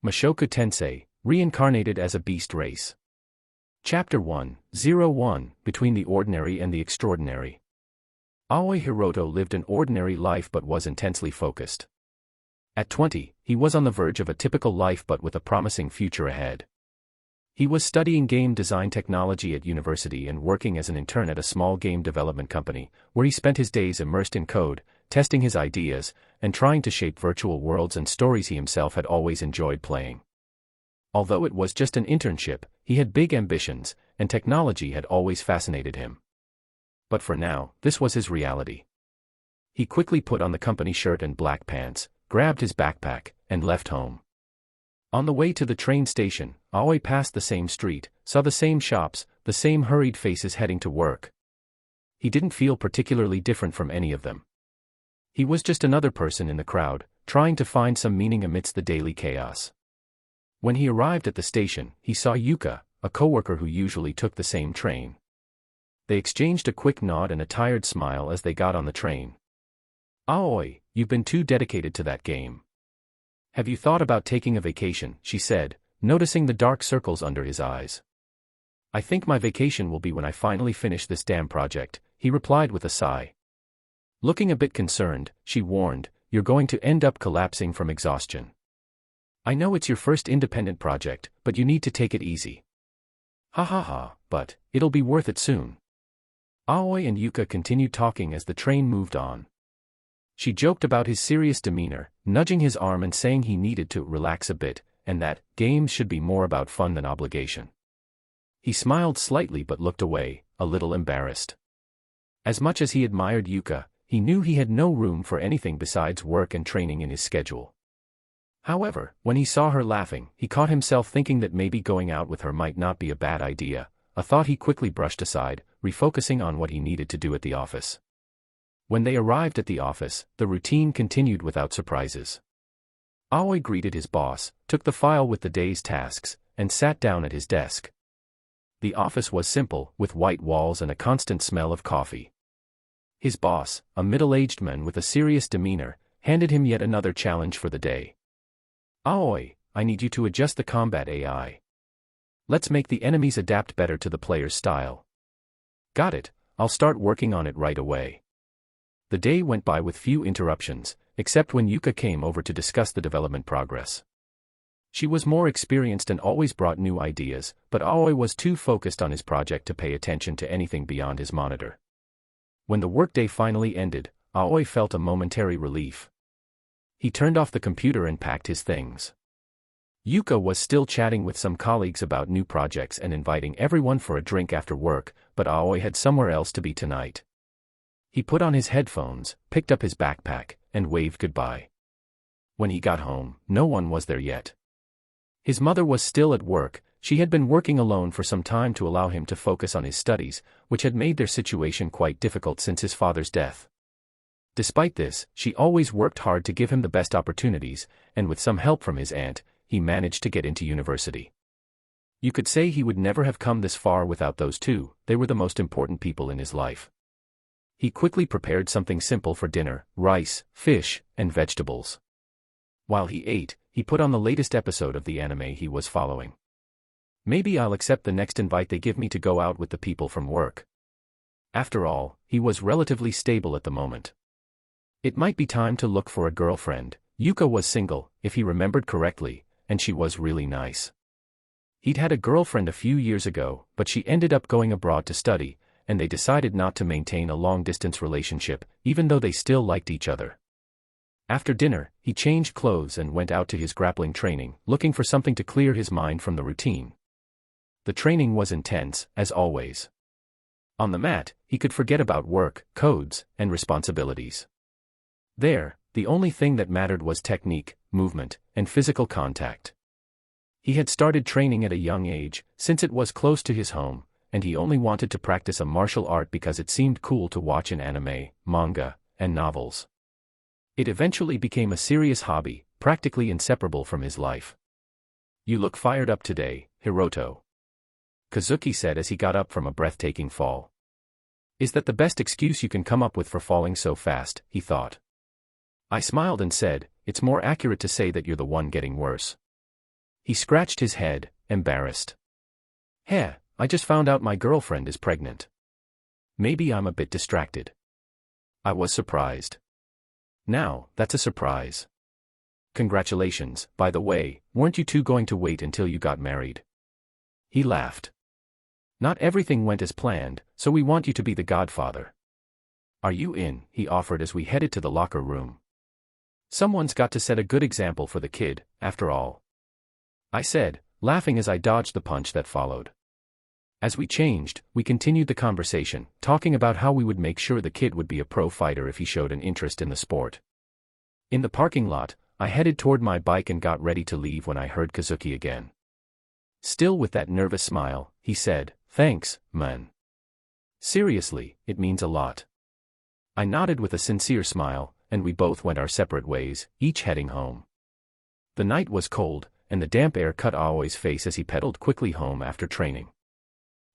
Mushoku Tensei, Reincarnated as a Beast Race. Chapter 101, Between the Ordinary and the Extraordinary. Aoi Hiroto lived an ordinary life but was intensely focused. At 20, he was on the verge of a typical life but with a promising future ahead. He was studying game design technology at university and working as an intern at a small game development company, where he spent his days immersed in code, testing his ideas, and trying to shape virtual worlds and stories he himself had always enjoyed playing. Although it was just an internship, he had big ambitions, and technology had always fascinated him. But for now, this was his reality. He quickly put on the company shirt and black pants, grabbed his backpack, and left home. On the way to the train station, Aoi passed the same street, saw the same shops, the same hurried faces heading to work. He didn't feel particularly different from any of them. He was just another person in the crowd, trying to find some meaning amidst the daily chaos. When he arrived at the station, he saw Yuka, a coworker who usually took the same train. They exchanged a quick nod and a tired smile as they got on the train. "Aoi, you've been too dedicated to that game. Have you thought about taking a vacation?" she said, noticing the dark circles under his eyes. "I think my vacation will be when I finally finish this damn project," he replied with a sigh. Looking a bit concerned, she warned, "You're going to end up collapsing from exhaustion. I know it's your first independent project, but you need to take it easy." "Ha ha ha, but it'll be worth it soon." Aoi and Yuka continued talking as the train moved on. She joked about his serious demeanor, nudging his arm and saying he needed to relax a bit, and that games should be more about fun than obligation. He smiled slightly but looked away, a little embarrassed. As much as he admired Yuka, he knew he had no room for anything besides work and training in his schedule. However, when he saw her laughing, he caught himself thinking that maybe going out with her might not be a bad idea, a thought he quickly brushed aside, refocusing on what he needed to do at the office. When they arrived at the office, the routine continued without surprises. Aoi greeted his boss, took the file with the day's tasks, and sat down at his desk. The office was simple, with white walls and a constant smell of coffee. His boss, a middle-aged man with a serious demeanor, handed him yet another challenge for the day. "Aoi, I need you to adjust the combat AI. Let's make the enemies adapt better to the player's style." "Got it, I'll start working on it right away." The day went by with few interruptions, except when Yuka came over to discuss the development progress. She was more experienced and always brought new ideas, but Aoi was too focused on his project to pay attention to anything beyond his monitor. When the workday finally ended, Aoi felt a momentary relief. He turned off the computer and packed his things. Yuka was still chatting with some colleagues about new projects and inviting everyone for a drink after work, but Aoi had somewhere else to be tonight. He put on his headphones, picked up his backpack, and waved goodbye. When he got home, no one was there yet. His mother was still at work. She had been working alone for some time to allow him to focus on his studies, which had made their situation quite difficult since his father's death. Despite this, she always worked hard to give him the best opportunities, and with some help from his aunt, he managed to get into university. You could say he would never have come this far without those two. They were the most important people in his life. He quickly prepared something simple for dinner: rice, fish, and vegetables. While he ate, he put on the latest episode of the anime he was following. "Maybe I'll accept the next invite they give me to go out with the people from work." After all, he was relatively stable at the moment. It might be time to look for a girlfriend. Yuka was single, if he remembered correctly, and she was really nice. He'd had a girlfriend a few years ago, but she ended up going abroad to study, and they decided not to maintain a long-distance relationship, even though they still liked each other. After dinner, he changed clothes and went out to his grappling training, looking for something to clear his mind from the routine. The training was intense, as always. On the mat, he could forget about work, codes, and responsibilities. There, the only thing that mattered was technique, movement, and physical contact. He had started training at a young age, since it was close to his home, and he only wanted to practice a martial art because it seemed cool to watch in anime, manga, and novels. It eventually became a serious hobby, practically inseparable from his life. "You look fired up today, Hiroto," Kazuki said as he got up from a breathtaking fall. "Is that the best excuse you can come up with for falling so fast?" he thought. I smiled and said, "It's more accurate to say that you're the one getting worse." He scratched his head, embarrassed. Heh, I just found out my girlfriend is pregnant. Maybe I'm a bit distracted. I was surprised. Now, that's a surprise. Congratulations, by the way, weren't you two going to wait until you got married? He laughed. Not everything went as planned, so we want you to be the godfather. Are you in? He offered as we headed to the locker room. Someone's got to set a good example for the kid, after all. I said, laughing as I dodged the punch that followed. As we changed, we continued the conversation, talking about how we would make sure the kid would be a pro fighter if he showed an interest in the sport. In the parking lot, I headed toward my bike and got ready to leave when I heard Kazuki again. Still with that nervous smile, he said, "Thanks, man. Seriously, it means a lot." I nodded with a sincere smile, and we both went our separate ways, each heading home. The night was cold, and the damp air cut Aoi's face as he pedaled quickly home after training.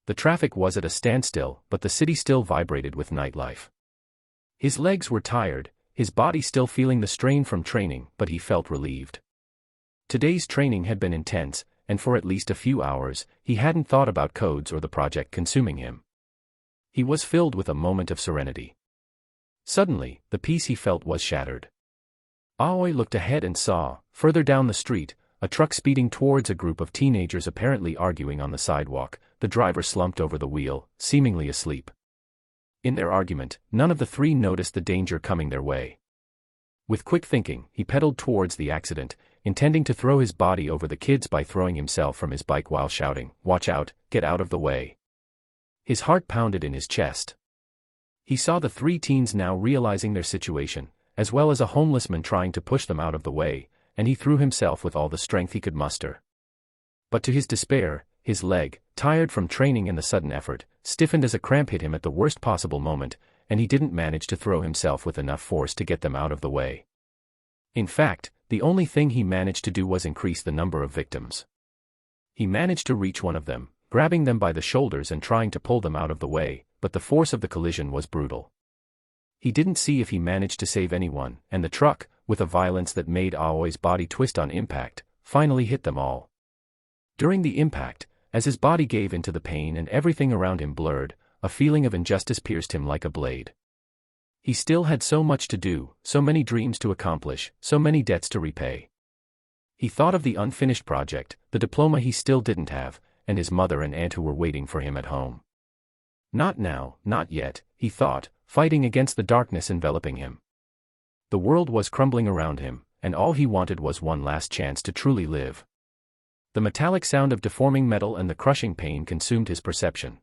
The traffic was at a standstill, but the city still vibrated with nightlife. His legs were tired, his body still feeling the strain from training, but he felt relieved. Today's training had been intense, and for at least a few hours, he hadn't thought about codes or the project consuming him. He was filled with a moment of serenity. Suddenly, the peace he felt was shattered. Aoi looked ahead and saw, further down the street, a truck speeding towards a group of teenagers apparently arguing on the sidewalk. The driver slumped over the wheel, seemingly asleep. In their argument, none of the three noticed the danger coming their way. With quick thinking, he pedaled towards the accident, intending to throw his body over the kids by throwing himself from his bike while shouting, "Watch out, get out of the way." His heart pounded in his chest. He saw the three teens now realizing their situation, as well as a homeless man trying to push them out of the way, and he threw himself with all the strength he could muster. But to his despair, his leg, tired from training and the sudden effort, stiffened as a cramp hit him at the worst possible moment, and he didn't manage to throw himself with enough force to get them out of the way. In fact, the only thing he managed to do was increase the number of victims. He managed to reach one of them, grabbing them by the shoulders and trying to pull them out of the way, but the force of the collision was brutal. He didn't see if he managed to save anyone, and the truck, with a violence that made Aoi's body twist on impact, finally hit them all. During the impact, as his body gave into the pain and everything around him blurred, a feeling of injustice pierced him like a blade. He still had so much to do, so many dreams to accomplish, so many debts to repay. He thought of the unfinished project, the diploma he still didn't have, and his mother and aunt who were waiting for him at home. Not now, not yet, he thought, fighting against the darkness enveloping him. The world was crumbling around him, and all he wanted was one last chance to truly live. The metallic sound of deforming metal and the crushing pain consumed his perception.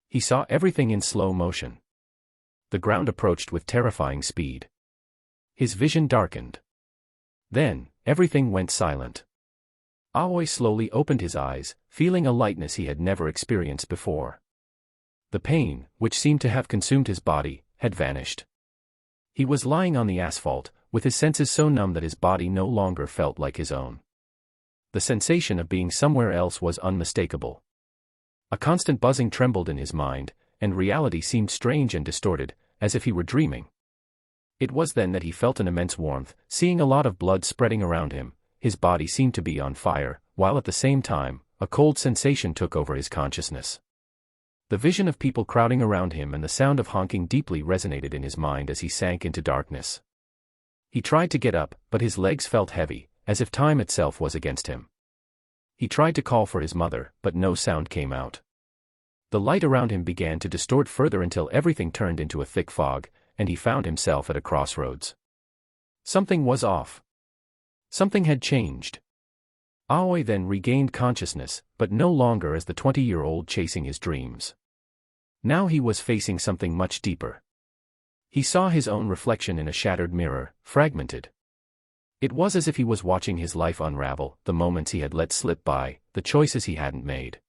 He saw everything in slow motion. The ground approached with terrifying speed. His vision darkened. Then, everything went silent. Aoi slowly opened his eyes, feeling a lightness he had never experienced before. The pain, which seemed to have consumed his body, had vanished. He was lying on the asphalt, with his senses so numb that his body no longer felt like his own. The sensation of being somewhere else was unmistakable. A constant buzzing trembled in his mind, and reality seemed strange and distorted, as if he were dreaming. It was then that he felt an immense warmth, seeing a lot of blood spreading around him. His body seemed to be on fire, while at the same time, a cold sensation took over his consciousness. The vision of people crowding around him and the sound of honking deeply resonated in his mind as he sank into darkness. He tried to get up, but his legs felt heavy, as if time itself was against him. He tried to call for his mother, but no sound came out. The light around him began to distort further until everything turned into a thick fog, and he found himself at a crossroads. Something was off. Something had changed. Aoi then regained consciousness, but no longer as the 20-year-old chasing his dreams. Now he was facing something much deeper. He saw his own reflection in a shattered mirror, fragmented. It was as if he was watching his life unravel, the moments he had let slip by, the choices he hadn't made.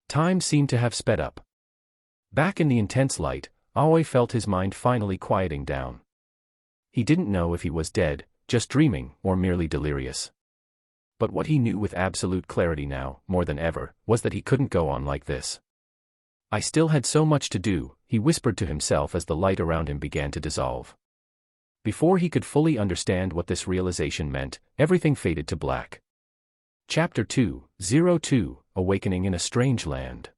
Time seemed to have sped up. Back in the intense light, Aoi felt his mind finally quieting down. He didn't know if he was dead, just dreaming, or merely delirious. But what he knew with absolute clarity now, more than ever, was that he couldn't go on like this. I still had so much to do, he whispered to himself as the light around him began to dissolve. Before he could fully understand what this realization meant, everything faded to black. Chapter 202, Awakening in a Strange Land.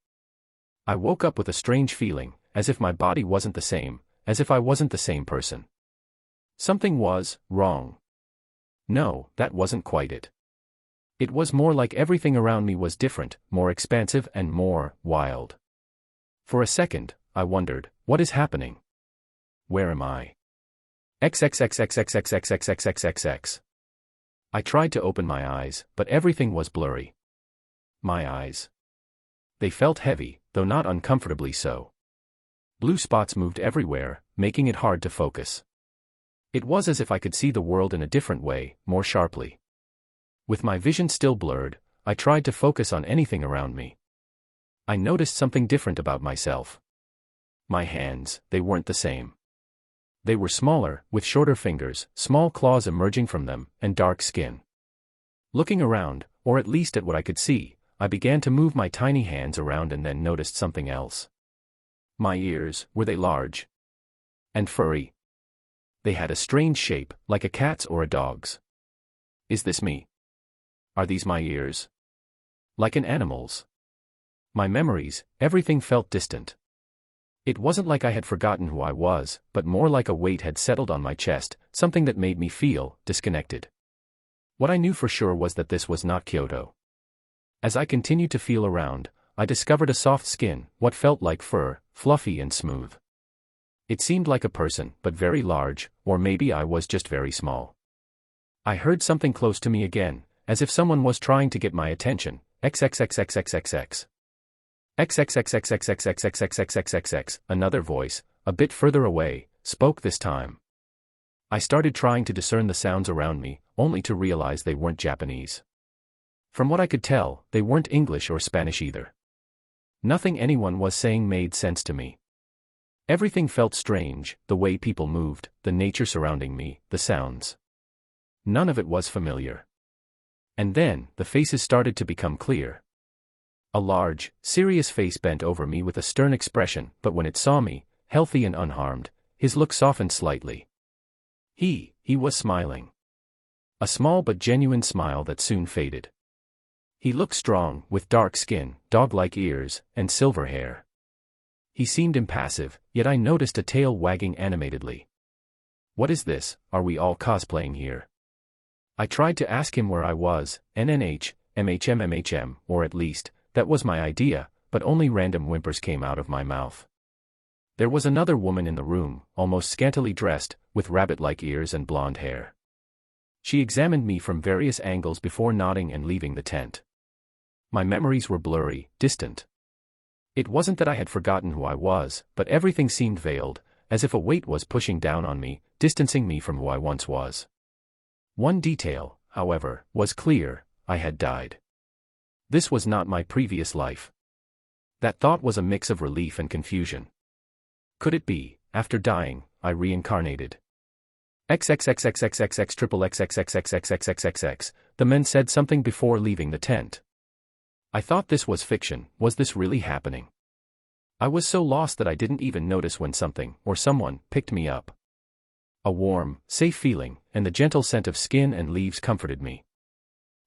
I woke up with a strange feeling, as if my body wasn't the same, as if I wasn't the same person. Something was wrong. No, that wasn't quite it. It was more like everything around me was different, more expansive and more wild. For a second, I wondered, what is happening? Where am I? XXXXXXXXXXXXX. I tried to open my eyes, but everything was blurry. My eyes. They felt heavy, though not uncomfortably so. Blue spots moved everywhere, making it hard to focus. It was as if I could see the world in a different way, more sharply. With my vision still blurred, I tried to focus on anything around me. I noticed something different about myself. My hands, they weren't the same. They were smaller, with shorter fingers, small claws emerging from them, and dark skin. Looking around, or at least at what I could see, I began to move my tiny hands around and then noticed something else. My ears, were they large? And furry? They had a strange shape, like a cat's or a dog's. Is this me? Are these my ears? Like an animal's? My memories, everything felt distant. It wasn't like I had forgotten who I was, but more like a weight had settled on my chest, something that made me feel disconnected. What I knew for sure was that this was not Kyoto. As I continued to feel around, I discovered a soft skin, what felt like fur, fluffy and smooth. It seemed like a person, but very large, or maybe I was just very small. I heard something close to me again, as if someone was trying to get my attention. XXXXXXXX. XXXXXXXXXXXXX. Another voice, a bit further away, spoke this time. I started trying to discern the sounds around me, only to realize they weren't Japanese. From what I could tell, they weren't English or Spanish either. Nothing anyone was saying made sense to me. Everything felt strange, the way people moved, the nature surrounding me, the sounds. None of it was familiar. And then, the faces started to become clear. A large, serious face bent over me with a stern expression, but when it saw me, healthy and unharmed, his look softened slightly. He was smiling. A small but genuine smile that soon faded. He looked strong, with dark skin, dog-like ears, and silver hair. He seemed impassive, yet I noticed a tail wagging animatedly. What is this, are we all cosplaying here? I tried to ask him where I was, NNH, MHM, or at least, that was my idea, but only random whimpers came out of my mouth. There was another woman in the room, almost scantily dressed, with rabbit-like ears and blonde hair. She examined me from various angles before nodding and leaving the tent. My memories were blurry, distant. It wasn't that I had forgotten who I was, but everything seemed veiled, as if a weight was pushing down on me, distancing me from who I once was. One detail, however, was clear: I had died. This was not my previous life. That thought was a mix of relief and confusion. Could it be, after dying, I reincarnated? XXXXXXXXXXXXXXXXXX. The men said something before leaving the tent. I thought this was fiction. Was this really happening? I was so lost that I didn't even notice when something, or someone, picked me up. A warm, safe feeling, and the gentle scent of skin and leaves comforted me.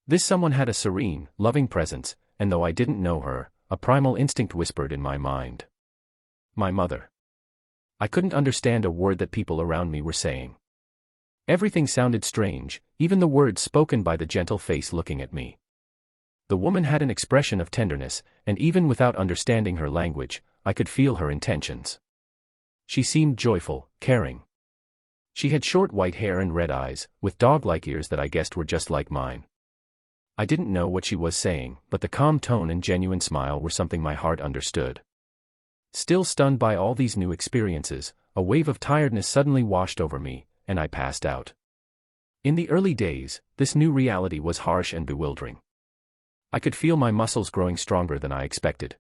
This someone had a serene, loving presence, and though I didn't know her, a primal instinct whispered in my mind. My mother. I couldn't understand a word that people around me were saying. Everything sounded strange, even the words spoken by the gentle face looking at me. The woman had an expression of tenderness, and even without understanding her language, I could feel her intentions. She seemed joyful, caring. She had short white hair and red eyes, with dog-like ears that I guessed were just like mine. I didn't know what she was saying, but the calm tone and genuine smile were something my heart understood. Still stunned by all these new experiences, a wave of tiredness suddenly washed over me, and I passed out. In the early days, this new reality was harsh and bewildering. I could feel my muscles growing stronger than I expected.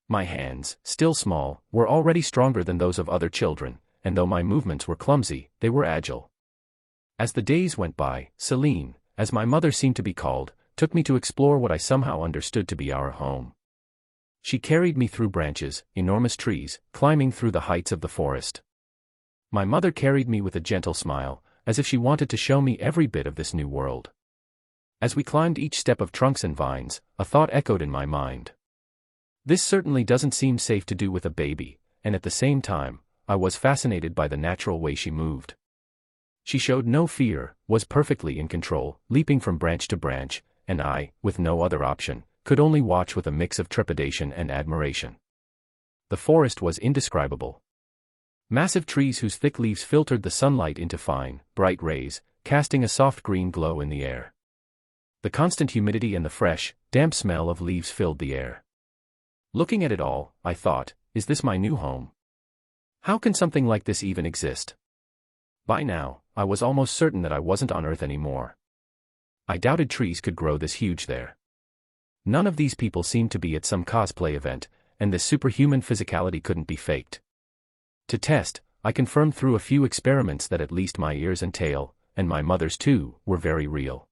My hands, still small, were already stronger than those of other children, and though my movements were clumsy, they were agile. As the days went by, Celine, as my mother seemed to be called, took me to explore what I somehow understood to be our home. She carried me through branches, enormous trees, climbing through the heights of the forest. My mother carried me with a gentle smile, as if she wanted to show me every bit of this new world. As we climbed each step of trunks and vines, a thought echoed in my mind. This certainly doesn't seem safe to do with a baby, and at the same time, I was fascinated by the natural way she moved. She showed no fear, was perfectly in control, leaping from branch to branch, and I, with no other option, could only watch with a mix of trepidation and admiration. The forest was indescribable. Massive trees whose thick leaves filtered the sunlight into fine, bright rays, casting a soft green glow in the air. The constant humidity and the fresh, damp smell of leaves filled the air. Looking at it all, I thought, is this my new home? How can something like this even exist? By now, I was almost certain that I wasn't on Earth anymore. I doubted trees could grow this huge there. None of these people seemed to be at some cosplay event, and this superhuman physicality couldn't be faked. To test, I confirmed through a few experiments that at least my ears and tail, and my mother's too, were very real.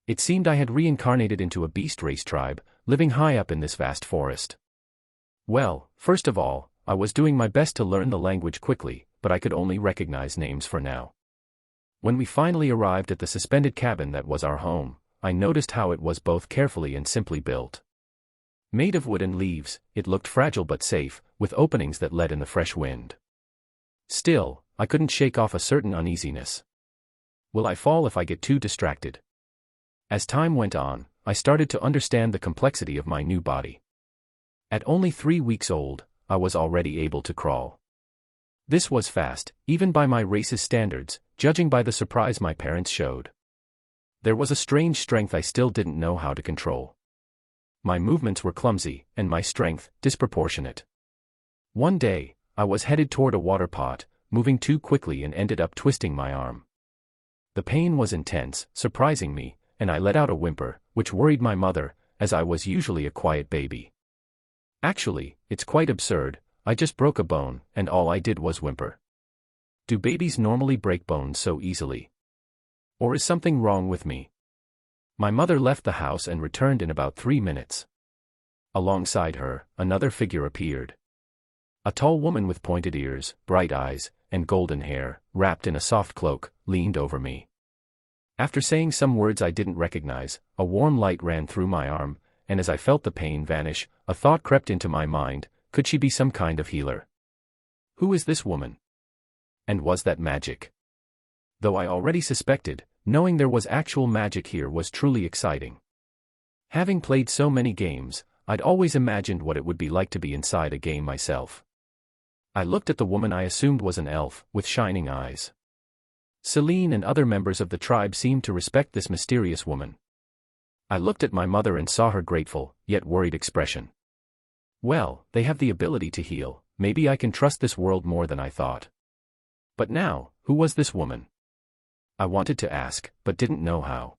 It seemed I had reincarnated into a beast race tribe, living high up in this vast forest. Well, first of all, I was doing my best to learn the language quickly, but I could only recognize names for now. When we finally arrived at the suspended cabin that was our home, I noticed how it was both carefully and simply built. Made of wood and leaves, it looked fragile but safe, with openings that let in the fresh wind. Still, I couldn't shake off a certain uneasiness. Will I fall if I get too distracted? As time went on, I started to understand the complexity of my new body. At only 3 weeks old, I was already able to crawl. This was fast, even by my race's standards, judging by the surprise my parents showed. There was a strange strength I still didn't know how to control. My movements were clumsy, and my strength, disproportionate. One day, I was headed toward a water pot, moving too quickly and ended up twisting my arm. The pain was intense, surprising me, and I let out a whimper, which worried my mother, as I was usually a quiet baby. Actually, it's quite absurd, I just broke a bone, and all I did was whimper. Do babies normally break bones so easily? Or is something wrong with me? My mother left the house and returned in about 3 minutes. Alongside her, another figure appeared. A tall woman with pointed ears, bright eyes, and golden hair, wrapped in a soft cloak, leaned over me. After saying some words I didn't recognize, a warm light ran through my arm, and as I felt the pain vanish, a thought crept into my mind, could she be some kind of healer? Who is this woman? And was that magic? Though I already suspected, knowing there was actual magic here was truly exciting. Having played so many games, I'd always imagined what it would be like to be inside a game myself. I looked at the woman I assumed was an elf, with shining eyes. Celine and other members of the tribe seemed to respect this mysterious woman. I looked at my mother and saw her grateful, yet worried expression. Well, they have the ability to heal, maybe I can trust this world more than I thought. But now, who was this woman? I wanted to ask, but didn't know how.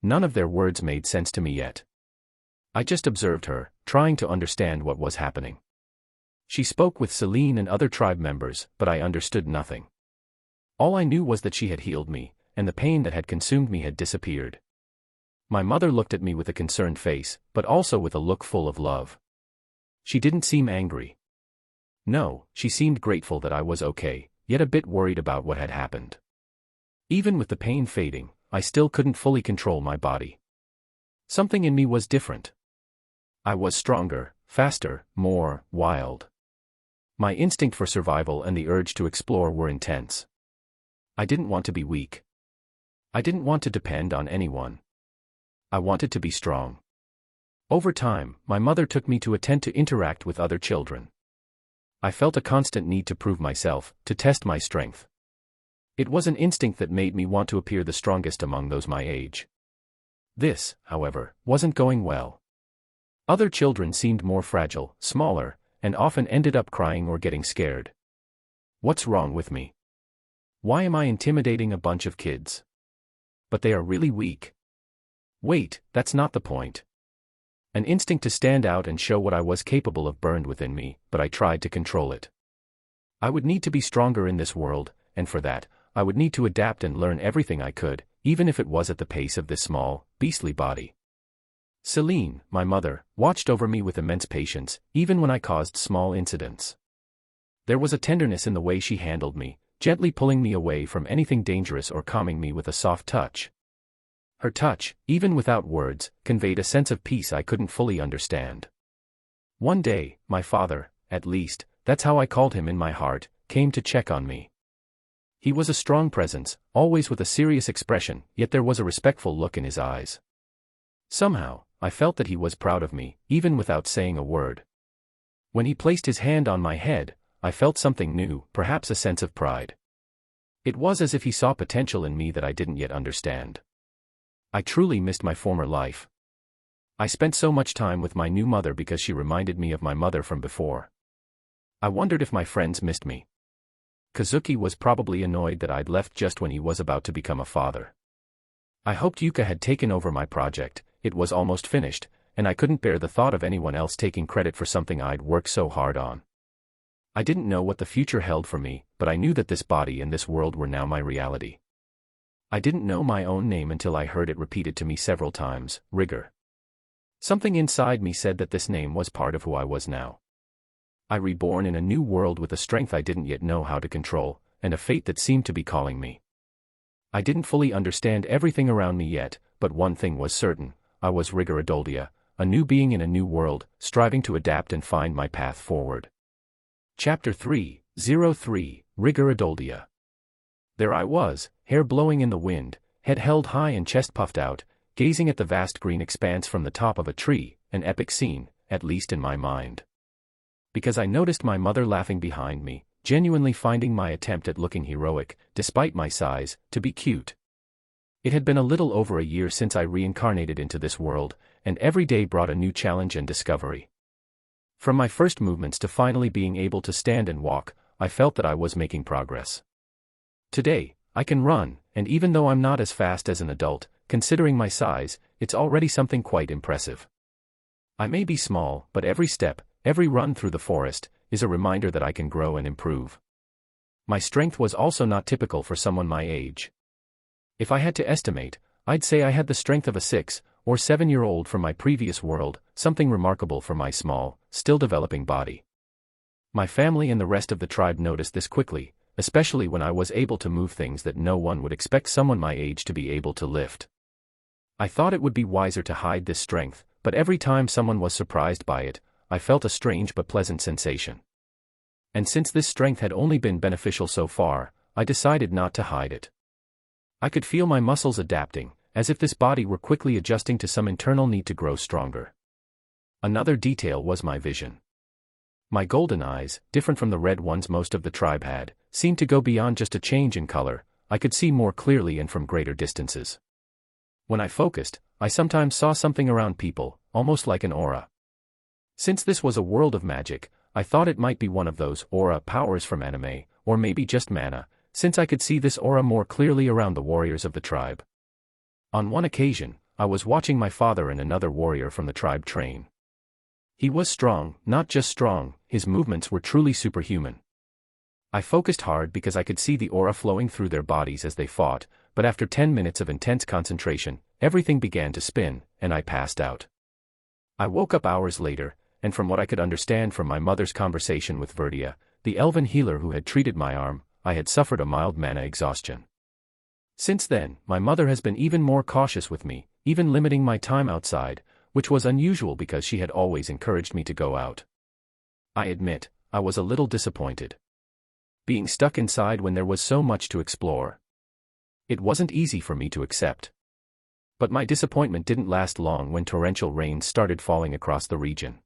None of their words made sense to me yet. I just observed her, trying to understand what was happening. She spoke with Celine and other tribe members, but I understood nothing. All I knew was that she had healed me, and the pain that had consumed me had disappeared. My mother looked at me with a concerned face, but also with a look full of love. She didn't seem angry. No, she seemed grateful that I was okay, yet a bit worried about what had happened. Even with the pain fading, I still couldn't fully control my body. Something in me was different. I was stronger, faster, more wild. My instinct for survival and the urge to explore were intense. I didn't want to be weak. I didn't want to depend on anyone. I wanted to be strong. Over time, my mother took me to a tent to interact with other children. I felt a constant need to prove myself, to test my strength. It was an instinct that made me want to appear the strongest among those my age. This, however, wasn't going well. Other children seemed more fragile, smaller, and often ended up crying or getting scared. What's wrong with me? Why am I intimidating a bunch of kids? But they are really weak. Wait, that's not the point. An instinct to stand out and show what I was capable of burned within me, but I tried to control it. I would need to be stronger in this world, and for that, I would need to adapt and learn everything I could, even if it was at the pace of this small, beastly body. Celine, my mother, watched over me with immense patience, even when I caused small incidents. There was a tenderness in the way she handled me, gently pulling me away from anything dangerous or calming me with a soft touch. Her touch, even without words, conveyed a sense of peace I couldn't fully understand. One day, my father, at least, that's how I called him in my heart, came to check on me. He was a strong presence, always with a serious expression, yet there was a respectful look in his eyes. Somehow, I felt that he was proud of me, even without saying a word. When he placed his hand on my head, I felt something new, perhaps a sense of pride. It was as if he saw potential in me that I didn't yet understand. I truly missed my former life. I spent so much time with my new mother because she reminded me of my mother from before. I wondered if my friends missed me. Kazuki was probably annoyed that I'd left just when he was about to become a father. I hoped Yuka had taken over my project. It was almost finished, and I couldn't bear the thought of anyone else taking credit for something I'd worked so hard on. I didn't know what the future held for me, but I knew that this body and this world were now my reality. I didn't know my own name until I heard it repeated to me several times, Rigor. Something inside me said that this name was part of who I was now. I reborn in a new world with a strength I didn't yet know how to control, and a fate that seemed to be calling me. I didn't fully understand everything around me yet, but one thing was certain: I was Rigor Adoldia, a new being in a new world, striving to adapt and find my path forward. Chapter 3:03 Rigor Adoldia. There I was, hair blowing in the wind, head held high and chest puffed out, gazing at the vast green expanse from the top of a tree, an epic scene, at least in my mind. Because I noticed my mother laughing behind me, genuinely finding my attempt at looking heroic, despite my size, to be cute. It had been a little over a year since I reincarnated into this world, and every day brought a new challenge and discovery. From my first movements to finally being able to stand and walk, I felt that I was making progress. Today, I can run, and even though I'm not as fast as an adult, considering my size, it's already something quite impressive. I may be small, but every step, every run through the forest, is a reminder that I can grow and improve. My strength was also not typical for someone my age. If I had to estimate, I'd say I had the strength of a 6 or 7-year-old from my previous world, something remarkable for my small, still developing body. My family and the rest of the tribe noticed this quickly, especially when I was able to move things that no one would expect someone my age to be able to lift. I thought it would be wiser to hide this strength, but every time someone was surprised by it, I felt a strange but pleasant sensation. And since this strength had only been beneficial so far, I decided not to hide it. I could feel my muscles adapting, as if this body were quickly adjusting to some internal need to grow stronger. Another detail was my vision. My golden eyes, different from the red ones most of the tribe had, seemed to go beyond just a change in color. I could see more clearly and from greater distances. When I focused, I sometimes saw something around people, almost like an aura. Since this was a world of magic, I thought it might be one of those aura powers from anime, or maybe just mana, since I could see this aura more clearly around the warriors of the tribe. On one occasion, I was watching my father and another warrior from the tribe train. He was strong, not just strong, his movements were truly superhuman. I focused hard because I could see the aura flowing through their bodies as they fought, but after 10 minutes of intense concentration, everything began to spin, and I passed out. I woke up hours later, and from what I could understand from my mother's conversation with Rudeus, the elven healer who had treated my arm, I had suffered a mild mana exhaustion. Since then, my mother has been even more cautious with me, even limiting my time outside, which was unusual because she had always encouraged me to go out. I admit, I was a little disappointed. Being stuck inside when there was so much to explore. It wasn't easy for me to accept. But my disappointment didn't last long when torrential rains started falling across the region.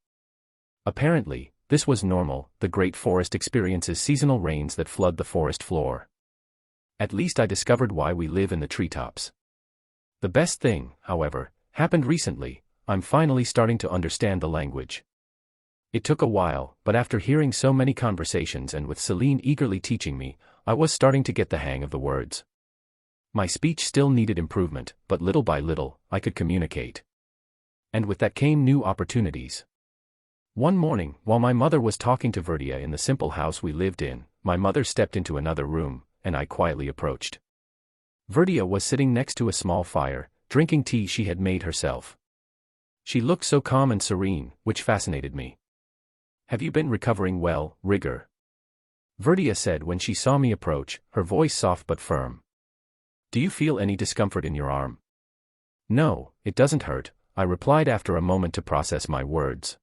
Apparently, this was normal. The Great Forest experiences seasonal rains that flood the forest floor. At least I discovered why we live in the treetops. The best thing, however, happened recently. I'm finally starting to understand the language. It took a while, but after hearing so many conversations and with Celine eagerly teaching me, I was starting to get the hang of the words. My speech still needed improvement, but little by little, I could communicate. And with that came new opportunities. One morning, while my mother was talking to Rudeus in the simple house we lived in, my mother stepped into another room, and I quietly approached. Rudeus was sitting next to a small fire, drinking tea she had made herself. She looked so calm and serene, which fascinated me. "Have you been recovering well, Rigor?" Rudeus said when she saw me approach, her voice soft but firm. "Do you feel any discomfort in your arm?" No, it doesn't hurt, I replied after a moment to process my words.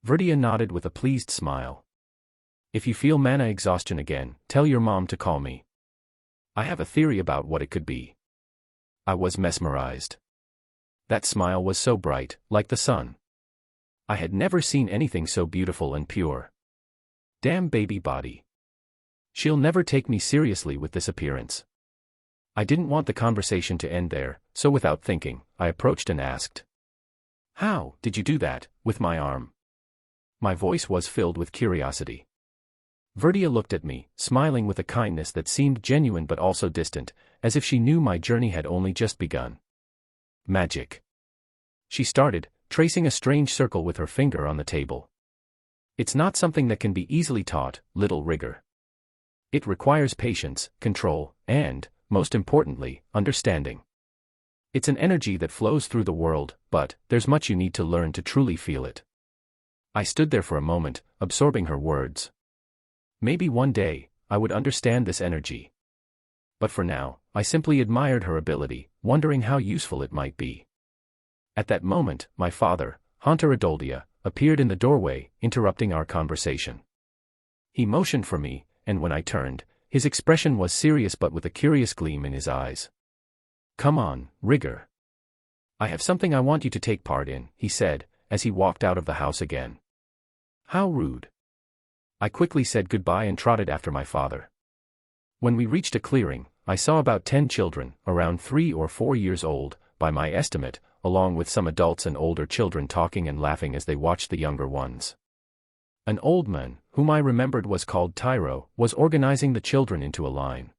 Rudeus nodded with a pleased smile. If you feel mana exhaustion again, tell your mom to call me. I have a theory about what it could be. I was mesmerized. That smile was so bright, like the sun. I had never seen anything so beautiful and pure. Damn baby body. She'll never take me seriously with this appearance. I didn't want the conversation to end there, so without thinking, I approached and asked. How did you do that, with my arm? My voice was filled with curiosity. Rudeus looked at me, smiling with a kindness that seemed genuine but also distant, as if she knew my journey had only just begun. Magic. She started, tracing a strange circle with her finger on the table. It's not something that can be easily taught, little rigger. It requires patience, control, and, most importantly, understanding. It's an energy that flows through the world, but there's much you need to learn to truly feel it. I stood there for a moment, absorbing her words. Maybe one day, I would understand this energy. But for now, I simply admired her ability, wondering how useful it might be. At that moment, my father, Hunter Adoldia, appeared in the doorway, interrupting our conversation. He motioned for me, and when I turned, his expression was serious but with a curious gleam in his eyes. Come on, rigger. I have something I want you to take part in, he said, as he walked out of the house again. How rude. I quickly said goodbye and trotted after my father. When we reached a clearing, I saw about 10 children, around 3 or 4 years old, by my estimate, along with some adults and older children talking and laughing as they watched the younger ones. An old man, whom I remembered was called Tyro, was organizing the children into a line.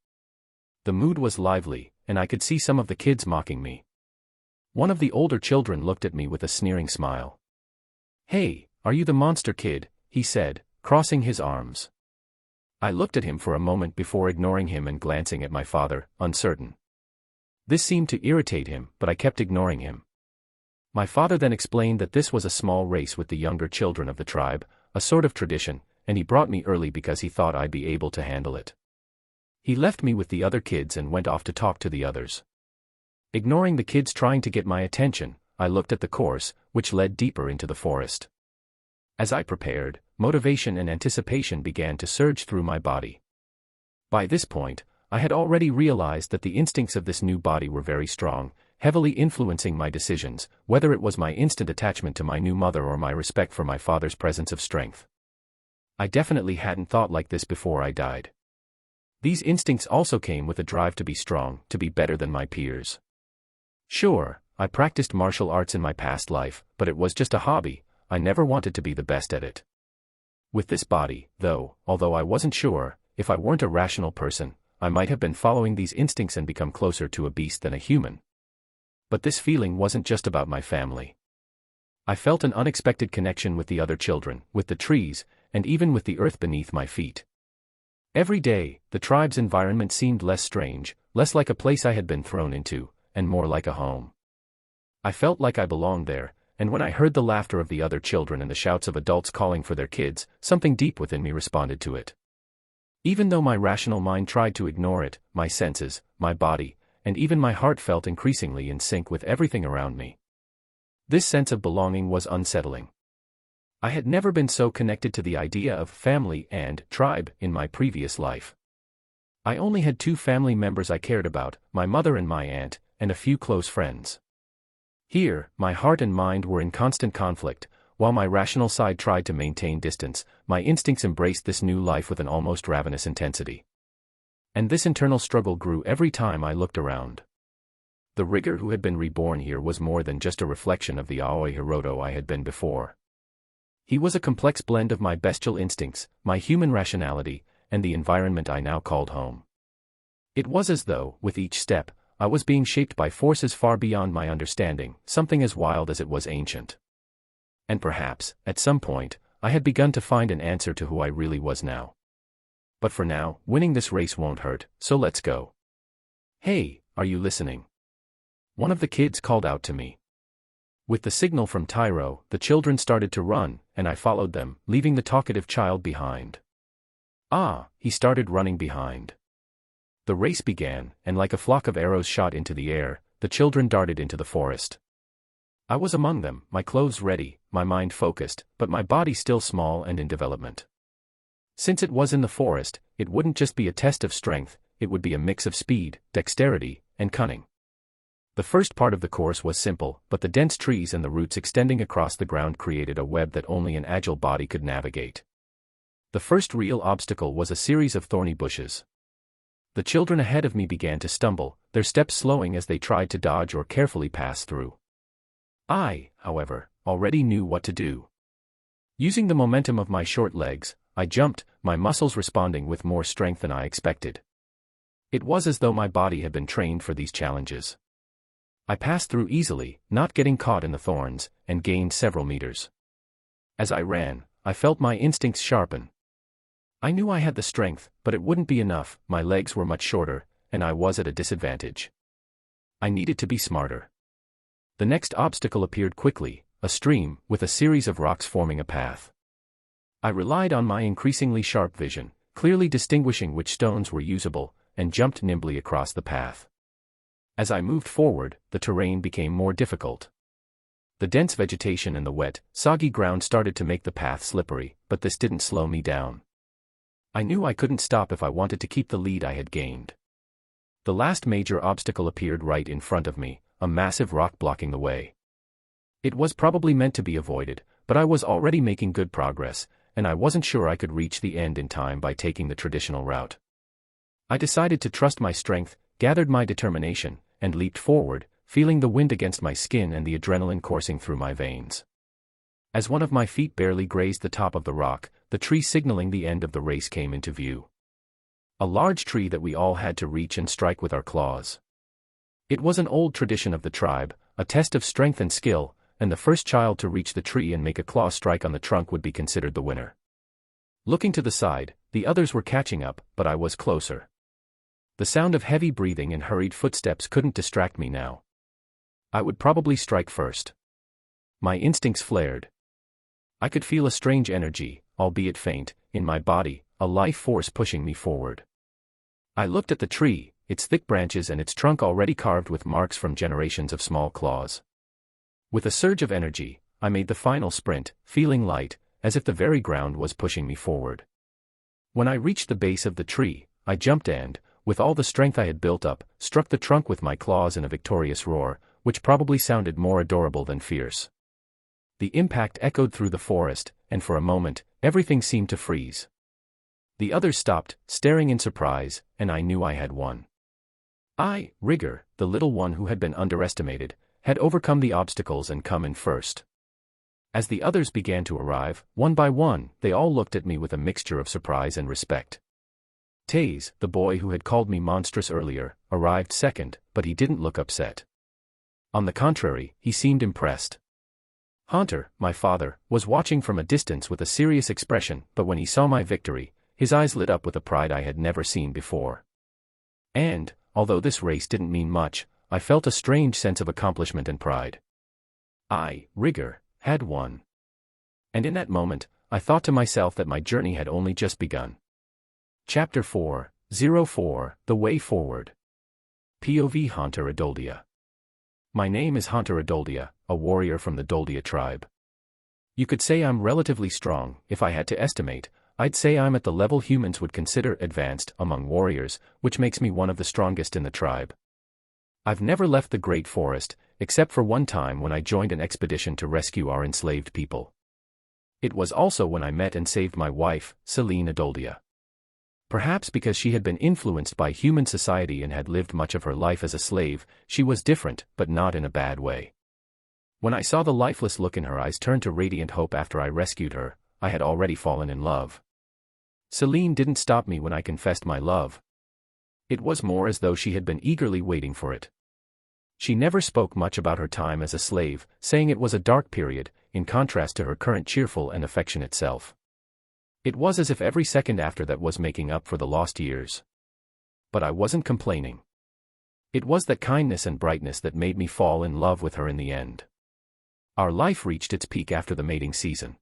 The mood was lively, and I could see some of the kids mocking me. One of the older children looked at me with a sneering smile. Hey, are you the monster kid? He said, crossing his arms. I looked at him for a moment before ignoring him and glancing at my father, uncertain. This seemed to irritate him, but I kept ignoring him. My father then explained that this was a small race with the younger children of the tribe, a sort of tradition, and he brought me early because he thought I'd be able to handle it. He left me with the other kids and went off to talk to the others. Ignoring the kids trying to get my attention, I looked at the course, which led deeper into the forest. As I prepared, motivation and anticipation began to surge through my body. By this point, I had already realized that the instincts of this new body were very strong, heavily influencing my decisions, whether it was my instant attachment to my new mother or my respect for my father's presence of strength. I definitely hadn't thought like this before I died. These instincts also came with a drive to be strong, to be better than my peers. Sure, I practiced martial arts in my past life, but it was just a hobby. I never wanted to be the best at it. With this body, though, although I wasn't sure, if I weren't a rational person, I might have been following these instincts and become closer to a beast than a human. But this feeling wasn't just about my family. I felt an unexpected connection with the other children, with the trees, and even with the earth beneath my feet. Every day, the tribe's environment seemed less strange, less like a place I had been thrown into, and more like a home. I felt like I belonged there, and when I heard the laughter of the other children and the shouts of adults calling for their kids, something deep within me responded to it. Even though my rational mind tried to ignore it, my senses, my body, and even my heart felt increasingly in sync with everything around me. This sense of belonging was unsettling. I had never been so connected to the idea of family and tribe in my previous life. I only had 2 family members I cared about, my mother and my aunt, and a few close friends. Here, my heart and mind were in constant conflict. While my rational side tried to maintain distance, my instincts embraced this new life with an almost ravenous intensity. And this internal struggle grew every time I looked around. The rigger who had been reborn here was more than just a reflection of the Aoi Hiroto I had been before. He was a complex blend of my bestial instincts, my human rationality, and the environment I now called home. It was as though, with each step, I was being shaped by forces far beyond my understanding, something as wild as it was ancient. And perhaps, at some point, I had begun to find an answer to who I really was now. But for now, winning this race won't hurt, so let's go. Hey, are you listening? One of the kids called out to me. With the signal from Tyro, the children started to run, and I followed them, leaving the talkative child behind. He started running behind. The race began, and like a flock of arrows shot into the air, the the children darted into the forest. I was among them, my clothes ready, my mind focused, but my body still small and in development. Since it was in the forest, it wouldn't just be a test of strength, it would be a mix of speed, dexterity, and cunning. The first part of the course was simple, but the dense trees and the roots extending across the ground created a web that only an agile body could navigate. The first real obstacle was a series of thorny bushes. The children ahead of me began to stumble, their steps slowing as they tried to dodge or carefully pass through. I, however, already knew what to do. Using the momentum of my short legs, I jumped, my muscles responding with more strength than I expected. It was as though my body had been trained for these challenges. I passed through easily, not getting caught in the thorns, and gained several meters. As I ran, I felt my instincts sharpen. I knew I had the strength, but it wouldn't be enough, my legs were much shorter, and I was at a disadvantage. I needed to be smarter. The next obstacle appeared quickly, a stream, with a series of rocks forming a path. I relied on my increasingly sharp vision, clearly distinguishing which stones were usable, and jumped nimbly across the path. As I moved forward, the terrain became more difficult. The dense vegetation and the wet, soggy ground started to make the path slippery, but this didn't slow me down. I knew I couldn't stop if I wanted to keep the lead I had gained. The last major obstacle appeared right in front of me, a massive rock blocking the way. It was probably meant to be avoided, but I was already making good progress, and I wasn't sure I could reach the end in time by taking the traditional route. I decided to trust my strength, gathered my determination, and leaped forward, feeling the wind against my skin and the adrenaline coursing through my veins. As one of my feet barely grazed the top of the rock, the tree signaling the end of the race came into view. A large tree that we all had to reach and strike with our claws. It was an old tradition of the tribe, a test of strength and skill, and the first child to reach the tree and make a claw strike on the trunk would be considered the winner. Looking to the side, the others were catching up, but I was closer. The sound of heavy breathing and hurried footsteps couldn't distract me now. I would probably strike first. My instincts flared. I could feel a strange energy, albeit faint, in my body, a life force pushing me forward. I looked at the tree, its thick branches and its trunk already carved with marks from generations of small claws. With a surge of energy, I made the final sprint, feeling light, as if the very ground was pushing me forward. When I reached the base of the tree, I jumped and, with all the strength I had built up, struck the trunk with my claws in a victorious roar, which probably sounded more adorable than fierce. The impact echoed through the forest, and for a moment, everything seemed to freeze. The others stopped, staring in surprise, and I knew I had won. I, Rigger, the little one who had been underestimated, had overcome the obstacles and come in first. As the others began to arrive, one by one, they all looked at me with a mixture of surprise and respect. Taze, the boy who had called me monstrous earlier, arrived second, but he didn't look upset. On the contrary, he seemed impressed. Hunter, my father, was watching from a distance with a serious expression, but when he saw my victory, his eyes lit up with a pride I had never seen before. And, although this race didn't mean much, I felt a strange sense of accomplishment and pride. I, Rigger, had won. And in that moment, I thought to myself that my journey had only just begun. Chapter 4:04 The Way Forward. POV Hunter Adoldia. My name is Hunter Adoldia, a warrior from the Doldia tribe. You could say I'm relatively strong. If I had to estimate, I'd say I'm at the level humans would consider advanced among warriors, which makes me one of the strongest in the tribe. I've never left the Great Forest, except for one time when I joined an expedition to rescue our enslaved people. It was also when I met and saved my wife, Celine Adoldia. Perhaps because she had been influenced by human society and had lived much of her life as a slave, she was different, but not in a bad way. When I saw the lifeless look in her eyes turn to radiant hope after I rescued her, I had already fallen in love. Celine didn't stop me when I confessed my love. It was more as though she had been eagerly waiting for it. She never spoke much about her time as a slave, saying it was a dark period, in contrast to her current cheerful and affectionate self. It was as if every second after that was making up for the lost years. But I wasn't complaining. It was that kindness and brightness that made me fall in love with her in the end. Our life reached its peak after the mating season.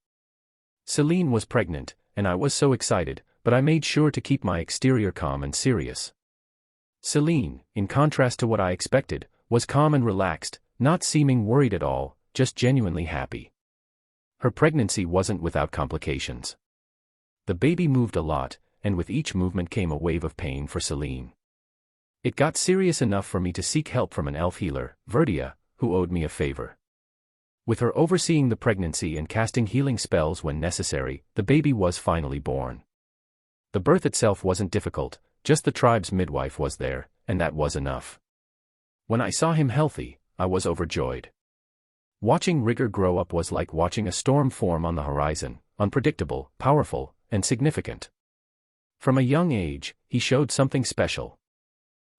Celine was pregnant, and I was so excited, but I made sure to keep my exterior calm and serious. Celine, in contrast to what I expected, was calm and relaxed, not seeming worried at all, just genuinely happy. Her pregnancy wasn't without complications. The baby moved a lot, and with each movement came a wave of pain for Celine. It got serious enough for me to seek help from an elf healer, Rudeus, who owed me a favor. With her overseeing the pregnancy and casting healing spells when necessary, the baby was finally born. The birth itself wasn't difficult, just the tribe's midwife was there, and that was enough. When I saw him healthy, I was overjoyed. Watching Rigor grow up was like watching a storm form on the horizon, unpredictable, powerful, and significant. From a young age, he showed something special.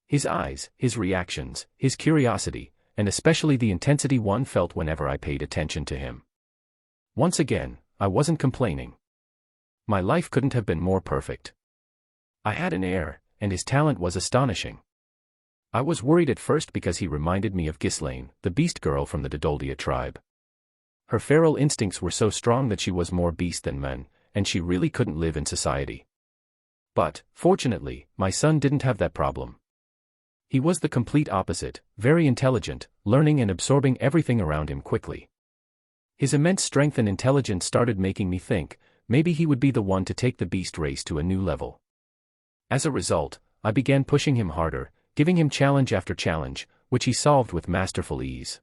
His eyes, his reactions, his curiosity, and especially the intensity one felt whenever I paid attention to him. Once again, I wasn't complaining. My life couldn't have been more perfect. I had an heir, and his talent was astonishing. I was worried at first because he reminded me of Ghislaine, the beast girl from the Dodoldia tribe. Her feral instincts were so strong that she was more beast than man, and she really couldn't live in society. But, fortunately, my son didn't have that problem. He was the complete opposite, very intelligent, learning and absorbing everything around him quickly. His immense strength and intelligence started making me think, maybe he would be the one to take the beast race to a new level. As a result, I began pushing him harder, giving him challenge after challenge, which he solved with masterful ease.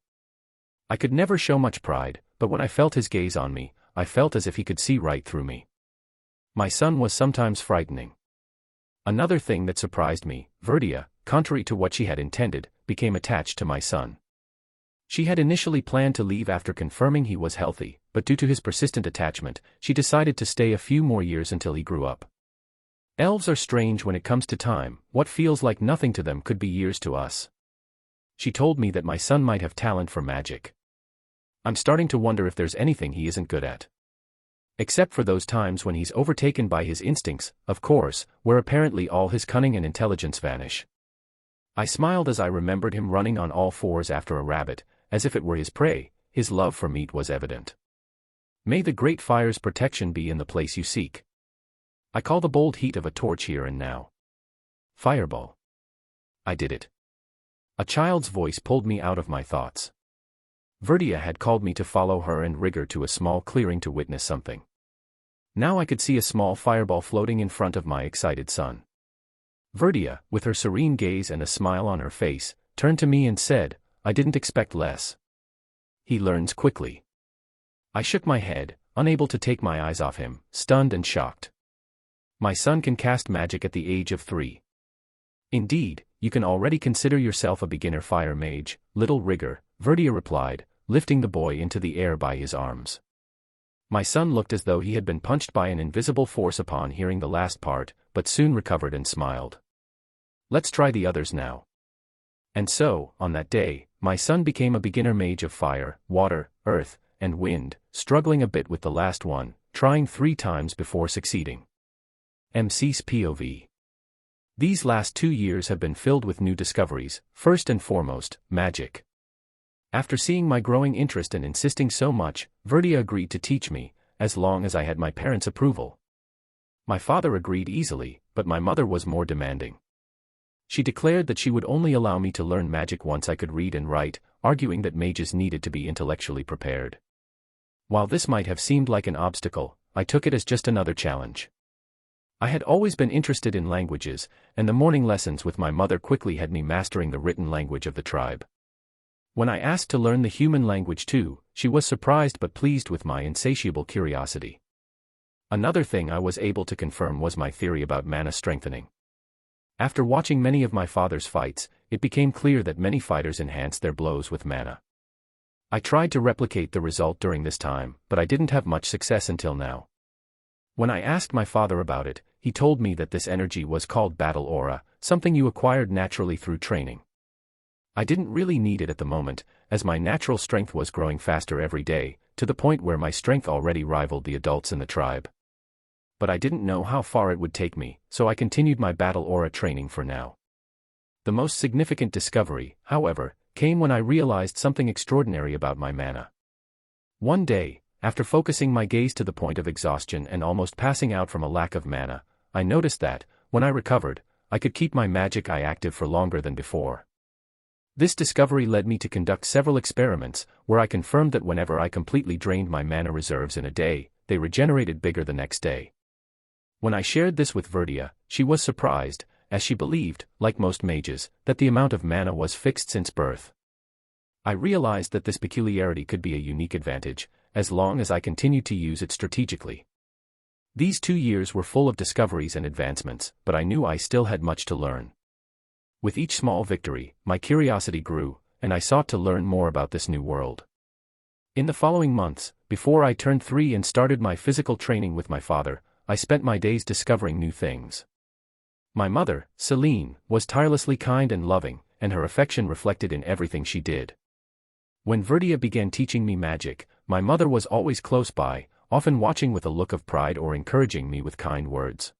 I could never show much pride, but when I felt his gaze on me, I felt as if he could see right through me. My son was sometimes frightening. Another thing that surprised me, Rudeus, contrary to what she had intended, became attached to my son. She had initially planned to leave after confirming he was healthy, but due to his persistent attachment, she decided to stay a few more years until he grew up. Elves are strange when it comes to time, what feels like nothing to them could be years to us. She told me that my son might have talent for magic. I'm starting to wonder if there's anything he isn't good at. Except for those times when he's overtaken by his instincts, of course, where apparently all his cunning and intelligence vanish. I smiled as I remembered him running on all fours after a rabbit, as if it were his prey. His love for meat was evident. May the great fire's protection be in the place you seek. I call the bold heat of a torch here and now. Fireball. I did it. A child's voice pulled me out of my thoughts. Rudeus had called me to follow her and Rigor to a small clearing to witness something. Now I could see a small fireball floating in front of my excited son. Rudeus, with her serene gaze and a smile on her face, turned to me and said, "I didn't expect less. He learns quickly." I shook my head, unable to take my eyes off him, stunned and shocked. My son can cast magic at the age of 3. Indeed, you can already consider yourself a beginner fire mage, little Rigor, Rudeus replied, lifting the boy into the air by his arms. My son looked as though he had been punched by an invisible force upon hearing the last part, but soon recovered and smiled. "Let's try the others now." And so, on that day, my son became a beginner mage of fire, water, earth, and wind, struggling a bit with the last one, trying 3 times before succeeding. MC's POV. These last 2 years have been filled with new discoveries, first and foremost, magic. After seeing my growing interest and insisting so much, Rudeus agreed to teach me, as long as I had my parents' approval. My father agreed easily, but my mother was more demanding. She declared that she would only allow me to learn magic once I could read and write, arguing that mages needed to be intellectually prepared. While this might have seemed like an obstacle, I took it as just another challenge. I had always been interested in languages, and the morning lessons with my mother quickly had me mastering the written language of the tribe. When I asked to learn the human language too, she was surprised but pleased with my insatiable curiosity. Another thing I was able to confirm was my theory about mana strengthening. After watching many of my father's fights, it became clear that many fighters enhance their blows with mana. I tried to replicate the result during this time, but I didn't have much success until now. When I asked my father about it, he told me that this energy was called battle aura, something you acquired naturally through training. I didn't really need it at the moment, as my natural strength was growing faster every day, to the point where my strength already rivaled the adults in the tribe. But I didn't know how far it would take me, so I continued my battle aura training for now. The most significant discovery, however, came when I realized something extraordinary about my mana. One day, after focusing my gaze to the point of exhaustion and almost passing out from a lack of mana, I noticed that, when I recovered, I could keep my magic eye active for longer than before. This discovery led me to conduct several experiments, where I confirmed that whenever I completely drained my mana reserves in a day, they regenerated bigger the next day. When I shared this with Rudeus, she was surprised, as she believed, like most mages, that the amount of mana was fixed since birth. I realized that this peculiarity could be a unique advantage, as long as I continued to use it strategically. These 2 years were full of discoveries and advancements, but I knew I still had much to learn. With each small victory, my curiosity grew, and I sought to learn more about this new world. In the following months, before I turned 3 and started my physical training with my father, I spent my days discovering new things. My mother, Celine, was tirelessly kind and loving, and her affection reflected in everything she did. When Rudeus began teaching me magic, my mother was always close by, often watching with a look of pride or encouraging me with kind words.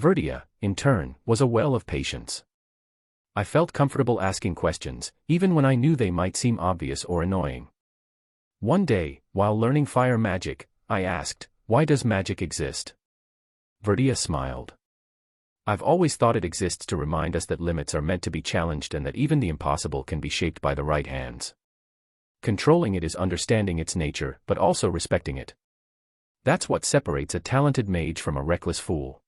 Rudeus, in turn, was a well of patience. I felt comfortable asking questions, even when I knew they might seem obvious or annoying. One day, while learning fire magic, I asked, "Why does magic exist?" Rudeus smiled. "I've always thought it exists to remind us that limits are meant to be challenged and that even the impossible can be shaped by the right hands. Controlling it is understanding its nature, but also respecting it. That's what separates a talented mage from a reckless fool."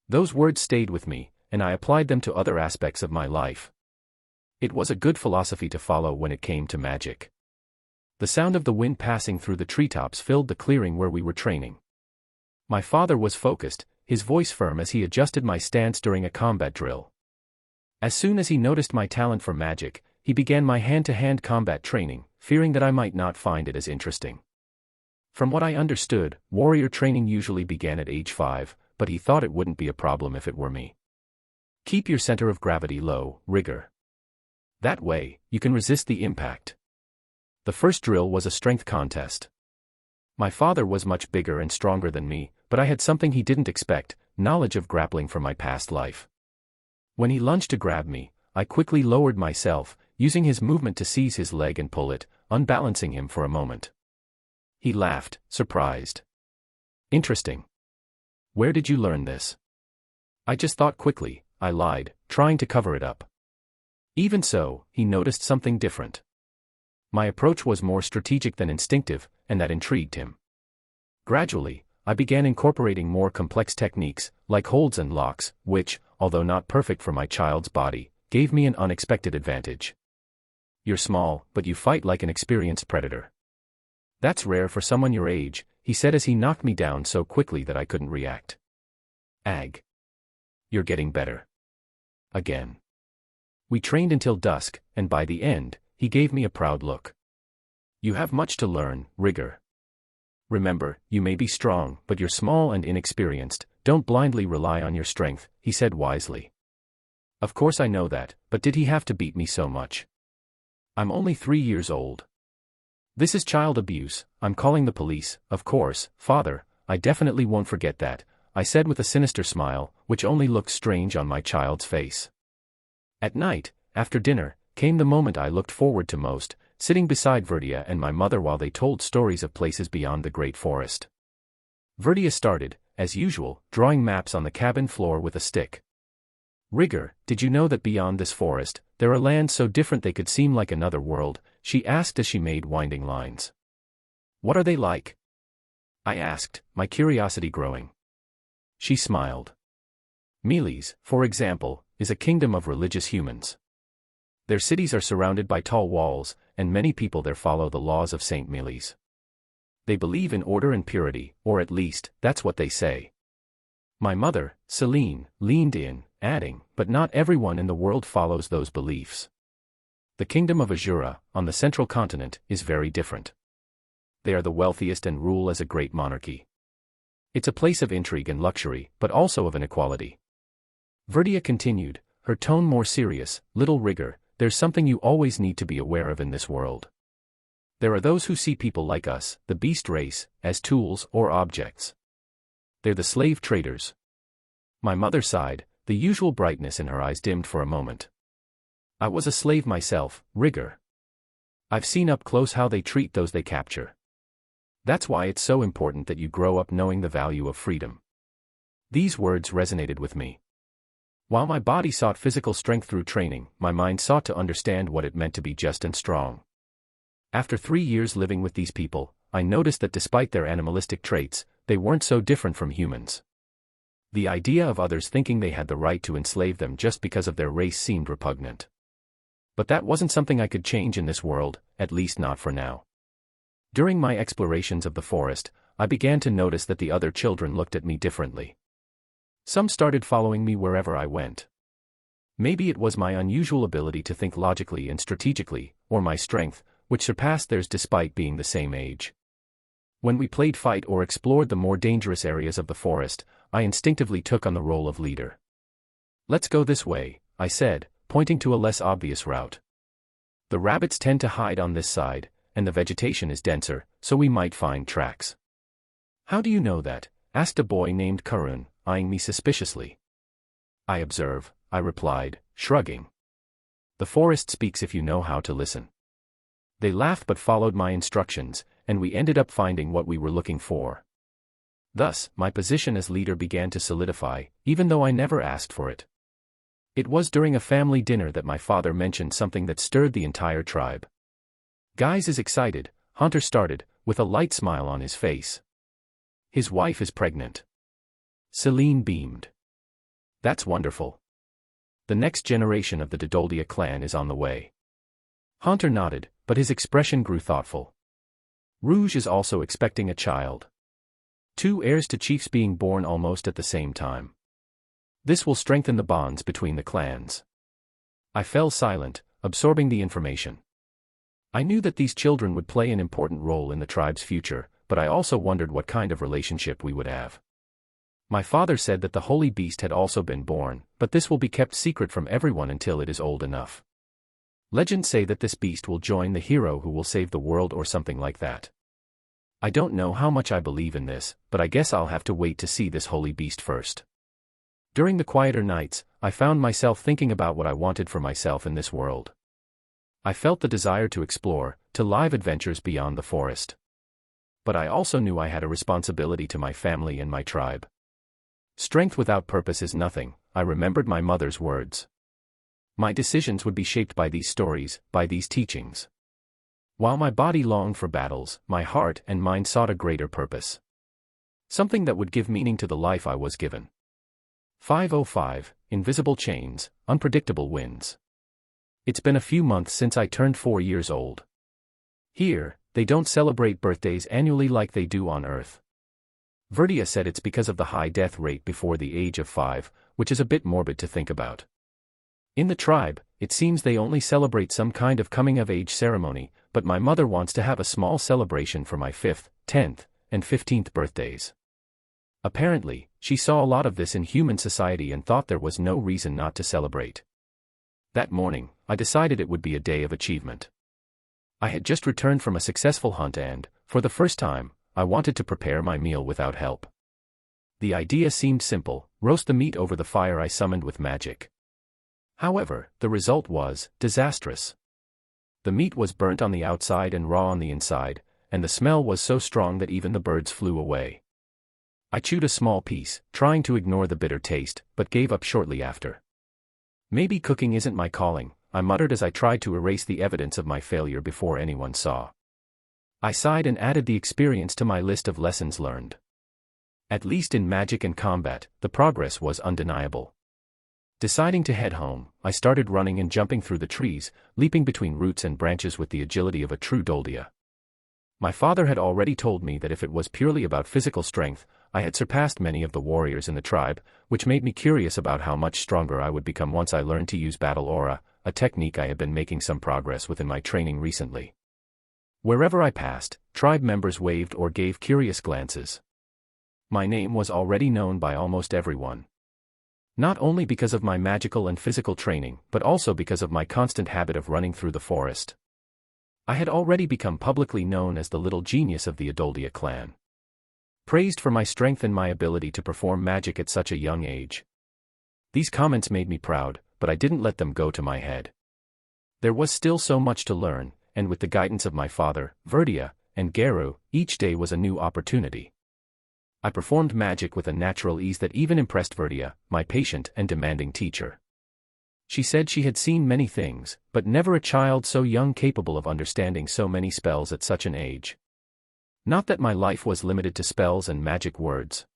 Those words stayed with me, and I applied them to other aspects of my life. It was a good philosophy to follow when it came to magic. The sound of the wind passing through the treetops filled the clearing where we were training. My father was focused, his voice firm as he adjusted my stance during a combat drill. As soon as he noticed my talent for magic, he began my hand-to-hand combat training, fearing that I might not find it as interesting. From what I understood, warrior training usually began at age 5, but he thought it wouldn't be a problem if it were me. Keep your center of gravity low, rigor. That way, you can resist the impact. The first drill was a strength contest. My father was much bigger and stronger than me, but I had something he didn't expect, knowledge of grappling from my past life. When he lunged to grab me, I quickly lowered myself, using his movement to seize his leg and pull it, unbalancing him for a moment. He laughed, surprised. "Interesting. Where did you learn this?" "I just thought quickly," I lied, trying to cover it up. Even so, he noticed something different. My approach was more strategic than instinctive, and that intrigued him. Gradually, I began incorporating more complex techniques, like holds and locks, which, although not perfect for my child's body, gave me an unexpected advantage. "You're small, but you fight like an experienced predator. That's rare for someone your age," he said as he knocked me down so quickly that I couldn't react. "Ag. You're getting better. Again." We trained until dusk, and by the end, he gave me a proud look. "You have much to learn, rigor. Remember, you may be strong, but you're small and inexperienced. Don't blindly rely on your strength," he said wisely. Of course I know that, but did he have to beat me so much? I'm only 3 years old. This is child abuse. I'm calling the police, of course, father. I definitely won't forget that, I said with a sinister smile, which only looked strange on my child's face. At night, after dinner, came the moment I looked forward to most, sitting beside Rudeus and my mother while they told stories of places beyond the great forest. Rudeus started, as usual, drawing maps on the cabin floor with a stick. "Rigor, did you know that beyond this forest, there are lands so different they could seem like another world?" she asked as she made winding lines. "What are they like?" I asked, my curiosity growing. She smiled. "Meles, for example, is a kingdom of religious humans. Their cities are surrounded by tall walls, and many people there follow the laws of Saint Meles. They believe in order and purity, or at least, that's what they say." My mother, Celine, leaned in, adding, "But not everyone in the world follows those beliefs. The kingdom of Azura, on the central continent, is very different. They are the wealthiest and rule as a great monarchy. It's a place of intrigue and luxury, but also of inequality." Rudeus continued, her tone more serious, "Little rigor, there's something you always need to be aware of in this world. There are those who see people like us, the beast race, as tools or objects. They're the slave traders." My mother sighed, the usual brightness in her eyes dimmed for a moment. "I was a slave myself, rigor. I've seen up close how they treat those they capture. That's why it's so important that you grow up knowing the value of freedom." These words resonated with me. While my body sought physical strength through training, my mind sought to understand what it meant to be just and strong. After 3 years living with these people, I noticed that despite their animalistic traits, they weren't so different from humans. The idea of others thinking they had the right to enslave them just because of their race seemed repugnant. But that wasn't something I could change in this world, at least not for now. During my explorations of the forest, I began to notice that the other children looked at me differently. Some started following me wherever I went. Maybe it was my unusual ability to think logically and strategically, or my strength, which surpassed theirs despite being the same age. When we played fight or explored the more dangerous areas of the forest, I instinctively took on the role of leader. "Let's go this way," I said, pointing to a less obvious route. "The rabbits tend to hide on this side, and the vegetation is denser, so we might find tracks." "How do you know that?" asked a boy named Karun, eyeing me suspiciously. "I observe," I replied, shrugging. "The forest speaks if you know how to listen." They laughed but followed my instructions, and we ended up finding what we were looking for. Thus, my position as leader began to solidify, even though I never asked for it. It was during a family dinner that my father mentioned something that stirred the entire tribe. "Guys is excited," Hunter started, with a light smile on his face. "His wife is pregnant." Celine beamed. "That's wonderful. The next generation of the Dodoldia clan is on the way." Hunter nodded, but his expression grew thoughtful. "Rouge is also expecting a child. 2 heirs to chiefs being born almost at the same time. This will strengthen the bonds between the clans." I fell silent, absorbing the information. I knew that these children would play an important role in the tribe's future, but I also wondered what kind of relationship we would have. My father said that the holy beast had also been born, but this will be kept secret from everyone until it is old enough. Legends say that this beast will join the hero who will save the world or something like that. I don't know how much I believe in this, but I guess I'll have to wait to see this holy beast first. During the quieter nights, I found myself thinking about what I wanted for myself in this world. I felt the desire to explore, to live adventures beyond the forest. But I also knew I had a responsibility to my family and my tribe. "Strength without purpose is nothing," I remembered my mother's words. My decisions would be shaped by these stories, by these teachings. While my body longed for battles, my heart and mind sought a greater purpose. Something that would give meaning to the life I was given. 505, Invisible Chains, Unpredictable Winds. It's been a few months since I turned 4 years old. Here, they don't celebrate birthdays annually like they do on Earth. Rudeus said it's because of the high death rate before the age of 5, which is a bit morbid to think about. In the tribe, it seems they only celebrate some kind of coming-of-age ceremony, but my mother wants to have a small celebration for my 5th, 10th, and 15th birthdays. Apparently, she saw a lot of this in human society and thought there was no reason not to celebrate. That morning, I decided it would be a day of achievement. I had just returned from a successful hunt and, for the first time, I wanted to prepare my meal without help. The idea seemed simple: roast the meat over the fire I summoned with magic. However, the result was disastrous. The meat was burnt on the outside and raw on the inside, and the smell was so strong that even the birds flew away. I chewed a small piece, trying to ignore the bitter taste, but gave up shortly after. "Maybe cooking isn't my calling," I muttered as I tried to erase the evidence of my failure before anyone saw. I sighed and added the experience to my list of lessons learned. At least in magic and combat, the progress was undeniable. Deciding to head home, I started running and jumping through the trees, leaping between roots and branches with the agility of a true Doldia. My father had already told me that if it was purely about physical strength, I had surpassed many of the warriors in the tribe, which made me curious about how much stronger I would become once I learned to use battle aura, a technique I had been making some progress with in my training recently. Wherever I passed, tribe members waved or gave curious glances. My name was already known by almost everyone. Not only because of my magical and physical training, but also because of my constant habit of running through the forest. I had already become publicly known as the little genius of the Adoldia clan. Praised for my strength and my ability to perform magic at such a young age. These comments made me proud, but I didn't let them go to my head. There was still so much to learn, and with the guidance of my father, Verdia, and Geru, each day was a new opportunity. I performed magic with a natural ease that even impressed Rudeus, my patient and demanding teacher. She said she had seen many things, but never a child so young capable of understanding so many spells at such an age. Not that my life was limited to spells and magic words.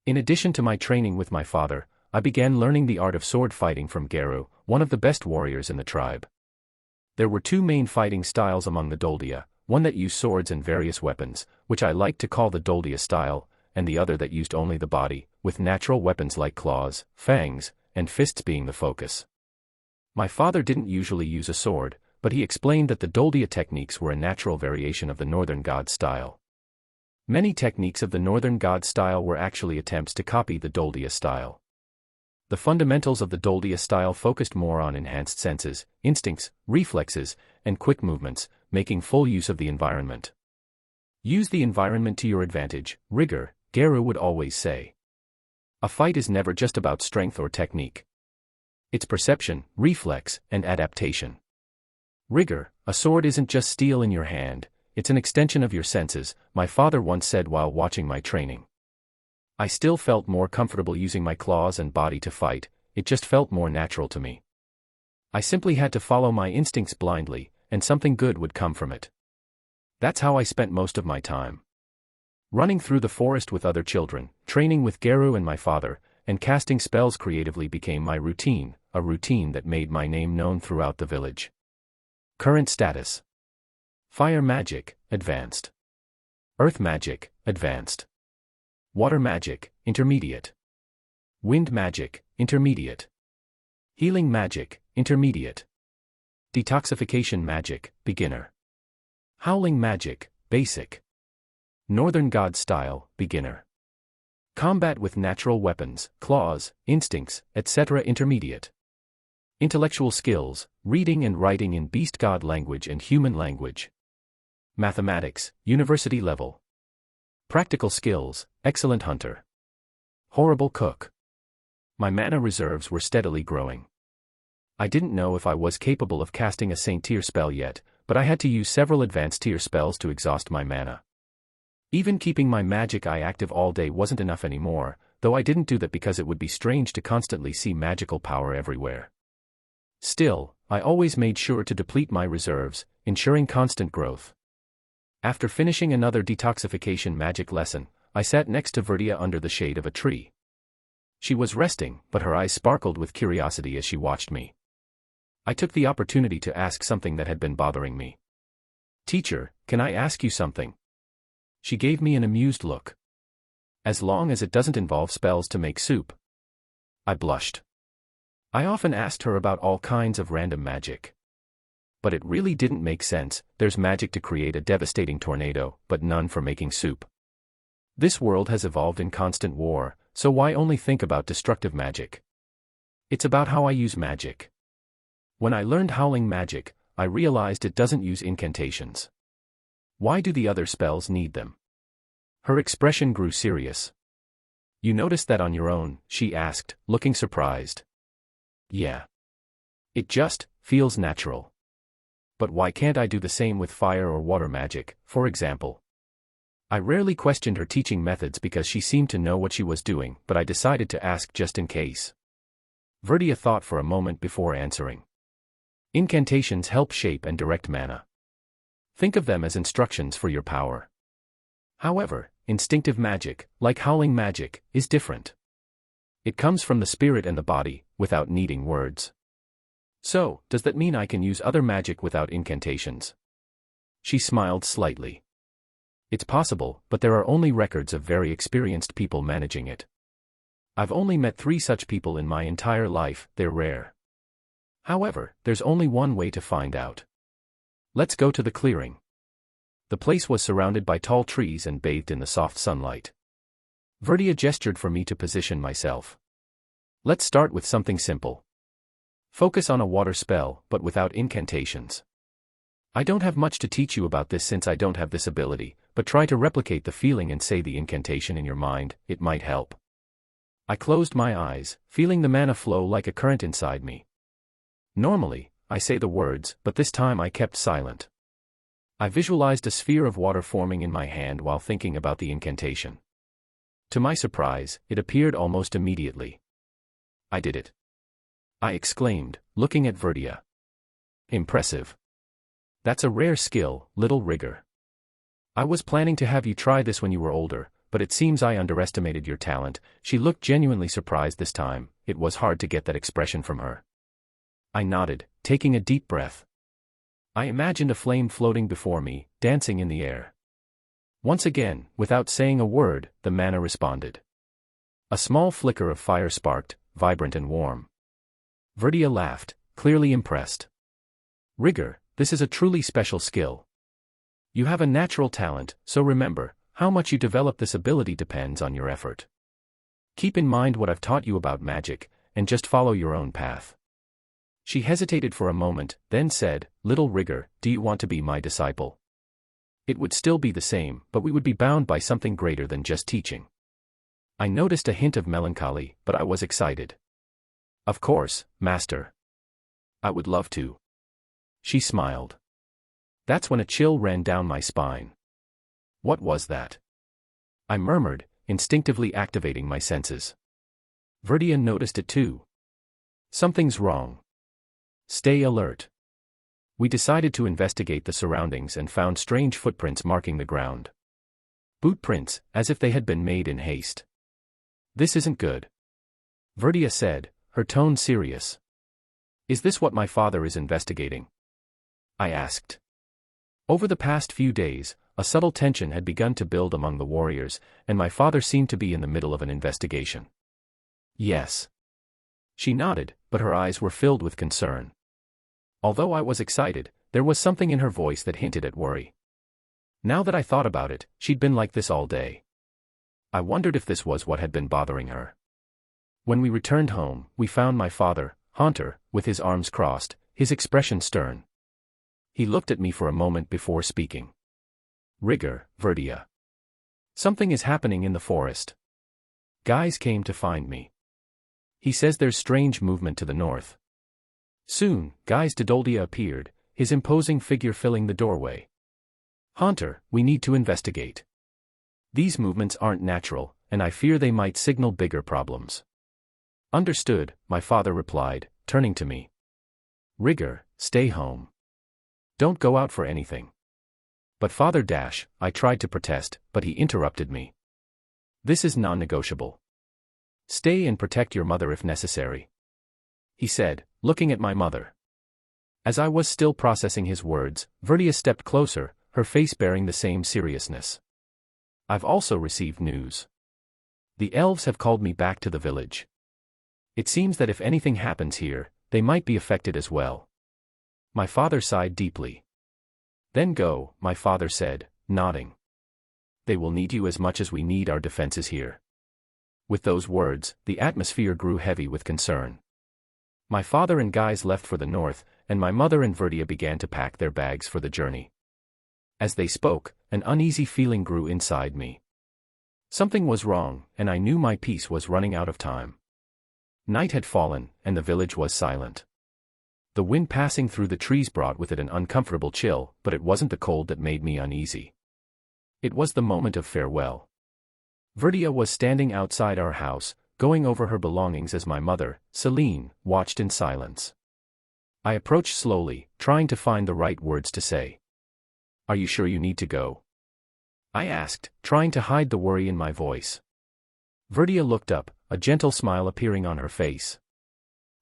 In addition to my training with my father, I began learning the art of sword fighting from Ghislaine, one of the best warriors in the tribe. There were two main fighting styles among the Doldia, one that used swords and various weapons, which I liked to call the Doldia style, and the other that used only the body, with natural weapons like claws, fangs, and fists being the focus. My father didn't usually use a sword, but he explained that the Doldia techniques were a natural variation of the Northern God style. Many techniques of the Northern God style were actually attempts to copy the Doldia style. The fundamentals of the Doldia style focused more on enhanced senses, instincts, reflexes, and quick movements, making full use of the environment. Use the environment to your advantage, rigor, Ghislaine would always say. A fight is never just about strength or technique. It's perception, reflex, and adaptation. Rigor, a sword isn't just steel in your hand, it's an extension of your senses, my father once said while watching my training. I still felt more comfortable using my claws and body to fight, it just felt more natural to me. I simply had to follow my instincts blindly, and something good would come from it. That's how I spent most of my time. Running through the forest with other children, training with Ghislaine and my father, and casting spells creatively became my routine, a routine that made my name known throughout the village. Current status: Fire magic, advanced. Earth magic, advanced. Water magic, intermediate. Wind magic, intermediate. Healing magic, intermediate. Detoxification magic, beginner. Howling magic, basic. Northern God style, beginner. Combat with natural weapons, claws, instincts, etc. intermediate. Intellectual skills, reading and writing in beast god language and human language. Mathematics, university level. Practical skills, excellent hunter. Horrible cook. My mana reserves were steadily growing. I didn't know if I was capable of casting a Saint tier spell yet, but I had to use several advanced tier spells to exhaust my mana. Even keeping my magic eye active all day wasn't enough anymore, though I didn't do that because it would be strange to constantly see magical power everywhere. Still, I always made sure to deplete my reserves, ensuring constant growth. After finishing another detoxification magic lesson, I sat next to Rudeus under the shade of a tree. She was resting, but her eyes sparkled with curiosity as she watched me. I took the opportunity to ask something that had been bothering me. "Teacher, can I ask you something?" She gave me an amused look. "As long as it doesn't involve spells to make soup." I blushed. I often asked her about all kinds of random magic. But it really didn't make sense. There's magic to create a devastating tornado, but none for making soup. This world has evolved in constant war, so why only think about destructive magic? It's about how I use magic. When I learned howling magic, I realized it doesn't use incantations. Why do the other spells need them? Her expression grew serious. "You noticed that on your own?" she asked, looking surprised. "Yeah. It just feels natural. But why can't I do the same with fire or water magic, for example?" I rarely questioned her teaching methods because she seemed to know what she was doing, but I decided to ask just in case. Rudeus thought for a moment before answering. Incantations help shape and direct mana. Think of them as instructions for your power. However, instinctive magic, like howling magic, is different. It comes from the spirit and the body, without needing words. So, does that mean I can use other magic without incantations? She smiled slightly. It's possible, but there are only records of very experienced people managing it. I've only met 3 such people in my entire life, they're rare. However, there's only one way to find out. Let's go to the clearing. The place was surrounded by tall trees and bathed in the soft sunlight. Rudeus gestured for me to position myself. Let's start with something simple. Focus on a water spell, but without incantations. I don't have much to teach you about this since I don't have this ability, but try to replicate the feeling and say the incantation in your mind, it might help. I closed my eyes, feeling the mana flow like a current inside me. Normally, I say the words, but this time I kept silent. I visualized a sphere of water forming in my hand while thinking about the incantation. To my surprise, it appeared almost immediately. I did it, I exclaimed, looking at Rudeus. Impressive. That's a rare skill, little rigger. I was planning to have you try this when you were older, but it seems I underestimated your talent. She looked genuinely surprised this time. It was hard to get that expression from her. I nodded, taking a deep breath. I imagined a flame floating before me, dancing in the air. Once again, without saying a word, the mana responded. A small flicker of fire sparked, vibrant and warm. Rudeus laughed, clearly impressed. Rigger, this is a truly special skill. You have a natural talent, so remember, how much you develop this ability depends on your effort. Keep in mind what I've taught you about magic, and just follow your own path. She hesitated for a moment, then said, Little Rigger, do you want to be my disciple? It would still be the same, but we would be bound by something greater than just teaching. I noticed a hint of melancholy, but I was excited. Of course, Master. I would love to. She smiled. That's when a chill ran down my spine. What was that? I murmured, instinctively activating my senses. Rudeus noticed it too. Something's wrong. Stay alert. We decided to investigate the surroundings and found strange footprints marking the ground. Boot prints, as if they had been made in haste. This isn't good. Rudeus said, her tone serious. Is this what my father is investigating? I asked. Over the past few days, a subtle tension had begun to build among the warriors, and my father seemed to be in the middle of an investigation. Yes. She nodded, but her eyes were filled with concern. Although I was excited, there was something in her voice that hinted at worry. Now that I thought about it, she'd been like this all day. I wondered if this was what had been bothering her. When we returned home, we found my father, Hunter, with his arms crossed, his expression stern. He looked at me for a moment before speaking. Rigger, Rudeus. Something is happening in the forest. Guys came to find me. He says there's strange movement to the north. Soon, Guy's Didoldia appeared, his imposing figure filling the doorway. Hunter, we need to investigate. These movements aren't natural, and I fear they might signal bigger problems. Understood, my father replied, turning to me. Rigger, stay home. Don't go out for anything. But Father I tried to protest, but he interrupted me. This is non-negotiable. Stay and protect your mother if necessary. He said, looking at my mother. As I was still processing his words, Rudeus stepped closer, her face bearing the same seriousness. I've also received news. The elves have called me back to the village. It seems that if anything happens here, they might be affected as well. My father sighed deeply. Then go, my father said, nodding. They will need you as much as we need our defenses here. With those words, the atmosphere grew heavy with concern. My father and Guys left for the north, and my mother and Rudeus began to pack their bags for the journey. As they spoke, an uneasy feeling grew inside me. Something was wrong, and I knew my peace was running out of time. Night had fallen, and the village was silent. The wind passing through the trees brought with it an uncomfortable chill, but it wasn't the cold that made me uneasy. It was the moment of farewell. Rudeus was standing outside our house, going over her belongings as my mother, Celine, watched in silence. I approached slowly, trying to find the right words to say. Are you sure you need to go? I asked, trying to hide the worry in my voice. Rudeus looked up, a gentle smile appearing on her face.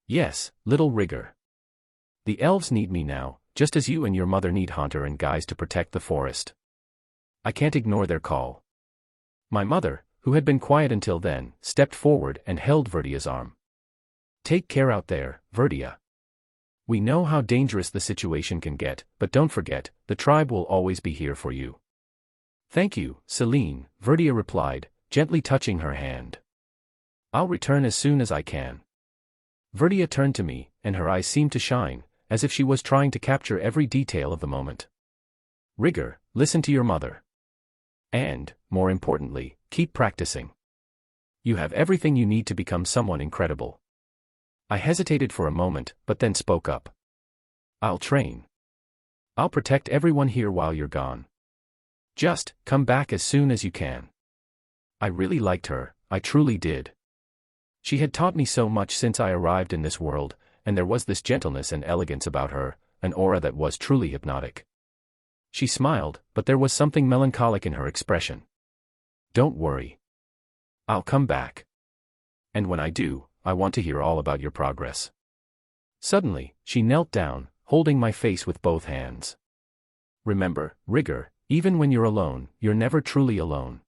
Yes, little Rigger. The elves need me now, just as you and your mother need Hunter and Guys to protect the forest. I can't ignore their call. My mother, who had been quiet until then, stepped forward and held Rudeus's arm. Take care out there, Rudeus. We know how dangerous the situation can get, but don't forget, the tribe will always be here for you. Thank you, Celine, Rudeus replied, gently touching her hand. I'll return as soon as I can. Rudeus turned to me, and her eyes seemed to shine, as if she was trying to capture every detail of the moment. Rigger, listen to your mother. And, more importantly, keep practicing. You have everything you need to become someone incredible. I hesitated for a moment, but then spoke up. I'll train. I'll protect everyone here while you're gone. Just, come back as soon as you can. I really liked her, I truly did. She had taught me so much since I arrived in this world, and there was this gentleness and elegance about her, an aura that was truly hypnotic. She smiled, but there was something melancholic in her expression. Don't worry. I'll come back. And when I do, I want to hear all about your progress. Suddenly, she knelt down, holding my face with both hands. Remember, Rigor, even when you're alone, you're never truly alone.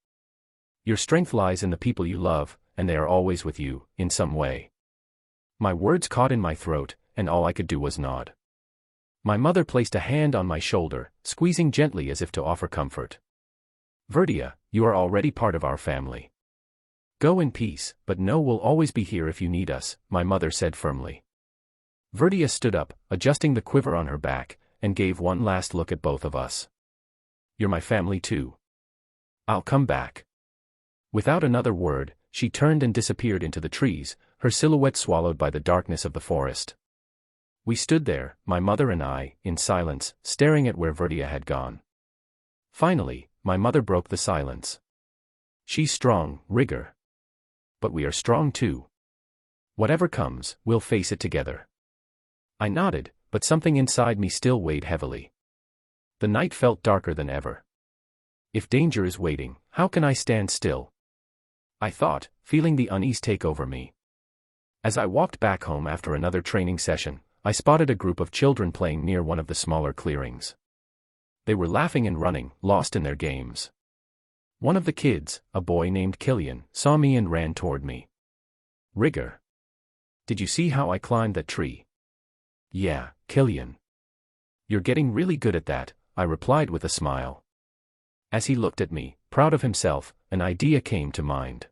Your strength lies in the people you love, and they are always with you, in some way. My words caught in my throat, and all I could do was nod. My mother placed a hand on my shoulder, squeezing gently as if to offer comfort. Verdia, you are already part of our family. Go in peace, but know we'll always be here if you need us, my mother said firmly. Verdia stood up, adjusting the quiver on her back, and gave one last look at both of us. You're my family too. I'll come back. Without another word, she turned and disappeared into the trees, her silhouette swallowed by the darkness of the forest. We stood there, my mother and I, in silence, staring at where Verdia had gone. Finally, my mother broke the silence. She's strong, Rigor. But we are strong too. Whatever comes, we'll face it together. I nodded, but something inside me still weighed heavily. The night felt darker than ever. If danger is waiting, how can I stand still? I thought, feeling the unease take over me. As I walked back home after another training session, I spotted a group of children playing near one of the smaller clearings. They were laughing and running, lost in their games. One of the kids, a boy named Killian, saw me and ran toward me. Rigor. Did you see how I climbed that tree? Yeah, Killian. You're getting really good at that, I replied with a smile. As he looked at me, proud of himself, an idea came to mind.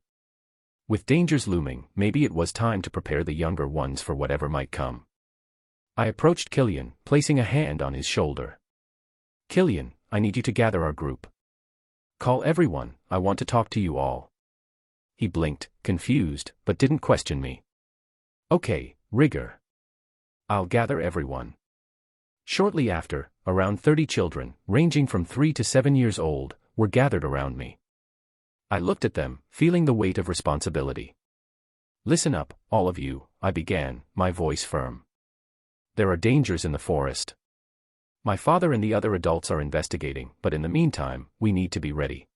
With dangers looming, maybe it was time to prepare the younger ones for whatever might come. I approached Killian, placing a hand on his shoulder. Killian, I need you to gather our group. Call everyone, I want to talk to you all. He blinked, confused, but didn't question me. Okay, Rigor. I'll gather everyone. Shortly after, around 30 children, ranging from 3 to 7 years old, were gathered around me. I looked at them, feeling the weight of responsibility. Listen up, all of you, I began, my voice firm. There are dangers in the forest. My father and the other adults are investigating, but in the meantime, we need to be ready.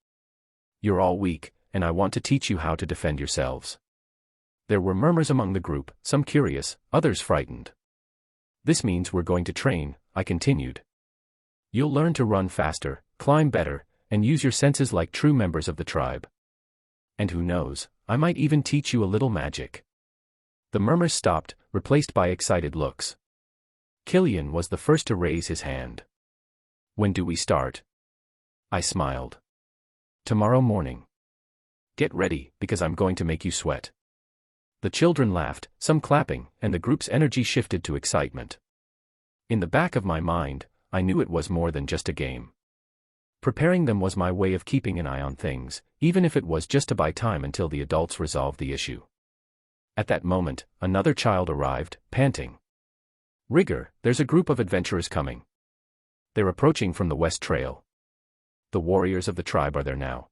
You're all weak, and I want to teach you how to defend yourselves. There were murmurs among the group, some curious, others frightened. This means we're going to train, I continued. You'll learn to run faster, climb better, and use your senses like true members of the tribe. And who knows, I might even teach you a little magic. The murmurs stopped, replaced by excited looks. Killian was the first to raise his hand. When do we start? I smiled. Tomorrow morning. Get ready, because I'm going to make you sweat. The children laughed, some clapping, and the group's energy shifted to excitement. In the back of my mind, I knew it was more than just a game. Preparing them was my way of keeping an eye on things, even if it was just to buy time until the adults resolved the issue. At that moment, another child arrived, panting. Rigor, there's a group of adventurers coming. They're approaching from the West Trail. The warriors of the tribe are there now.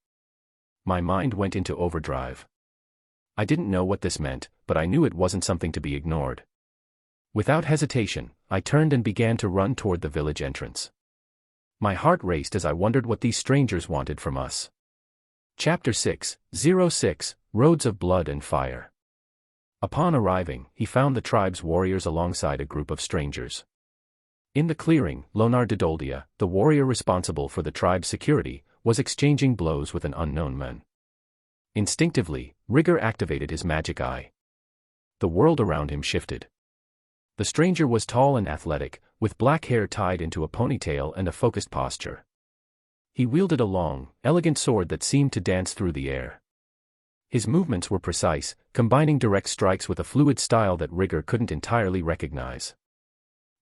My mind went into overdrive. I didn't know what this meant, but I knew it wasn't something to be ignored. Without hesitation, I turned and began to run toward the village entrance. My heart raced as I wondered what these strangers wanted from us. Chapter 6:06, Roads of Blood and Fire. Upon arriving, he found the tribe's warriors alongside a group of strangers. In the clearing, Lonar Didoldia, the warrior responsible for the tribe's security, was exchanging blows with an unknown man. Instinctively, Rigor activated his magic eye. The world around him shifted. The stranger was tall and athletic, with black hair tied into a ponytail and a focused posture. He wielded a long, elegant sword that seemed to dance through the air. His movements were precise, combining direct strikes with a fluid style that Rigor couldn't entirely recognize.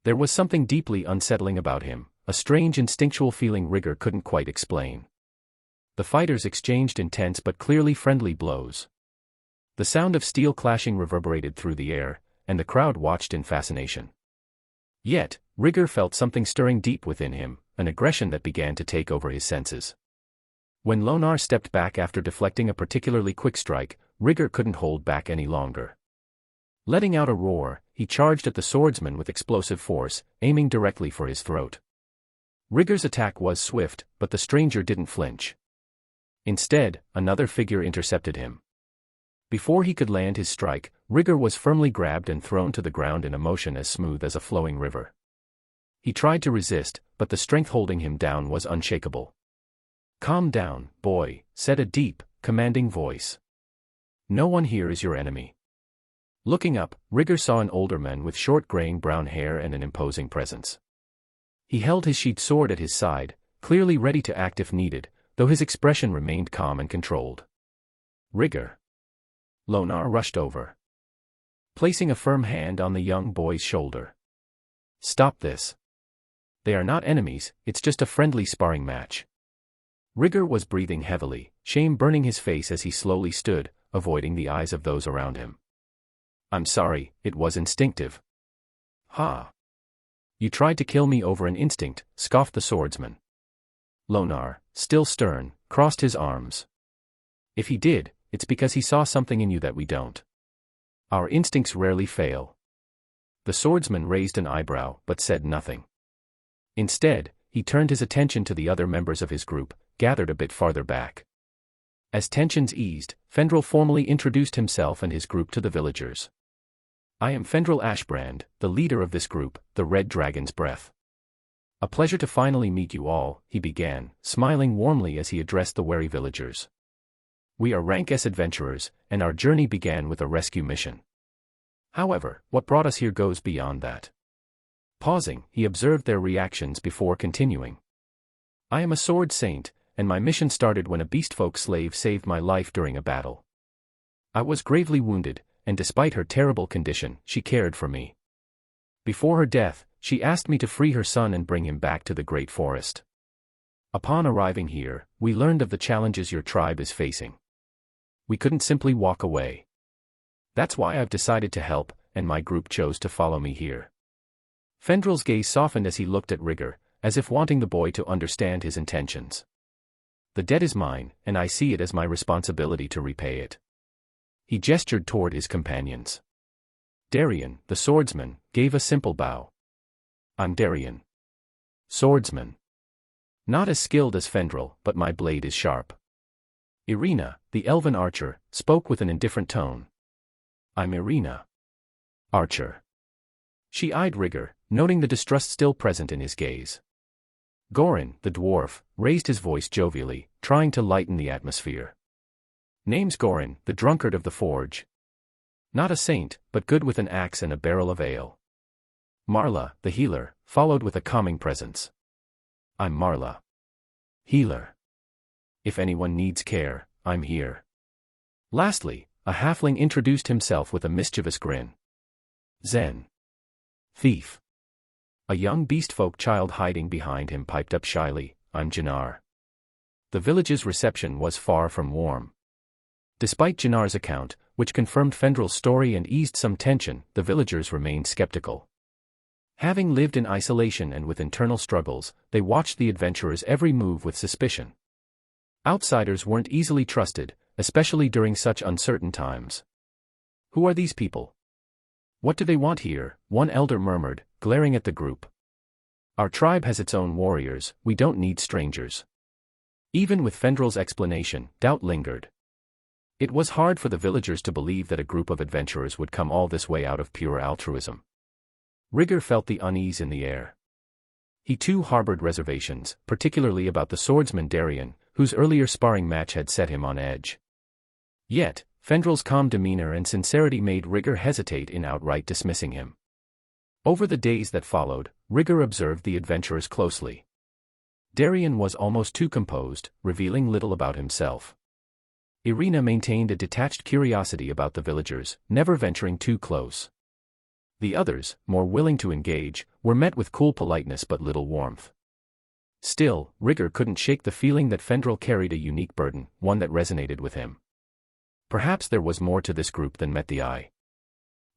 There was something deeply unsettling about him, a strange instinctual feeling Rigor couldn't quite explain. The fighters exchanged intense but clearly friendly blows. The sound of steel clashing reverberated through the air, and the crowd watched in fascination. Yet, Rigor felt something stirring deep within him, an aggression that began to take over his senses. When Lonar stepped back after deflecting a particularly quick strike, Rigger couldn't hold back any longer. Letting out a roar, he charged at the swordsman with explosive force, aiming directly for his throat. Rigger's attack was swift, but the stranger didn't flinch. Instead, another figure intercepted him. Before he could land his strike, Rigger was firmly grabbed and thrown to the ground in a motion as smooth as a flowing river. He tried to resist, but the strength holding him down was unshakable. "Calm down, boy," said a deep, commanding voice. "No one here is your enemy." Looking up, Rigger saw an older man with short graying brown hair and an imposing presence. He held his sheathed sword at his side, clearly ready to act if needed, though his expression remained calm and controlled. "Rigger." Lonar rushed over, placing a firm hand on the young boy's shoulder. "Stop this. They are not enemies, it's just a friendly sparring match." Rigger was breathing heavily, shame burning his face as he slowly stood, avoiding the eyes of those around him. "I'm sorry, it was instinctive." "Ha! You tried to kill me over an instinct," scoffed the swordsman. Lonar, still stern, crossed his arms. "If he did, it's because he saw something in you that we don't. Our instincts rarely fail." The swordsman raised an eyebrow but said nothing. Instead, he turned his attention to the other members of his group, gathered a bit farther back. As tensions eased, Fendril formally introduced himself and his group to the villagers. "I am Fendril Ashbrand, the leader of this group, the Red Dragon's Breath. A pleasure to finally meet you all," he began, smiling warmly as he addressed the wary villagers. "We are Rank S adventurers, and our journey began with a rescue mission. However, what brought us here goes beyond that." Pausing, he observed their reactions before continuing. "I am a sword saint, and my mission started when a beastfolk slave saved my life during a battle. I was gravely wounded, and despite her terrible condition, she cared for me. Before her death, she asked me to free her son and bring him back to the Great Forest. Upon arriving here, we learned of the challenges your tribe is facing. We couldn't simply walk away. That's why I've decided to help, and my group chose to follow me here." Fendril's gaze softened as he looked at Rigger, as if wanting the boy to understand his intentions. "The debt is mine, and I see it as my responsibility to repay it." He gestured toward his companions. Darien, the swordsman, gave a simple bow. "I'm Darien. Swordsman. Not as skilled as Fendril, but my blade is sharp." Irina, the elven archer, spoke with an indifferent tone. "I'm Irina. Archer." She eyed Rigger, noting the distrust still present in his gaze. Gorin, the dwarf, raised his voice jovially, trying to lighten the atmosphere. "Name's Gorin, the drunkard of the forge. Not a saint, but good with an axe and a barrel of ale." Marla, the healer, followed with a calming presence. "I'm Marla. Healer. If anyone needs care, I'm here." Lastly, a halfling introduced himself with a mischievous grin. "Zen. Thief." A young beastfolk child hiding behind him piped up shyly, "I'm Jannar." The village's reception was far from warm. Despite Jannar's account, which confirmed Fendril's story and eased some tension, the villagers remained skeptical. Having lived in isolation and with internal struggles, they watched the adventurer's every move with suspicion. Outsiders weren't easily trusted, especially during such uncertain times. "Who are these people? What do they want here?" one elder murmured, glaring at the group. "Our tribe has its own warriors, we don't need strangers." Even with Fendril's explanation, doubt lingered. It was hard for the villagers to believe that a group of adventurers would come all this way out of pure altruism. Rigger felt the unease in the air. He too harbored reservations, particularly about the swordsman Darien, whose earlier sparring match had set him on edge. Yet, Fendril's calm demeanor and sincerity made Rigger hesitate in outright dismissing him. Over the days that followed, Rigger observed the adventurers closely. Darien was almost too composed, revealing little about himself. Irina maintained a detached curiosity about the villagers, never venturing too close. The others, more willing to engage, were met with cool politeness but little warmth. Still, Rigger couldn't shake the feeling that Fendril carried a unique burden, one that resonated with him. Perhaps there was more to this group than met the eye.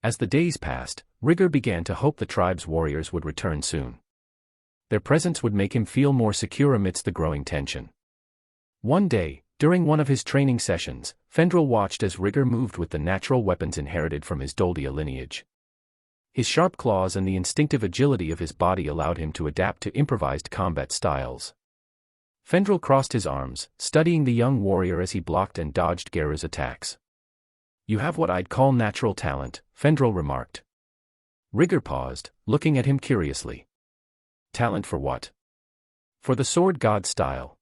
As the days passed, Rigger began to hope the tribe's warriors would return soon. Their presence would make him feel more secure amidst the growing tension. One day, during one of his training sessions, Fendrel watched as Rigger moved with the natural weapons inherited from his Doldia lineage. His sharp claws and the instinctive agility of his body allowed him to adapt to improvised combat styles. Fendrel crossed his arms, studying the young warrior as he blocked and dodged Geru's attacks. "You have what I'd call natural talent," Fendrel remarked. Rigger paused, looking at him curiously. "Talent for what?" "For the sword god style.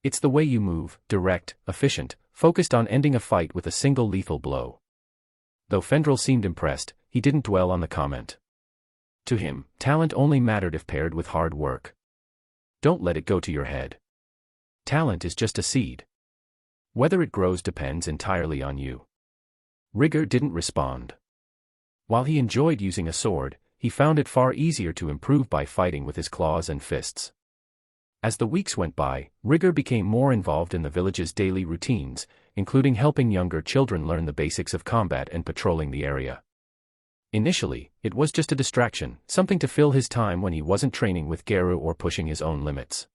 It's the way you move, direct, efficient, focused on ending a fight with a single lethal blow." Though Fendrel seemed impressed, he didn't dwell on the comment. To him, talent only mattered if paired with hard work. Don't let it go to your head. Talent is just a seed. Whether it grows depends entirely on you. Rigger didn't respond. While he enjoyed using a sword, he found it far easier to improve by fighting with his claws and fists. As the weeks went by, Rigger became more involved in the village's daily routines, including helping younger children learn the basics of combat and patrolling the area. Initially, it was just a distraction, something to fill his time when he wasn't training with Geru or pushing his own limits.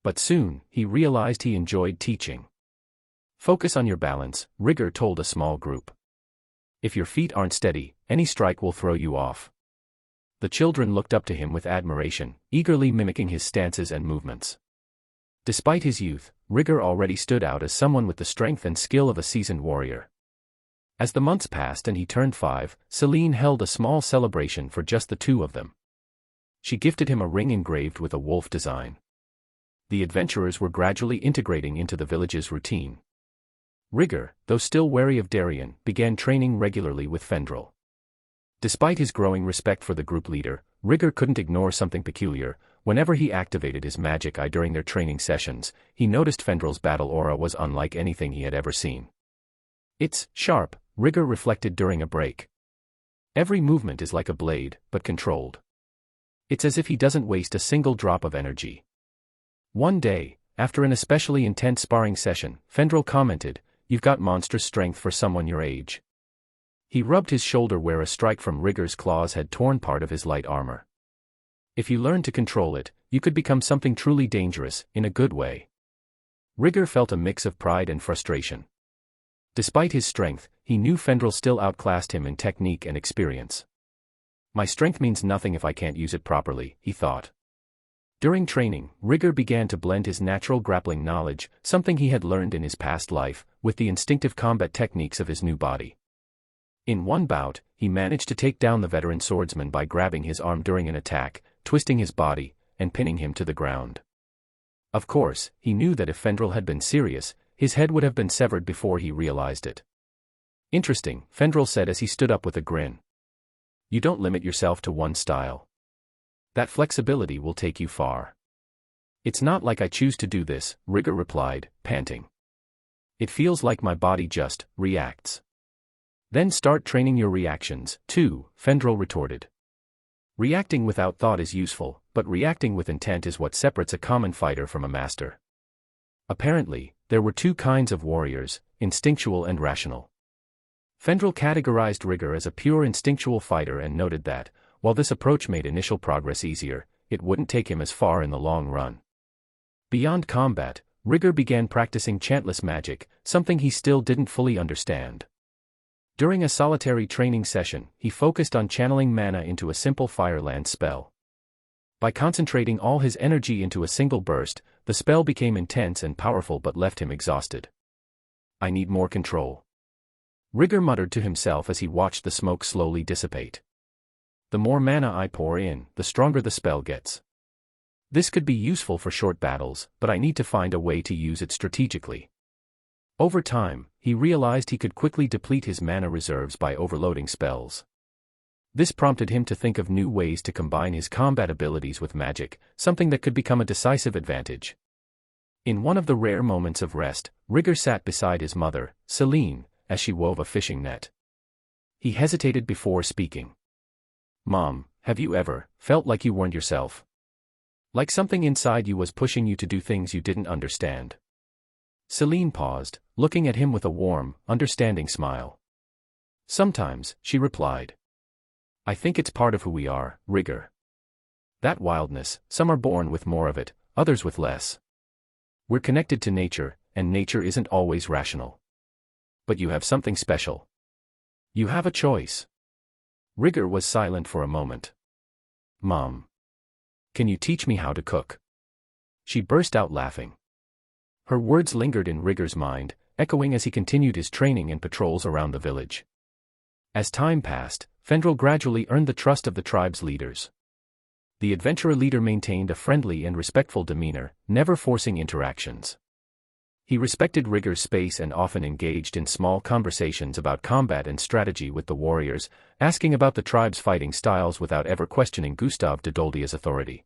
But soon, he realized he enjoyed teaching. "Focus on your balance," Rigger told a small group. "If your feet aren't steady, any strike will throw you off." The children looked up to him with admiration, eagerly mimicking his stances and movements. Despite his youth, Rigger already stood out as someone with the strength and skill of a seasoned warrior. As the months passed and he turned 5, Celine held a small celebration for just the two of them. She gifted him a ring engraved with a wolf design. The adventurers were gradually integrating into the village's routine. Rigger, though still wary of Darien, began training regularly with Fendrel. Despite his growing respect for the group leader, Rigger couldn't ignore something peculiar. Whenever he activated his magic eye during their training sessions, he noticed Fendrel's battle aura was unlike anything he had ever seen. "It's sharp," Rigger reflected during a break. "Every movement is like a blade, but controlled. It's as if he doesn't waste a single drop of energy." One day, after an especially intense sparring session, Fendrel commented, "You've got monstrous strength for someone your age." He rubbed his shoulder where a strike from Rigger's claws had torn part of his light armor. "If you learn to control it, you could become something truly dangerous, in a good way." Rigger felt a mix of pride and frustration. Despite his strength, he knew Fendrel still outclassed him in technique and experience. "My strength means nothing if I can't use it properly," he thought. During training, Rigger began to blend his natural grappling knowledge, something he had learned in his past life, with the instinctive combat techniques of his new body. In one bout, he managed to take down the veteran swordsman by grabbing his arm during an attack, twisting his body, and pinning him to the ground. Of course, he knew that if Fendrel had been serious, his head would have been severed before he realized it. "Interesting," Fendrel said as he stood up with a grin. "You don't limit yourself to one style. That flexibility will take you far." "It's not like I choose to do this," Rigger replied, panting. "It feels like my body just reacts." "Then start training your reactions, too," Fendrel retorted. "Reacting without thought is useful, but reacting with intent is what separates a common fighter from a master." Apparently, there were two kinds of warriors, instinctual and rational. Fendrel categorized Rigger as a pure instinctual fighter and noted that, while this approach made initial progress easier, it wouldn't take him as far in the long run. Beyond combat, Rigger began practicing chantless magic, something he still didn't fully understand. During a solitary training session, he focused on channeling mana into a simple Fireland spell. By concentrating all his energy into a single burst, the spell became intense and powerful but left him exhausted. "I need more control," Rigger muttered to himself as he watched the smoke slowly dissipate. "The more mana I pour in, the stronger the spell gets. This could be useful for short battles, but I need to find a way to use it strategically." Over time, he realized he could quickly deplete his mana reserves by overloading spells. This prompted him to think of new ways to combine his combat abilities with magic, something that could become a decisive advantage. In one of the rare moments of rest, Rigger sat beside his mother, Celine, as she wove a fishing net. He hesitated before speaking. "Mom, have you ever felt like you weren't yourself? Like something inside you was pushing you to do things you didn't understand?" Celine paused, looking at him with a warm, understanding smile. "Sometimes," she replied. "I think it's part of who we are, Rigger. That wildness, some are born with more of it, others with less." We're connected to nature, and nature isn't always rational. But you have something special. You have a choice. Rigor was silent for a moment. Mom. Can you teach me how to cook? She burst out laughing. Her words lingered in Rigor's mind, echoing as he continued his training and patrols around the village. As time passed, Fendrel gradually earned the trust of the tribe's leaders. The adventurer leader maintained a friendly and respectful demeanor, never forcing interactions. He respected Rigor's space and often engaged in small conversations about combat and strategy with the warriors, asking about the tribe's fighting styles without ever questioning Gustave de Doldia's authority.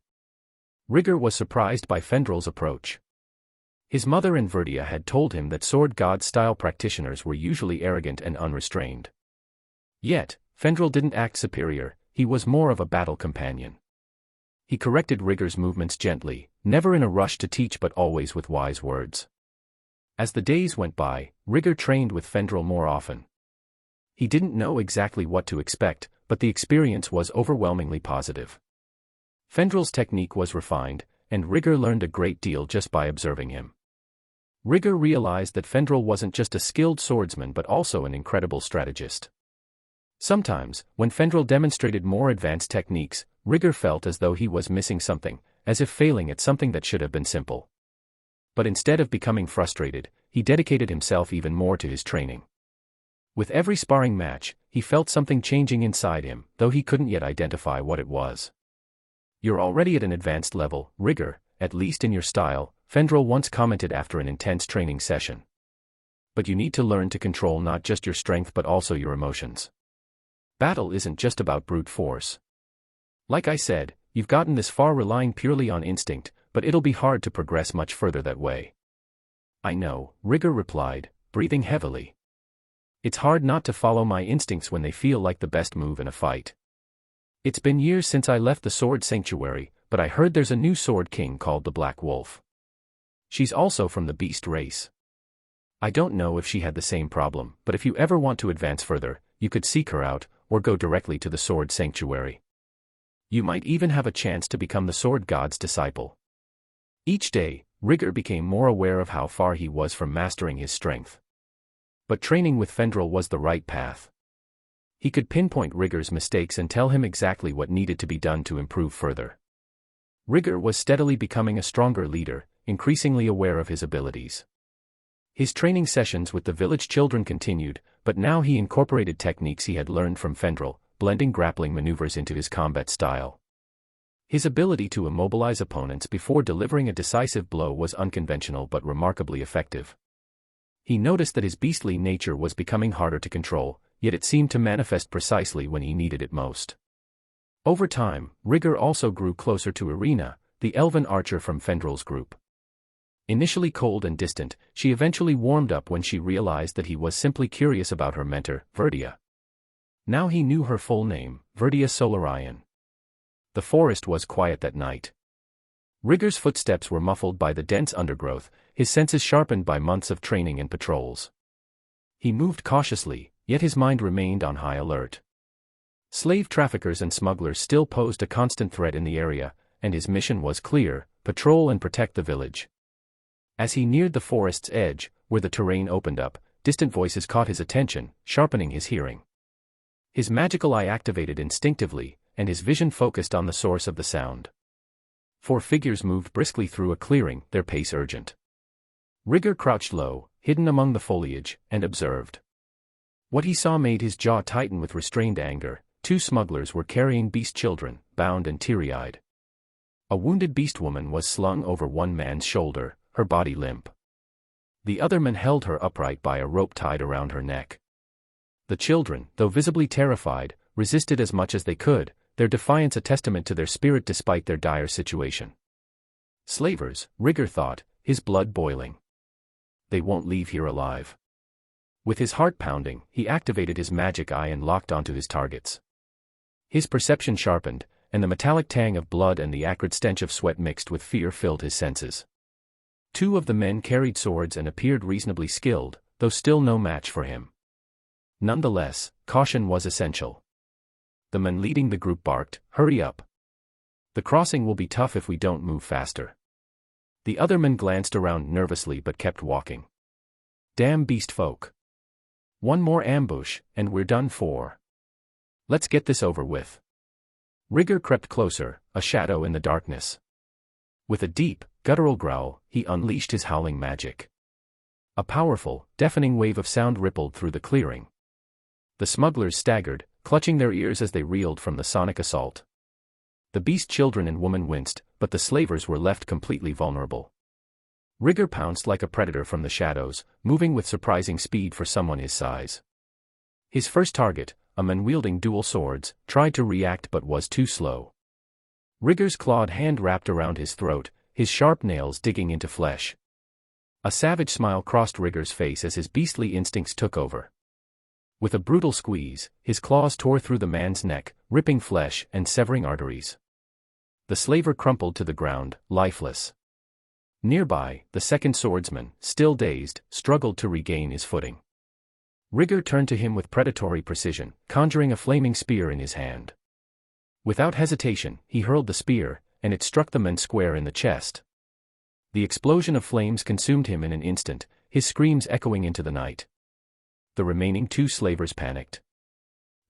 Rigor was surprised by Fendrel's approach. His mother and Verdia had told him that sword god-style practitioners were usually arrogant and unrestrained. Yet, Fendrel didn't act superior, he was more of a battle companion. He corrected Rigor's movements gently, never in a rush to teach but always with wise words. As the days went by, Rigor trained with Fendrel more often. He didn't know exactly what to expect, but the experience was overwhelmingly positive. Fendrel's technique was refined, and Rigor learned a great deal just by observing him. Rigor realized that Fendrel wasn't just a skilled swordsman but also an incredible strategist. Sometimes, when Fendrel demonstrated more advanced techniques, Rigor felt as though he was missing something, as if failing at something that should have been simple. But instead of becoming frustrated, he dedicated himself even more to his training. With every sparring match, he felt something changing inside him, though he couldn't yet identify what it was. You're already at an advanced level, Rigor, at least in your style, Fendrel once commented after an intense training session. But you need to learn to control not just your strength but also your emotions. Battle isn't just about brute force. Like I said, you've gotten this far relying purely on instinct, but it'll be hard to progress much further that way. I know, Rigor replied, breathing heavily. It's hard not to follow my instincts when they feel like the best move in a fight. It's been years since I left the Sword Sanctuary, but I heard there's a new Sword King called the Black Wolf. She's also from the beast race. I don't know if she had the same problem, but if you ever want to advance further, you could seek her out, or go directly to the Sword Sanctuary. You might even have a chance to become the Sword God's disciple. Each day, Rigor became more aware of how far he was from mastering his strength. But training with Fendrel was the right path. He could pinpoint Rigor's mistakes and tell him exactly what needed to be done to improve further. Rigor was steadily becoming a stronger leader, increasingly aware of his abilities. His training sessions with the village children continued, but now he incorporated techniques he had learned from Fendrel, blending grappling maneuvers into his combat style. His ability to immobilize opponents before delivering a decisive blow was unconventional but remarkably effective. He noticed that his beastly nature was becoming harder to control, yet it seemed to manifest precisely when he needed it most. Over time, Rigor also grew closer to Irina, the elven archer from Fendrel's group. Initially cold and distant, she eventually warmed up when she realized that he was simply curious about her mentor, Verdia. Now he knew her full name, Verdia Solarian. The forest was quiet that night. Rigor's footsteps were muffled by the dense undergrowth, his senses sharpened by months of training and patrols. He moved cautiously, yet his mind remained on high alert. Slave traffickers and smugglers still posed a constant threat in the area, and his mission was clear: patrol and protect the village. As he neared the forest's edge, where the terrain opened up, distant voices caught his attention, sharpening his hearing. His magical eye activated instinctively, and his vision focused on the source of the sound. 4 figures moved briskly through a clearing, their pace urgent. Rigor crouched low, hidden among the foliage, and observed. What he saw made his jaw tighten with restrained anger. 2 smugglers were carrying beast children, bound and teary-eyed. A wounded beast woman was slung over one man's shoulder, her body limp. The other man held her upright by a rope tied around her neck. The children, though visibly terrified, resisted as much as they could, their defiance a testament to their spirit despite their dire situation. Slavers, Rigor thought, his blood boiling. They won't leave here alive. With his heart pounding, he activated his magic eye and locked onto his targets. His perception sharpened, and the metallic tang of blood and the acrid stench of sweat mixed with fear filled his senses. 2 of the men carried swords and appeared reasonably skilled, though still no match for him. Nonetheless, caution was essential. The man leading the group barked, "Hurry up. The crossing will be tough if we don't move faster." The other men glanced around nervously but kept walking. Damn beast folk. One more ambush, and we're done for. Let's get this over with. Rigger crept closer, a shadow in the darkness. With a deep, guttural growl, he unleashed his howling magic. A powerful, deafening wave of sound rippled through the clearing. The smugglers staggered, clutching their ears as they reeled from the sonic assault. The beast children and woman winced, but the slavers were left completely vulnerable. Rigger pounced like a predator from the shadows, moving with surprising speed for someone his size. His first target, a man wielding dual swords, tried to react but was too slow. Rigger's clawed hand wrapped around his throat, his sharp nails digging into flesh. A savage smile crossed Rigger's face as his beastly instincts took over. With a brutal squeeze, his claws tore through the man's neck, ripping flesh and severing arteries. The slaver crumpled to the ground, lifeless. Nearby, the second swordsman, still dazed, struggled to regain his footing. Rigger turned to him with predatory precision, conjuring a flaming spear in his hand. Without hesitation, he hurled the spear, and it struck the man square in the chest. The explosion of flames consumed him in an instant, his screams echoing into the night. The remaining two slavers panicked.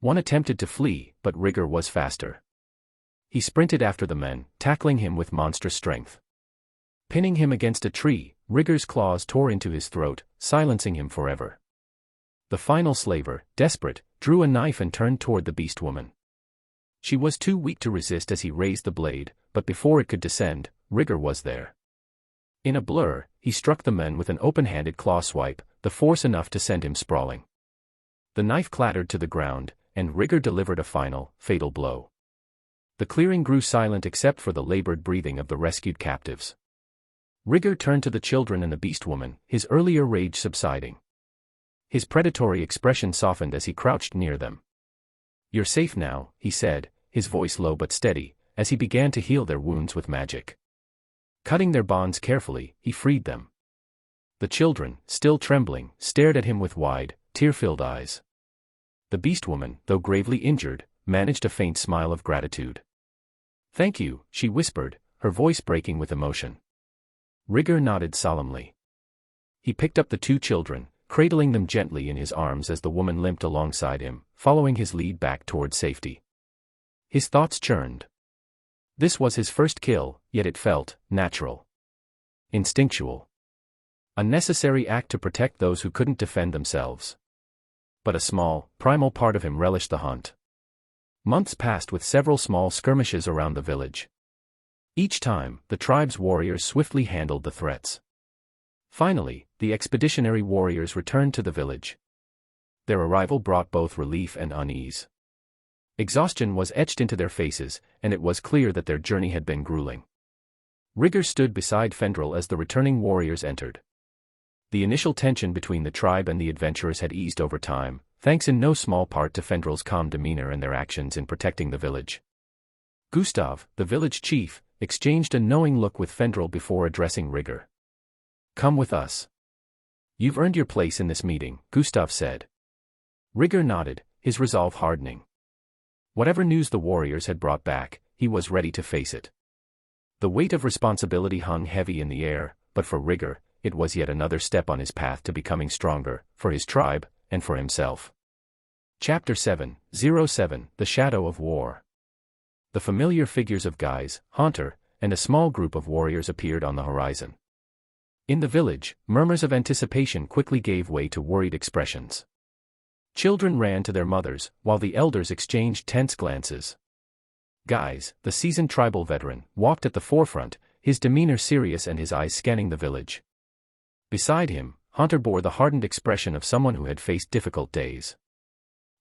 One attempted to flee, but Rigger was faster. He sprinted after the man, tackling him with monstrous strength. Pinning him against a tree, Rigger's claws tore into his throat, silencing him forever. The final slaver, desperate, drew a knife and turned toward the beast woman. She was too weak to resist as he raised the blade, but before it could descend, Rigger was there. In a blur, he struck the man with an open-handed claw swipe, the force enough to send him sprawling. The knife clattered to the ground, and Rigger delivered a final, fatal blow. The clearing grew silent except for the labored breathing of the rescued captives. Rigger turned to the children and the beast woman, his earlier rage subsiding. His predatory expression softened as he crouched near them. "You're safe now," he said, his voice low but steady, as he began to heal their wounds with magic. Cutting their bonds carefully, he freed them. The children, still trembling, stared at him with wide, tear-filled eyes. The beast woman, though gravely injured, managed a faint smile of gratitude. "Thank you," she whispered, her voice breaking with emotion. Rigger nodded solemnly. He picked up the two children, cradling them gently in his arms as the woman limped alongside him, following his lead back toward safety. His thoughts churned. This was his first kill, yet it felt natural. Instinctual. A necessary act to protect those who couldn't defend themselves. But a small, primal part of him relished the hunt. Months passed with several small skirmishes around the village. Each time, the tribe's warriors swiftly handled the threats. Finally, the expeditionary warriors returned to the village. Their arrival brought both relief and unease. Exhaustion was etched into their faces, and it was clear that their journey had been grueling. Rigger stood beside Fendrel as the returning warriors entered. The initial tension between the tribe and the adventurers had eased over time, thanks in no small part to Fendrel's calm demeanor and their actions in protecting the village. Gustav, the village chief, exchanged a knowing look with Fendrel before addressing Rigger. "Come with us. You've earned your place in this meeting," Gustav said. Rigger nodded, his resolve hardening. Whatever news the warriors had brought back, he was ready to face it. The weight of responsibility hung heavy in the air, but for Rigger, it was yet another step on his path to becoming stronger, for his tribe, and for himself. Chapter 7:07 The Shadow of War. The familiar figures of Guise, Haunter, and a small group of warriors appeared on the horizon. In the village, murmurs of anticipation quickly gave way to worried expressions. Children ran to their mothers, while the elders exchanged tense glances. Guise, the seasoned tribal veteran, walked at the forefront, his demeanor serious and his eyes scanning the village. Beside him, Haunter bore the hardened expression of someone who had faced difficult days.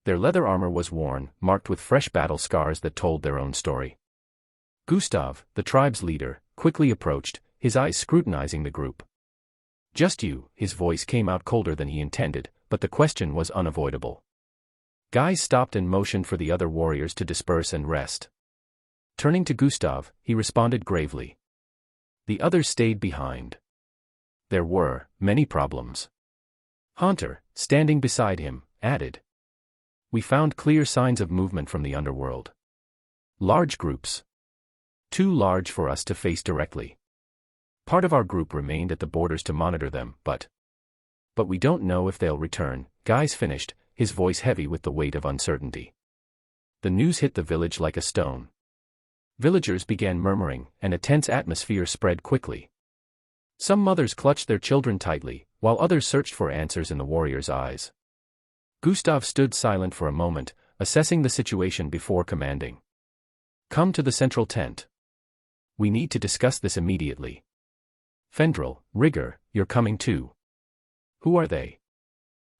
Their leather armor was worn, marked with fresh battle scars that told their own story. Gustav, the tribe's leader, quickly approached, his eyes scrutinizing the group. "Just you," his voice came out colder than he intended, but the question was unavoidable. Guise stopped and motioned for the other warriors to disperse and rest. Turning to Gustav, he responded gravely. The others stayed behind. There were many problems. Haunter, standing beside him, added. "We found clear signs of movement from the underworld. Large groups. Too large for us to face directly. Part of our group remained at the borders to monitor them, but we don't know if they'll return, Guys finished, his voice heavy with the weight of uncertainty. The news hit the village like a stone. Villagers began murmuring, and a tense atmosphere spread quickly. Some mothers clutched their children tightly, while others searched for answers in the warriors' eyes. Gustav stood silent for a moment, assessing the situation before commanding. "Come to the central tent. We need to discuss this immediately. Fendril, Rigger, you're coming too." "Who are they?"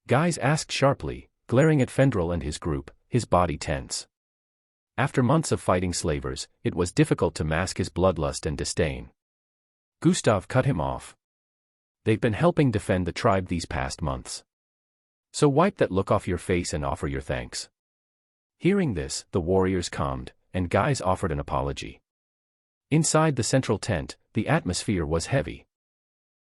Guys asked sharply, glaring at Fendril and his group, his body tense. After months of fighting slavers, it was difficult to mask his bloodlust and disdain. Gustav cut him off. "They've been helping defend the tribe these past months. So wipe that look off your face and offer your thanks." Hearing this, the warriors calmed, and Guys offered an apology. Inside the central tent, the atmosphere was heavy.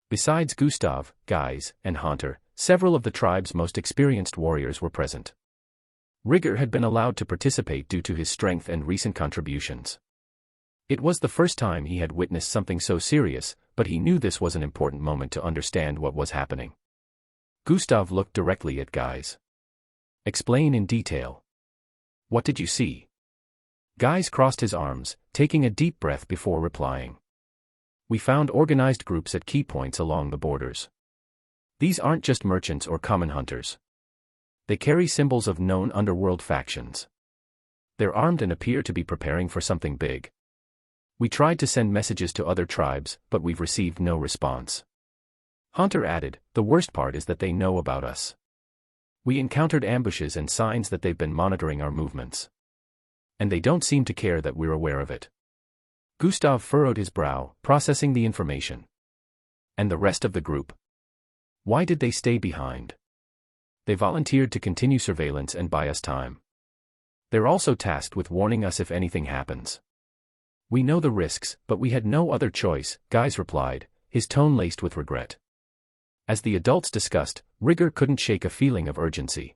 Besides Gustav, Guys, and Haunter, several of the tribe's most experienced warriors were present. Rigger had been allowed to participate due to his strength and recent contributions. It was the first time he had witnessed something so serious, but he knew this was an important moment to understand what was happening. Gustav looked directly at Guys. "Explain in detail. What did you see?" Guys crossed his arms, taking a deep breath before replying. "We found organized groups at key points along the borders. These aren't just merchants or common hunters. They carry symbols of known underworld factions. They're armed and appear to be preparing for something big. We tried to send messages to other tribes, but we've received no response." Haunter added, "The worst part is that they know about us. We encountered ambushes and signs that they've been monitoring our movements. And they don't seem to care that we're aware of it." Gustav furrowed his brow, processing the information. "And the rest of the group? Why did they stay behind?" "They volunteered to continue surveillance and buy us time. They're also tasked with warning us if anything happens. We know the risks, but we had no other choice," Guys replied, his tone laced with regret. As the adults discussed, Rigger couldn't shake a feeling of urgency.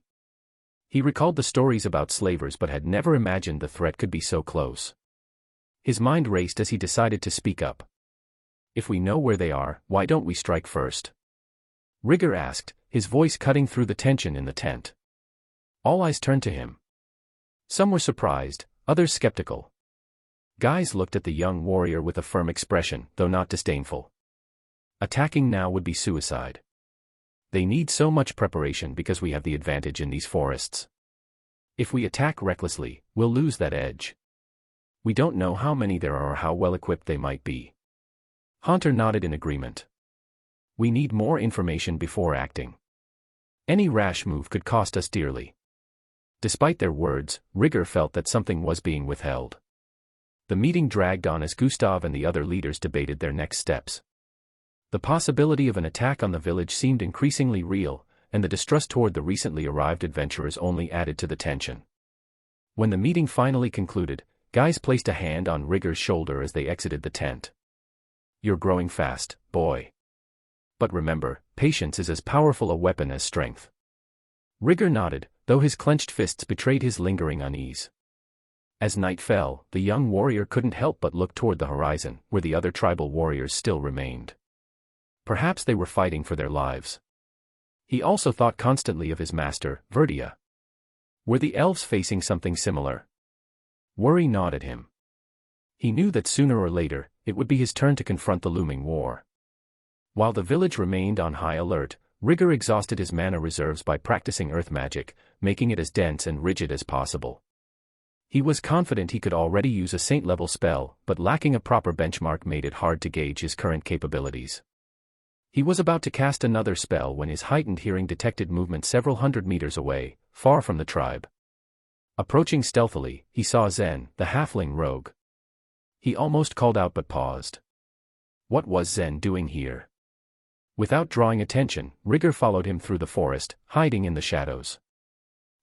He recalled the stories about slavers but had never imagined the threat could be so close. His mind raced as he decided to speak up. "If we know where they are, why don't we strike first?" Rigger asked, his voice cutting through the tension in the tent. All eyes turned to him. Some were surprised, others skeptical. Guys looked at the young warrior with a firm expression, though not disdainful. "Attacking now would be suicide. They need so much preparation because we have the advantage in these forests. If we attack recklessly, we'll lose that edge. We don't know how many there are or how well equipped they might be." Haunter nodded in agreement. "We need more information before acting. Any rash move could cost us dearly." Despite their words, Rigger felt that something was being withheld. The meeting dragged on as Gustav and the other leaders debated their next steps. The possibility of an attack on the village seemed increasingly real, and the distrust toward the recently arrived adventurers only added to the tension. When the meeting finally concluded, Guys placed a hand on Rigger's shoulder as they exited the tent. "You're growing fast, boy. But remember, patience is as powerful a weapon as strength." Rigger nodded, though his clenched fists betrayed his lingering unease. As night fell, the young warrior couldn't help but look toward the horizon, where the other tribal warriors still remained. Perhaps they were fighting for their lives. He also thought constantly of his master, Verdia. Were the elves facing something similar? Worry gnawed at him. He knew that sooner or later, it would be his turn to confront the looming war. While the village remained on high alert, Rigger exhausted his mana reserves by practicing earth magic, making it as dense and rigid as possible. He was confident he could already use a saint-level spell, but lacking a proper benchmark made it hard to gauge his current capabilities. He was about to cast another spell when his heightened hearing detected movement several hundred meters away, far from the tribe. Approaching stealthily, he saw Zen, the halfling rogue. He almost called out but paused. What was Zen doing here? Without drawing attention, Rigger followed him through the forest, hiding in the shadows.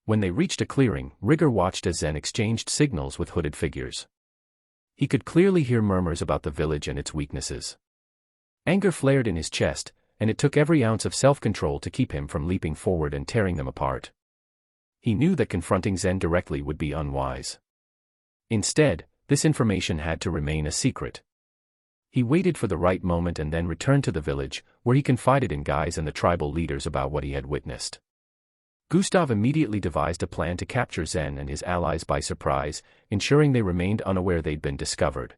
When they reached a clearing, Rigger watched as Zen exchanged signals with hooded figures. He could clearly hear murmurs about the village and its weaknesses. Anger flared in his chest, and it took every ounce of self-control to keep him from leaping forward and tearing them apart. He knew that confronting Zen directly would be unwise. Instead, this information had to remain a secret. He waited for the right moment and then returned to the village, where he confided in Guys and the tribal leaders about what he had witnessed. Gustav immediately devised a plan to capture Zen and his allies by surprise, ensuring they remained unaware they'd been discovered.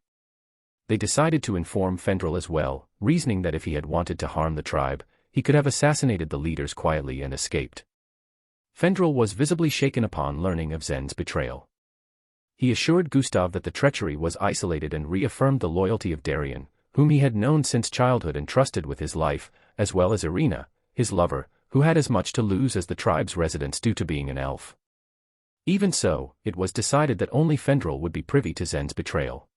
They decided to inform Fendrel as well, reasoning that if he had wanted to harm the tribe, he could have assassinated the leaders quietly and escaped. Fendrel was visibly shaken upon learning of Zen's betrayal. He assured Gustav that the treachery was isolated and reaffirmed the loyalty of Darien, whom he had known since childhood and trusted with his life, as well as Irina, his lover, who had as much to lose as the tribe's residents due to being an elf. Even so, it was decided that only Fendrel would be privy to Zen's betrayal.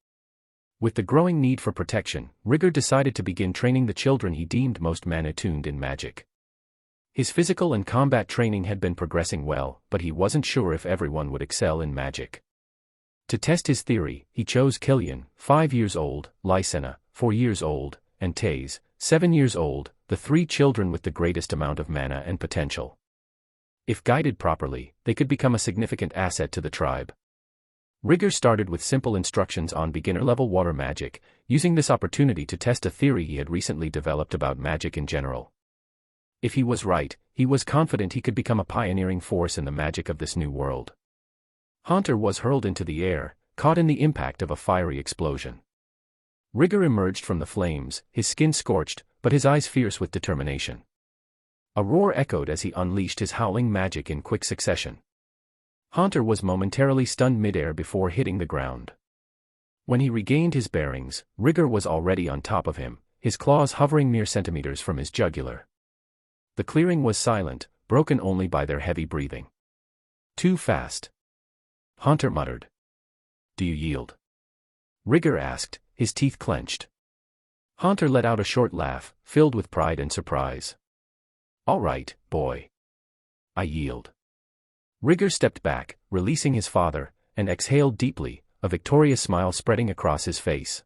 With the growing need for protection, Rigger decided to begin training the children he deemed most man-attuned in magic. His physical and combat training had been progressing well, but he wasn't sure if everyone would excel in magic. To test his theory, he chose Killian, 5 years old, Lysena, 4 years old, and Taze, 7 years old, the 3 children with the greatest amount of mana and potential. If guided properly, they could become a significant asset to the tribe. Rigger started with simple instructions on beginner-level water magic, using this opportunity to test a theory he had recently developed about magic in general. If he was right, he was confident he could become a pioneering force in the magic of this new world. Haunter was hurled into the air, caught in the impact of a fiery explosion. Rigger emerged from the flames, his skin scorched, but his eyes fierce with determination. A roar echoed as he unleashed his howling magic in quick succession. Haunter was momentarily stunned midair before hitting the ground. When he regained his bearings, Rigger was already on top of him, his claws hovering mere centimeters from his jugular. The clearing was silent, broken only by their heavy breathing. Too fast. Haunter muttered. Do you yield? Rigger asked, his teeth clenched. Haunter let out a short laugh, filled with pride and surprise. All right, boy. I yield. Rigger stepped back, releasing his father, and exhaled deeply, a victorious smile spreading across his face.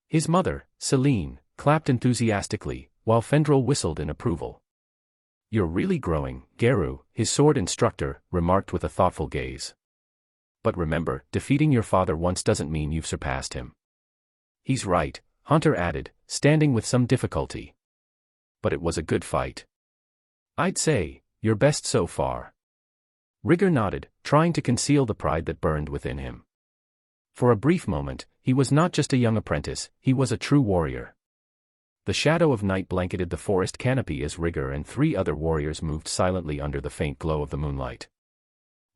His mother, Celine, clapped enthusiastically, while Fendrel whistled in approval. You're really growing, Geru, his sword instructor, remarked with a thoughtful gaze. But remember, defeating your father once doesn't mean you've surpassed him. He's right, Haunter added, standing with some difficulty. But it was a good fight. I'd say, your best so far. Rigger nodded, trying to conceal the pride that burned within him. For a brief moment, he was not just a young apprentice, he was a true warrior. The shadow of night blanketed the forest canopy as Rigger and 3 other warriors moved silently under the faint glow of the moonlight.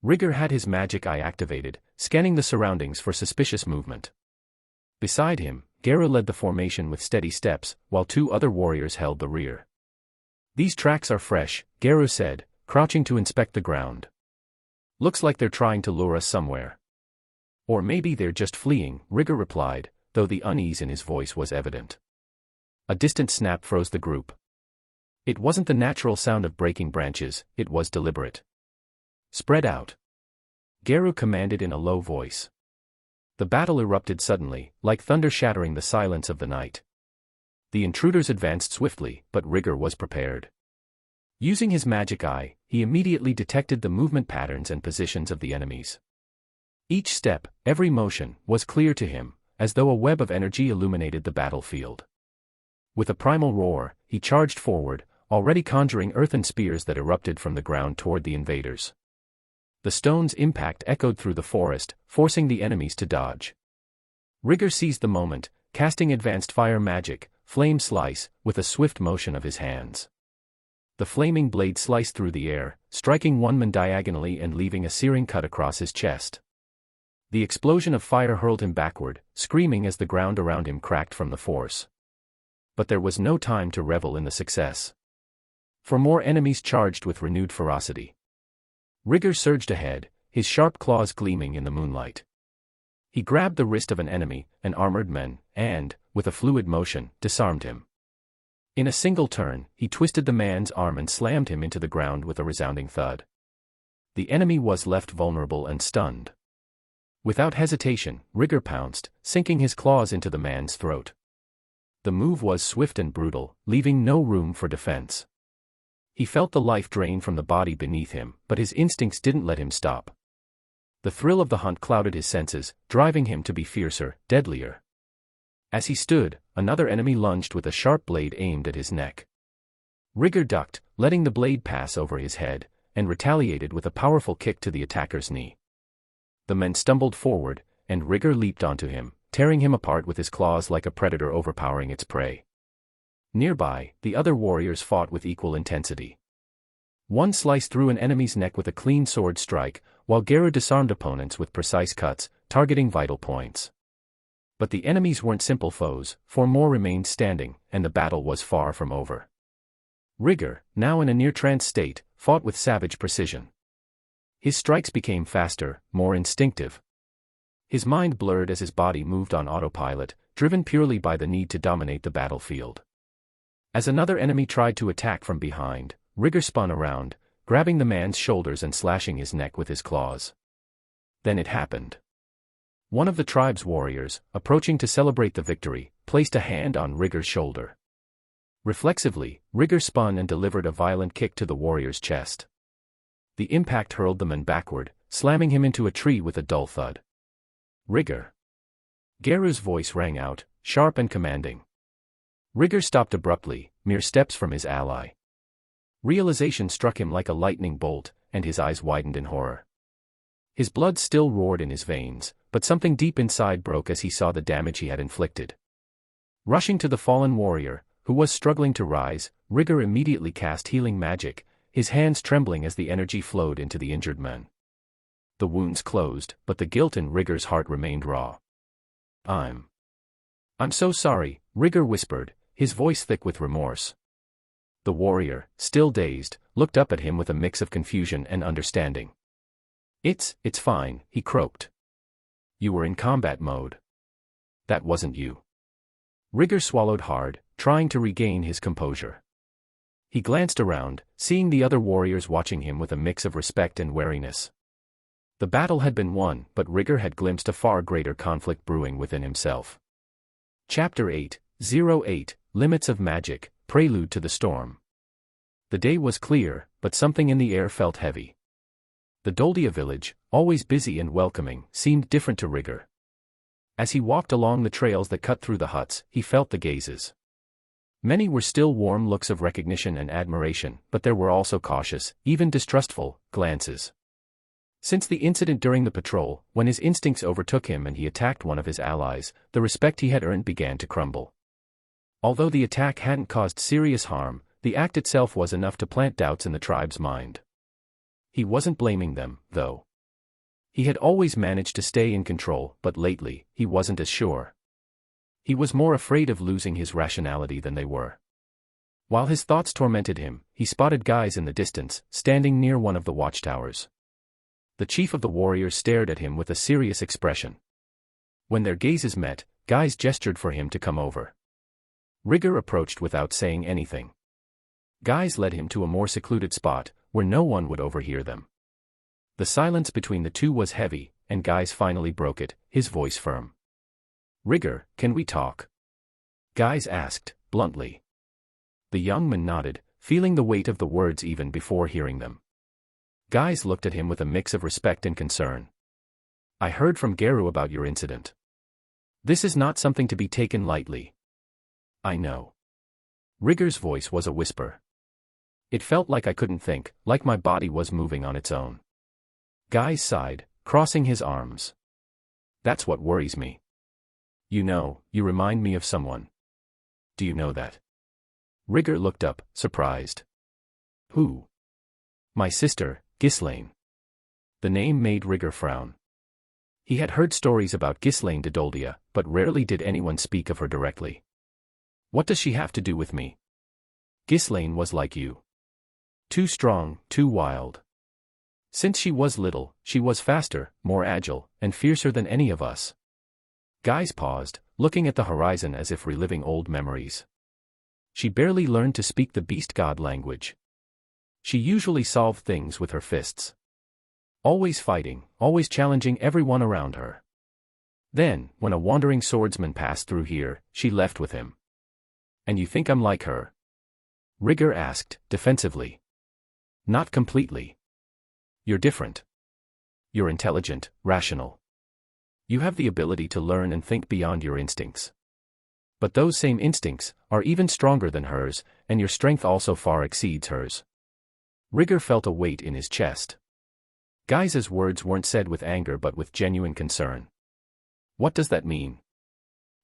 Rigger had his magic eye activated, scanning the surroundings for suspicious movement. Beside him, Geru led the formation with steady steps, while 2 other warriors held the rear. These tracks are fresh, Geru said, crouching to inspect the ground. Looks like they're trying to lure us somewhere. Or maybe they're just fleeing, Rigger replied, though the unease in his voice was evident. A distant snap froze the group. It wasn't the natural sound of breaking branches, it was deliberate. Spread out. Geru commanded in a low voice. The battle erupted suddenly, like thunder shattering the silence of the night. The intruders advanced swiftly, but Rigger was prepared. Using his magic eye, he immediately detected the movement patterns and positions of the enemies. Each step, every motion, was clear to him, as though a web of energy illuminated the battlefield. With a primal roar, he charged forward, already conjuring earthen spears that erupted from the ground toward the invaders. The stone's impact echoed through the forest, forcing the enemies to dodge. Rigger seized the moment, casting advanced fire magic, Flame Slice, with a swift motion of his hands. The flaming blade sliced through the air, striking one man diagonally and leaving a searing cut across his chest. The explosion of fire hurled him backward, screaming as the ground around him cracked from the force. But there was no time to revel in the success. For more enemies charged with renewed ferocity. Rigger surged ahead, his sharp claws gleaming in the moonlight. He grabbed the wrist of an enemy, an armored man, and, with a fluid motion, disarmed him. In a single turn, he twisted the man's arm and slammed him into the ground with a resounding thud. The enemy was left vulnerable and stunned. Without hesitation, Rigger pounced, sinking his claws into the man's throat. The move was swift and brutal, leaving no room for defense. He felt the life drain from the body beneath him, but his instincts didn't let him stop. The thrill of the hunt clouded his senses, driving him to be fiercer, deadlier. As he stood, another enemy lunged with a sharp blade aimed at his neck. Rigger ducked, letting the blade pass over his head, and retaliated with a powerful kick to the attacker's knee. The man stumbled forward, and Rigger leaped onto him, tearing him apart with his claws like a predator overpowering its prey. Nearby, the other warriors fought with equal intensity. One sliced through an enemy's neck with a clean sword strike, while Geru disarmed opponents with precise cuts, targeting vital points. But the enemies weren't simple foes, for more remained standing, and the battle was far from over. Rigger, now in a near-trance state, fought with savage precision. His strikes became faster, more instinctive. His mind blurred as his body moved on autopilot, driven purely by the need to dominate the battlefield. As another enemy tried to attack from behind, Rigger spun around, grabbing the man's shoulders and slashing his neck with his claws. Then it happened. One of the tribe's warriors, approaching to celebrate the victory, placed a hand on Rigger's shoulder. Reflexively, Rigger spun and delivered a violent kick to the warrior's chest. The impact hurled the man backward, slamming him into a tree with a dull thud. Rigger. Geru's voice rang out, sharp and commanding. Rigger stopped abruptly, mere steps from his ally. Realization struck him like a lightning bolt, and his eyes widened in horror. His blood still roared in his veins, but something deep inside broke as he saw the damage he had inflicted. Rushing to the fallen warrior, who was struggling to rise, Rigger immediately cast healing magic, his hands trembling as the energy flowed into the injured man. The wounds closed, but the guilt in Rigger's heart remained raw. I'm so sorry," Rigger whispered, his voice thick with remorse. The warrior, still dazed, looked up at him with a mix of confusion and understanding. It's fine," he croaked. "You were in combat mode. That wasn't you." Rigger swallowed hard, trying to regain his composure. He glanced around, seeing the other warriors watching him with a mix of respect and wariness. The battle had been won, but Rigger had glimpsed a far greater conflict brewing within himself. Chapter 8:08 Limits of Magic, Prelude to the Storm. The day was clear, but something in the air felt heavy. The Doldia village, always busy and welcoming, seemed different to Rigger. As he walked along the trails that cut through the huts, he felt the gazes. Many were still warm looks of recognition and admiration, but there were also cautious, even distrustful, glances. Since the incident during the patrol, when his instincts overtook him and he attacked one of his allies, the respect he had earned began to crumble. Although the attack hadn't caused serious harm, the act itself was enough to plant doubts in the tribe's mind. He wasn't blaming them, though. He had always managed to stay in control, but lately, he wasn't as sure. He was more afraid of losing his rationality than they were. While his thoughts tormented him, he spotted guys in the distance, standing near one of the watchtowers. The chief of the warriors stared at him with a serious expression. When their gazes met, guys gestured for him to come over. Rigger approached without saying anything. Guys led him to a more secluded spot, where no one would overhear them. The silence between the two was heavy, and Guys finally broke it, his voice firm. "Rigger, can we talk?" Guys asked, bluntly. The young man nodded, feeling the weight of the words even before hearing them. Guys looked at him with a mix of respect and concern. "I heard from Geru about your incident. This is not something to be taken lightly." "I know." Rigger's voice was a whisper. "It felt like I couldn't think, like my body was moving on its own." Guys sighed, crossing his arms. "That's what worries me. You remind me of someone." "Do you know that?" Rigger looked up, surprised. "Who?" "My sister, Ghislaine." The name made Rigger frown. He had heard stories about Ghislaine de Doldia, but rarely did anyone speak of her directly. "What does she have to do with me?" "Ghislaine was like you. Too strong, too wild. Since she was little, she was faster, more agile, and fiercer than any of us." Guys paused, looking at the horizon as if reliving old memories. "She barely learned to speak the beast god language. She usually solved things with her fists. Always fighting, always challenging everyone around her. Then, when a wandering swordsman passed through here, she left with him." "And you think I'm like her?" Rigger asked, defensively. "Not completely. You're different. You're intelligent, rational. You have the ability to learn and think beyond your instincts. But those same instincts are even stronger than hers, and your strength also far exceeds hers. Rigger felt a weight in his chest. Guy's words weren't said with anger but with genuine concern. What does that mean?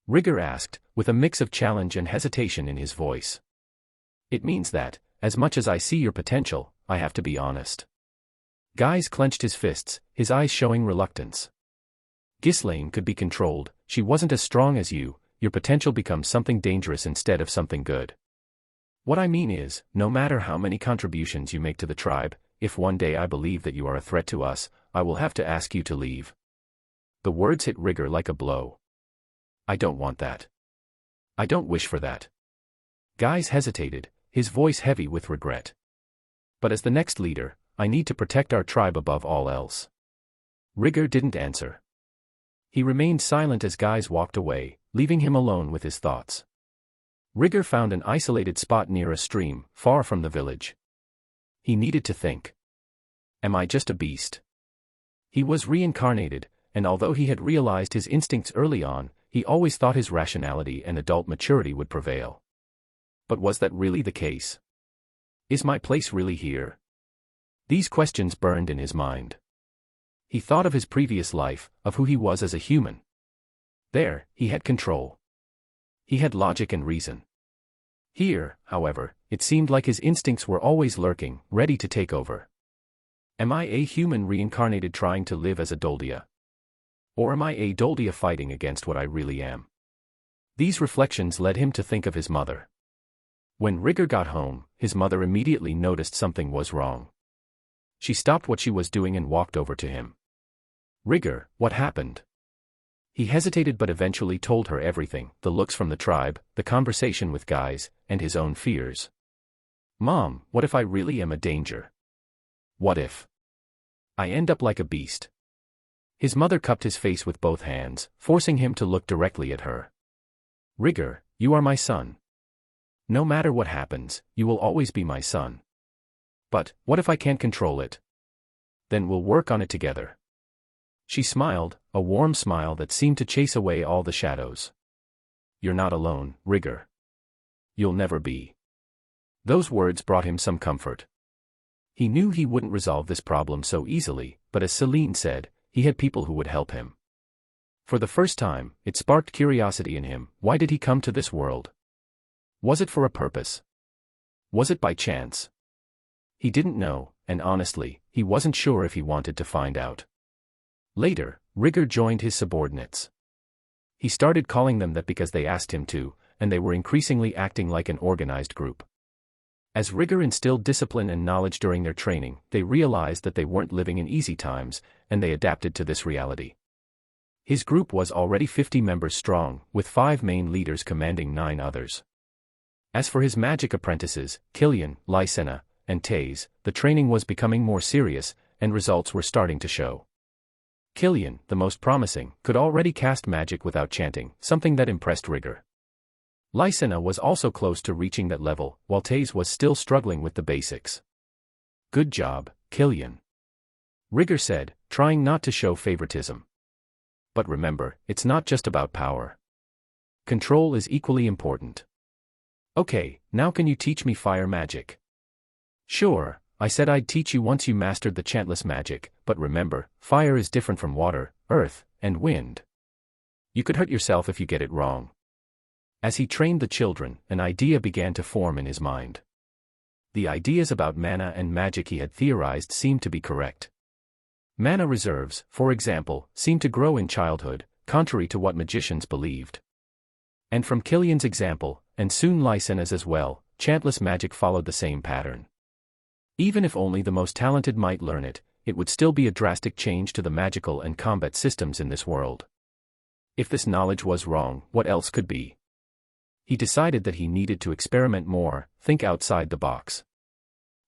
Rigger asked, with a mix of challenge and hesitation in his voice. It means that, as much as I see your potential, I have to be honest. Guy clenched his fists, his eyes showing reluctance. Ghislaine could be controlled, she wasn't as strong as you, your potential becomes something dangerous instead of something good. What I mean is, no matter how many contributions you make to the tribe, if one day I believe that you are a threat to us, I will have to ask you to leave. The words hit Rigger like a blow. I don't want that. I don't wish for that. Guy hesitated, his voice heavy with regret. But as the next leader, I need to protect our tribe above all else. Rigger didn't answer. He remained silent as Guy walked away, leaving him alone with his thoughts. Rigger found an isolated spot near a stream, far from the village. He needed to think. Am I just a beast? He was reincarnated, and although he had realized his instincts early on, he always thought his rationality and adult maturity would prevail. But was that really the case? Is my place really here? These questions burned in his mind. He thought of his previous life, of who he was as a human. There, he had control. He had logic and reason. Here, however, it seemed like his instincts were always lurking, ready to take over. Am I a human reincarnated trying to live as a Doldia? Or am I a Doldia fighting against what I really am? These reflections led him to think of his mother. When Rigger got home, his mother immediately noticed something was wrong. She stopped what she was doing and walked over to him. Rigger, what happened? He hesitated but eventually told her everything, the looks from the tribe, the conversation with Guy, and his own fears. Mom, what if I really am a danger? What if I end up like a beast? His mother cupped his face with both hands, forcing him to look directly at her. Rigger, you are my son. No matter what happens, you will always be my son. But, what if I can't control it? Then we'll work on it together. She smiled, a warm smile that seemed to chase away all the shadows. You're not alone, Rigger. You'll never be. Those words brought him some comfort. He knew he wouldn't resolve this problem so easily, but as Celine said, he had people who would help him. For the first time, it sparked curiosity in him. Why did he come to this world? Was it for a purpose? Was it by chance? He didn't know, and honestly, he wasn't sure if he wanted to find out. Later, Rigger joined his subordinates. He started calling them that because they asked him to, and they were increasingly acting like an organized group. As Rigger instilled discipline and knowledge during their training, they realized that they weren't living in easy times, and they adapted to this reality. His group was already 50 members strong, with 5 main leaders commanding 9 others. As for his magic apprentices, Killian, Lysena, and Taze, the training was becoming more serious, and results were starting to show. Killian, the most promising, could already cast magic without chanting, something that impressed Rigger. Lysena was also close to reaching that level, while Taze was still struggling with the basics. Good job, Killian. Rigger said, trying not to show favoritism. But remember, it's not just about power. Control is equally important. Okay, now can you teach me fire magic? Sure, I said I'd teach you once you mastered the chantless magic, but remember, fire is different from water, earth, and wind. You could hurt yourself if you get it wrong. As he trained the children, an idea began to form in his mind. The ideas about mana and magic he had theorized seemed to be correct. Mana reserves, for example, seemed to grow in childhood, contrary to what magicians believed. And from Killian's example, and soon Lysena's as well, chantless magic followed the same pattern. Even if only the most talented might learn it, it would still be a drastic change to the magical and combat systems in this world. If this knowledge was wrong, what else could be? He decided that he needed to experiment more, think outside the box.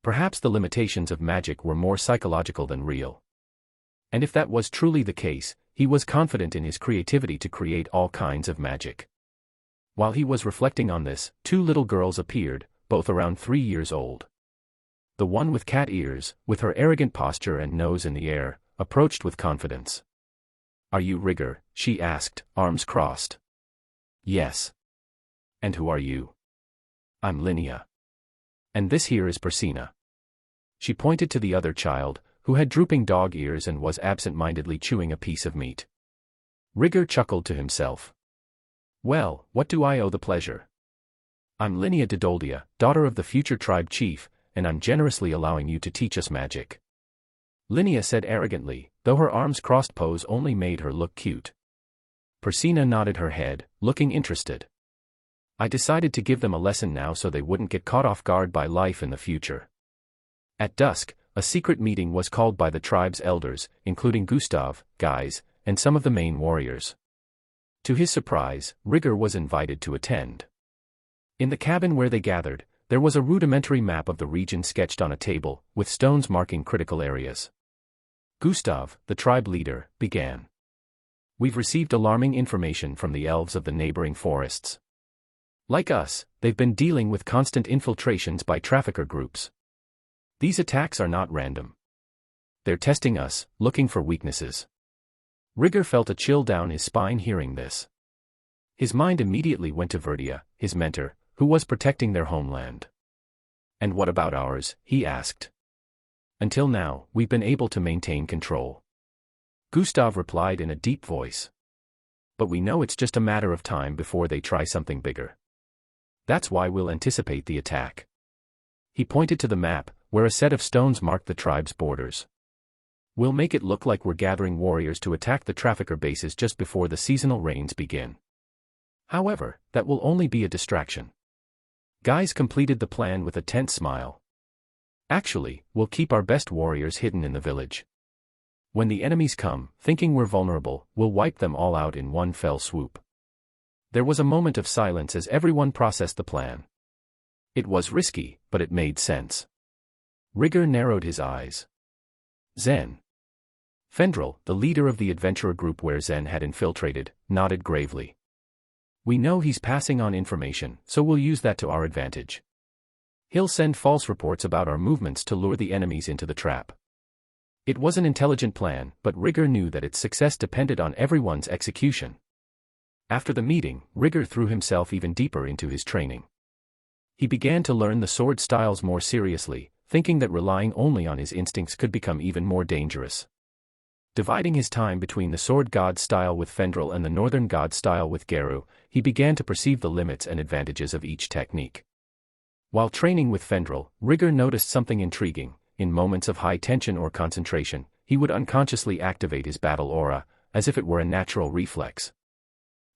Perhaps the limitations of magic were more psychological than real. And if that was truly the case, he was confident in his creativity to create all kinds of magic. While he was reflecting on this, 2 little girls appeared, both around 3 years old. The one with cat ears, with her arrogant posture and nose in the air, approached with confidence. Are you Rigger? She asked, arms crossed. Yes. And who are you? I'm Linnea. And this here is Persina. She pointed to the other child, who had drooping dog ears and was absent-mindedly chewing a piece of meat. Rigger chuckled to himself. Well, what do I owe the pleasure? I'm Linnea Didoldia, daughter of the future tribe chief, and I'm generously allowing you to teach us magic. Linnea said arrogantly, though her arms-crossed pose only made her look cute. Persina nodded her head, looking interested. I decided to give them a lesson now so they wouldn't get caught off guard by life in the future. At dusk, a secret meeting was called by the tribe's elders, including Gustav, Guys, and some of the main warriors. To his surprise, Rigger was invited to attend. In the cabin where they gathered, there was a rudimentary map of the region sketched on a table, with stones marking critical areas. Gustav, the tribe leader, began. We've received alarming information from the elves of the neighboring forests. Like us, they've been dealing with constant infiltrations by trafficker groups. These attacks are not random. They're testing us, looking for weaknesses. Rigger felt a chill down his spine hearing this. His mind immediately went to Verdia, his mentor, who was protecting their homeland. And what about ours? He asked. Until now, we've been able to maintain control. Gustav replied in a deep voice. But we know it's just a matter of time before they try something bigger. That's why we'll anticipate the attack. He pointed to the map, where a set of stones marked the tribe's borders. We'll make it look like we're gathering warriors to attack the trafficker bases just before the seasonal rains begin. However, that will only be a distraction. Guys completed the plan with a tense smile. Actually, we'll keep our best warriors hidden in the village. When the enemies come, thinking we're vulnerable, we'll wipe them all out in one fell swoop. There was a moment of silence as everyone processed the plan. It was risky, but it made sense. Rigger narrowed his eyes. Zen. Fendril, the leader of the adventurer group where Zen had infiltrated, nodded gravely. We know he's passing on information, so we'll use that to our advantage. He'll send false reports about our movements to lure the enemies into the trap. It was an intelligent plan, but Rigger knew that its success depended on everyone's execution. After the meeting, Rigger threw himself even deeper into his training. He began to learn the sword styles more seriously, thinking that relying only on his instincts could become even more dangerous. Dividing his time between the sword god style with Fendril and the northern god style with Geru, he began to perceive the limits and advantages of each technique. While training with Fendril, Rigger noticed something intriguing. In moments of high tension or concentration, he would unconsciously activate his battle aura, as if it were a natural reflex.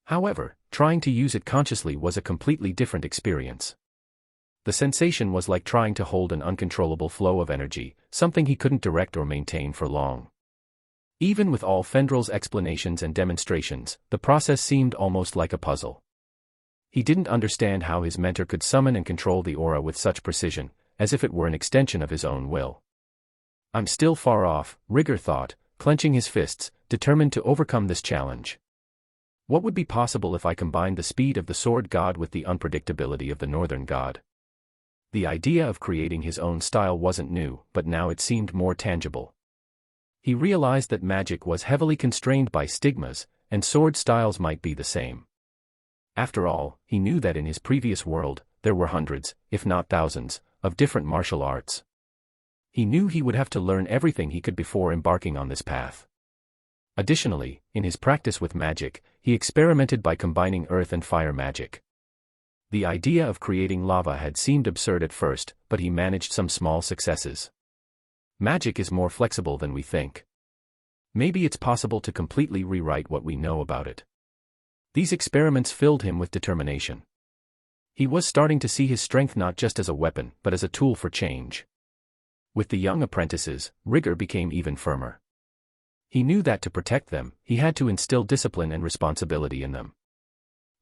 However, trying to use it consciously was a completely different experience. The sensation was like trying to hold an uncontrollable flow of energy, something he couldn't direct or maintain for long. Even with all Fendril's explanations and demonstrations, the process seemed almost like a puzzle. He didn't understand how his mentor could summon and control the aura with such precision, as if it were an extension of his own will. I'm still far off, Rigger thought, clenching his fists, determined to overcome this challenge. What would be possible if I combined the speed of the sword god with the unpredictability of the northern god? The idea of creating his own style wasn't new, but now it seemed more tangible. He realized that magic was heavily constrained by stigmas, and sword styles might be the same. After all, he knew that in his previous world, there were hundreds, if not thousands, of different martial arts. He knew he would have to learn everything he could before embarking on this path. Additionally, in his practice with magic, he experimented by combining earth and fire magic. The idea of creating lava had seemed absurd at first, but he managed some small successes. Magic is more flexible than we think. Maybe it's possible to completely rewrite what we know about it. These experiments filled him with determination. He was starting to see his strength not just as a weapon, but as a tool for change. With the young apprentices, Rigger became even firmer. He knew that to protect them, he had to instill discipline and responsibility in them.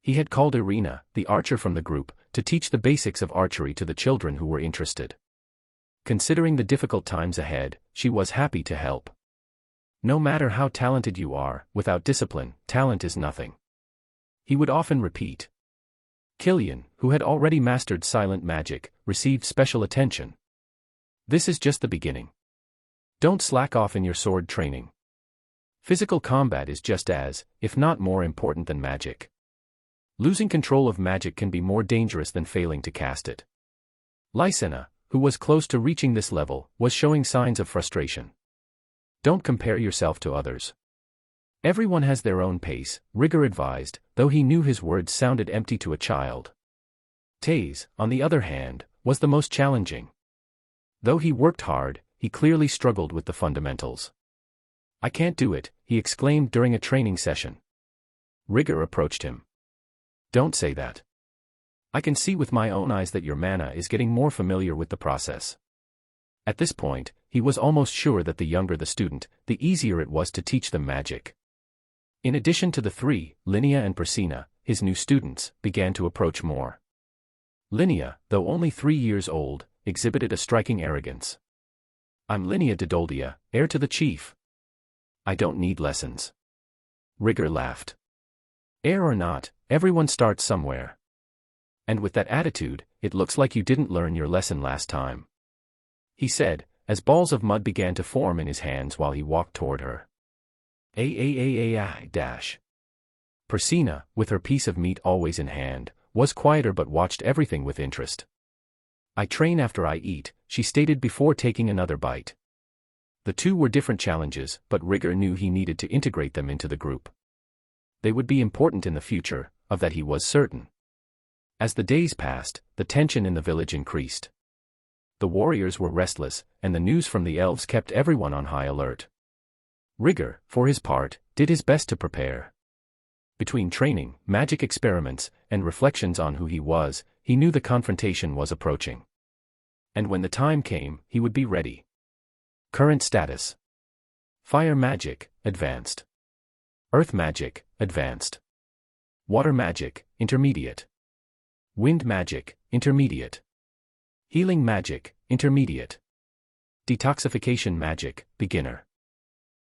He had called Irina, the archer from the group, to teach the basics of archery to the children who were interested. Considering the difficult times ahead, she was happy to help. No matter how talented you are, without discipline, talent is nothing. He would often repeat. Killian, who had already mastered silent magic, received special attention. This is just the beginning. Don't slack off in your sword training. Physical combat is just as, if not more important than magic. Losing control of magic can be more dangerous than failing to cast it. Lysena, who was close to reaching this level, was showing signs of frustration. Don't compare yourself to others. Everyone has their own pace, Rigor advised, though he knew his words sounded empty to a child. Taze, on the other hand, was the most challenging. Though he worked hard, he clearly struggled with the fundamentals. I can't do it, he exclaimed during a training session. Rigor approached him. Don't say that. I can see with my own eyes that your mana is getting more familiar with the process. At this point, he was almost sure that the younger the student, the easier it was to teach them magic. In addition to the three, Linnea and Persina, his new students, began to approach more. Linnea, though only 3 years old, exhibited a striking arrogance. I'm Linnea Didoldia, heir to the chief. I don't need lessons. Rigor laughed. Heir or not, everyone starts somewhere. And with that attitude, it looks like you didn't learn your lesson last time. He said, as balls of mud began to form in his hands while he walked toward her. Dash. Persina, with her piece of meat always in hand, was quieter but watched everything with interest. I train after I eat, she stated before taking another bite. The two were different challenges, but Rigor knew he needed to integrate them into the group. They would be important in the future, of that he was certain. As the days passed, the tension in the village increased. The warriors were restless, and the news from the elves kept everyone on high alert. Rigor, for his part, did his best to prepare. Between training, magic experiments, and reflections on who he was, he knew the confrontation was approaching. And when the time came, he would be ready. Current status: Fire magic, advanced. Earth magic, advanced. Water magic, intermediate. Wind magic, intermediate. Healing magic, intermediate. Detoxification magic, beginner.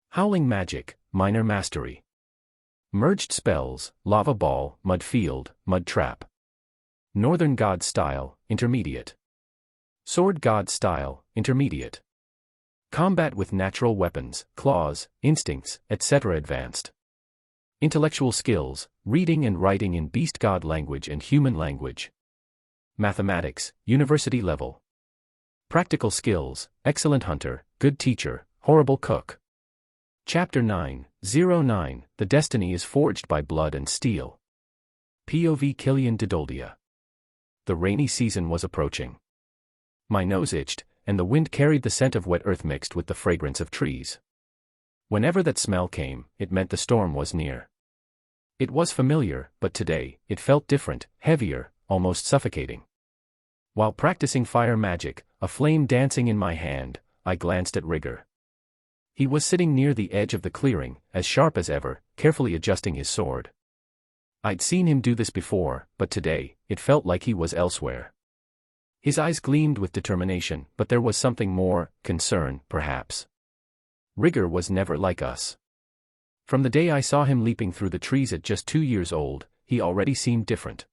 Howling magic, minor mastery. Merged spells, lava ball, mud field, mud trap. Northern god style, intermediate. Sword god style, intermediate. Combat with natural weapons, claws, instincts, etc. advanced. Intellectual skills, reading and writing in beast god language and human language. Mathematics, university level. Practical skills, excellent hunter, good teacher, horrible cook. Chapter 909, The Destiny is Forged by Blood and Steel. POV Killian Didoldia. The rainy season was approaching. My nose itched, and the wind carried the scent of wet earth mixed with the fragrance of trees. Whenever that smell came, it meant the storm was near. It was familiar, but today, it felt different, heavier, almost suffocating. While practicing fire magic, a flame dancing in my hand, I glanced at Rigor. He was sitting near the edge of the clearing, as sharp as ever, carefully adjusting his sword. I'd seen him do this before, but today, it felt like he was elsewhere. His eyes gleamed with determination, but there was something more, concern, perhaps. Rigor was never like us. From the day I saw him leaping through the trees at just 2 years old, he already seemed different.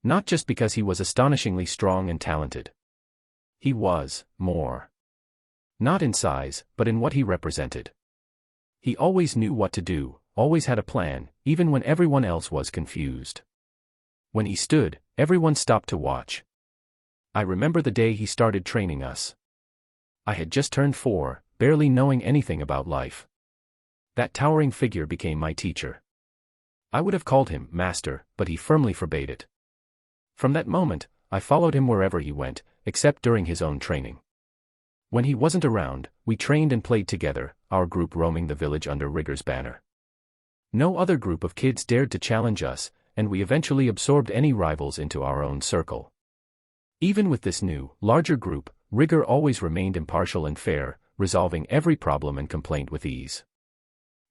Not just because he was astonishingly strong and talented. He was more. Not in size, but in what he represented. He always knew what to do, always had a plan, even when everyone else was confused. When he stood, everyone stopped to watch. I remember the day he started training us. I had just turned 4, barely knowing anything about life. That towering figure became my teacher. I would have called him master, but he firmly forbade it. From that moment, I followed him wherever he went, except during his own training. When he wasn't around, we trained and played together, our group roaming the village under Rigor's banner. No other group of kids dared to challenge us, and we eventually absorbed any rivals into our own circle. Even with this new, larger group, Rigor always remained impartial and fair, resolving every problem and complaint with ease.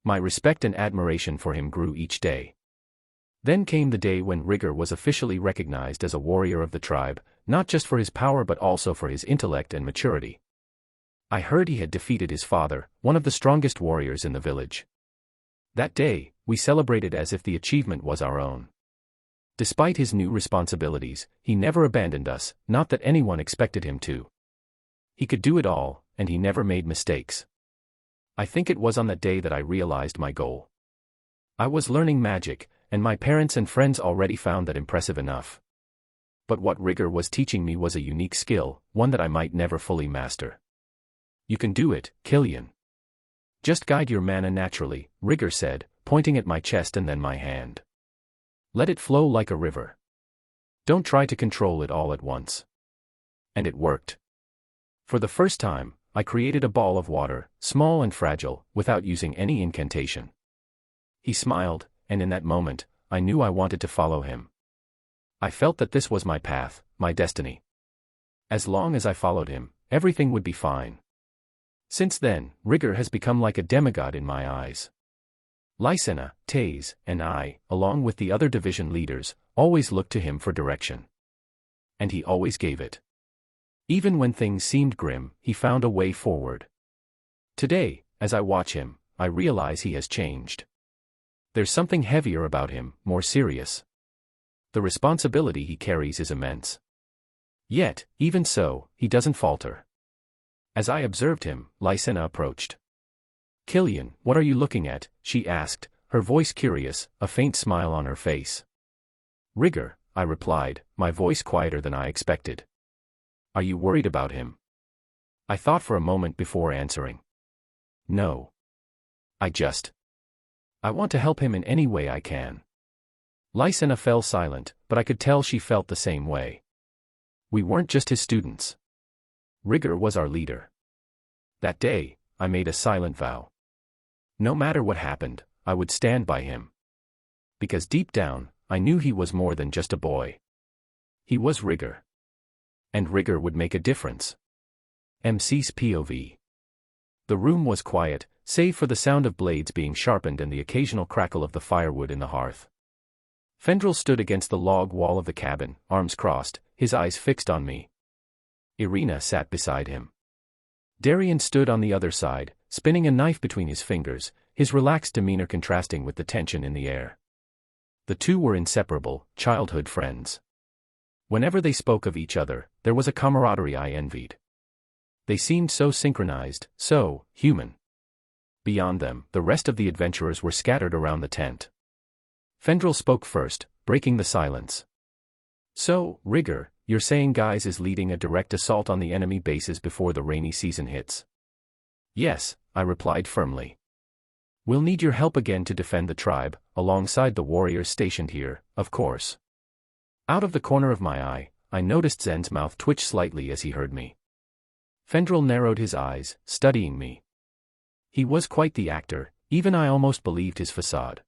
My respect and admiration for him grew each day. Then came the day when Rigor was officially recognized as a warrior of the tribe, not just for his power but also for his intellect and maturity. I heard he had defeated his father, one of the strongest warriors in the village. That day, we celebrated as if the achievement was our own. Despite his new responsibilities, he never abandoned us, not that anyone expected him to. He could do it all, and he never made mistakes. I think it was on that day that I realized my goal. I was learning magic, and my parents and friends already found that impressive enough. But what rigor was teaching me was a unique skill, one that I might never fully master. You can do it, Ghislaine. Just guide your mana naturally, rigor said, pointing at my chest and then my hand. Let it flow like a river. Don't try to control it all at once. And it worked. For the first time, I created a ball of water, small and fragile, without using any incantation. He smiled, and in that moment, I knew I wanted to follow him. I felt that this was my path, my destiny. As long as I followed him, everything would be fine. Since then, rigor has become like a demigod in my eyes. Lysena, Taze, and I, along with the other division leaders, always looked to him for direction. And he always gave it. Even when things seemed grim, he found a way forward. Today, as I watch him, I realize he has changed. There's something heavier about him, more serious. The responsibility he carries is immense. Yet, even so, he doesn't falter. As I observed him, Lysena approached. Ghislaine, what are you looking at? She asked, her voice curious, a faint smile on her face. Rigor, I replied, my voice quieter than I expected. Are you worried about him? I thought for a moment before answering. No. I want to help him in any way I can. Lysena fell silent, but I could tell she felt the same way. We weren't just his students. Rigor was our leader. That day, I made a silent vow. No matter what happened, I would stand by him. Because deep down, I knew he was more than just a boy. He was rigor. And rigor would make a difference. MC's POV. The room was quiet, save for the sound of blades being sharpened and the occasional crackle of the firewood in the hearth. Fendrel stood against the log wall of the cabin, arms crossed, his eyes fixed on me. Irina sat beside him. Darian stood on the other side, spinning a knife between his fingers, his relaxed demeanor contrasting with the tension in the air. The two were inseparable, childhood friends. Whenever they spoke of each other, there was a camaraderie I envied. They seemed so synchronized, so human. Beyond them, the rest of the adventurers were scattered around the tent. Fendrel spoke first, breaking the silence. So, Rigor, you're saying Guise is leading a direct assault on the enemy bases before the rainy season hits? Yes, I replied firmly. We'll need your help again to defend the tribe, alongside the warriors stationed here, of course. Out of the corner of my eye, I noticed Zen's mouth twitch slightly as he heard me. Fendrel narrowed his eyes, studying me. He was quite the actor, even I almost believed his facade.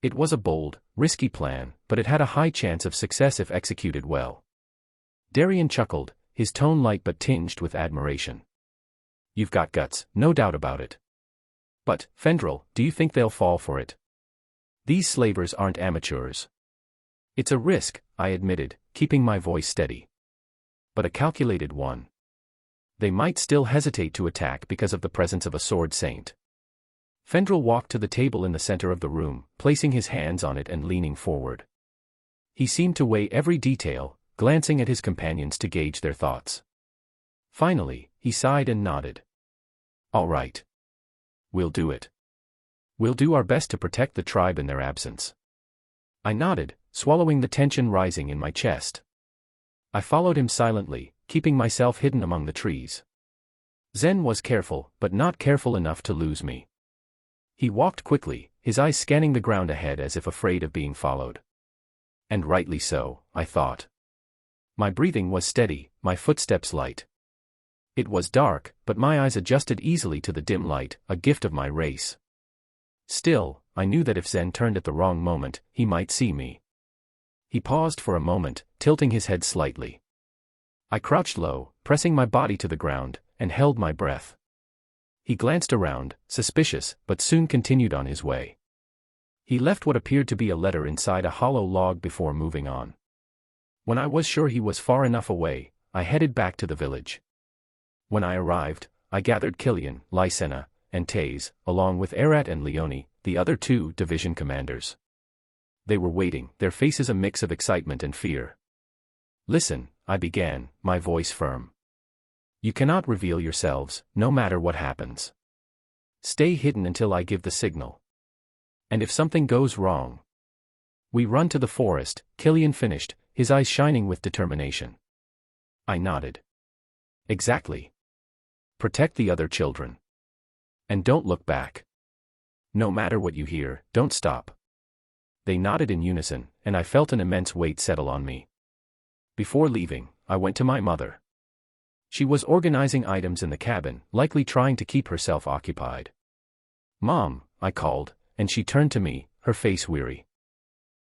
It was a bold, risky plan, but it had a high chance of success if executed well. Darian chuckled, his tone light but tinged with admiration. You've got guts, no doubt about it. But, Fendrel, do you think they'll fall for it? These slavers aren't amateurs. It's a risk, I admitted, keeping my voice steady. But a calculated one. They might still hesitate to attack because of the presence of a sword saint. Fendrel walked to the table in the center of the room, placing his hands on it and leaning forward. He seemed to weigh every detail, glancing at his companions to gauge their thoughts. Finally, he sighed and nodded. All right. We'll do it. We'll do our best to protect the tribe in their absence. I nodded, swallowing the tension rising in my chest. I followed him silently, keeping myself hidden among the trees. Zen was careful, but not careful enough to lose me. He walked quickly, his eyes scanning the ground ahead as if afraid of being followed. And rightly so, I thought. My breathing was steady, my footsteps light. It was dark, but my eyes adjusted easily to the dim light, a gift of my race. Still, I knew that if Zen turned at the wrong moment, he might see me. He paused for a moment, tilting his head slightly. I crouched low, pressing my body to the ground, and held my breath. He glanced around, suspicious, but soon continued on his way. He left what appeared to be a letter inside a hollow log before moving on. When I was sure he was far enough away, I headed back to the village. When I arrived, I gathered Ghislaine, Lysena, and Taze, along with Erat and Leone, the other two division commanders. They were waiting, their faces a mix of excitement and fear. Listen, I began, my voice firm. You cannot reveal yourselves, no matter what happens. Stay hidden until I give the signal. And if something goes wrong, We run to the forest, Killian finished, his eyes shining with determination. I nodded. Exactly. Protect the other children. And don't look back. No matter what you hear, don't stop. They nodded in unison, and I felt an immense weight settle on me. Before leaving, I went to my mother. She was organizing items in the cabin, likely trying to keep herself occupied. "Mom," I called, and she turned to me, her face weary.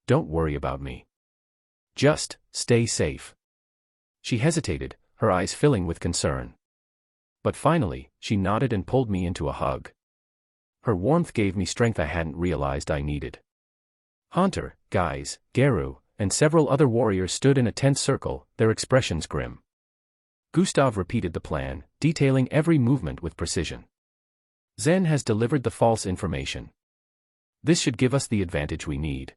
"Don't worry about me. Just stay safe." She hesitated, her eyes filling with concern. But finally, she nodded and pulled me into a hug. Her warmth gave me strength I hadn't realized I needed. Hunter, Guys, Geru, and several other warriors stood in a tense circle, their expressions grim. Gustav repeated the plan, detailing every movement with precision. "Zen has delivered the false information. This should give us the advantage we need.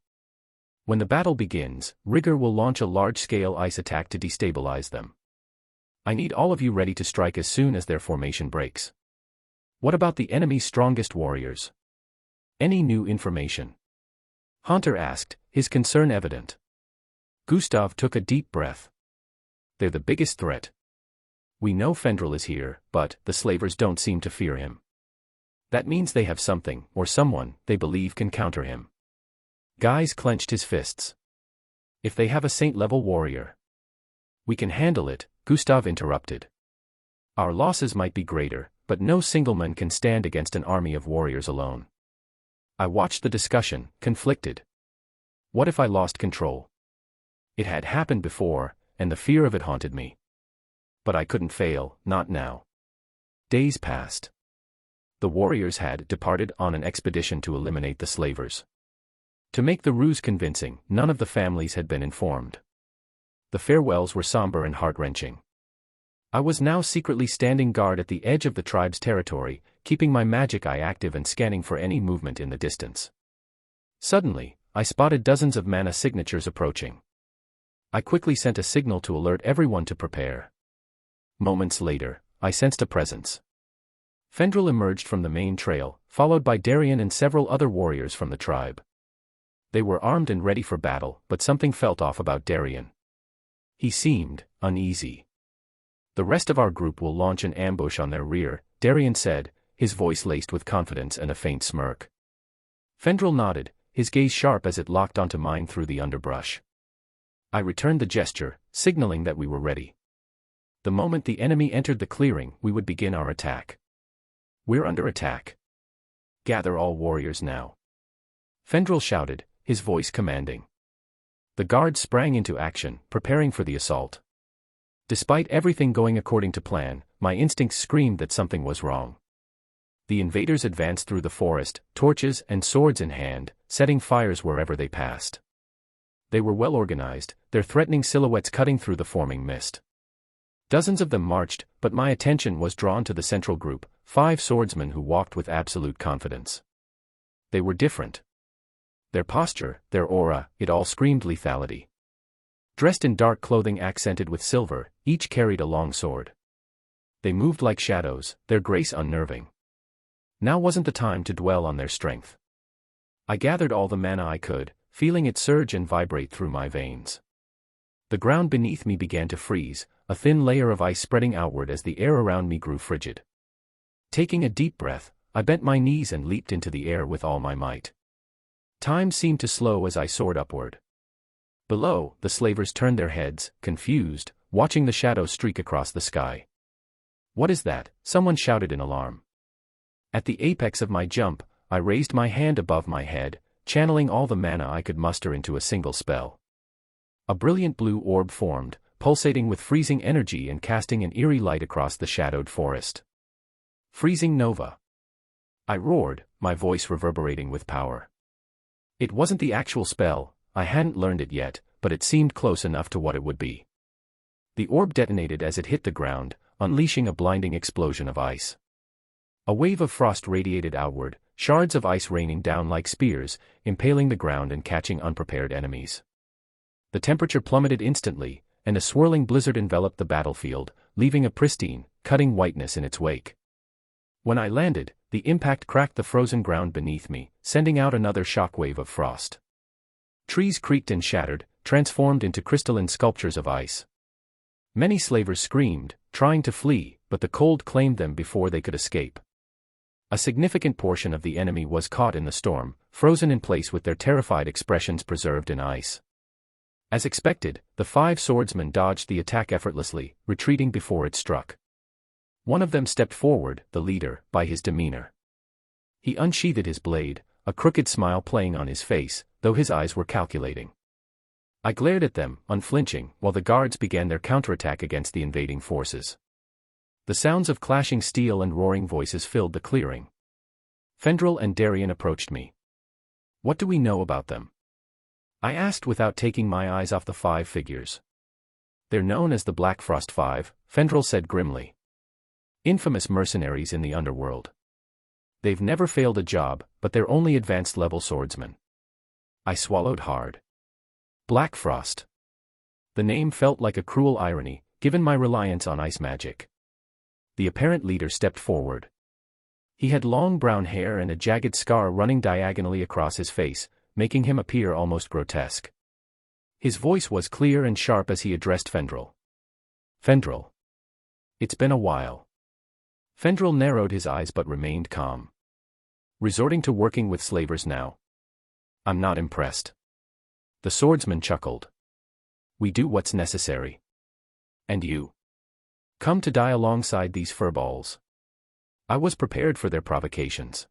When the battle begins, Rigger will launch a large-scale ice attack to destabilize them. I need all of you ready to strike as soon as their formation breaks." "What about the enemy's strongest warriors? Any new information?" Hunter asked, his concern evident. Gustav took a deep breath. "They're the biggest threat. We know Fendril is here, but the slavers don't seem to fear him. That means they have something, or someone, they believe can counter him." Guys clenched his fists. "If they have a saint-level warrior." "We can handle it," Gustav interrupted. "Our losses might be greater, but no single man can stand against an army of warriors alone." I watched the discussion, conflicted. What if I lost control? It had happened before, and the fear of it haunted me. But I couldn't fail, not now. Days passed. The warriors had departed on an expedition to eliminate the slavers. To make the ruse convincing, none of the families had been informed. The farewells were somber and heart-wrenching. I was now secretly standing guard at the edge of the tribe's territory, keeping my magic eye active and scanning for any movement in the distance. Suddenly, I spotted dozens of mana signatures approaching. I quickly sent a signal to alert everyone to prepare. Moments later, I sensed a presence. Fendril emerged from the main trail, followed by Darien and several other warriors from the tribe. They were armed and ready for battle, but something felt off about Darien. He seemed uneasy. "The rest of our group will launch an ambush on their rear," Darien said, his voice laced with confidence and a faint smirk. Fendril nodded, his gaze sharp as it locked onto mine through the underbrush. I returned the gesture, signaling that we were ready. The moment the enemy entered the clearing, we would begin our attack. "We're under attack. Gather all warriors now," Fendril shouted, his voice commanding. The guards sprang into action, preparing for the assault. Despite everything going according to plan, my instincts screamed that something was wrong. The invaders advanced through the forest, torches and swords in hand, setting fires wherever they passed. They were well organized, their threatening silhouettes cutting through the forming mist. Dozens of them marched, but my attention was drawn to the central group, 5 swordsmen who walked with absolute confidence. They were different. Their posture, their aura, it all screamed lethality. Dressed in dark clothing accented with silver, each carried a long sword. They moved like shadows, their grace unnerving. Now wasn't the time to dwell on their strength. I gathered all the mana I could, feeling it surge and vibrate through my veins. The ground beneath me began to freeze, a thin layer of ice spreading outward as the air around me grew frigid. Taking a deep breath, I bent my knees and leaped into the air with all my might. Time seemed to slow as I soared upward. Below, the slavers turned their heads, confused, watching the shadows streak across the sky. "What is that?" someone shouted in alarm. At the apex of my jump, I raised my hand above my head, channeling all the mana I could muster into a single spell. A brilliant blue orb formed, pulsating with freezing energy and casting an eerie light across the shadowed forest. "Freezing Nova!" I roared, my voice reverberating with power. It wasn't the actual spell, I hadn't learned it yet, but it seemed close enough to what it would be. The orb detonated as it hit the ground, unleashing a blinding explosion of ice. A wave of frost radiated outward, shards of ice raining down like spears, impaling the ground and catching unprepared enemies. The temperature plummeted instantly, and a swirling blizzard enveloped the battlefield, leaving a pristine, cutting whiteness in its wake. When I landed, the impact cracked the frozen ground beneath me, sending out another shockwave of frost. Trees creaked and shattered, transformed into crystalline sculptures of ice. Many slavers screamed, trying to flee, but the cold claimed them before they could escape. A significant portion of the enemy was caught in the storm, frozen in place with their terrified expressions preserved in ice. As expected, the 5 swordsmen dodged the attack effortlessly, retreating before it struck. One of them stepped forward, the leader, by his demeanor. He unsheathed his blade, a crooked smile playing on his face, though his eyes were calculating. I glared at them, unflinching, while the guards began their counterattack against the invading forces. The sounds of clashing steel and roaring voices filled the clearing. Fendrel and Darien approached me. "What do we know about them?" I asked without taking my eyes off the 5 figures. "They're known as the Black Frost 5, Fendrel said grimly. "Infamous mercenaries in the underworld. They've never failed a job, but they're only advanced-level swordsmen." I swallowed hard. Black Frost. The name felt like a cruel irony, given my reliance on ice magic. The apparent leader stepped forward. He had long brown hair and a jagged scar running diagonally across his face, making him appear almost grotesque. His voice was clear and sharp as he addressed Fendrel. "Fendrel. It's been a while." Fendrel narrowed his eyes but remained calm. "Resorting to working with slavers now? I'm not impressed." The swordsman chuckled. "We do what's necessary. And you? Come to die alongside these furballs." I was prepared for their provocations.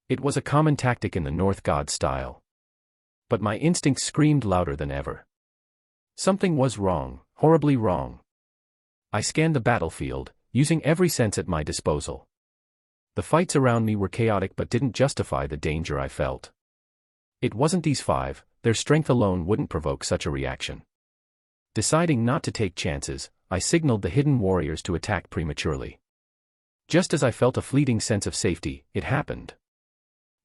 It was a common tactic in the North God style. But my instincts screamed louder than ever. Something was wrong, horribly wrong. I scanned the battlefield, using every sense at my disposal. The fights around me were chaotic but didn't justify the danger I felt. It wasn't these 5, their strength alone wouldn't provoke such a reaction. Deciding not to take chances, I signaled the hidden warriors to attack prematurely. Just as I felt a fleeting sense of safety, it happened.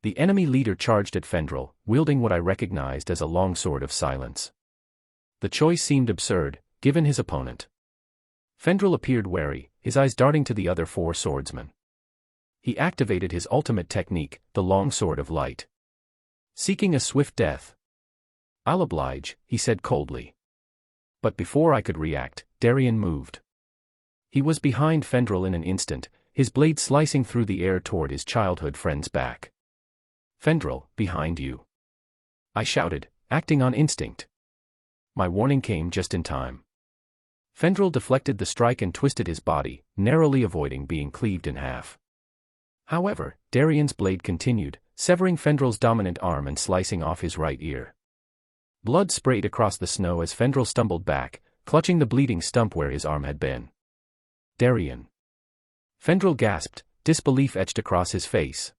The enemy leader charged at Fendrel, wielding what I recognized as a long sword of silence. The choice seemed absurd, given his opponent. Fendrel appeared wary, his eyes darting to the other 4 swordsmen. He activated his ultimate technique, the long sword of light. Seeking a swift death. "I'll oblige," he said coldly. But before I could react, Darien moved. He was behind Fendrel in an instant, his blade slicing through the air toward his childhood friend's back. "Fendrel, behind you!" I shouted, acting on instinct. My warning came just in time. Fendrel deflected the strike and twisted his body, narrowly avoiding being cleaved in half. However, Darien's blade continued, severing Fendrel's dominant arm and slicing off his right ear. Blood sprayed across the snow as Fendrel stumbled back, clutching the bleeding stump where his arm had been. "Darien!" Fendrel gasped, disbelief etched across his face.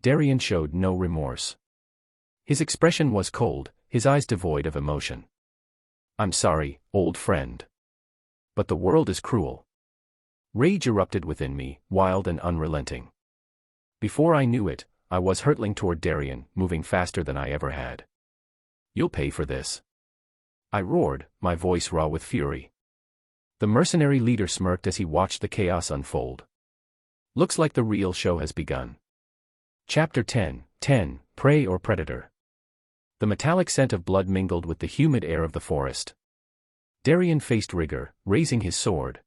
Darien showed no remorse. His expression was cold, his eyes devoid of emotion. "I'm sorry, old friend. But the world is cruel." Rage erupted within me, wild and unrelenting. Before I knew it, I was hurtling toward Darien, moving faster than I ever had. "You'll pay for this," I roared, my voice raw with fury. The mercenary leader smirked as he watched the chaos unfold. "Looks like the real show has begun." Chapter 10, Prey or Predator. The metallic scent of blood mingled with the humid air of the forest. Darien faced rigor, raising his sword.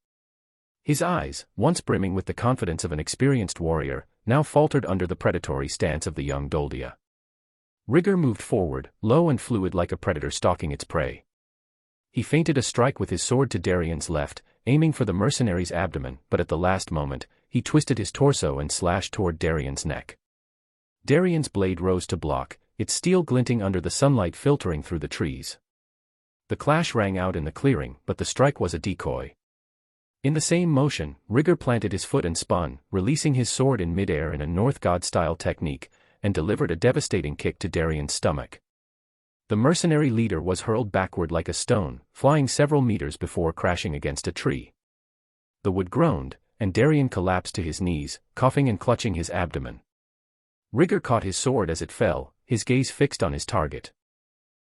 His eyes, once brimming with the confidence of an experienced warrior, now faltered under the predatory stance of the young Doldia. Rigor moved forward, low and fluid like a predator stalking its prey. He feinted a strike with his sword to Darien's left, aiming for the mercenary's abdomen, but at the last moment, he twisted his torso and slashed toward Darien's neck. Darien's blade rose to block, its steel glinting under the sunlight filtering through the trees. The clash rang out in the clearing, but the strike was a decoy. In the same motion, Rigor planted his foot and spun, releasing his sword in midair in a North God-style technique, and delivered a devastating kick to Darien's stomach. The mercenary leader was hurled backward like a stone, flying several meters before crashing against a tree. The wood groaned, and Darien collapsed to his knees, coughing and clutching his abdomen. Rigor caught his sword as it fell, his gaze fixed on his target.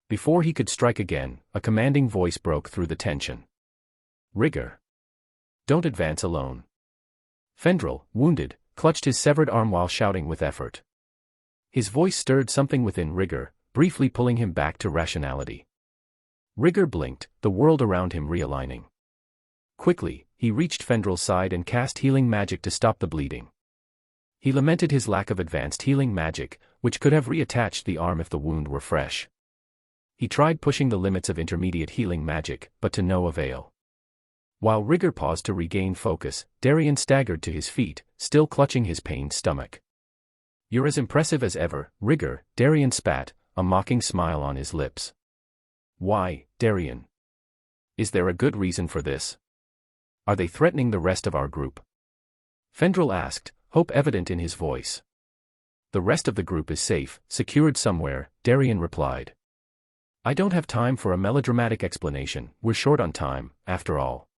Before he could strike again, a commanding voice broke through the tension. "Rigor! Don't advance alone." Fendrel, wounded, clutched his severed arm while shouting with effort. His voice stirred something within Rigor, briefly pulling him back to rationality. Rigor blinked, the world around him realigning. Quickly, he reached Fendral's side and cast healing magic to stop the bleeding. He lamented his lack of advanced healing magic, which could have reattached the arm if the wound were fresh. He tried pushing the limits of intermediate healing magic, but to no avail. While Rigor paused to regain focus, Darien staggered to his feet, still clutching his pained stomach. "You're as impressive as ever, Rigor," Darien spat, a mocking smile on his lips. "Why, Darien? Is there a good reason for this? Are they threatening the rest of our group?" Fendral asked, hope evident in his voice. "The rest of the group is safe, secured somewhere," Darien replied. "I don't have time for a melodramatic explanation, we're short on time, after all."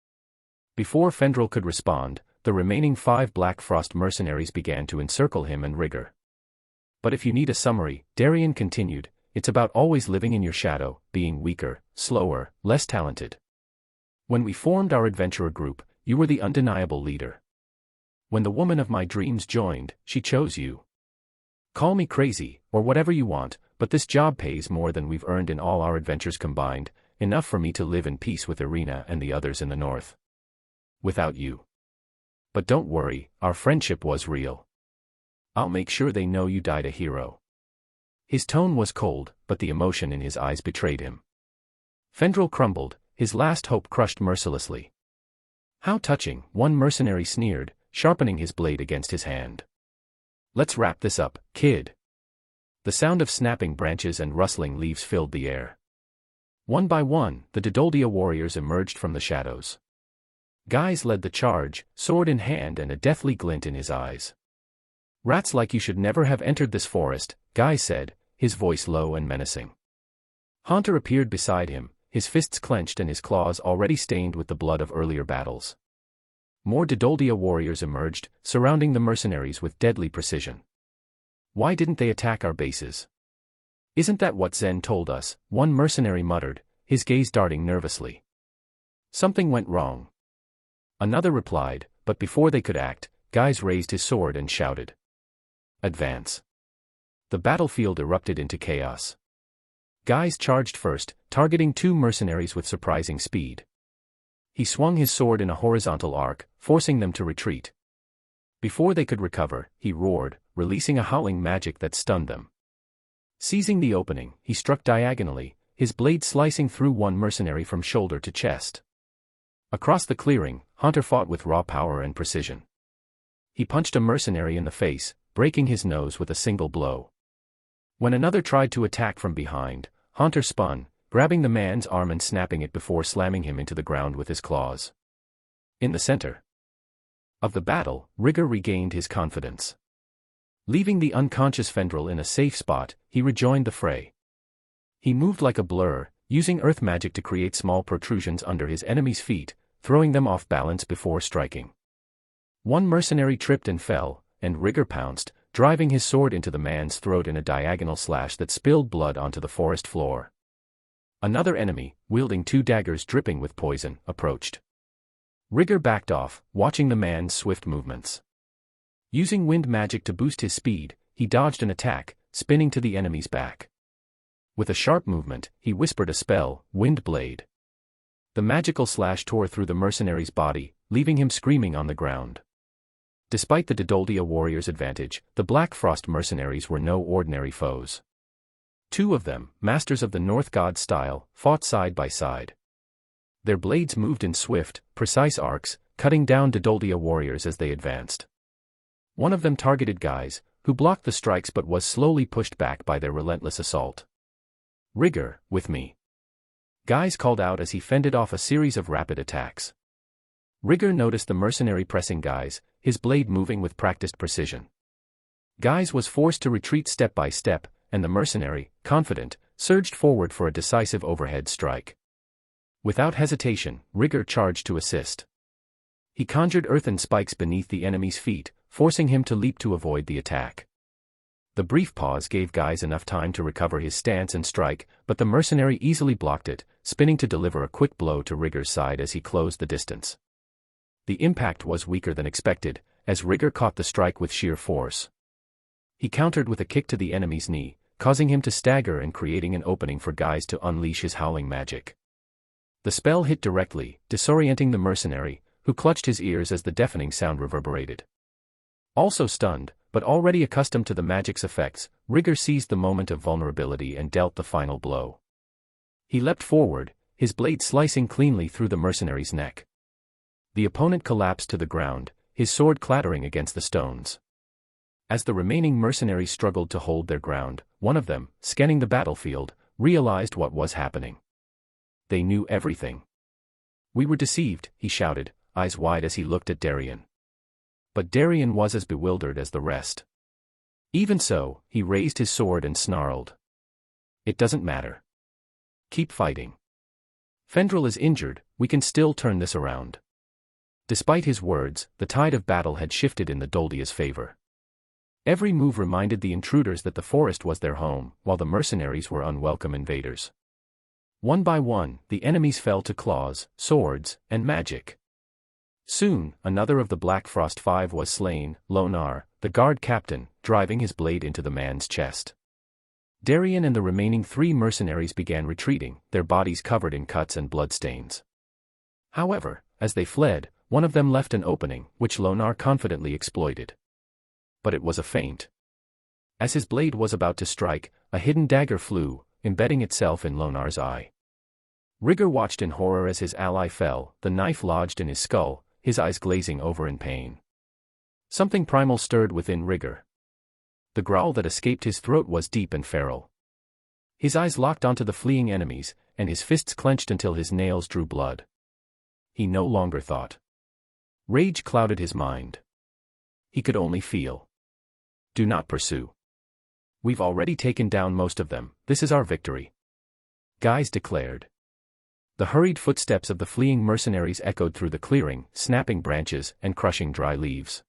Before Fendral could respond, the remaining 5 Black Frost mercenaries began to encircle him and Rigor. "But if you need a summary," Darien continued, "it's about always living in your shadow, being weaker, slower, less talented. When we formed our adventurer group, you were the undeniable leader. When the woman of my dreams joined, she chose you. Call me crazy, or whatever you want, but this job pays more than we've earned in all our adventures combined, enough for me to live in peace with Irina and the others in the north. Without you. But don't worry, our friendship was real. I'll make sure they know you died a hero." His tone was cold, but the emotion in his eyes betrayed him. Fendral crumbled, his last hope crushed mercilessly. "How touching," one mercenary sneered, sharpening his blade against his hand. "Let's wrap this up, kid." The sound of snapping branches and rustling leaves filled the air. One by one, the Dodoldia warriors emerged from the shadows. Guys led the charge, sword in hand and a deathly glint in his eyes. "Rats like you should never have entered this forest," Guy said, his voice low and menacing. Haunter appeared beside him, his fists clenched and his claws already stained with the blood of earlier battles. More Dodoldia warriors emerged, surrounding the mercenaries with deadly precision. "Why didn't they attack our bases? Isn't that what Zen told us?" one mercenary muttered, his gaze darting nervously. "Something went wrong." Another replied, but before they could act, Guys raised his sword and shouted. "Advance." The battlefield erupted into chaos. Guys charged first, targeting 2 mercenaries with surprising speed. He swung his sword in a horizontal arc, forcing them to retreat. Before they could recover, he roared, releasing a howling magic that stunned them. Seizing the opening, he struck diagonally, his blade slicing through one mercenary from shoulder to chest. Across the clearing, Haunter fought with raw power and precision. He punched a mercenary in the face, breaking his nose with a single blow. When another tried to attack from behind, Haunter spun, grabbing the man's arm and snapping it before slamming him into the ground with his claws. In the center of the battle, Rigor regained his confidence. Leaving the unconscious Fendral in a safe spot, he rejoined the fray. He moved like a blur, using earth magic to create small protrusions under his enemy's feet, throwing them off balance before striking. One mercenary tripped and fell, and Rigor pounced, driving his sword into the man's throat in a diagonal slash that spilled blood onto the forest floor. Another enemy, wielding 2 daggers dripping with poison, approached. Rigor backed off, watching the man's swift movements. Using wind magic to boost his speed, he dodged an attack, spinning to the enemy's back. With a sharp movement, he whispered a spell, Wind Blade. The magical slash tore through the mercenary's body, leaving him screaming on the ground. Despite the Dodoldia warriors' advantage, the Black Frost mercenaries were no ordinary foes. 2 of them, masters of the North God style, fought side by side. Their blades moved in swift, precise arcs, cutting down Dodoldia warriors as they advanced. One of them targeted Guys, who blocked the strikes but was slowly pushed back by their relentless assault. "Rigor, with me." Guys called out as he fended off a series of rapid attacks. Rigor noticed the mercenary pressing Guys, his blade moving with practiced precision. Guys was forced to retreat step by step, and the mercenary, confident, surged forward for a decisive overhead strike. Without hesitation, Rigor charged to assist. He conjured earthen spikes beneath the enemy's feet, forcing him to leap to avoid the attack. The brief pause gave Guys enough time to recover his stance and strike, but the mercenary easily blocked it, spinning to deliver a quick blow to Rigor's side as he closed the distance. The impact was weaker than expected, as Rigor caught the strike with sheer force. He countered with a kick to the enemy's knee, causing him to stagger and creating an opening for Guise to unleash his howling magic. The spell hit directly, disorienting the mercenary, who clutched his ears as the deafening sound reverberated. Also stunned, but already accustomed to the magic's effects, Rigger seized the moment of vulnerability and dealt the final blow. He leapt forward, his blade slicing cleanly through the mercenary's neck. The opponent collapsed to the ground, his sword clattering against the stones. As the remaining mercenaries struggled to hold their ground, one of them, scanning the battlefield, realized what was happening. They knew everything. "We were deceived," he shouted, eyes wide as he looked at Darien. But Darien was as bewildered as the rest. Even so, he raised his sword and snarled. "It doesn't matter. Keep fighting. Fendril is injured, we can still turn this around." Despite his words, the tide of battle had shifted in the Doldia's favor. Every move reminded the intruders that the forest was their home, while the mercenaries were unwelcome invaders. One by one, the enemies fell to claws, swords, and magic. Soon, another of the Black Frost Five was slain, Lonar, the guard captain, driving his blade into the man's chest. Darien and the remaining 3 mercenaries began retreating, their bodies covered in cuts and bloodstains. However, as they fled, one of them left an opening, which Lonar confidently exploited. But it was a feint. As his blade was about to strike, a hidden dagger flew, embedding itself in Lonar's eye. Rigger watched in horror as his ally fell, the knife lodged in his skull, his eyes glazing over in pain. Something primal stirred within Rigger. The growl that escaped his throat was deep and feral. His eyes locked onto the fleeing enemies, and his fists clenched until his nails drew blood. He no longer thought. Rage clouded his mind. He could only feel. "Do not pursue. We've already taken down most of them, this is our victory," Guise declared. The hurried footsteps of the fleeing mercenaries echoed through the clearing, snapping branches and crushing dry leaves.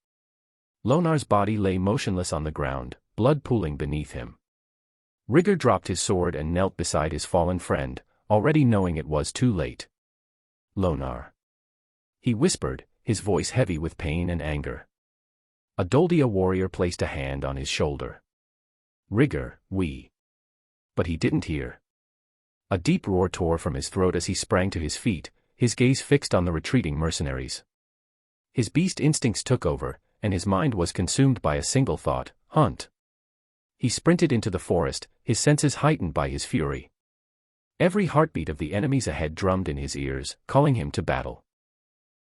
Lonar's body lay motionless on the ground, blood pooling beneath him. Rigger dropped his sword and knelt beside his fallen friend, already knowing it was too late. "Lonar," he whispered, his voice heavy with pain and anger. A Doldia warrior placed a hand on his shoulder. "Rigger, we..." But he didn't hear. A deep roar tore from his throat as he sprang to his feet, his gaze fixed on the retreating mercenaries. His beast instincts took over, and his mind was consumed by a single thought: hunt. He sprinted into the forest, his senses heightened by his fury. Every heartbeat of the enemies ahead drummed in his ears, calling him to battle.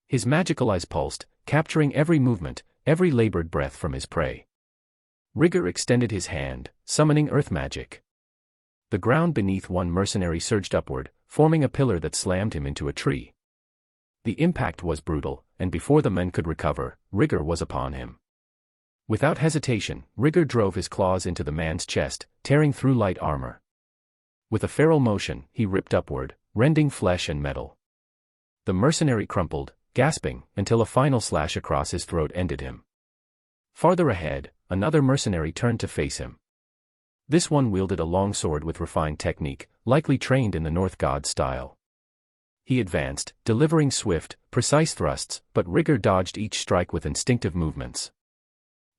His magical eyes pulsed, capturing every movement, every labored breath from his prey. Rigger extended his hand, summoning earth magic. The ground beneath one mercenary surged upward, forming a pillar that slammed him into a tree. The impact was brutal, and before the men could recover, Rigger was upon him. Without hesitation, Rigger drove his claws into the man's chest, tearing through light armor. With a feral motion, he ripped upward, rending flesh and metal. The mercenary crumpled, gasping, until a final slash across his throat ended him. Farther ahead, another mercenary turned to face him. This one wielded a long sword with refined technique, likely trained in the North God style. He advanced, delivering swift, precise thrusts, but Rigger dodged each strike with instinctive movements.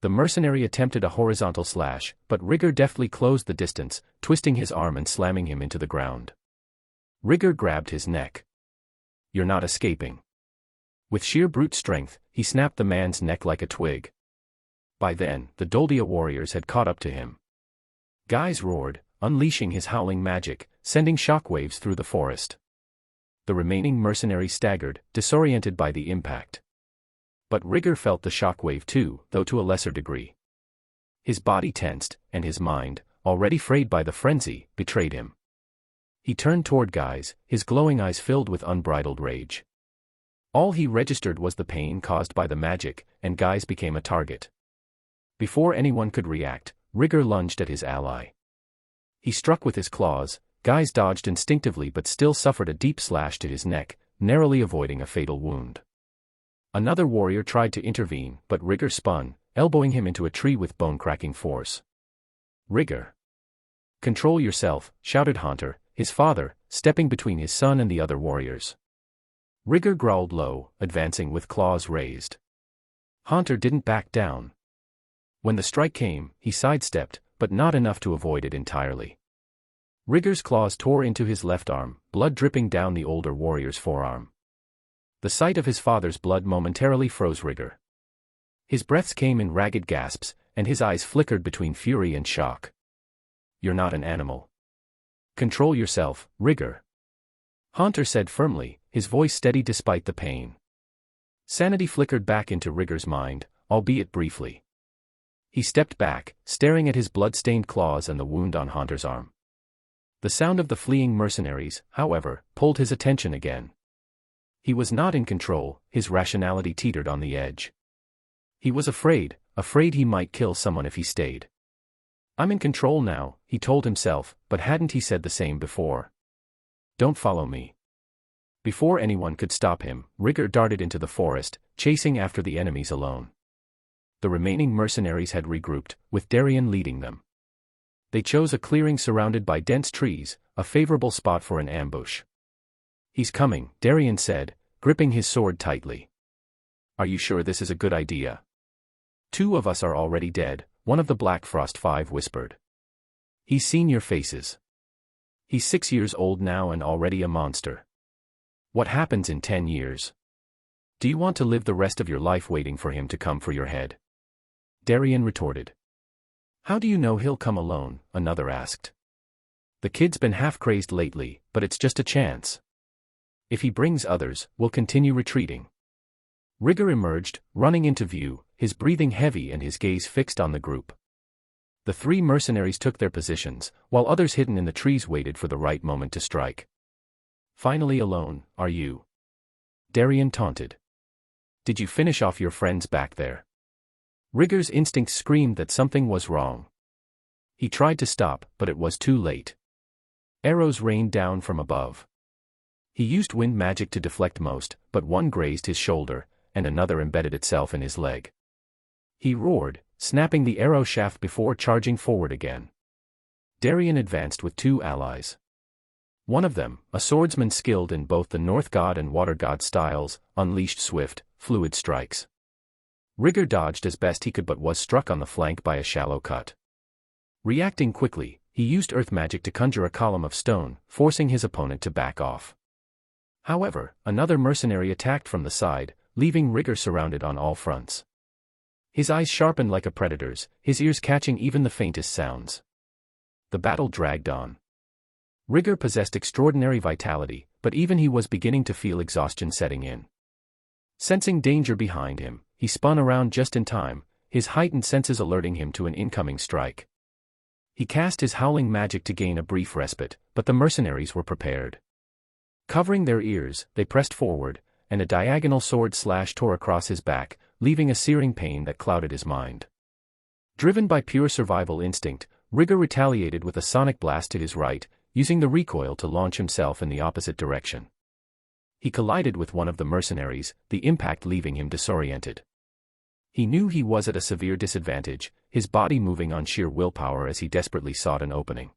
The mercenary attempted a horizontal slash, but Rigger deftly closed the distance, twisting his arm and slamming him into the ground. Rigger grabbed his neck. "You're not escaping." With sheer brute strength, he snapped the man's neck like a twig. By then, the Doldia warriors had caught up to him. Guise roared, unleashing his howling magic, sending shockwaves through the forest. The remaining mercenary staggered, disoriented by the impact. But Rigger felt the shockwave too, though to a lesser degree. His body tensed, and his mind, already frayed by the frenzy, betrayed him. He turned toward Guise, his glowing eyes filled with unbridled rage. All he registered was the pain caused by the magic, and Guise became a target. Before anyone could react, Rigger lunged at his ally. He struck with his claws, Guise dodged instinctively but still suffered a deep slash to his neck, narrowly avoiding a fatal wound. Another warrior tried to intervene, but Rigger spun, elbowing him into a tree with bone-cracking force. "Rigger! Control yourself," shouted Haunter, his father, stepping between his son and the other warriors. Rigger growled low, advancing with claws raised. Haunter didn't back down. When the strike came, he sidestepped, but not enough to avoid it entirely. Rigger's claws tore into his left arm, blood dripping down the older warrior's forearm. The sight of his father's blood momentarily froze Rigger. His breaths came in ragged gasps, and his eyes flickered between fury and shock. "You're not an animal. Control yourself, Rigger," Haunter said firmly, his voice steady despite the pain. Sanity flickered back into Rigger's mind, albeit briefly. He stepped back, staring at his blood-stained claws and the wound on Haunter's arm. The sound of the fleeing mercenaries, however, pulled his attention again. He was not in control, his rationality teetered on the edge. He was afraid he might kill someone if he stayed. "I'm in control now," he told himself, but hadn't he said the same before? "Don't follow me." Before anyone could stop him, Rigger darted into the forest, chasing after the enemies alone. The remaining mercenaries had regrouped, with Darien leading them. They chose a clearing surrounded by dense trees, a favorable spot for an ambush. "He's coming," Darien said, gripping his sword tightly. "Are you sure this is a good idea?" "2 of us are already dead," one of the Black Frost 5 whispered. "He's seen your faces. He's 6 years old now and already a monster. What happens in 10 years? Do you want to live the rest of your life waiting for him to come for your head?" Darien retorted. "How do you know he'll come alone?" another asked. "The kid's been half-crazed lately, but it's just a chance. If he brings others, we'll continue retreating." Rigger emerged, running into view, his breathing heavy and his gaze fixed on the group. The 3 mercenaries took their positions, while others hidden in the trees waited for the right moment to strike. "Finally alone, are you?" Darien taunted. "Did you finish off your friends back there?" Rigger's instinct screamed that something was wrong. He tried to stop, but it was too late. Arrows rained down from above. He used wind magic to deflect most, but one grazed his shoulder, and another embedded itself in his leg. He roared, snapping the arrow shaft before charging forward again. Darien advanced with 2 allies. One of them, a swordsman skilled in both the North God and Water God styles, unleashed swift, fluid strikes. Rigger dodged as best he could but was struck on the flank by a shallow cut. Reacting quickly, he used earth magic to conjure a column of stone, forcing his opponent to back off. However, another mercenary attacked from the side, leaving Rigger surrounded on all fronts. His eyes sharpened like a predator's, his ears catching even the faintest sounds. The battle dragged on. Rigger possessed extraordinary vitality, but even he was beginning to feel exhaustion setting in. Sensing danger behind him, he spun around just in time, his heightened senses alerting him to an incoming strike. He cast his howling magic to gain a brief respite, but the mercenaries were prepared. Covering their ears, they pressed forward, and a diagonal sword slash tore across his back, leaving a searing pain that clouded his mind. Driven by pure survival instinct, Rigger retaliated with a sonic blast to his right, using the recoil to launch himself in the opposite direction. He collided with one of the mercenaries, the impact leaving him disoriented. He knew he was at a severe disadvantage, his body moving on sheer willpower as he desperately sought an opening.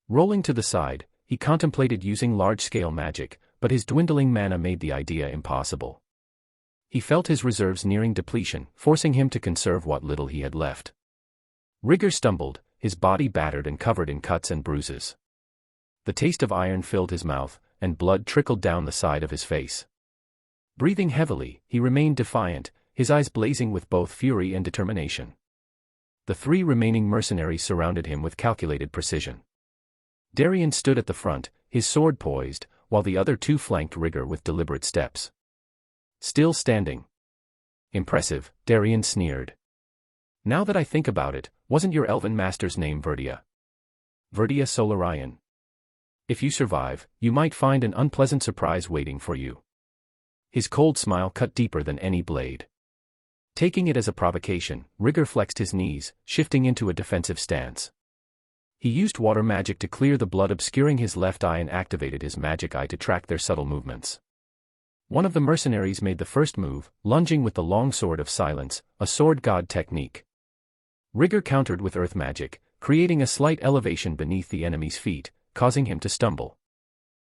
Rolling to the side, he contemplated using large-scale magic, but his dwindling mana made the idea impossible. He felt his reserves nearing depletion, forcing him to conserve what little he had left. Rigger stumbled, his body battered and covered in cuts and bruises. The taste of iron filled his mouth, and blood trickled down the side of his face. Breathing heavily, he remained defiant, his eyes blazing with both fury and determination. The 3 remaining mercenaries surrounded him with calculated precision. Darien stood at the front, his sword poised, while the other 2 flanked Rigger with deliberate steps. "Still standing." "Impressive," Darien sneered. "Now that I think about it, wasn't your elven master's name Verdia?" "Verdia Solarian. If you survive, you might find an unpleasant surprise waiting for you." His cold smile cut deeper than any blade. Taking it as a provocation, Rigger flexed his knees, shifting into a defensive stance. He used water magic to clear the blood obscuring his left eye and activated his magic eye to track their subtle movements. One of the mercenaries made the first move, lunging with the long sword of silence, a sword god technique. Rigger countered with earth magic, creating a slight elevation beneath the enemy's feet, causing him to stumble.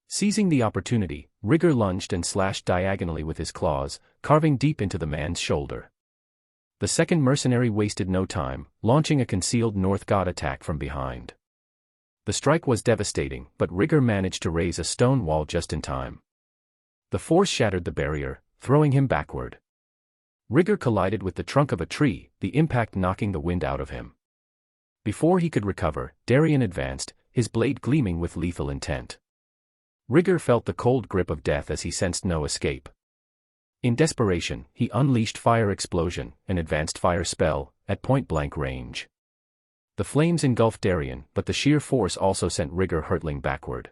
Seizing the opportunity, Rigger lunged and slashed diagonally with his claws, carving deep into the man's shoulder. The The second mercenary wasted no time, launching a concealed North God attack from behind. The strike was devastating, but Rigger managed to raise a stone wall just in time. The force shattered the barrier, throwing him backward. Rigger collided with the trunk of a tree, the impact knocking the wind out of him. Before he could recover, Darien advanced, his blade gleaming with lethal intent. Rigger felt the cold grip of death as he sensed no escape. In desperation, he unleashed Fire Explosion, an advanced fire spell, at point-blank range. The flames engulfed Darien, but the sheer force also sent Rigger hurtling backward.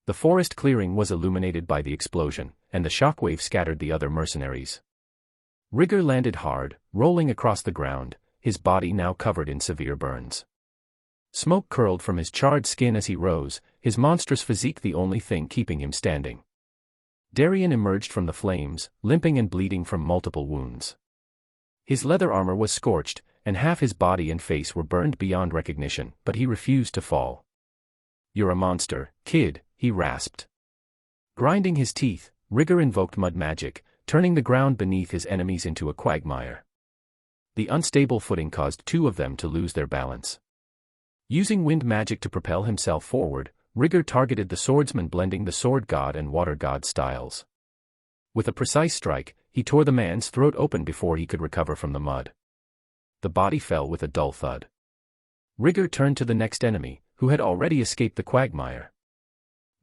The forest clearing was illuminated by the explosion, and the shockwave scattered the other mercenaries. Rigger landed hard, rolling across the ground, his body now covered in severe burns. Smoke curled from his charred skin as he rose, his monstrous physique the only thing keeping him standing. Darien emerged from the flames, limping and bleeding from multiple wounds. His leather armor was scorched, and half his body and face were burned beyond recognition, but he refused to fall. "You're a monster, kid," he rasped. Grinding his teeth, Rigger invoked mud magic, turning the ground beneath his enemies into a quagmire. The unstable footing caused two of them to lose their balance. Using wind magic to propel himself forward, Rigger targeted the swordsman blending the sword god and water god styles. With a precise strike, he tore the man's throat open before he could recover from the mud. The body fell with a dull thud. Rigger turned to the next enemy, who had already escaped the quagmire.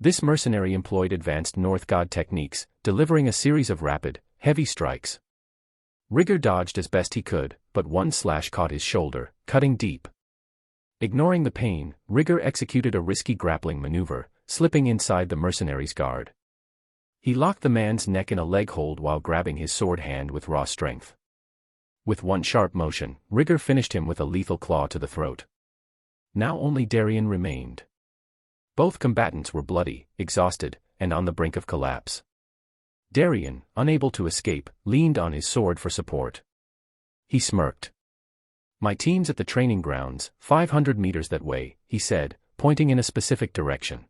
This mercenary employed advanced North God techniques, delivering a series of rapid, heavy strikes. Rigger dodged as best he could, but one slash caught his shoulder, cutting deep. Ignoring the pain, Rigger executed a risky grappling maneuver, slipping inside the mercenary's guard. He locked the man's neck in a leg hold while grabbing his sword hand with raw strength. With one sharp motion, Rigger finished him with a lethal claw to the throat. Now only Darien remained. Both combatants were bloody, exhausted, and on the brink of collapse. Darien, unable to escape, leaned on his sword for support. He smirked. "My team's at the training grounds, 500 meters that way," he said, pointing in a specific direction.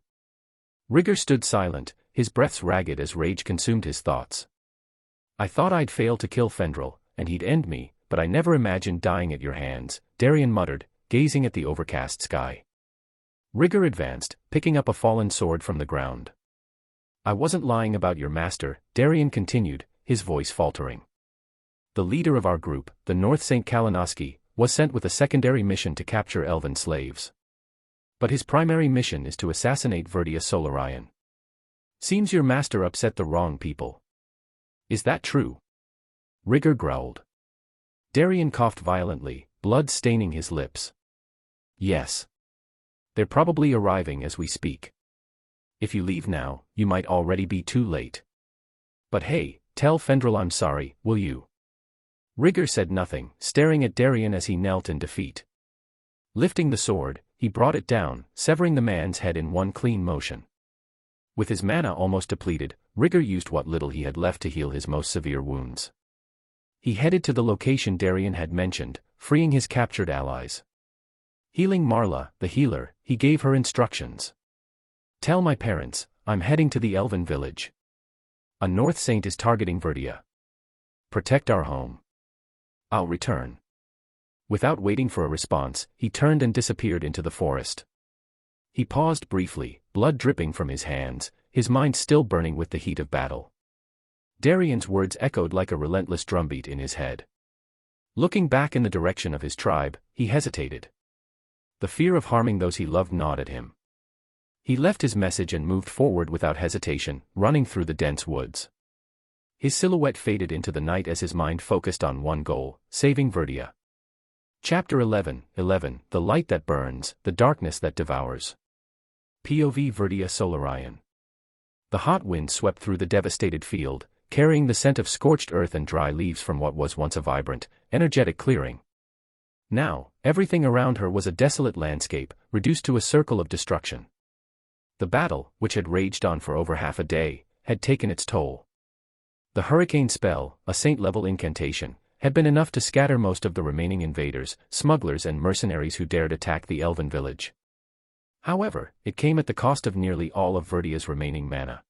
Rigger stood silent, his breaths ragged as rage consumed his thoughts. "I thought I'd fail to kill Fendrel, and he'd end me, but I never imagined dying at your hands," Darien muttered, gazing at the overcast sky. Rigger advanced, picking up a fallen sword from the ground. "I wasn't lying about your master," Darien continued, his voice faltering. "The leader of our group, the North St. Kalinowski, was sent with a secondary mission to capture elven slaves. But his primary mission is to assassinate Verdia Solarian. Seems your master upset the wrong people. Is that true?" Rigger growled. Darien coughed violently, blood staining his lips. "Yes. They're probably arriving as we speak. If you leave now, you might already be too late. But hey, tell Fendrel I'm sorry, will you?" Rigger said nothing, staring at Darien as he knelt in defeat. Lifting the sword, he brought it down, severing the man's head in one clean motion. With his mana almost depleted, Rigger used what little he had left to heal his most severe wounds. He headed to the location Darien had mentioned, freeing his captured allies. Healing Marla, the healer, he gave her instructions. "Tell my parents, I'm heading to the elven village. A North Saint is targeting Verdia. Protect our home. I'll return." Without waiting for a response, he turned and disappeared into the forest. He paused briefly, blood dripping from his hands, his mind still burning with the heat of battle. Darien's words echoed like a relentless drumbeat in his head. Looking back in the direction of his tribe, he hesitated. The fear of harming those he loved gnawed at him. He left his message and moved forward without hesitation, running through the dense woods. His silhouette faded into the night as his mind focused on one goal, saving Verdia. Chapter 11, The Light That Burns, the Darkness That Devours. POV Verdia Solarian. The hot wind swept through the devastated field, carrying the scent of scorched earth and dry leaves from what was once a vibrant, energetic clearing. Now, everything around her was a desolate landscape, reduced to a circle of destruction. The battle, which had raged on for over half a day, had taken its toll. The hurricane spell, a saint-level incantation, had been enough to scatter most of the remaining invaders, smugglers and mercenaries who dared attack the elven village. However, it came at the cost of nearly all of Verdia's remaining mana.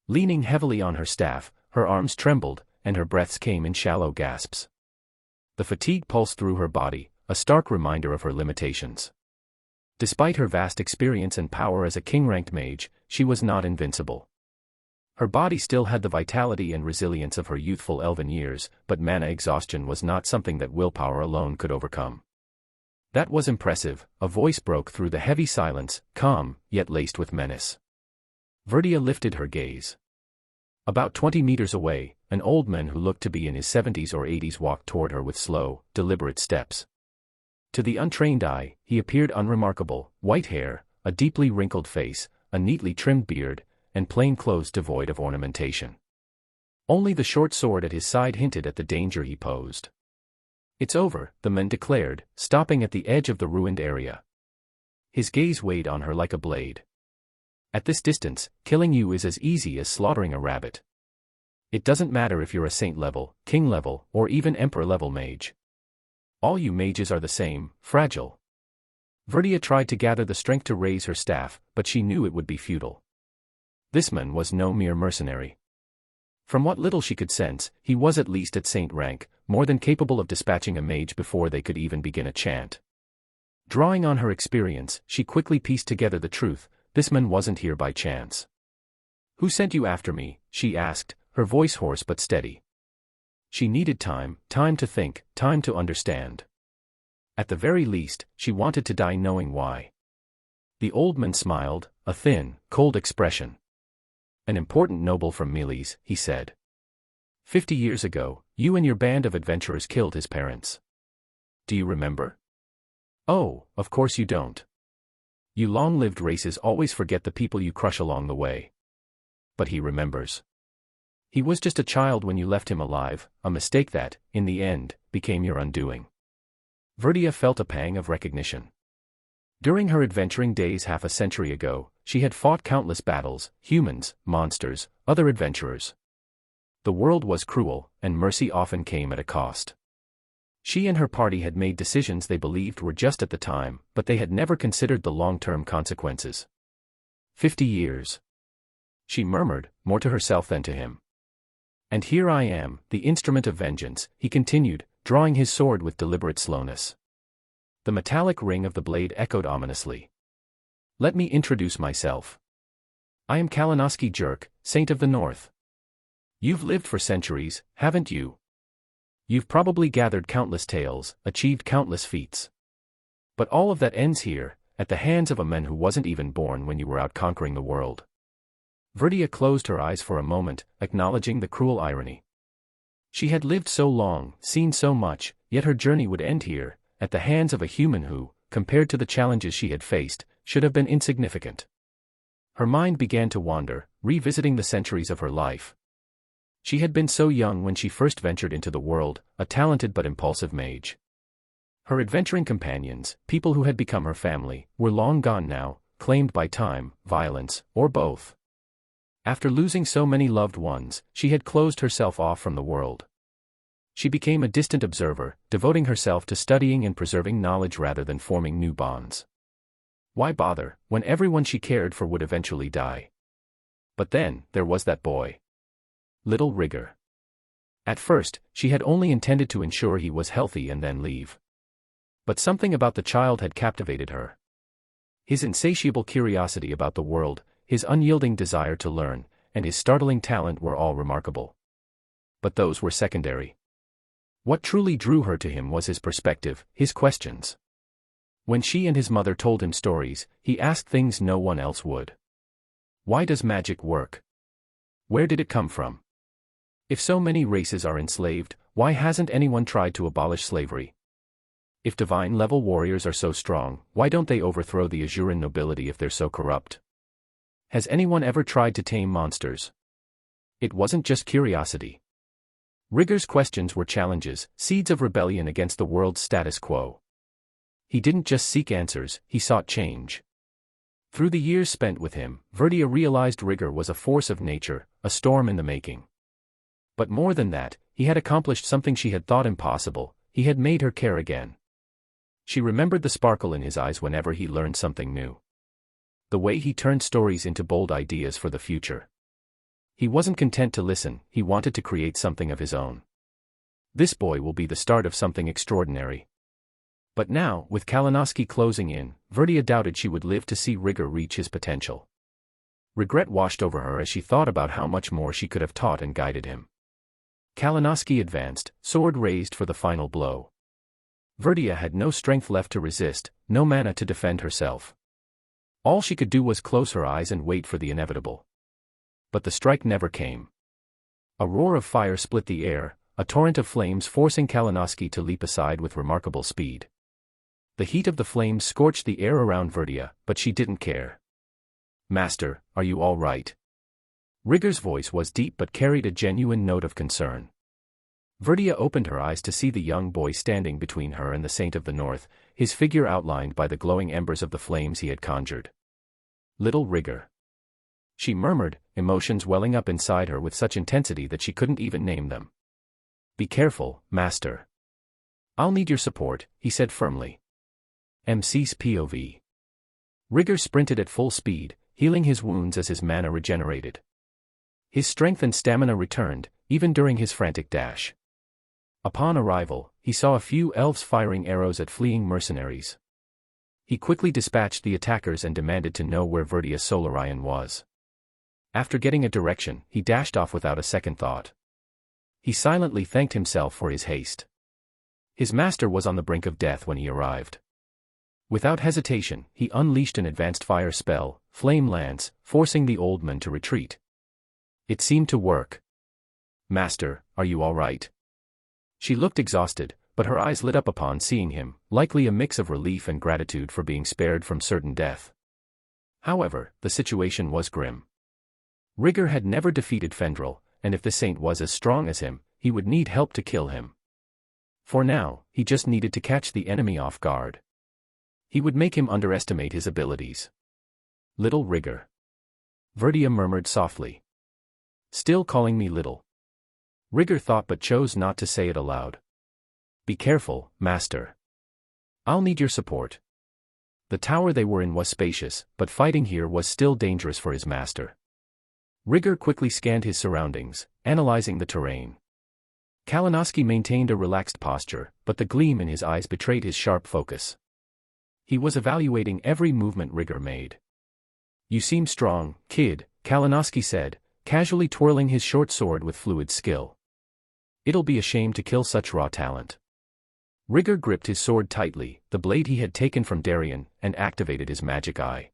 Leaning heavily on her staff, her arms trembled, and her breaths came in shallow gasps. The fatigue pulsed through her body, a stark reminder of her limitations. Despite her vast experience and power as a king-ranked mage, she was not invincible. Her body still had the vitality and resilience of her youthful elven years, but mana exhaustion was not something that willpower alone could overcome. That was impressive, a voice broke through the heavy silence, calm, yet laced with menace. Rudeus lifted her gaze. About 20 meters away, an old man who looked to be in his 70s or 80s walked toward her with slow, deliberate steps. To the untrained eye, he appeared unremarkable: white hair, a deeply wrinkled face, a neatly trimmed beard, and plain clothes devoid of ornamentation. Only the short sword at his side hinted at the danger he posed. "It's over," the man declared, stopping at the edge of the ruined area. His gaze weighed on her like a blade. "At this distance, killing you is as easy as slaughtering a rabbit. It doesn't matter if you're a saint-level, king-level, or even emperor-level mage. All you mages are the same, fragile." Rudeus tried to gather the strength to raise her staff, but she knew it would be futile. This man was no mere mercenary. From what little she could sense, he was at least at saint rank, more than capable of dispatching a mage before they could even begin a chant. Drawing on her experience, she quickly pieced together the truth: this man wasn't here by chance. "Who sent you after me?" she asked, her voice hoarse but steady. She needed time to think, time to understand. At the very least, she wanted to die knowing why. The old man smiled, a thin, cold expression. "An important noble from Miles," he said. 50 years ago, you and your band of adventurers killed his parents. Do you remember?" "Oh, of course you don't. You long-lived races always forget the people you crush along the way." But he remembers. "He was just a child when you left him alive, a mistake that, in the end, became your undoing." Rudeus felt a pang of recognition. During her adventuring days half a century ago, she had fought countless battles: humans, monsters, other adventurers. The world was cruel, and mercy often came at a cost. She and her party had made decisions they believed were just at the time, but they had never considered the long-term consequences. 50 years. She murmured, more to herself than to him. "And here I am, the instrument of vengeance," he continued, drawing his sword with deliberate slowness. The metallic ring of the blade echoed ominously. "Let me introduce myself. I am Kalinowski Jerk, Saint of the North. You've lived for centuries, haven't you? You've probably gathered countless tales, achieved countless feats. But all of that ends here, at the hands of a man who wasn't even born when you were out conquering the world." Rudeus closed her eyes for a moment, acknowledging the cruel irony. She had lived so long, seen so much, yet her journey would end here, at the hands of a human who, compared to the challenges she had faced, should have been insignificant. Her mind began to wander, revisiting the centuries of her life. She had been so young when she first ventured into the world, a talented but impulsive mage. Her adventuring companions, people who had become her family, were long gone now, claimed by time, violence, or both. After losing so many loved ones, she had closed herself off from the world. She became a distant observer, devoting herself to studying and preserving knowledge rather than forming new bonds. Why bother, when everyone she cared for would eventually die? But then, there was that boy. Little Rigger. At first, she had only intended to ensure he was healthy and then leave. But something about the child had captivated her. His insatiable curiosity about the world, his unyielding desire to learn, and his startling talent were all remarkable. But those were secondary. What truly drew her to him was his perspective, his questions. When she and his mother told him stories, he asked things no one else would. Why does magic work? Where did it come from? If so many races are enslaved, why hasn't anyone tried to abolish slavery? If divine-level warriors are so strong, why don't they overthrow the Azuran nobility if they're so corrupt? Has anyone ever tried to tame monsters? It wasn't just curiosity. Rigger's questions were challenges, seeds of rebellion against the world's status quo. He didn't just seek answers, he sought change. Through the years spent with him, Rudeus realized Rigger was a force of nature, a storm in the making. But more than that, he had accomplished something she had thought impossible: he had made her care again. She remembered the sparkle in his eyes whenever he learned something new. The way he turned stories into bold ideas for the future. He wasn't content to listen, he wanted to create something of his own. This boy will be the start of something extraordinary. But now, with Kalinowski closing in, Verdia doubted she would live to see Rigger reach his potential. Regret washed over her as she thought about how much more she could have taught and guided him. Kalinowski advanced, sword raised for the final blow. Verdia had no strength left to resist, no mana to defend herself. All she could do was close her eyes and wait for the inevitable. But the strike never came. A roar of fire split the air, a torrent of flames forcing Kalinowski to leap aside with remarkable speed. The heat of the flames scorched the air around Verdia, but she didn't care. "Master, are you all right?" Rigger's voice was deep but carried a genuine note of concern. Verdia opened her eyes to see the young boy standing between her and the Saint of the North, his figure outlined by the glowing embers of the flames he had conjured. "Little Rigger," she murmured, emotions welling up inside her with such intensity that she couldn't even name them. "Be careful, Master." "I'll need your support," he said firmly. MC's POV. Rigger sprinted at full speed, healing his wounds as his mana regenerated. His strength and stamina returned, even during his frantic dash. Upon arrival, he saw a few elves firing arrows at fleeing mercenaries. He quickly dispatched the attackers and demanded to know where Verdia Solarian was. After getting a direction, he dashed off without a second thought. He silently thanked himself for his haste. His master was on the brink of death when he arrived. Without hesitation, he unleashed an advanced fire spell, Flame Lance, forcing the old man to retreat. It seemed to work. "Master, are you all right?" She looked exhausted, but her eyes lit up upon seeing him, likely a mix of relief and gratitude for being spared from certain death. However, the situation was grim. Rigger had never defeated Fendrel, and if the saint was as strong as him, he would need help to kill him. For now, he just needed to catch the enemy off guard. He would make him underestimate his abilities. "Little Rigger," Verdia murmured softly. "Still calling me little?" Rigger thought but chose not to say it aloud. "Be careful, Master. I'll need your support." The tower they were in was spacious, but fighting here was still dangerous for his master. Rigger quickly scanned his surroundings, analyzing the terrain. Kalinowski maintained a relaxed posture, but the gleam in his eyes betrayed his sharp focus. He was evaluating every movement Rigger made. "You seem strong, kid," Kalinowski said, casually twirling his short sword with fluid skill. "It'll be a shame to kill such raw talent." Rigger gripped his sword tightly, the blade he had taken from Darien, and activated his magic eye.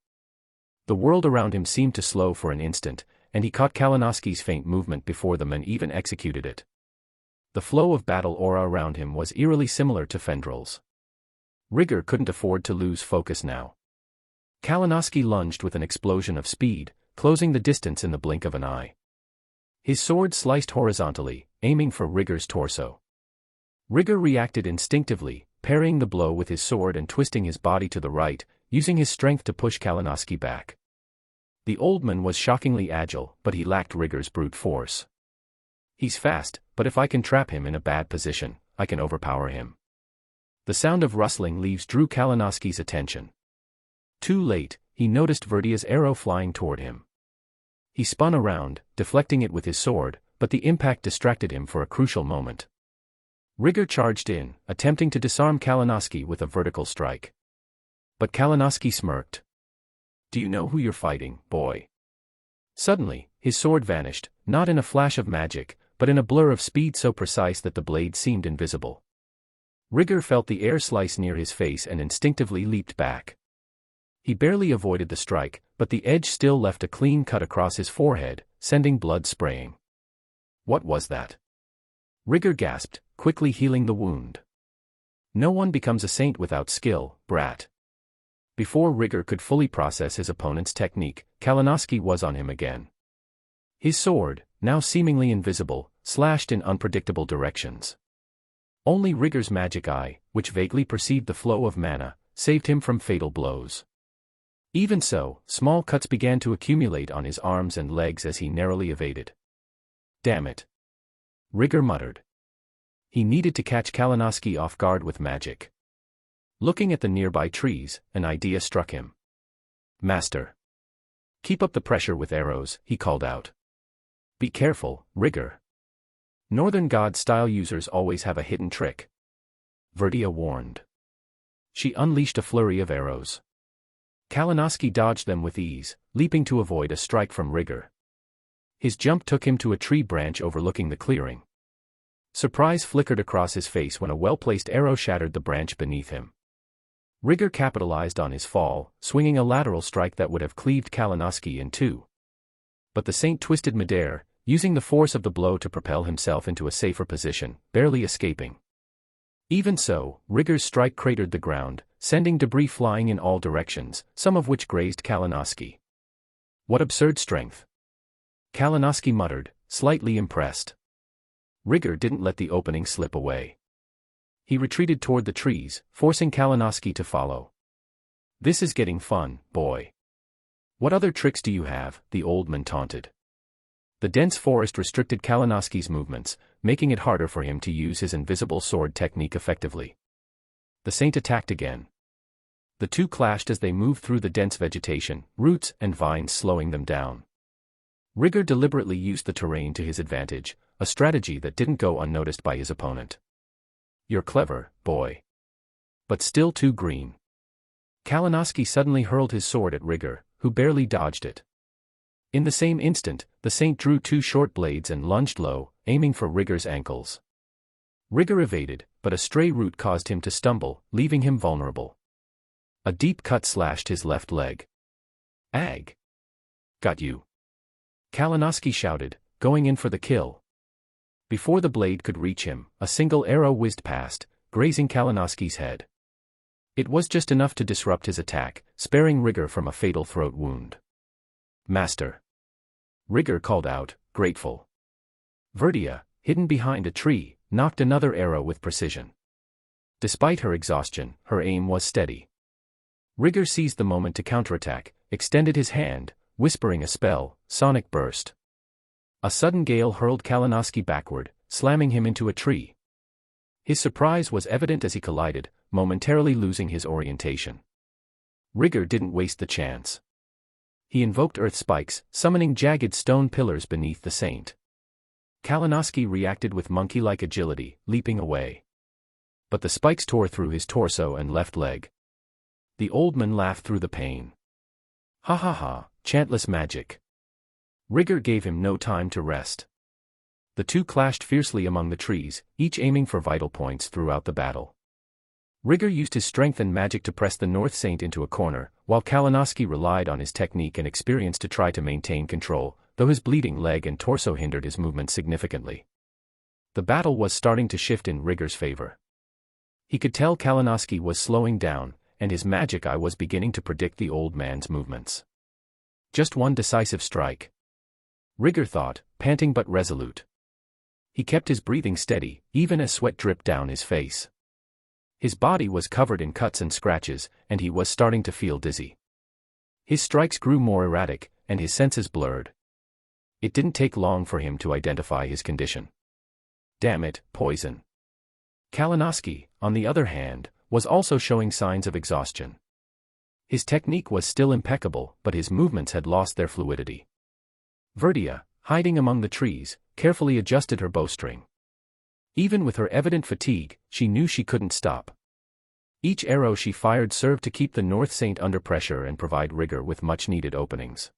The world around him seemed to slow for an instant, and he caught Kalinowski's faint movement before the man even executed it. The flow of battle aura around him was eerily similar to Fendrel's. Rigger couldn't afford to lose focus now. Kalinowski lunged with an explosion of speed, closing the distance in the blink of an eye. His sword sliced horizontally, aiming for Rigger's torso. Rigger reacted instinctively, parrying the blow with his sword and twisting his body to the right, using his strength to push Kalinowski back. The old man was shockingly agile, but he lacked Rigger's brute force. "He's fast, but if I can trap him in a bad position, I can overpower him." The sound of rustling leaves drew Kalinowski's attention. Too late, he noticed Verdia's arrow flying toward him. He spun around, deflecting it with his sword, but the impact distracted him for a crucial moment. Rigger charged in, attempting to disarm Kalinowski with a vertical strike. But Kalinowski smirked. "Do you know who you're fighting, boy?" Suddenly, his sword vanished, not in a flash of magic, but in a blur of speed so precise that the blade seemed invisible. Rigger felt the air slice near his face and instinctively leaped back. He barely avoided the strike, but the edge still left a clean cut across his forehead, sending blood spraying. "What was that?" Rigger gasped, quickly healing the wound. "No one becomes a saint without skill, brat." Before Rigger could fully process his opponent's technique, Kalinowski was on him again. His sword, now seemingly invisible, slashed in unpredictable directions. Only Rigger's magic eye, which vaguely perceived the flow of mana, saved him from fatal blows. Even so, small cuts began to accumulate on his arms and legs as he narrowly evaded. "Damn it," Rigger muttered. He needed to catch Kalinowski off guard with magic. Looking at the nearby trees, an idea struck him. "Master, keep up the pressure with arrows," he called out. "Be careful, Rigger." Northern God-style users always have a hidden trick, Rudeus warned. She unleashed a flurry of arrows. Kalinowski dodged them with ease, leaping to avoid a strike from Rigger. His jump took him to a tree branch overlooking the clearing. Surprise flickered across his face when a well-placed arrow shattered the branch beneath him. Rigger capitalized on his fall, swinging a lateral strike that would have cleaved Kalinowski in two. But the saint twisted midair, using the force of the blow to propel himself into a safer position, barely escaping. Even so, Rigger's strike cratered the ground, sending debris flying in all directions, some of which grazed Kalinowski. What absurd strength! Kalinowski muttered, slightly impressed. Rigger didn't let the opening slip away. He retreated toward the trees, forcing Kalinowski to follow. This is getting fun, boy. What other tricks do you have? The old man taunted. The dense forest restricted Kalinowski's movements, making it harder for him to use his invisible sword technique effectively. The saint attacked again. The two clashed as they moved through the dense vegetation, roots and vines slowing them down. Rigger deliberately used the terrain to his advantage, a strategy that didn't go unnoticed by his opponent. You're clever, boy. But still too green. Kalinowski suddenly hurled his sword at Rigger, who barely dodged it. In the same instant, the saint drew two short blades and lunged low, aiming for Rigger's ankles. Rigger evaded, but a stray root caused him to stumble, leaving him vulnerable. A deep cut slashed his left leg. Ag! Got you! Kalinowski shouted, going in for the kill. Before the blade could reach him, a single arrow whizzed past, grazing Kalinowski's head. It was just enough to disrupt his attack, sparing Rigger from a fatal throat wound. Master! Rigger called out, grateful. Rudeus, hidden behind a tree, knocked another arrow with precision. Despite her exhaustion, her aim was steady. Rigger seized the moment to counterattack, extended his hand, whispering a spell, sonic burst. A sudden gale hurled Kalinowski backward, slamming him into a tree. His surprise was evident as he collided, momentarily losing his orientation. Rigger didn't waste the chance. He invoked earth spikes, summoning jagged stone pillars beneath the saint. Kalinowski reacted with monkey-like agility, leaping away. But the spikes tore through his torso and left leg. The old man laughed through the pain. Ha ha ha, chantless magic. Rigger gave him no time to rest. The two clashed fiercely among the trees, each aiming for vital points throughout the battle. Rigger used his strength and magic to press the North Saint into a corner, while Kalinowski relied on his technique and experience to try to maintain control, though his bleeding leg and torso hindered his movement significantly. The battle was starting to shift in Rigger's favor. He could tell Kalinowski was slowing down, and his magic eye was beginning to predict the old man's movements. Just one decisive strike. Rigger thought, panting but resolute. He kept his breathing steady, even as sweat dripped down his face. His body was covered in cuts and scratches, and he was starting to feel dizzy. His strikes grew more erratic, and his senses blurred. It didn't take long for him to identify his condition. Damn it, poison. Kalinowski, on the other hand, was also showing signs of exhaustion. His technique was still impeccable, but his movements had lost their fluidity. Rudeus, hiding among the trees, carefully adjusted her bowstring. Even with her evident fatigue, she knew she couldn't stop. Each arrow she fired served to keep the North Saint under pressure and provide Rigger with much-needed openings.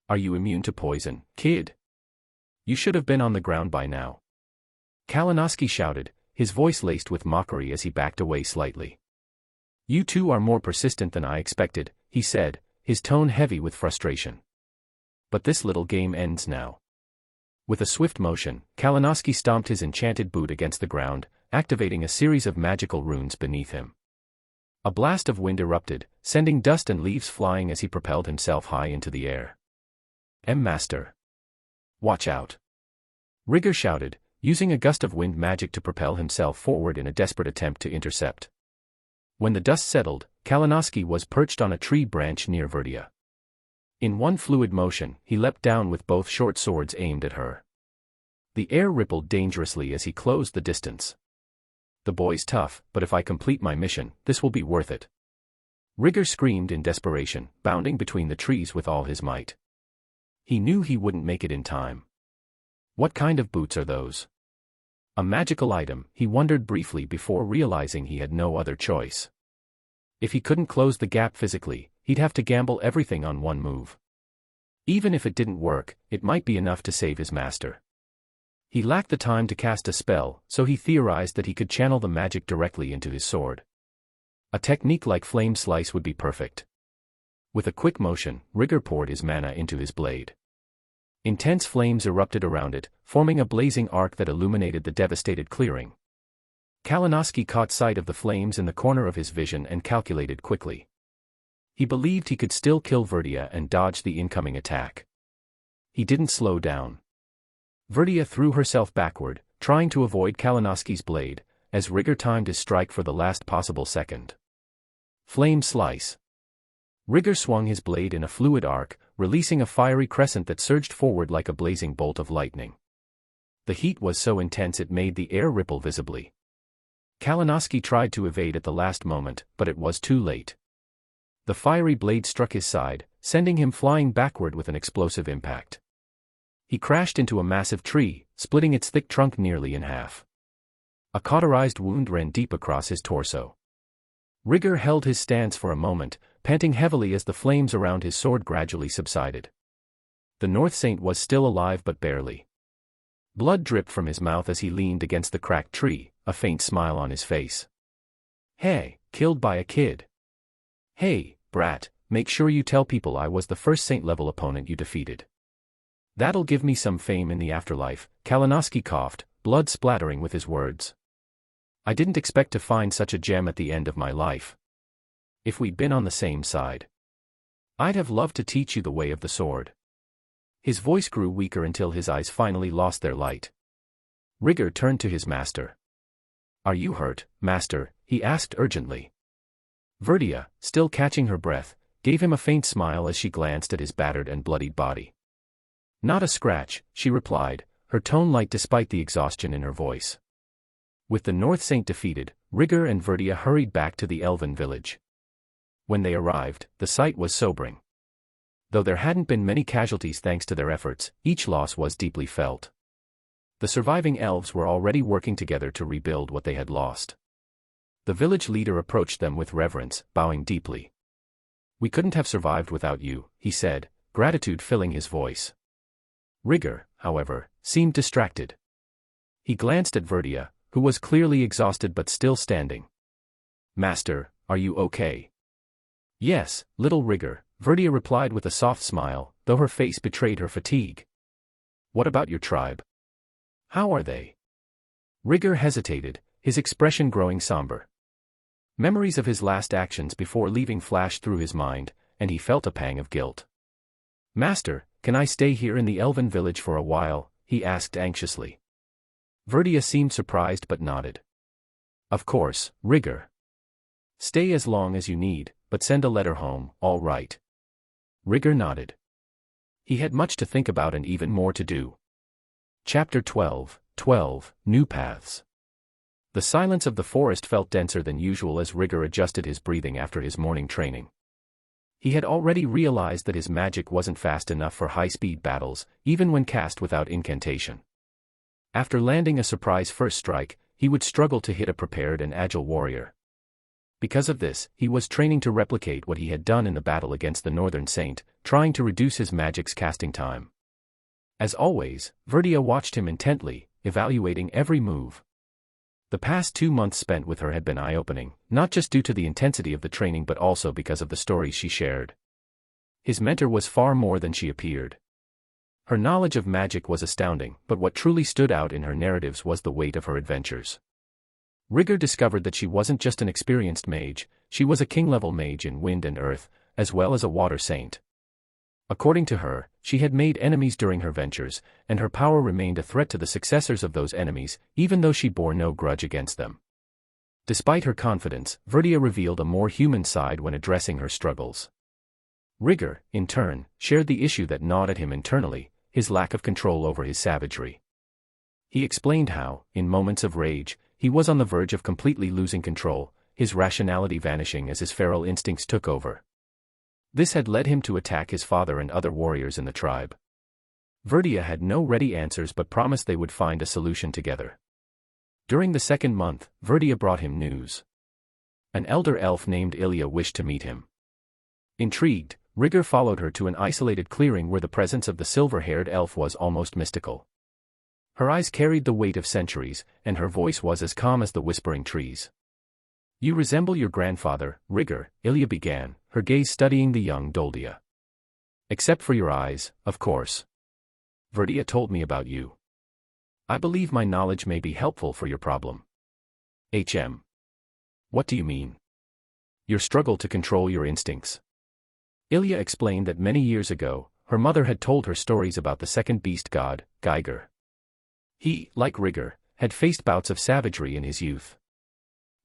Are you immune to poison, kid? You should have been on the ground by now. Kalinowski shouted, his voice laced with mockery as he backed away slightly. You two are more persistent than I expected, he said, his tone heavy with frustration. But this little game ends now. With a swift motion, Kalinowski stomped his enchanted boot against the ground, activating a series of magical runes beneath him. A blast of wind erupted, sending dust and leaves flying as he propelled himself high into the air. Master! Watch out! Rigger shouted, using a gust of wind magic to propel himself forward in a desperate attempt to intercept. When the dust settled, Kalinowski was perched on a tree branch near Rudeus. In one fluid motion, he leapt down with both short swords aimed at her. The air rippled dangerously as he closed the distance. The boy's tough, but if I complete my mission, this will be worth it. Rigger screamed in desperation, bounding between the trees with all his might. He knew he wouldn't make it in time. What kind of boots are those? A magical item, he wondered briefly before realizing he had no other choice. If he couldn't close the gap physically, he'd have to gamble everything on one move. Even if it didn't work, it might be enough to save his master. He lacked the time to cast a spell, so he theorized that he could channel the magic directly into his sword. A technique like Flame Slice would be perfect. With a quick motion, Rigger poured his mana into his blade. Intense flames erupted around it, forming a blazing arc that illuminated the devastated clearing. Kalinowski caught sight of the flames in the corner of his vision and calculated quickly. He believed he could still kill Verdia and dodge the incoming attack. He didn't slow down. Verdia threw herself backward, trying to avoid Kalinowski's blade, as Rigger timed his strike for the last possible second. Flame Slice. Rigger swung his blade in a fluid arc, releasing a fiery crescent that surged forward like a blazing bolt of lightning. The heat was so intense it made the air ripple visibly. Kalinowski tried to evade at the last moment, but it was too late. The fiery blade struck his side, sending him flying backward with an explosive impact. He crashed into a massive tree, splitting its thick trunk nearly in half. A cauterized wound ran deep across his torso. Rigger held his stance for a moment, panting heavily as the flames around his sword gradually subsided. The North Saint was still alive but barely. Blood dripped from his mouth as he leaned against the cracked tree, a faint smile on his face. "Hey, killed by a kid. Hey, brat, make sure you tell people I was the first Saint-level opponent you defeated. That'll give me some fame in the afterlife," Kalinowski coughed, blood splattering with his words. "I didn't expect to find such a gem at the end of my life. If we'd been on the same side, I'd have loved to teach you the way of the sword." His voice grew weaker until his eyes finally lost their light. Rigger turned to his master. "Are you hurt, master?" he asked urgently. Verdia, still catching her breath, gave him a faint smile as she glanced at his battered and bloodied body. "Not a scratch," she replied, her tone light despite the exhaustion in her voice. With the North Saint defeated, Rigger and Verdia hurried back to the elven village. When they arrived, the sight was sobering. Though there hadn't been many casualties thanks to their efforts, each loss was deeply felt. The surviving elves were already working together to rebuild what they had lost. The village leader approached them with reverence, bowing deeply. "We couldn't have survived without you," he said, gratitude filling his voice. Rigger, however, seemed distracted. He glanced at Verdia, who was clearly exhausted but still standing. "Master, are you okay?" "Yes, little Rigger," Verdia replied with a soft smile, though her face betrayed her fatigue. "What about your tribe? How are they?" Rigger hesitated, his expression growing somber. Memories of his last actions before leaving flashed through his mind, and he felt a pang of guilt. "Master, can I stay here in the elven village for a while?" he asked anxiously. Verdia seemed surprised but nodded. "Of course, Rigger. Stay as long as you need, but send a letter home, all right?" Rigger nodded. He had much to think about and even more to do. Chapter 12, New Paths. The silence of the forest felt denser than usual as Rigger adjusted his breathing after his morning training. He had already realized that his magic wasn't fast enough for high-speed battles, even when cast without incantation. After landing a surprise first strike, he would struggle to hit a prepared and agile warrior. Because of this, he was training to replicate what he had done in the battle against the Northern Saint, trying to reduce his magic's casting time. As always, Verdia watched him intently, evaluating every move. The past 2 months spent with her had been eye-opening, not just due to the intensity of the training but also because of the stories she shared. His mentor was far more than she appeared. Her knowledge of magic was astounding, but what truly stood out in her narratives was the weight of her adventures. Rigger discovered that she wasn't just an experienced mage, she was a king-level mage in wind and earth, as well as a water saint. According to her, she had made enemies during her ventures, and her power remained a threat to the successors of those enemies, even though she bore no grudge against them. Despite her confidence, Verdia revealed a more human side when addressing her struggles. Rigger, in turn, shared the issue that gnawed at him internally, his lack of control over his savagery. He explained how, in moments of rage, he was on the verge of completely losing control, his rationality vanishing as his feral instincts took over. This had led him to attack his father and other warriors in the tribe. Verdia had no ready answers but promised they would find a solution together. During the second month, Verdia brought him news. An elder elf named Ilya wished to meet him. Intrigued, Rigger followed her to an isolated clearing where the presence of the silver-haired elf was almost mystical. Her eyes carried the weight of centuries, and her voice was as calm as the whispering trees. "You resemble your grandfather, Rigger," Ilya began, her gaze studying the young Doldia. "Except for your eyes, of course. Verdia told me about you. I believe my knowledge may be helpful for your problem." What do you mean?" "Your struggle to control your instincts." Ilya explained that many years ago, her mother had told her stories about the second beast god, Geiger. He, like Rigger, had faced bouts of savagery in his youth.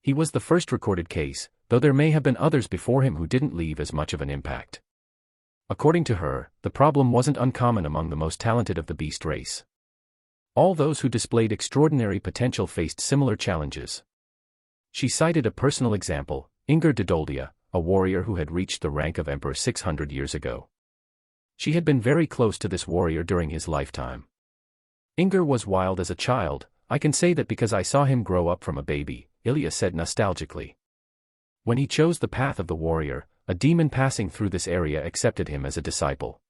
He was the first recorded case, though there may have been others before him who didn't leave as much of an impact. According to her, the problem wasn't uncommon among the most talented of the beast race. All those who displayed extraordinary potential faced similar challenges. She cited a personal example, Inger de Doldia, a warrior who had reached the rank of emperor 600 years ago. She had been very close to this warrior during his lifetime. "Inger was wild as a child, I can say that because I saw him grow up from a baby," Ilya said nostalgically. "When he chose the path of the warrior, a demon passing through this area accepted him as a disciple.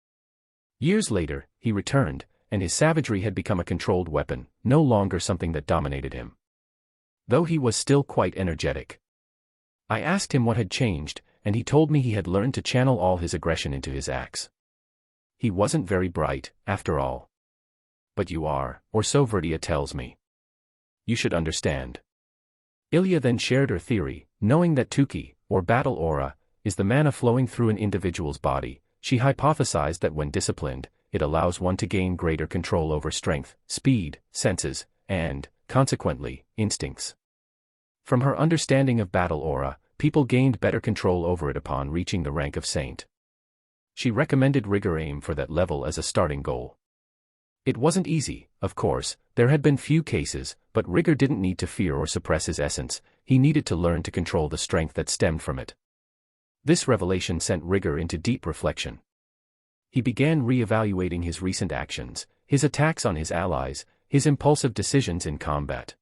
Years later, he returned, and his savagery had become a controlled weapon, no longer something that dominated him. Though he was still quite energetic. I asked him what had changed, and he told me he had learned to channel all his aggression into his axe. He wasn't very bright, after all. But you are, or so Verdia tells me. You should understand." Ilya then shared her theory, knowing that Tuki, or battle aura, is the mana flowing through an individual's body. She hypothesized that when disciplined, it allows one to gain greater control over strength, speed, senses, and, consequently, instincts. From her understanding of battle aura, people gained better control over it upon reaching the rank of saint. She recommended Rigger aim for that level as a starting goal. It wasn't easy, of course, there had been few cases, but Rigger didn't need to fear or suppress his essence, he needed to learn to control the strength that stemmed from it. This revelation sent Rigger into deep reflection. He began re-evaluating his recent actions, his attacks on his allies, his impulsive decisions in combat.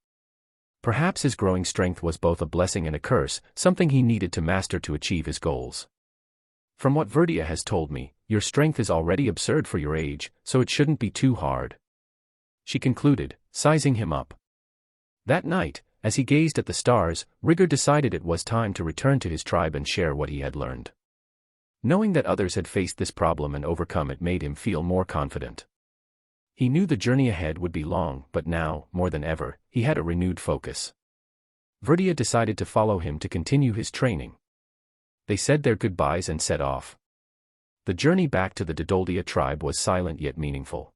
Perhaps his growing strength was both a blessing and a curse, something he needed to master to achieve his goals. "From what Verdia has told me, your strength is already absurd for your age, so it shouldn't be too hard," she concluded, sizing him up. That night, as he gazed at the stars, Rigger decided it was time to return to his tribe and share what he had learned. Knowing that others had faced this problem and overcome it made him feel more confident. He knew the journey ahead would be long, but now, more than ever, he had a renewed focus. Verdia decided to follow him to continue his training. They said their goodbyes and set off. The journey back to the Dodoldia tribe was silent yet meaningful.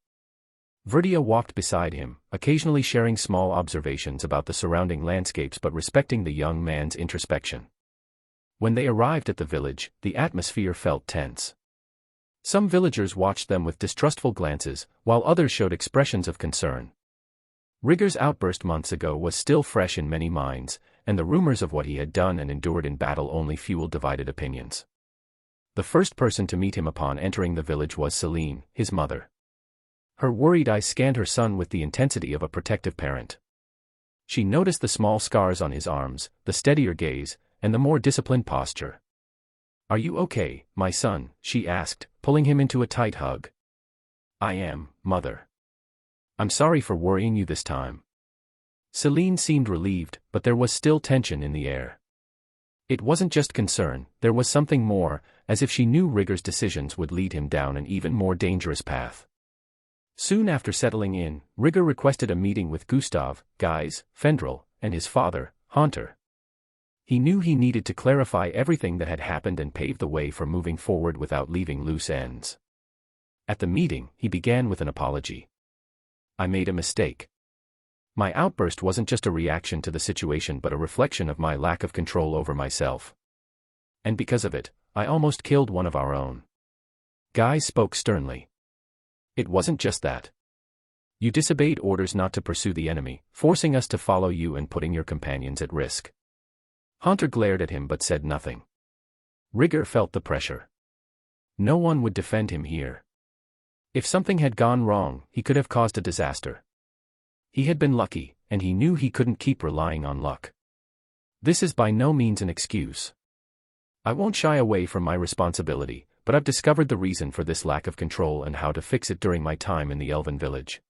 Verdia walked beside him, occasionally sharing small observations about the surrounding landscapes but respecting the young man's introspection. When they arrived at the village, the atmosphere felt tense. Some villagers watched them with distrustful glances, while others showed expressions of concern. Rigger's outburst months ago was still fresh in many minds, and the rumors of what he had done and endured in battle only fueled divided opinions. The first person to meet him upon entering the village was Celine, his mother. Her worried eyes scanned her son with the intensity of a protective parent. She noticed the small scars on his arms, the steadier gaze, and the more disciplined posture. "Are you okay, my son?" she asked, pulling him into a tight hug. "I am, mother. I'm sorry for worrying you this time." Celine seemed relieved, but there was still tension in the air. It wasn't just concern, there was something more, as if she knew Rigger's decisions would lead him down an even more dangerous path. Soon after settling in, Rigger requested a meeting with Gustav, Guys, Fendrel, and his father, Haunter. He knew he needed to clarify everything that had happened and pave the way for moving forward without leaving loose ends. At the meeting, he began with an apology. "I made a mistake. My outburst wasn't just a reaction to the situation but a reflection of my lack of control over myself. And because of it, I almost killed one of our own." Guy spoke sternly. "It wasn't just that. You disobeyed orders not to pursue the enemy, forcing us to follow you and putting your companions at risk." Haunter glared at him but said nothing. Rigger felt the pressure. No one would defend him here. If something had gone wrong, he could have caused a disaster. He had been lucky, and he knew he couldn't keep relying on luck. This is by no means an excuse. I won't shy away from my responsibility, but I've discovered the reason for this lack of control and how to fix it during my time in the elven village.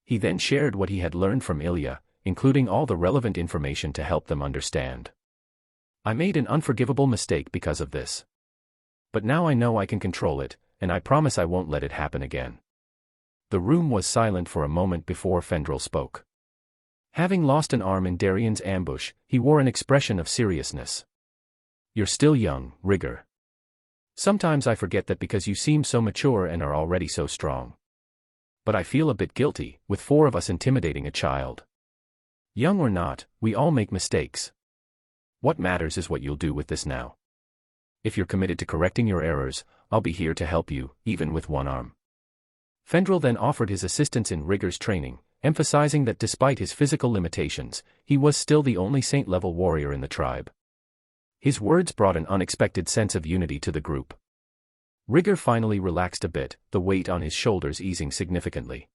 He then shared what he had learned from Ilya, including all the relevant information to help them understand. I made an unforgivable mistake because of this. But now I know I can control it, and I promise I won't let it happen again. The room was silent for a moment before Fendrel spoke. Having lost an arm in Darian's ambush, he wore an expression of seriousness. You're still young, Rigger. Sometimes I forget that because you seem so mature and are already so strong. But I feel a bit guilty, with 4 of us intimidating a child. Young or not, we all make mistakes. What matters is what you'll do with this now. If you're committed to correcting your errors, I'll be here to help you, even with 1 arm. Fendrel then offered his assistance in Rigger's training, emphasizing that despite his physical limitations, he was still the only saint-level warrior in the tribe. His words brought an unexpected sense of unity to the group. Rigger finally relaxed a bit, the weight on his shoulders easing significantly.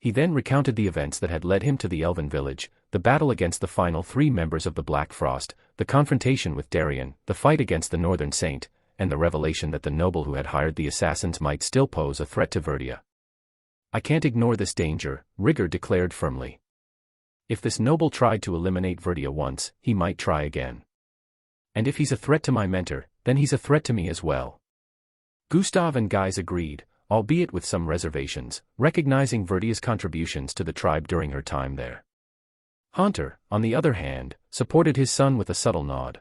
He then recounted the events that had led him to the elven village, the battle against the final 3 members of the Black Frost, the confrontation with Darian, the fight against the Northern Saint, and the revelation that the noble who had hired the assassins might still pose a threat to Verdia. I can't ignore this danger, Rigger declared firmly. If this noble tried to eliminate Verdia once, he might try again. And if he's a threat to my mentor, then he's a threat to me as well. Gustav and Guys agreed, albeit with some reservations, recognizing Verdia's contributions to the tribe during her time there. Hunter, on the other hand, supported his son with a subtle nod.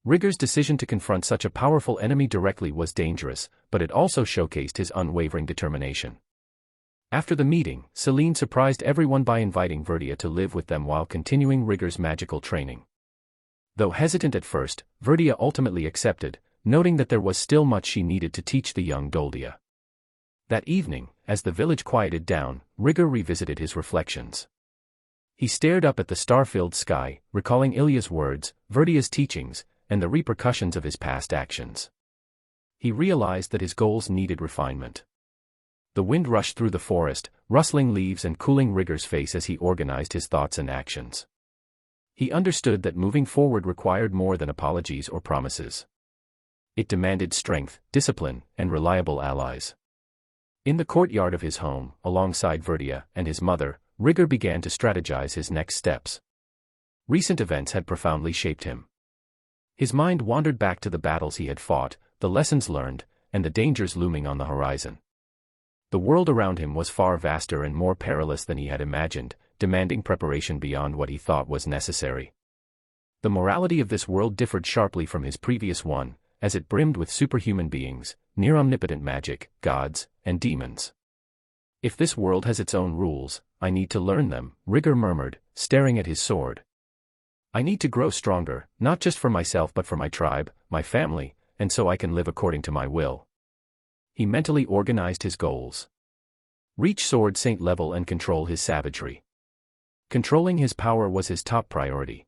Rigger's decision to confront such a powerful enemy directly was dangerous, but it also showcased his unwavering determination. After the meeting, Celine surprised everyone by inviting Verdia to live with them while continuing Rigger's magical training. Though hesitant at first, Verdia ultimately accepted, noting that there was still much she needed to teach the young Doldia. That evening, as the village quieted down, Rigger revisited his reflections. He stared up at the star-filled sky, recalling Ilya's words, Verdia's teachings, and the repercussions of his past actions. He realized that his goals needed refinement. The wind rushed through the forest, rustling leaves and cooling Rigger's face as he organized his thoughts and actions. He understood that moving forward required more than apologies or promises. It demanded strength, discipline, and reliable allies. In the courtyard of his home, alongside Verdia and his mother, Rigger began to strategize his next steps. Recent events had profoundly shaped him. His mind wandered back to the battles he had fought, the lessons learned, and the dangers looming on the horizon. The world around him was far vaster and more perilous than he had imagined, demanding preparation beyond what he thought was necessary. The morality of this world differed sharply from his previous one, as it brimmed with superhuman beings, near-omnipotent magic, gods, and demons. If this world has its own rules, I need to learn them, Rigger murmured, staring at his sword. I need to grow stronger, not just for myself but for my tribe, my family, and so I can live according to my will. He mentally organized his goals. Reach sword saint level and control his savagery. Controlling his power was his top priority.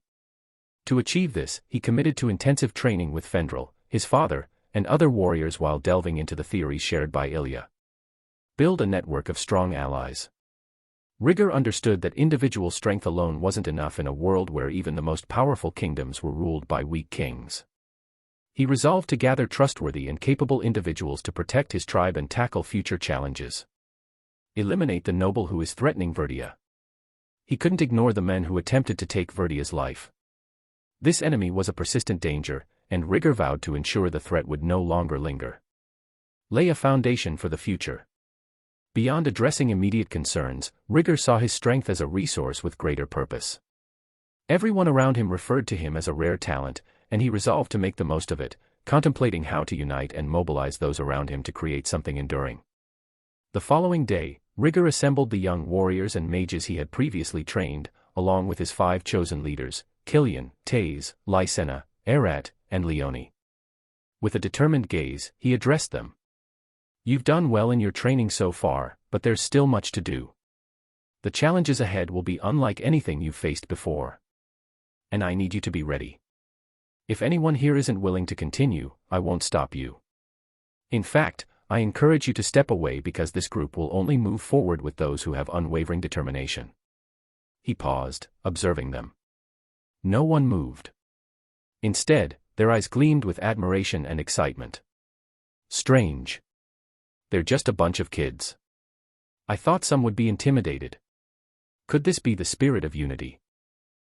To achieve this, he committed to intensive training with Fendrel, his father, and other warriors while delving into the theories shared by Ilya. Build a network of strong allies. Rigger understood that individual strength alone wasn't enough in a world where even the most powerful kingdoms were ruled by weak kings. He resolved to gather trustworthy and capable individuals to protect his tribe and tackle future challenges. Eliminate the noble who is threatening Verdia. He couldn't ignore the men who attempted to take Verdia's life. This enemy was a persistent danger, and Rigger vowed to ensure the threat would no longer linger. Lay a foundation for the future. Beyond addressing immediate concerns, Rigger saw his strength as a resource with greater purpose. Everyone around him referred to him as a rare talent, and he resolved to make the most of it, contemplating how to unite and mobilize those around him to create something enduring. The following day, Rigger assembled the young warriors and mages he had previously trained, along with his 5 chosen leaders, Killian, Taze, Lysena, Erat, and Leone. With a determined gaze, he addressed them. You've done well in your training so far, but there's still much to do. The challenges ahead will be unlike anything you've faced before. And I need you to be ready. If anyone here isn't willing to continue, I won't stop you. In fact, I encourage you to step away because this group will only move forward with those who have unwavering determination. he paused, observing them. No one moved. Instead, their eyes gleamed with admiration and excitement. Strange. They're just a bunch of kids. I thought some would be intimidated. Could this be the spirit of unity?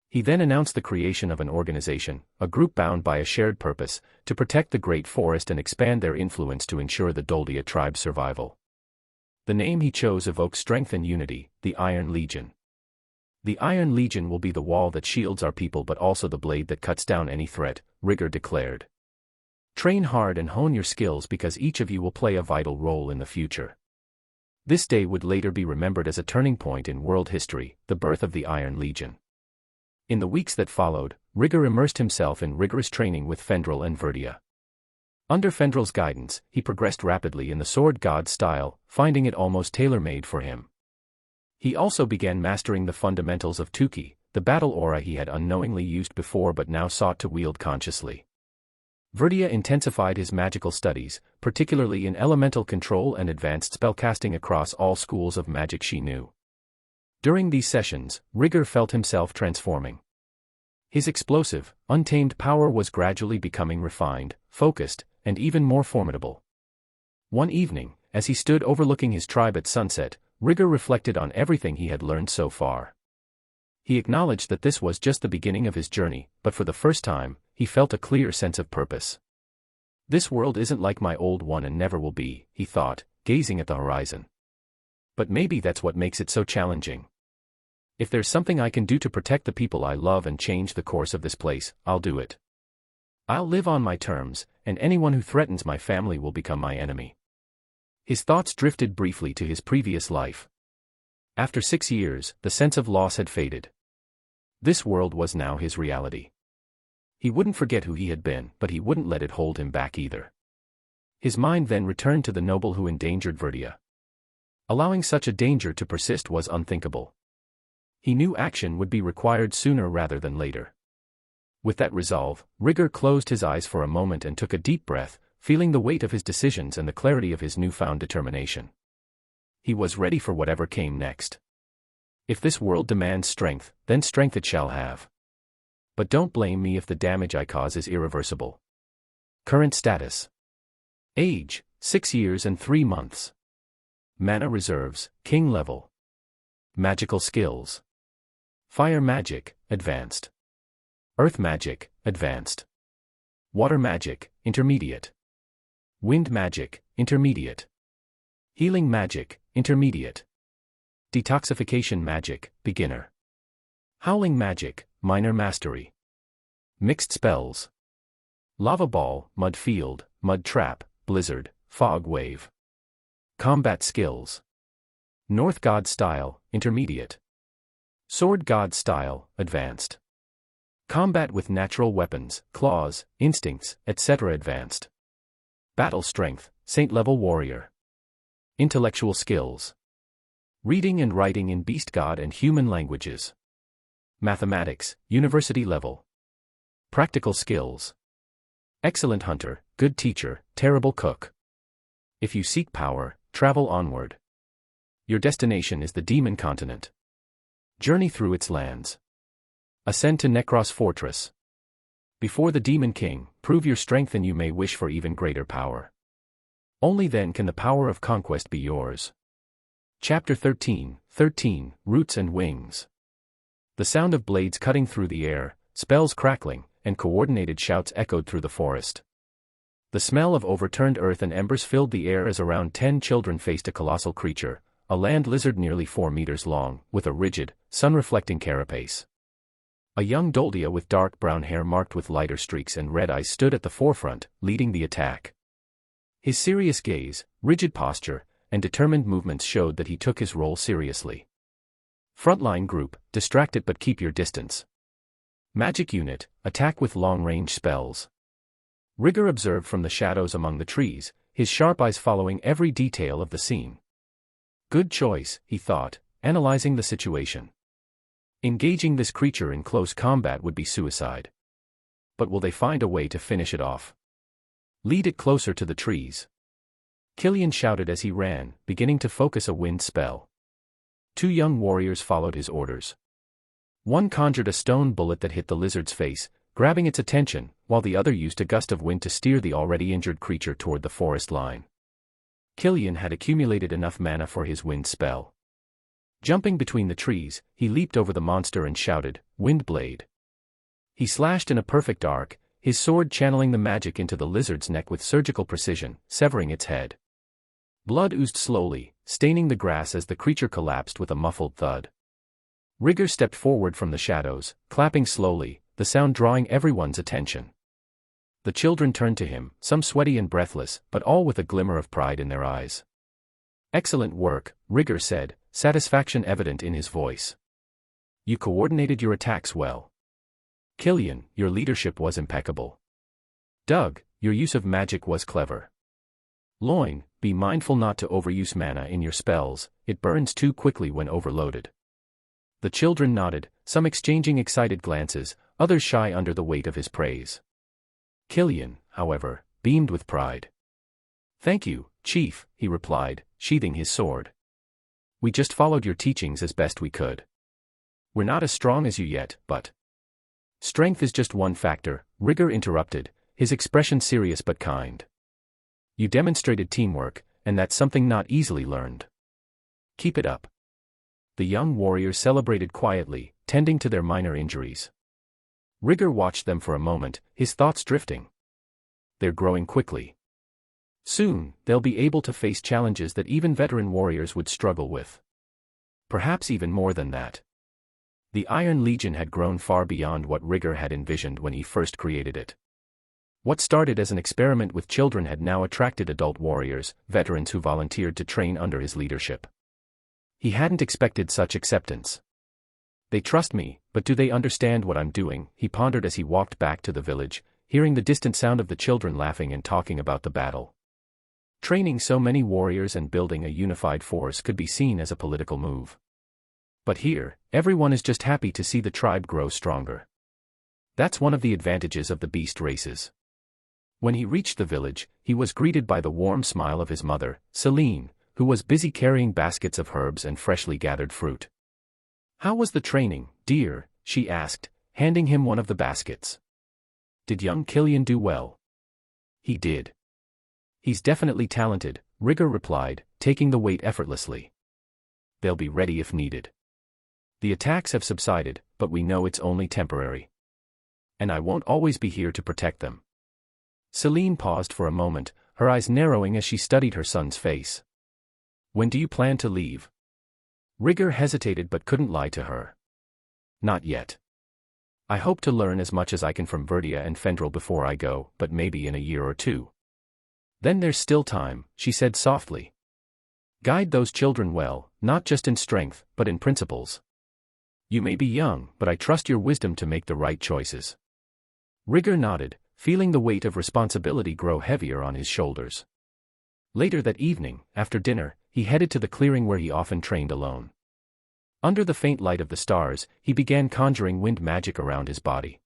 He then announced the creation of an organization, a group bound by a shared purpose, to protect the Great Forest and expand their influence to ensure the Doldia tribe's survival. The name he chose evokes strength and unity, the Iron Legion. The Iron Legion will be the wall that shields our people but also the blade that cuts down any threat, Rigor declared. Train hard and hone your skills because each of you will play a vital role in the future. This day would later be remembered as a turning point in world history, the birth of the Iron Legion. In the weeks that followed, Rigor immersed himself in rigorous training with Fendrel and Verdia. Under Fendrel's guidance, he progressed rapidly in the sword god style, finding it almost tailor-made for him. He also began mastering the fundamentals of Tuki, the battle aura he had unknowingly used before but now sought to wield consciously. Verdia intensified his magical studies, particularly in elemental control and advanced spellcasting across all schools of magic she knew. During these sessions, Rigor felt himself transforming. His explosive, untamed power was gradually becoming refined, focused, and even more formidable. One evening, as he stood overlooking his tribe at sunset, Rigor reflected on everything he had learned so far. He acknowledged that this was just the beginning of his journey, but for the first time, he felt a clear sense of purpose. This world isn't like my old one and never will be, he thought, gazing at the horizon. But maybe that's what makes it so challenging. If there's something I can do to protect the people I love and change the course of this place, I'll do it. I'll live on my terms, and anyone who threatens my family will become my enemy. His thoughts drifted briefly to his previous life. After 6 years, the sense of loss had faded. This world was now his reality. He wouldn't forget who he had been, but he wouldn't let it hold him back either. His mind then returned to the noble who endangered Verdia. Allowing such a danger to persist was unthinkable. He knew action would be required sooner rather than later. With that resolve, Rigor closed his eyes for a moment and took a deep breath, feeling the weight of his decisions and the clarity of his newfound determination. He was ready for whatever came next. If this world demands strength, then strength it shall have. But don't blame me if the damage I cause is irreversible. Current status. Age, 6 years and 3 months. Mana reserves, king level. Magical skills. Fire magic, advanced. Earth magic, advanced. Water magic, intermediate. Wind magic, intermediate. Healing magic, intermediate. Detoxification magic, beginner. Howling magic, minor mastery. Mixed spells. Lava ball, mud field, mud trap, blizzard, fog wave. Combat skills. North god style, intermediate. Sword god style, advanced. Combat with natural weapons, claws, instincts, etc. advanced. Battle strength, saint level warrior. Intellectual skills. Reading and writing in beast god and human languages. Mathematics, university level. Practical skills. Excellent hunter, good teacher, terrible cook. If you seek power, travel onward. Your destination is the demon continent. Journey through its lands. Ascend to Necros Fortress. Before the Demon King, prove your strength and you may wish for even greater power. Only then can the power of conquest be yours. Chapter 13, Roots and Wings. The sound of blades cutting through the air, spells crackling, and coordinated shouts echoed through the forest. The smell of overturned earth and embers filled the air as around 10 children faced a colossal creature, a land lizard nearly 4 meters long, with a rigid, sun-reflecting carapace. A young Doldia with dark brown hair marked with lighter streaks and red eyes stood at the forefront, leading the attack. His serious gaze, rigid posture, and determined movements showed that he took his role seriously. Frontline group, distract it but keep your distance. Magic unit, attack with long-range spells. Rigor observed from the shadows among the trees, his sharp eyes following every detail of the scene. Good choice, he thought, analyzing the situation. Engaging this creature in close combat would be suicide. But will they find a way to finish it off? Lead it closer to the trees. Killian shouted as he ran, beginning to focus a wind spell. 2 young warriors followed his orders. One conjured a stone bullet that hit the lizard's face, grabbing its attention, while the other used a gust of wind to steer the already injured creature toward the forest line. Ghislaine had accumulated enough mana for his wind spell. Jumping between the trees, he leaped over the monster and shouted, "Wind Blade!" He slashed in a perfect arc, his sword channeling the magic into the lizard's neck with surgical precision, severing its head. Blood oozed slowly, staining the grass as the creature collapsed with a muffled thud. Rigger stepped forward from the shadows, clapping slowly, the sound drawing everyone's attention. The children turned to him, some sweaty and breathless, but all with a glimmer of pride in their eyes. "Excellent work," Rigger said, satisfaction evident in his voice. "You coordinated your attacks well. Ghislaine, your leadership was impeccable. Doug, your use of magic was clever. Loin, be mindful not to overuse mana in your spells, it burns too quickly when overloaded." The children nodded, some exchanging excited glances, others shy under the weight of his praise. Ghislaine, however, beamed with pride. "Thank you, Chief," he replied, sheathing his sword. "We just followed your teachings as best we could. We're not as strong as you yet, but—" "Strength is just one factor," Rigger interrupted, his expression serious but kind. "You demonstrated teamwork, and that's something not easily learned. Keep it up." The young warriors celebrated quietly, tending to their minor injuries. Rigger watched them for a moment, his thoughts drifting. They're growing quickly. Soon, they'll be able to face challenges that even veteran warriors would struggle with. Perhaps even more than that. The Iron Legion had grown far beyond what Rigger had envisioned when he first created it. What started as an experiment with children had now attracted adult warriors, veterans who volunteered to train under his leadership. He hadn't expected such acceptance. "They trust me, but do they understand what I'm doing?" he pondered as he walked back to the village, hearing the distant sound of the children laughing and talking about the battle. Training so many warriors and building a unified force could be seen as a political move. But here, everyone is just happy to see the tribe grow stronger. That's one of the advantages of the beast races. When he reached the village, he was greeted by the warm smile of his mother, Celine, who was busy carrying baskets of herbs and freshly gathered fruit. "How was the training, dear?" she asked, handing him one of the baskets. "Did young Ghislaine do well?" "He did. He's definitely talented," Rigger replied, taking the weight effortlessly. "They'll be ready if needed. The attacks have subsided, but we know it's only temporary. And I won't always be here to protect them." Celine paused for a moment, her eyes narrowing as she studied her son's face. "When do you plan to leave?" Rigger hesitated but couldn't lie to her. "Not yet. I hope to learn as much as I can from Verdia and Fendrel before I go, but maybe in a year or two." "Then there's still time," she said softly. "Guide those children well, not just in strength, but in principles. You may be young, but I trust your wisdom to make the right choices." Rigger nodded, feeling the weight of responsibility grow heavier on his shoulders. Later that evening, after dinner, he headed to the clearing where he often trained alone. Under the faint light of the stars, he began conjuring wind magic around his body.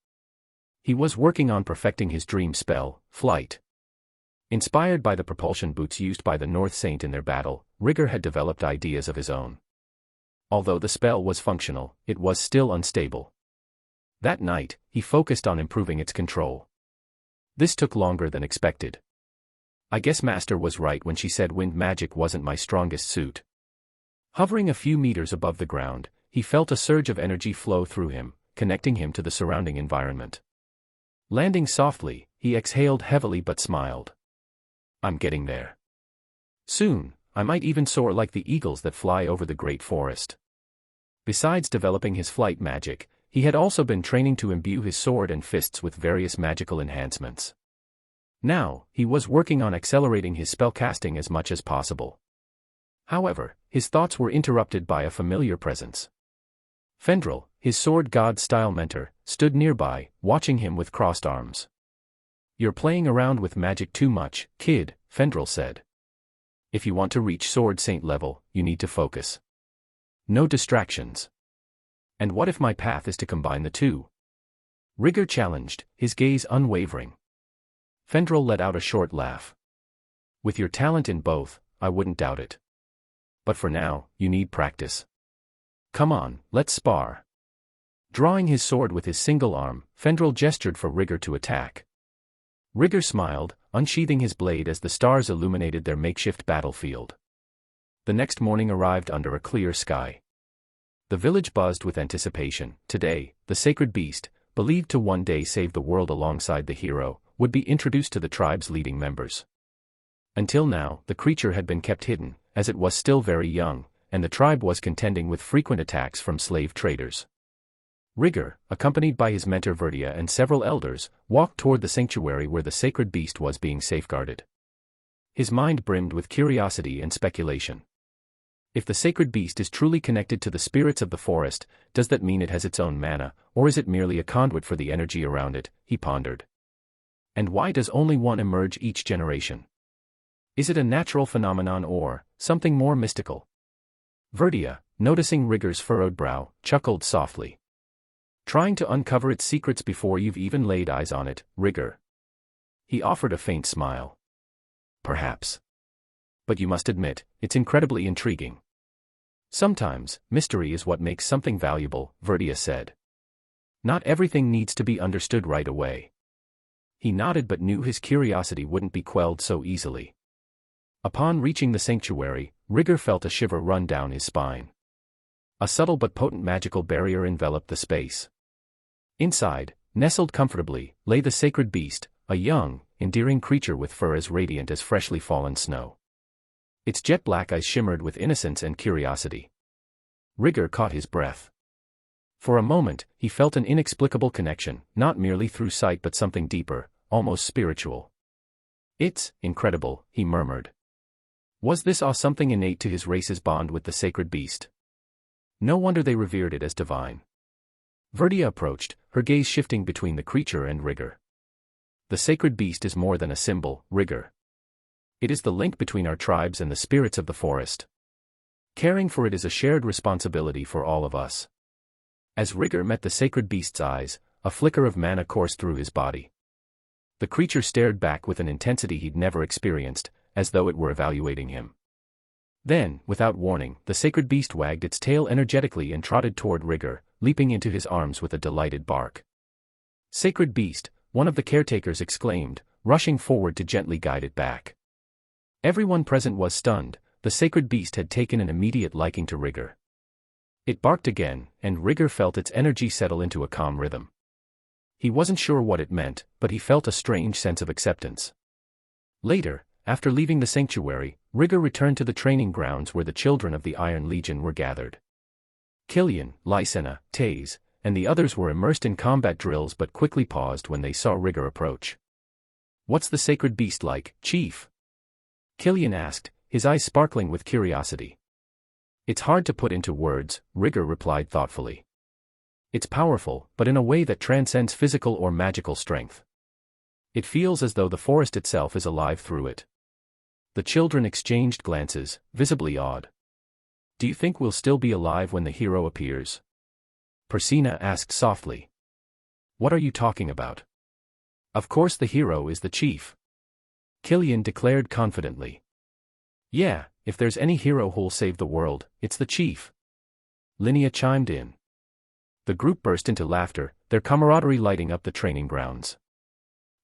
He was working on perfecting his dream spell, Flight. Inspired by the propulsion boots used by the North Saint in their battle, Rigger had developed ideas of his own. Although the spell was functional, it was still unstable. That night, he focused on improving its control. This took longer than expected. "I guess Master was right when she said wind magic wasn't my strongest suit." Hovering a few meters above the ground, he felt a surge of energy flow through him, connecting him to the surrounding environment. Landing softly, he exhaled heavily but smiled. "I'm getting there. Soon, I might even soar like the eagles that fly over the great forest." Besides developing his flight magic, he had also been training to imbue his sword and fists with various magical enhancements. Now, he was working on accelerating his spellcasting as much as possible. However, his thoughts were interrupted by a familiar presence. Fendrel, his sword god-style mentor, stood nearby, watching him with crossed arms. "You're playing around with magic too much, kid," Fendrel said. "If you want to reach sword saint level, you need to focus. No distractions." "And what if my path is to combine the two?" Rigger challenged, his gaze unwavering. Fendrel let out a short laugh. "With your talent in both, I wouldn't doubt it. But for now, you need practice. Come on, let's spar." Drawing his sword with his single arm, Fendrel gestured for Rigger to attack. Rigger smiled, unsheathing his blade as the stars illuminated their makeshift battlefield. The next morning arrived under a clear sky. The village buzzed with anticipation. Today, the sacred beast, believed to one day save the world alongside the hero, would be introduced to the tribe's leading members. Until now, the creature had been kept hidden, as it was still very young, and the tribe was contending with frequent attacks from slave traders. Rigger, accompanied by his mentor Verdia and several elders, walked toward the sanctuary where the sacred beast was being safeguarded. His mind brimmed with curiosity and speculation. If the sacred beast is truly connected to the spirits of the forest, does that mean it has its own mana, or is it merely a conduit for the energy around it, he pondered. And why does only one emerge each generation? Is it a natural phenomenon or something more mystical? Verdia, noticing Rigger's furrowed brow, chuckled softly. Trying to uncover its secrets before you've even laid eyes on it, Rigger. He offered a faint smile. Perhaps. But you must admit, it's incredibly intriguing. Sometimes, mystery is what makes something valuable, Verdia said. Not everything needs to be understood right away. He nodded but knew his curiosity wouldn't be quelled so easily. Upon reaching the sanctuary, Rigger felt a shiver run down his spine. A subtle but potent magical barrier enveloped the space. Inside, nestled comfortably, lay the sacred beast, a young, endearing creature with fur as radiant as freshly fallen snow. Its jet-black eyes shimmered with innocence and curiosity. Rigger caught his breath. For a moment, he felt an inexplicable connection, not merely through sight but something deeper, almost spiritual. It's incredible, he murmured. Was this awe something innate to his race's bond with the sacred beast? No wonder they revered it as divine. Verdia approached, her gaze shifting between the creature and Rigger. The sacred beast is more than a symbol, Rigger. It is the link between our tribes and the spirits of the forest. Caring for it is a shared responsibility for all of us. As Rigger met the sacred beast's eyes, a flicker of mana coursed through his body. The creature stared back with an intensity he'd never experienced, as though it were evaluating him. Then, without warning, the sacred beast wagged its tail energetically and trotted toward Rigger, leaping into his arms with a delighted bark. Sacred beast, one of the caretakers exclaimed, rushing forward to gently guide it back. Everyone present was stunned. The sacred beast had taken an immediate liking to Rigger. It barked again, and Rigger felt its energy settle into a calm rhythm. He wasn't sure what it meant, but he felt a strange sense of acceptance. Later, after leaving the sanctuary, Rigger returned to the training grounds where the children of the Iron Legion were gathered. Killian, Lysena, Taze, and the others were immersed in combat drills but quickly paused when they saw Rigger approach. "What's the sacred beast like, Chief?" Killian asked, his eyes sparkling with curiosity. "It's hard to put into words," Rigger replied thoughtfully. "It's powerful, but in a way that transcends physical or magical strength. It feels as though the forest itself is alive through it." The children exchanged glances, visibly awed. "Do you think we'll still be alive when the hero appears?" Persina asked softly. "What are you talking about?" "Of course the hero is the chief," Killian declared confidently. "Yeah, if there's any hero who'll save the world, it's the chief," Linnea chimed in. The group burst into laughter, their camaraderie lighting up the training grounds.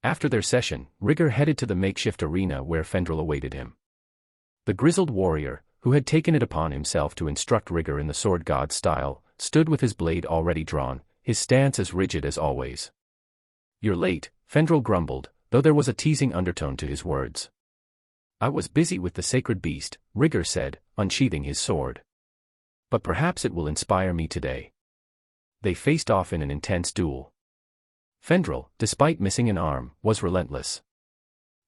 After their session, Rigger headed to the makeshift arena where Fendrel awaited him. The grizzled warrior, who had taken it upon himself to instruct Rigger in the sword god style, stood with his blade already drawn, his stance as rigid as always. "You're late," Fendrel grumbled, though there was a teasing undertone to his words. "I was busy with the sacred beast," Rigger said, unsheathing his sword. "But perhaps it will inspire me today." They faced off in an intense duel. Fendrel, despite missing an arm, was relentless.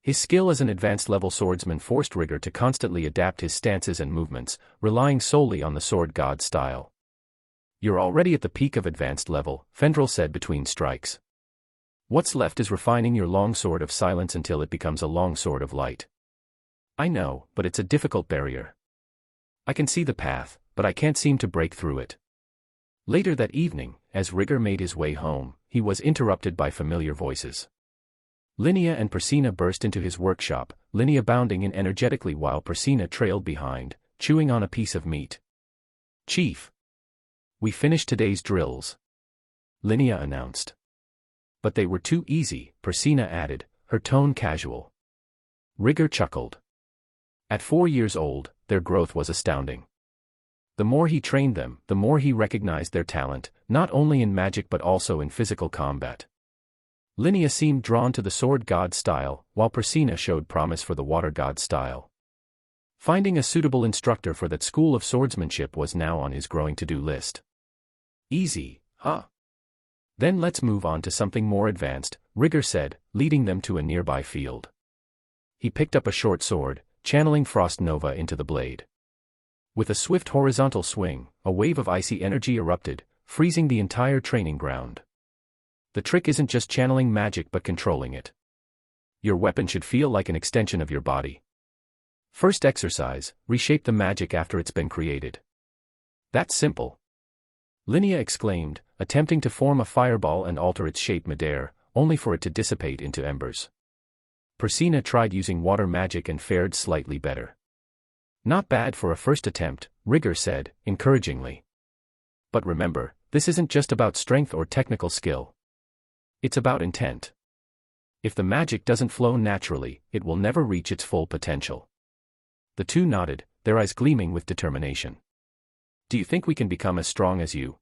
His skill as an advanced-level swordsman forced Rigger to constantly adapt his stances and movements, relying solely on the sword god style. "You're already at the peak of advanced level," Fendrel said between strikes. "What's left is refining your longsword of silence until it becomes a longsword of light." "I know, but it's a difficult barrier. I can see the path, but I can't seem to break through it." Later that evening, as Rigger made his way home, he was interrupted by familiar voices. Linnea and Persina burst into his workshop, Linnea bounding in energetically while Persina trailed behind, chewing on a piece of meat. "Chief, we finished today's drills." Linnea announced. But they were too easy, Persina added, her tone casual. Rigger chuckled. At 4 years old, their growth was astounding. The more he trained them, the more he recognized their talent, not only in magic but also in physical combat. Linnea seemed drawn to the sword god style, while Persina showed promise for the water god style. Finding a suitable instructor for that school of swordsmanship was now on his growing to-do list. Easy, huh? Then let's move on to something more advanced, Rigger said, leading them to a nearby field. He picked up a short sword, channeling Frost Nova into the blade. With a swift horizontal swing, a wave of icy energy erupted, freezing the entire training ground. The trick isn't just channeling magic but controlling it. Your weapon should feel like an extension of your body. First exercise, reshape the magic after it's been created. That's simple. Linnea exclaimed, attempting to form a fireball and alter its shape midair, only for it to dissipate into embers. Persina tried using water magic and fared slightly better. Not bad for a first attempt, Rigger said, encouragingly. But remember, this isn't just about strength or technical skill. It's about intent. If the magic doesn't flow naturally, it will never reach its full potential. The two nodded, their eyes gleaming with determination. Do you think we can become as strong as you?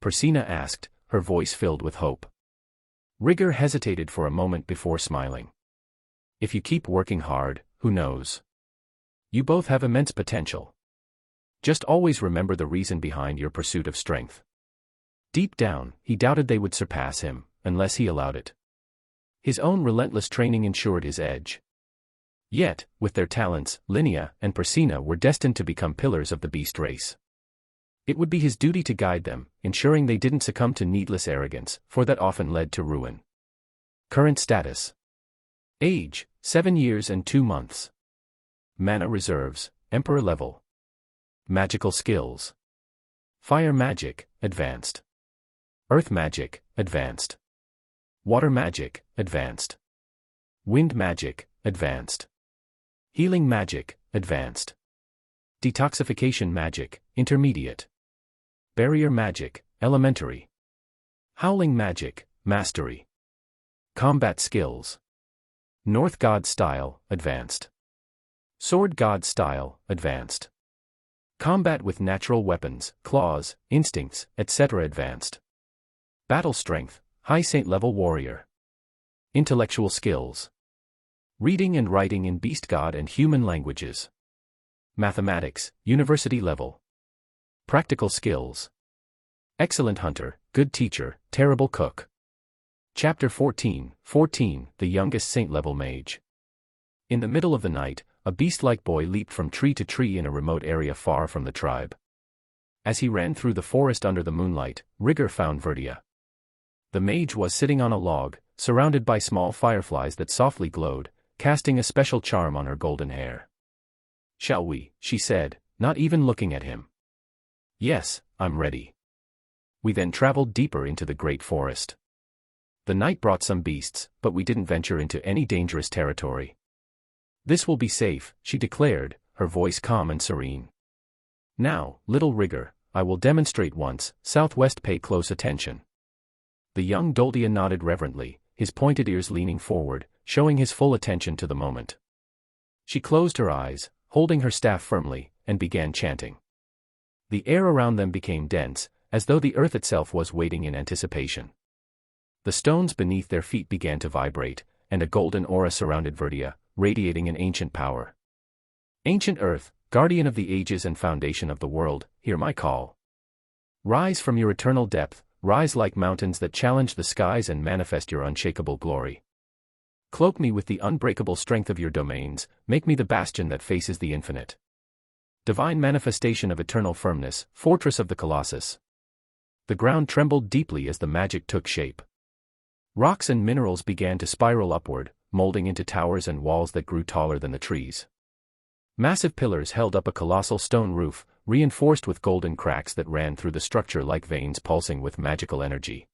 Persina asked, her voice filled with hope. Rigger hesitated for a moment before smiling. If you keep working hard, who knows? You both have immense potential. Just always remember the reason behind your pursuit of strength. Deep down, he doubted they would surpass him, unless he allowed it. His own relentless training ensured his edge. Yet, with their talents, Linnea and Persina were destined to become pillars of the beast race. It would be his duty to guide them, ensuring they didn't succumb to needless arrogance, for that often led to ruin. Current status. Age, 7 years and 2 months. Mana reserves, Emperor level. Magical skills. Fire magic, advanced. Earth magic, advanced. Water magic, advanced. Wind magic, advanced. Healing magic, advanced. Detoxification magic, intermediate. Barrier magic, elementary. Howling magic, mastery. Combat skills. North God style, advanced. Sword God style, advanced. Combat with natural weapons, claws, instincts, etc. advanced. Battle strength, high saint level warrior. Intellectual skills. Reading and writing in beast god and human languages. Mathematics, university level. Practical skills. Excellent hunter, good teacher, terrible cook. Chapter 14, the youngest saint-level mage. In the middle of the night, a beast-like boy leaped from tree to tree in a remote area far from the tribe. As he ran through the forest under the moonlight, Rigger found Rudeus. The mage was sitting on a log, surrounded by small fireflies that softly glowed, casting a special charm on her golden hair. "Shall we?" she said, not even looking at him. "Yes, I'm ready." We then traveled deeper into the great forest. The night brought some beasts, but we didn't venture into any dangerous territory. "This will be safe," she declared, her voice calm and serene. "Now, little Rigger, I will demonstrate once, Southwest, pay close attention." The young Doldia nodded reverently, his pointed ears leaning forward, showing his full attention to the moment. She closed her eyes, holding her staff firmly, and began chanting. The air around them became dense, as though the earth itself was waiting in anticipation. The stones beneath their feet began to vibrate, and a golden aura surrounded Rudeus, radiating an ancient power. "Ancient Earth, guardian of the ages and foundation of the world, hear my call. Rise from your eternal depth, rise like mountains that challenge the skies and manifest your unshakable glory. Cloak me with the unbreakable strength of your domains, make me the bastion that faces the infinite. Divine manifestation of eternal firmness, fortress of the Colossus." The ground trembled deeply as the magic took shape. Rocks and minerals began to spiral upward, molding into towers and walls that grew taller than the trees. Massive pillars held up a colossal stone roof, reinforced with golden cracks that ran through the structure like veins pulsing with magical energy.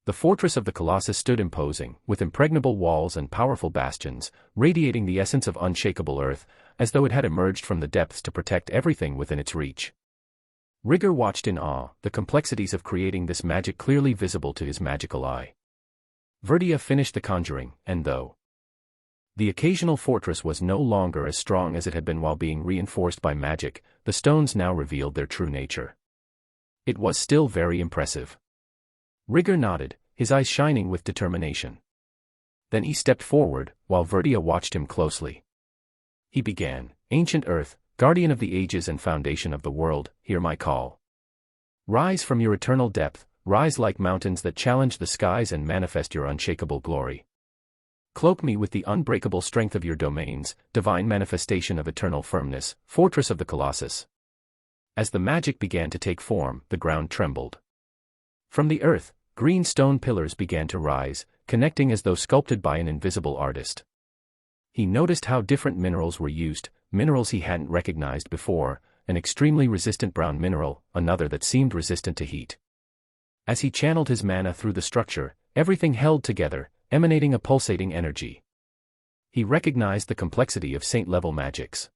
The fortress of the Colossus stood imposing, with impregnable walls and powerful bastions, radiating the essence of unshakable earth, as though it had emerged from the depths to protect everything within its reach. Rigor watched in awe, the complexities of creating this magic clearly visible to his magical eye. Rudeus finished the conjuring, and though the occasional fortress was no longer as strong as it had been while being reinforced by magic, the stones now revealed their true nature. It was still very impressive. Rigor nodded, his eyes shining with determination. Then he stepped forward, while Rudeus watched him closely. He began, "Ancient Earth, guardian of the ages and foundation of the world, hear my call. Rise from your eternal depth, rise like mountains that challenge the skies and manifest your unshakable glory. Cloak me with the unbreakable strength of your domains, divine manifestation of eternal firmness, fortress of the Colossus." As the magic began to take form, the ground trembled. From the earth, green stone pillars began to rise, connecting as though sculpted by an invisible artist. He noticed how different minerals were used, minerals he hadn't recognized before, an extremely resistant brown mineral, another that seemed resistant to heat. As he channeled his mana through the structure, everything held together, emanating a pulsating energy. He recognized the complexity of saint-level magics.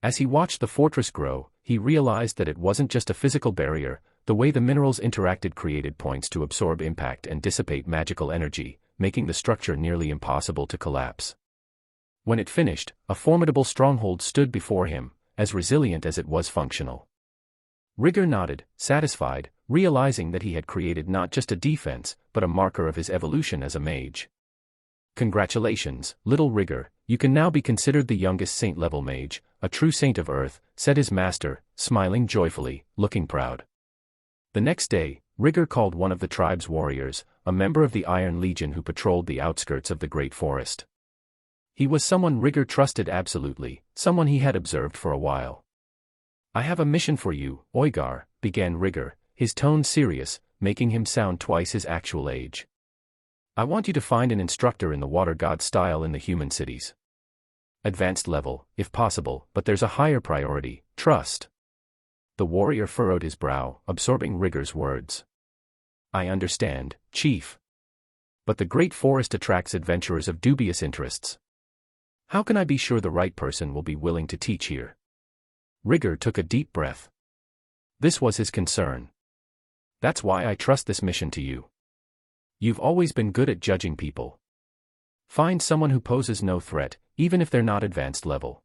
As he watched the fortress grow, he realized that it wasn't just a physical barrier, the way the minerals interacted created points to absorb impact and dissipate magical energy, making the structure nearly impossible to collapse. When it finished, a formidable stronghold stood before him, as resilient as it was functional. Rigor nodded, satisfied, realizing that he had created not just a defense, but a marker of his evolution as a mage. "Congratulations, little Rigor, you can now be considered the youngest saint-level mage, a true saint of Earth," said his master, smiling joyfully, looking proud. The next day, Rigor called one of the tribe's warriors, a member of the Iron Legion who patrolled the outskirts of the Great Forest. He was someone Rigor trusted absolutely, someone he had observed for a while. "I have a mission for you, Oigar," began Rigor, his tone serious, making him sound twice his actual age. "I want you to find an instructor in the water god style in the human cities. Advanced level, if possible, but there's a higher priority, trust." The warrior furrowed his brow, absorbing Rigor's words. "I understand, Chief. But the Great Forest attracts adventurers of dubious interests. How can I be sure the right person will be willing to teach here?" Rigor took a deep breath. This was his concern. "That's why I trust this mission to you. You've always been good at judging people. Find someone who poses no threat, even if they're not advanced level.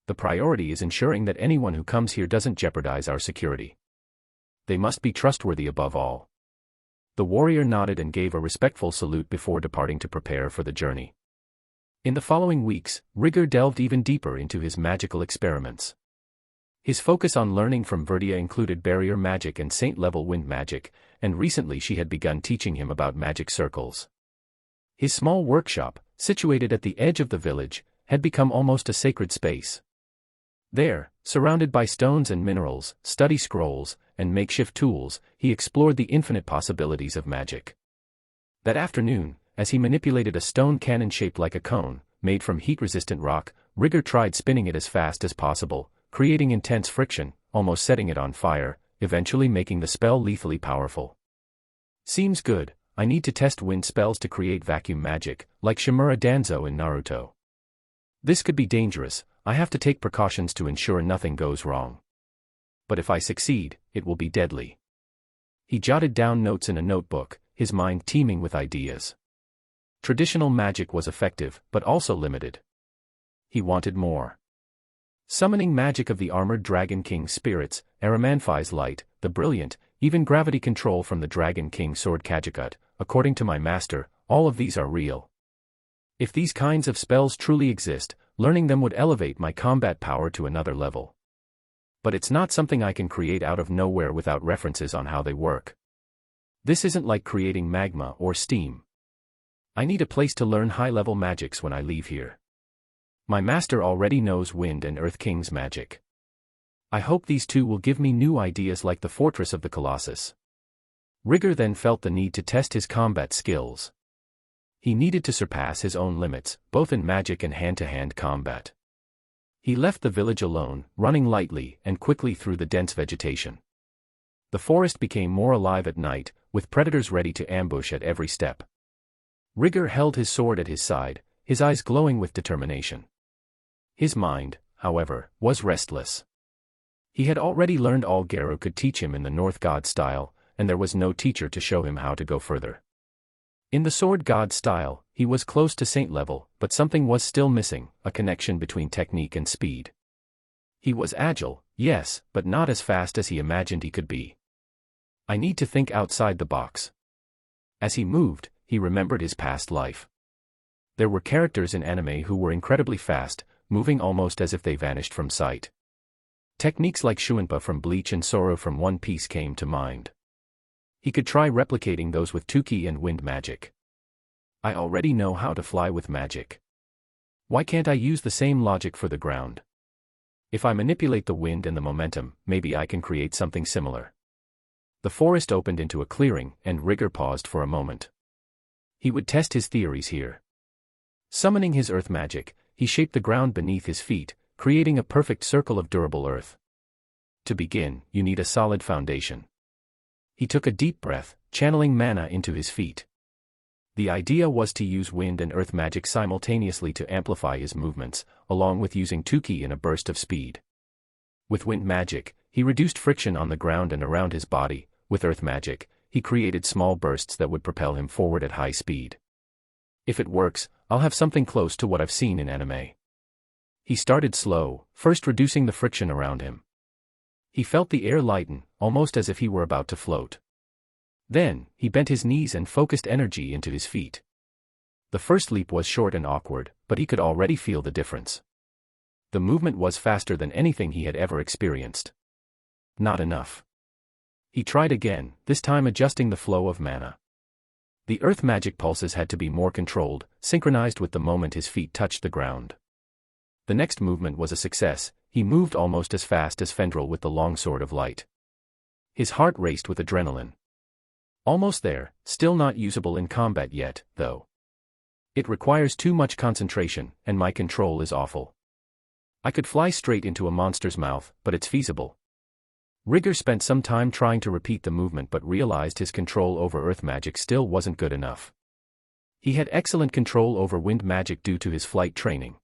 The priority is ensuring that anyone who comes here doesn't jeopardize our security. They must be trustworthy above all." The warrior nodded and gave a respectful salute before departing to prepare for the journey. In the following weeks, Rigor delved even deeper into his magical experiments. His focus on learning from Rudeus included barrier magic and saint-level wind magic, and recently she had begun teaching him about magic circles. His small workshop, situated at the edge of the village, had become almost a sacred space. There, surrounded by stones and minerals, study scrolls, and makeshift tools, he explored the infinite possibilities of magic. That afternoon, as he manipulated a stone cannon shaped like a cone, made from heat-resistant rock, Rigor tried spinning it as fast as possible, creating intense friction, almost setting it on fire, eventually making the spell lethally powerful. "Seems good, I need to test wind spells to create vacuum magic, like Shimura Danzo in Naruto. This could be dangerous, I have to take precautions to ensure nothing goes wrong. But if I succeed, it will be deadly." He jotted down notes in a notebook, his mind teeming with ideas. Traditional magic was effective, but also limited. He wanted more. Summoning magic of the armored Dragon King's spirits, Aramanphi's light, the brilliant, even gravity control from the Dragon King's sword Kajakut, according to my master, all of these are real. If these kinds of spells truly exist, learning them would elevate my combat power to another level. But it's not something I can create out of nowhere without references on how they work. This isn't like creating magma or steam. I need a place to learn high-level magics when I leave here. My master already knows Wind and Earth King's magic. I hope these two will give me new ideas like the Fortress of the Colossus. Rigor then felt the need to test his combat skills. He needed to surpass his own limits, both in magic and hand-to-hand combat. He left the village alone, running lightly and quickly through the dense vegetation. The forest became more alive at night, with predators ready to ambush at every step. Rigor held his sword at his side, his eyes glowing with determination. His mind, however, was restless. He had already learned all Garo could teach him in the North God style, and there was no teacher to show him how to go further. In the Sword God style, he was close to saint level, but something was still missing, a connection between technique and speed. He was agile, yes, but not as fast as he imagined he could be. I need to think outside the box. As he moved, he remembered his past life. There were characters in anime who were incredibly fast, moving almost as if they vanished from sight. Techniques like Shuinpa from Bleach and Soro from One Piece came to mind. He could try replicating those with Tuki and wind magic. I already know how to fly with magic. Why can't I use the same logic for the ground? If I manipulate the wind and the momentum, maybe I can create something similar. The forest opened into a clearing, and Rigger paused for a moment. He would test his theories here. Summoning his earth magic, he shaped the ground beneath his feet, creating a perfect circle of durable earth. To begin, you need a solid foundation. He took a deep breath, channeling mana into his feet. The idea was to use wind and earth magic simultaneously to amplify his movements, along with using Tuki in a burst of speed. With wind magic, he reduced friction on the ground and around his body. With earth magic, he created small bursts that would propel him forward at high speed. If it works, I'll have something close to what I've seen in anime. He started slow, first reducing the friction around him. He felt the air lighten, almost as if he were about to float. Then, he bent his knees and focused energy into his feet. The first leap was short and awkward, but he could already feel the difference. The movement was faster than anything he had ever experienced. Not enough. He tried again, this time adjusting the flow of mana. The earth magic pulses had to be more controlled, synchronized with the moment his feet touched the ground. The next movement was a success. He moved almost as fast as Fendril with the long sword of light. His heart raced with adrenaline. Almost there, still not usable in combat yet, though. It requires too much concentration, and my control is awful. I could fly straight into a monster's mouth, but it's feasible. Rigger spent some time trying to repeat the movement but realized his control over earth magic still wasn't good enough. He had excellent control over wind magic due to his flight training.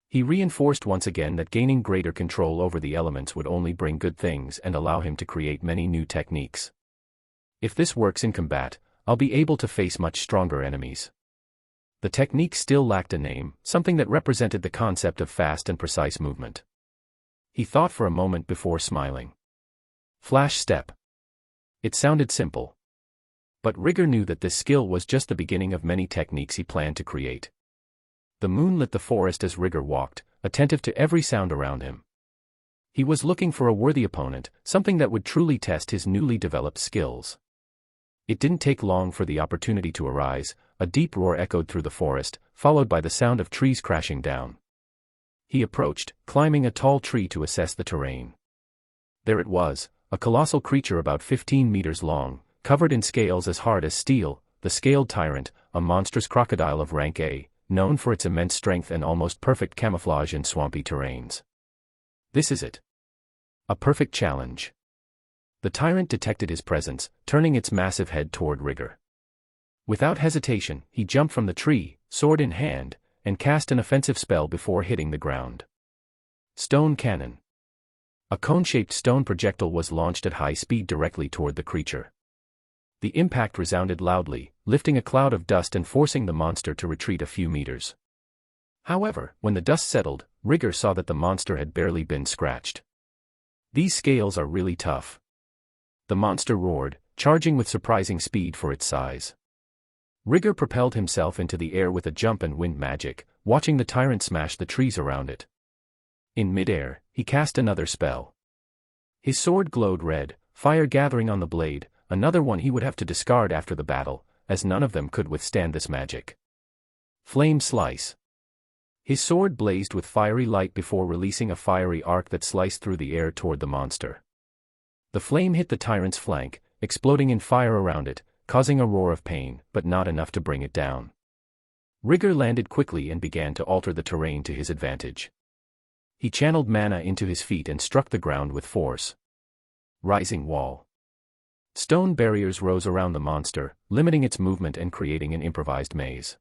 He reinforced once again that gaining greater control over the elements would only bring good things and allow him to create many new techniques. If this works in combat, I'll be able to face much stronger enemies. The technique still lacked a name, something that represented the concept of fast and precise movement. He thought for a moment before smiling. Flash step. It sounded simple. But Rigger knew that this skill was just the beginning of many techniques he planned to create. The moon lit the forest as Rigger walked, attentive to every sound around him. He was looking for a worthy opponent, something that would truly test his newly developed skills. It didn't take long for the opportunity to arise. A deep roar echoed through the forest, followed by the sound of trees crashing down. He approached, climbing a tall tree to assess the terrain. There it was, a colossal creature about 15 meters long, covered in scales as hard as steel, the scaled tyrant, a monstrous crocodile of rank A, known for its immense strength and almost perfect camouflage in swampy terrains. This is it. A perfect challenge. The tyrant detected his presence, turning its massive head toward Rigger. Without hesitation, he jumped from the tree, sword in hand, and cast an offensive spell before hitting the ground. Stone Cannon. A cone-shaped stone projectile was launched at high speed directly toward the creature. The impact resounded loudly, lifting a cloud of dust and forcing the monster to retreat a few meters. However, when the dust settled, Rigger saw that the monster had barely been scratched. These scales are really tough. The monster roared, charging with surprising speed for its size. Rigger propelled himself into the air with a jump and wind magic, watching the tyrant smash the trees around it. In midair, he cast another spell. His sword glowed red, fire gathering on the blade, another one he would have to discard after the battle, as none of them could withstand this magic. Flame Slice. His sword blazed with fiery light before releasing a fiery arc that sliced through the air toward the monster. The flame hit the tyrant's flank, exploding in fire around it, causing a roar of pain, but not enough to bring it down. Rigger landed quickly and began to alter the terrain to his advantage. He channeled mana into his feet and struck the ground with force. Rising Wall. Stone barriers rose around the monster, limiting its movement and creating an improvised maze.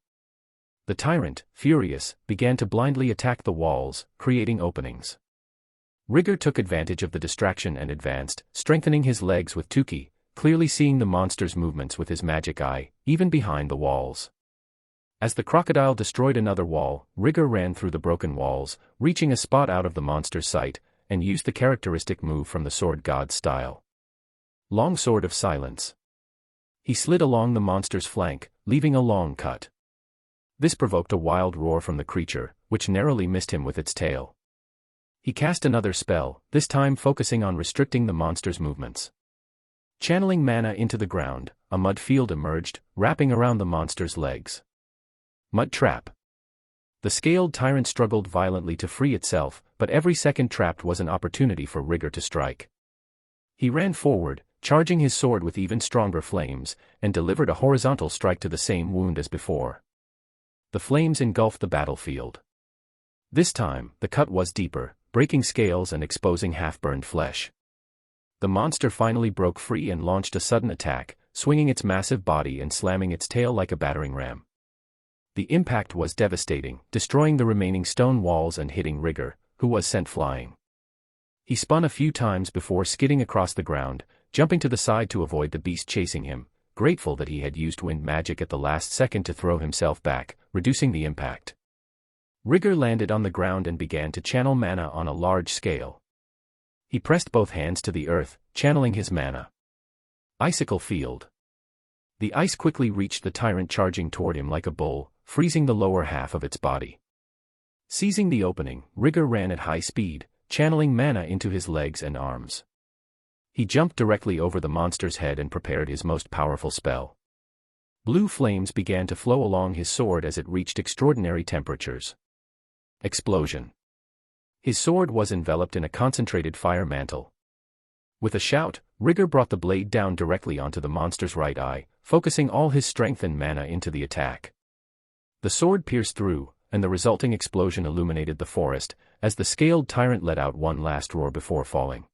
The tyrant, furious, began to blindly attack the walls, creating openings. Rigger took advantage of the distraction and advanced, strengthening his legs with Tuki, clearly seeing the monster's movements with his magic eye, even behind the walls. As the crocodile destroyed another wall, Rigger ran through the broken walls, reaching a spot out of the monster's sight, and used the characteristic move from the sword god's style. Long Sword of Silence. He slid along the monster's flank, leaving a long cut. This provoked a wild roar from the creature, which narrowly missed him with its tail. He cast another spell, this time focusing on restricting the monster's movements. Channeling mana into the ground, a mud field emerged, wrapping around the monster's legs. Mud Trap. The scaled tyrant struggled violently to free itself, but every second trapped was an opportunity for Rigger to strike. He ran forward, charging his sword with even stronger flames, and delivered a horizontal strike to the same wound as before. The flames engulfed the battlefield. This time, the cut was deeper, breaking scales and exposing half-burned flesh. The monster finally broke free and launched a sudden attack, swinging its massive body and slamming its tail like a battering ram. The impact was devastating, destroying the remaining stone walls and hitting Rigger, who was sent flying. He spun a few times before skidding across the ground, jumping to the side to avoid the beast chasing him, grateful that he had used wind magic at the last second to throw himself back, reducing the impact. Rigger landed on the ground and began to channel mana on a large scale. He pressed both hands to the earth, channeling his mana. Icicle Field. The ice quickly reached the tyrant charging toward him like a bull, freezing the lower half of its body. Seizing the opening, Rigger ran at high speed, channeling mana into his legs and arms. He jumped directly over the monster's head and prepared his most powerful spell. Blue flames began to flow along his sword as it reached extraordinary temperatures. Explosion. His sword was enveloped in a concentrated fire mantle. With a shout, Rigger brought the blade down directly onto the monster's right eye, focusing all his strength and mana into the attack. The sword pierced through, and the resulting explosion illuminated the forest, as the scaled tyrant let out one last roar before falling.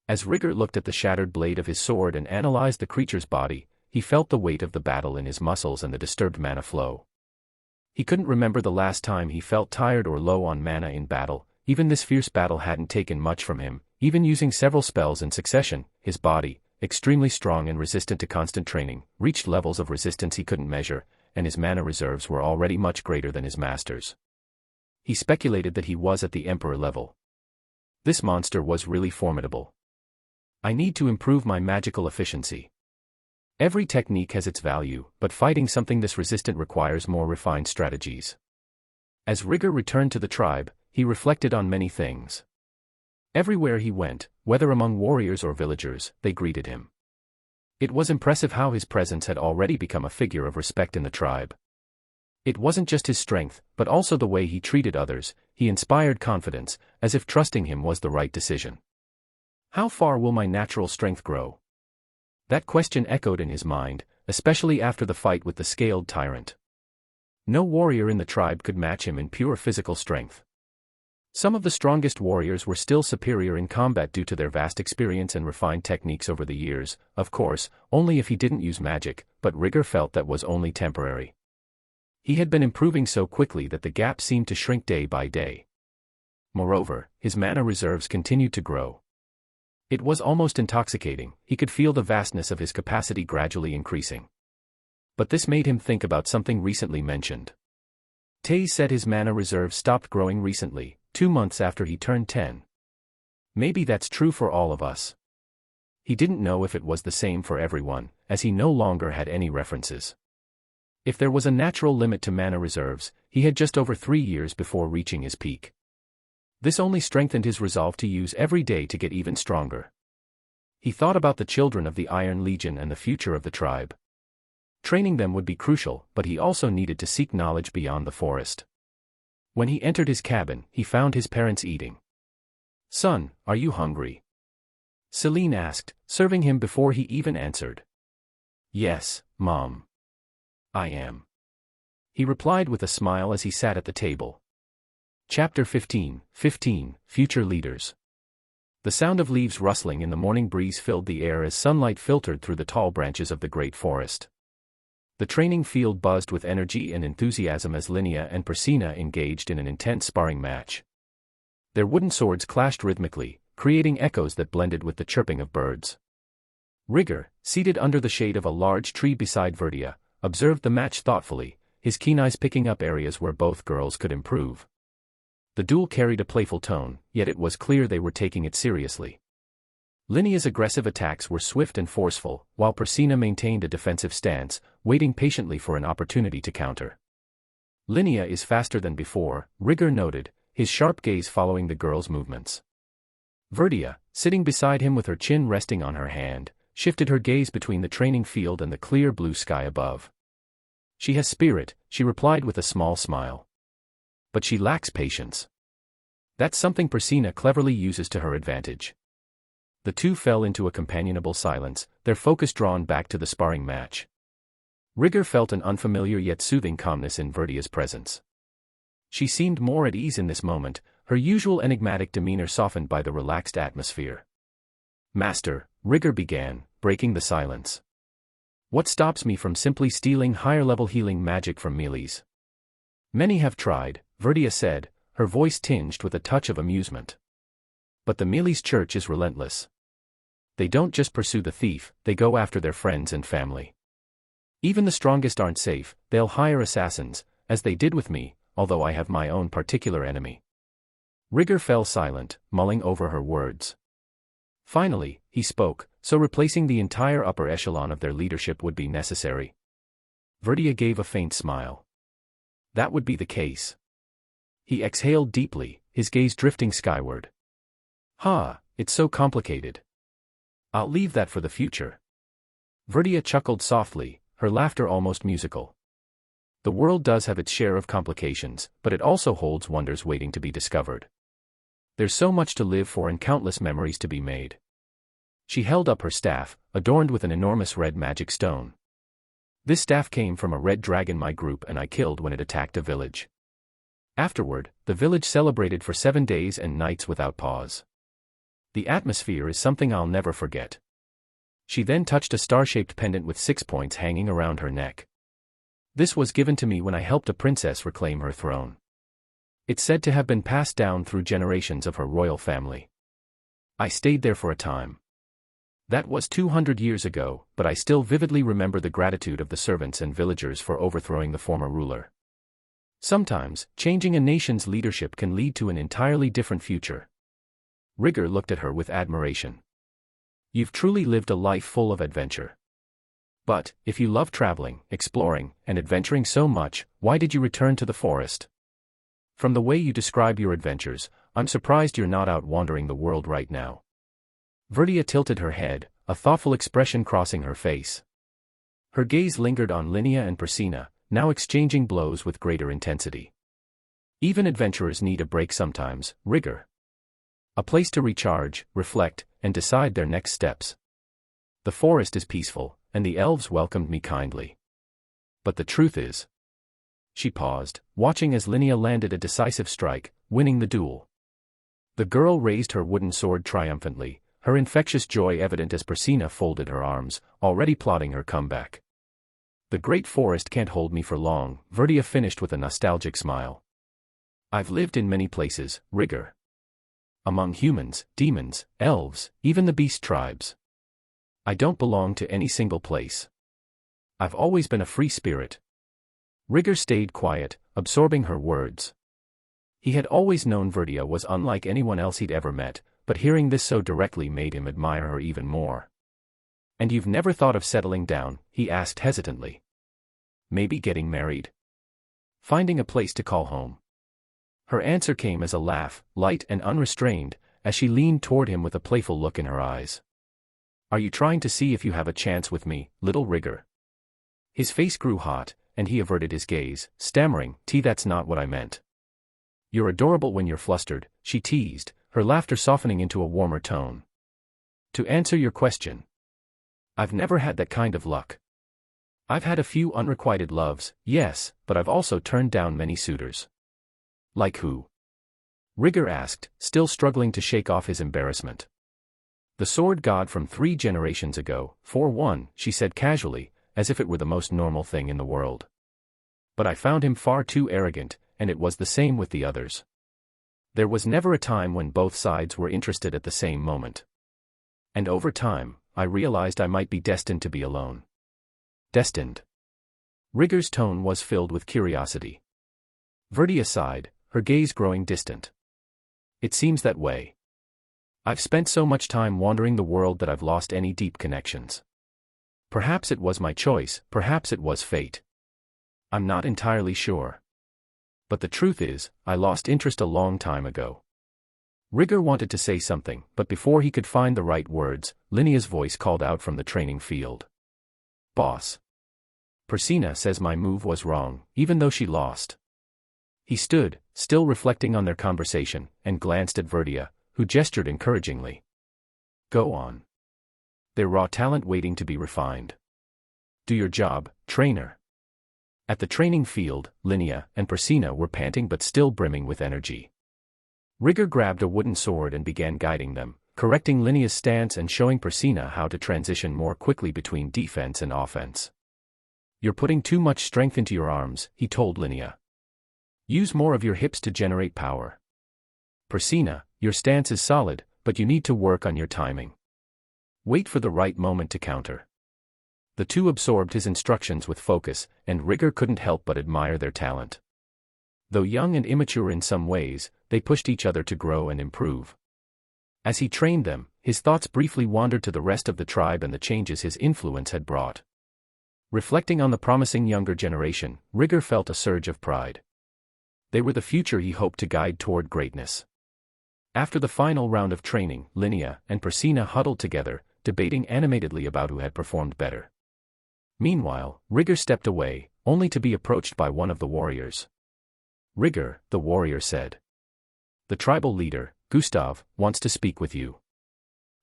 As Rigger looked at the shattered blade of his sword and analyzed the creature's body, he felt the weight of the battle in his muscles and the disturbed mana flow. He couldn't remember the last time he felt tired or low on mana in battle. Even this fierce battle hadn't taken much from him. Even using several spells in succession, his body, extremely strong and resistant to constant training, reached levels of resistance he couldn't measure, and his mana reserves were already much greater than his master's. He speculated that he was at the Emperor level. This monster was really formidable. I need to improve my magical efficiency. Every technique has its value, but fighting something this resistant requires more refined strategies. As Rigger returned to the tribe, he reflected on many things. Everywhere he went, whether among warriors or villagers, they greeted him. It was impressive how his presence had already become a figure of respect in the tribe. It wasn't just his strength, but also the way he treated others. He inspired confidence, as if trusting him was the right decision. How far will my natural strength grow? That question echoed in his mind, especially after the fight with the scaled tyrant. No warrior in the tribe could match him in pure physical strength. Some of the strongest warriors were still superior in combat due to their vast experience and refined techniques over the years, of course, only if he didn't use magic, but Rigger felt that was only temporary. He had been improving so quickly that the gap seemed to shrink day by day. Moreover, his mana reserves continued to grow. It was almost intoxicating. He could feel the vastness of his capacity gradually increasing. But this made him think about something recently mentioned. Tay said his mana reserves stopped growing recently, 2 months after he turned 10. Maybe that's true for all of us. He didn't know if it was the same for everyone, as he no longer had any references. If there was a natural limit to mana reserves, he had just over 3 years before reaching his peak. This only strengthened his resolve to use every day to get even stronger. He thought about the children of the Iron Legion and the future of the tribe. Training them would be crucial, but he also needed to seek knowledge beyond the forest. When he entered his cabin, he found his parents eating. "Son, are you hungry?" Celine asked, serving him before he even answered. "Yes, Mom. I am." He replied with a smile as he sat at the table. Chapter 15, Future Leaders. The sound of leaves rustling in the morning breeze filled the air as sunlight filtered through the tall branches of the great forest. The training field buzzed with energy and enthusiasm as Linnea and Persina engaged in an intense sparring match. Their wooden swords clashed rhythmically, creating echoes that blended with the chirping of birds. Rigor, seated under the shade of a large tree beside Verdia, observed the match thoughtfully, his keen eyes picking up areas where both girls could improve. The duel carried a playful tone, yet it was clear they were taking it seriously. Linnea's aggressive attacks were swift and forceful, while Persina maintained a defensive stance, waiting patiently for an opportunity to counter. Linnea is faster than before, Rigor noted, his sharp gaze following the girl's movements. Verdia, sitting beside him with her chin resting on her hand, shifted her gaze between the training field and the clear blue sky above. She has spirit, she replied with a small smile. But she lacks patience. That's something Persina cleverly uses to her advantage. The two fell into a companionable silence, their focus drawn back to the sparring match. Rigor felt an unfamiliar yet soothing calmness in Verdia's presence. She seemed more at ease in this moment, her usual enigmatic demeanor softened by the relaxed atmosphere. Master, Rigor began, breaking the silence. What stops me from simply stealing higher-level healing magic from Meles? Many have tried, Verdia said, her voice tinged with a touch of amusement. But the Meles Church is relentless. They don't just pursue the thief, they go after their friends and family. Even the strongest aren't safe, they'll hire assassins, as they did with me, although I have my own particular enemy. Rigor fell silent, mulling over her words. Finally, he spoke, so replacing the entire upper echelon of their leadership would be necessary. Verdia gave a faint smile. That would be the case. He exhaled deeply, his gaze drifting skyward. It's so complicated. I'll leave that for the future. Verdia chuckled softly, her laughter almost musical. The world does have its share of complications, but it also holds wonders waiting to be discovered. There's so much to live for and countless memories to be made. She held up her staff, adorned with an enormous red magic stone. This staff came from a red dragon my group and I killed when it attacked a village. Afterward, the village celebrated for 7 days and nights without pause. The atmosphere is something I'll never forget. She then touched a star-shaped pendant with 6 points hanging around her neck. This was given to me when I helped a princess reclaim her throne. It's said to have been passed down through generations of her royal family. I stayed there for a time. That was 200 years ago, but I still vividly remember the gratitude of the servants and villagers for overthrowing the former ruler. Sometimes, changing a nation's leadership can lead to an entirely different future. Rigor looked at her with admiration. You've truly lived a life full of adventure. But, if you love traveling, exploring, and adventuring so much, why did you return to the forest? From the way you describe your adventures, I'm surprised you're not out wandering the world right now. Verdia tilted her head, a thoughtful expression crossing her face. Her gaze lingered on Linnea and Persina, now exchanging blows with greater intensity. Even adventurers need a break sometimes, Rigor. A place to recharge, reflect, and decide their next steps. The forest is peaceful, and the elves welcomed me kindly. But the truth is... She paused, watching as Linnea landed a decisive strike, winning the duel. The girl raised her wooden sword triumphantly, her infectious joy evident as Persina folded her arms, already plotting her comeback. The great forest can't hold me for long, Verdia finished with a nostalgic smile. I've lived in many places, Rigor. Among humans, demons, elves, even the beast tribes. I don't belong to any single place. I've always been a free spirit. Rigor stayed quiet, absorbing her words. He had always known Verdia was unlike anyone else he'd ever met, but hearing this so directly made him admire her even more. And you've never thought of settling down, he asked hesitantly. Maybe getting married? Finding a place to call home? Her answer came as a laugh, light and unrestrained, as she leaned toward him with a playful look in her eyes. Are you trying to see if you have a chance with me, little Rigor? His face grew hot, and he averted his gaze, stammering, That's not what I meant. You're adorable when you're flustered, she teased, her laughter softening into a warmer tone. To answer your question, I've never had that kind of luck. I've had a few unrequited loves, yes, but I've also turned down many suitors. Like who? Rigor asked, still struggling to shake off his embarrassment. The sword god from 3 generations ago, for one, she said casually, as if it were the most normal thing in the world. But I found him far too arrogant, and it was the same with the others. There was never a time when both sides were interested at the same moment. And over time, I realized I might be destined to be alone. Destined. Rigger's tone was filled with curiosity. Verdia sighed, her gaze growing distant. It seems that way. I've spent so much time wandering the world that I've lost any deep connections. Perhaps it was my choice, perhaps it was fate. I'm not entirely sure. But the truth is, I lost interest a long time ago. Rigger wanted to say something, but before he could find the right words, Linea's voice called out from the training field. Boss. Persina says my move was wrong, even though she lost. He stood, still reflecting on their conversation, and glanced at Verdia, who gestured encouragingly. Go on. They're raw talent waiting to be refined. Do your job, trainer. At the training field, Linea and Persina were panting but still brimming with energy. Rigger grabbed a wooden sword and began guiding them, correcting Linea's stance and showing Persina how to transition more quickly between defense and offense. You're putting too much strength into your arms, he told Linea. Use more of your hips to generate power. Persina, your stance is solid, but you need to work on your timing. Wait for the right moment to counter. The two absorbed his instructions with focus, and Rigger couldn't help but admire their talent. Though young and immature in some ways, they pushed each other to grow and improve. As he trained them, his thoughts briefly wandered to the rest of the tribe and the changes his influence had brought. Reflecting on the promising younger generation, Rigger felt a surge of pride. They were the future he hoped to guide toward greatness. After the final round of training, Linea and Persina huddled together, debating animatedly about who had performed better. Meanwhile, Rigger stepped away, only to be approached by one of the warriors. Rigger, the warrior said. The tribal leader, Gustav, wants to speak with you.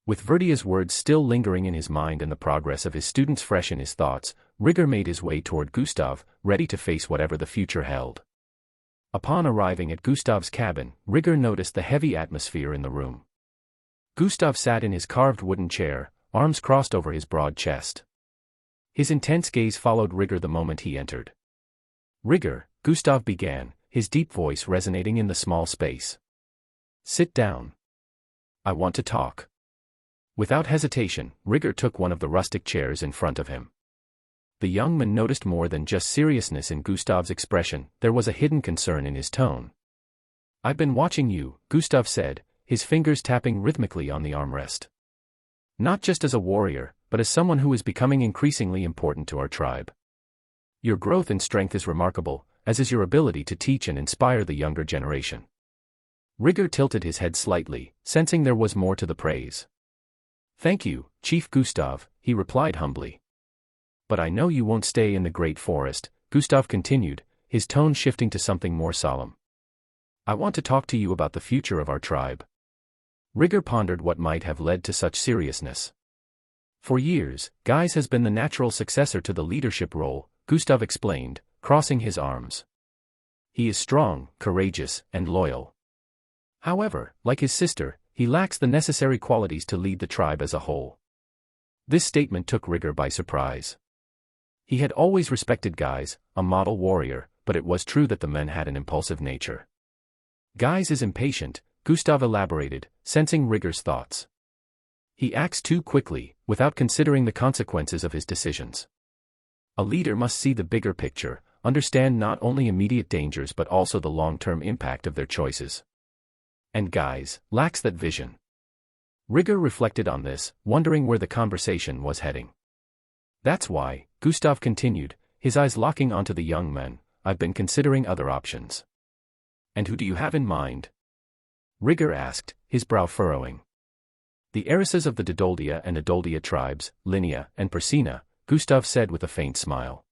With Verdia's words still lingering in his mind and the progress of his students fresh in his thoughts, Rigger made his way toward Gustav, ready to face whatever the future held. Upon arriving at Gustav's cabin, Rigger noticed the heavy atmosphere in the room. Gustav sat in his carved wooden chair, arms crossed over his broad chest. His intense gaze followed Rigger the moment he entered. Rigger, Gustav began, his deep voice resonating in the small space. Sit down. I want to talk. Without hesitation, Rigger took one of the rustic chairs in front of him. The young man noticed more than just seriousness in Gustav's expression, there was a hidden concern in his tone. I've been watching you, Gustav said, his fingers tapping rhythmically on the armrest. Not just as a warrior, but as someone who is becoming increasingly important to our tribe. Your growth and strength is remarkable, as is your ability to teach and inspire the younger generation. Rigger tilted his head slightly, sensing there was more to the praise. Thank you, Chief Gustav, he replied humbly. But I know you won't stay in the great forest, Gustav continued, his tone shifting to something more solemn. I want to talk to you about the future of our tribe. Rigger pondered what might have led to such seriousness. For years, Guise has been the natural successor to the leadership role, Gustav explained, crossing his arms. He is strong, courageous, and loyal. However, like his sister, he lacks the necessary qualities to lead the tribe as a whole. This statement took Rigger by surprise. He had always respected Guise, a model warrior, but it was true that the men had an impulsive nature. Guise is impatient, Gustav elaborated, sensing Rigger's thoughts. He acts too quickly, without considering the consequences of his decisions. A leader must see the bigger picture, understand not only immediate dangers but also the long-term impact of their choices. And Guise lacks that vision. Rigger reflected on this, wondering where the conversation was heading. That's why, Gustav continued, his eyes locking onto the young man, I've been considering other options. And who do you have in mind? Rigger asked, his brow furrowing. The heiresses of the Dodoldia and Adoldia tribes, Linea and Persina, Gustav said with a faint smile.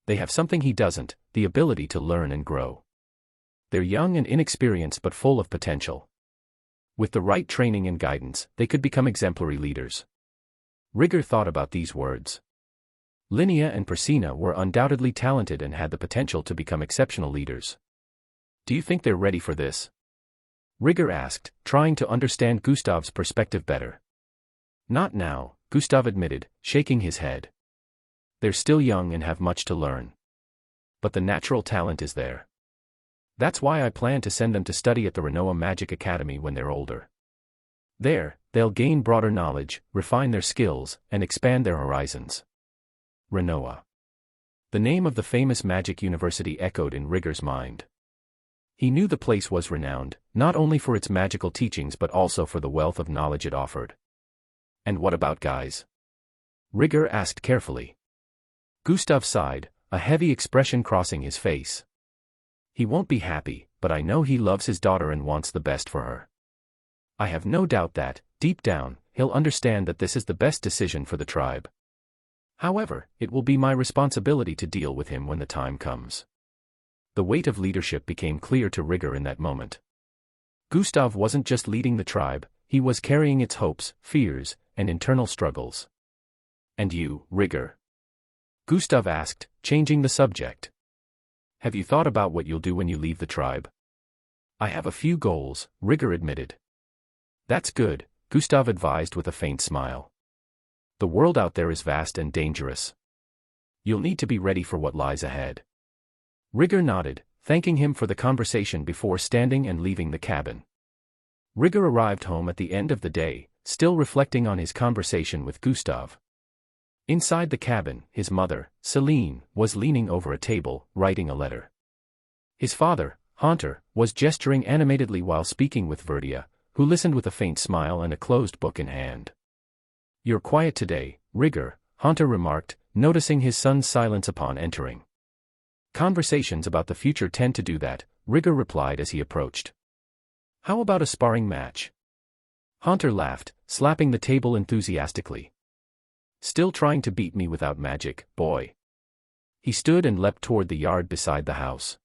They have something he doesn't, the ability to learn and grow. They're young and inexperienced but full of potential. With the right training and guidance, they could become exemplary leaders. Rigger thought about these words. Linea and Persina were undoubtedly talented and had the potential to become exceptional leaders. Do you think they're ready for this? Rigger asked, trying to understand Gustav's perspective better. Not now, Gustav admitted, shaking his head. They're still young and have much to learn. But the natural talent is there. That's why I plan to send them to study at the Renoa Magic Academy when they're older. There, they'll gain broader knowledge, refine their skills, and expand their horizons. Renoa. The name of the famous magic university echoed in Rigger's mind. He knew the place was renowned, not only for its magical teachings but also for the wealth of knowledge it offered. And what about guys? Rigger asked carefully. Gustav sighed, a heavy expression crossing his face. He won't be happy, but I know he loves his daughter and wants the best for her. I have no doubt that, deep down, he'll understand that this is the best decision for the tribe. However, it will be my responsibility to deal with him when the time comes. The weight of leadership became clear to Rigger in that moment. Gustav wasn't just leading the tribe, he was carrying its hopes, fears, and internal struggles. And you, Rigger? Gustav asked, changing the subject. Have you thought about what you'll do when you leave the tribe? I have a few goals, Rigger admitted. That's good, Gustav advised with a faint smile. The world out there is vast and dangerous. You'll need to be ready for what lies ahead. Rigger nodded, thanking him for the conversation before standing and leaving the cabin. Rigger arrived home at the end of the day, still reflecting on his conversation with Gustav. Inside the cabin, his mother, Celine, was leaning over a table, writing a letter. His father, Haunter, was gesturing animatedly while speaking with Rudeus, who listened with a faint smile and a closed book in hand. You're quiet today, Rigger, Haunter remarked, noticing his son's silence upon entering. Conversations about the future tend to do that, Rigger replied as he approached. How about a sparring match? Haunter laughed, slapping the table enthusiastically. Still trying to beat me without magic, boy. He stood and leapt toward the yard beside the house.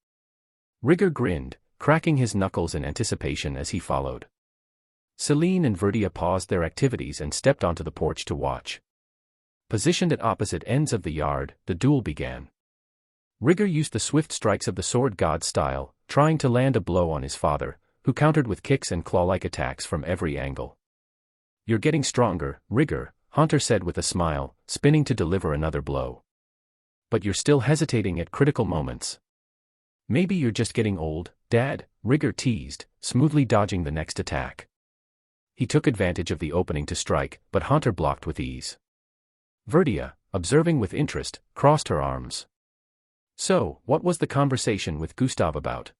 Rigger grinned, cracking his knuckles in anticipation as he followed. Celine and Rudeus paused their activities and stepped onto the porch to watch. Positioned at opposite ends of the yard, the duel began. Rigger used the swift strikes of the sword god style, trying to land a blow on his father, who countered with kicks and claw-like attacks from every angle. You're getting stronger, Rigger, Haunter said with a smile, spinning to deliver another blow. But you're still hesitating at critical moments. Maybe you're just getting old, Dad, Rigger teased, smoothly dodging the next attack. He took advantage of the opening to strike, but Haunter blocked with ease. Rudeus, observing with interest, crossed her arms. So, what was the conversation with Gustav about?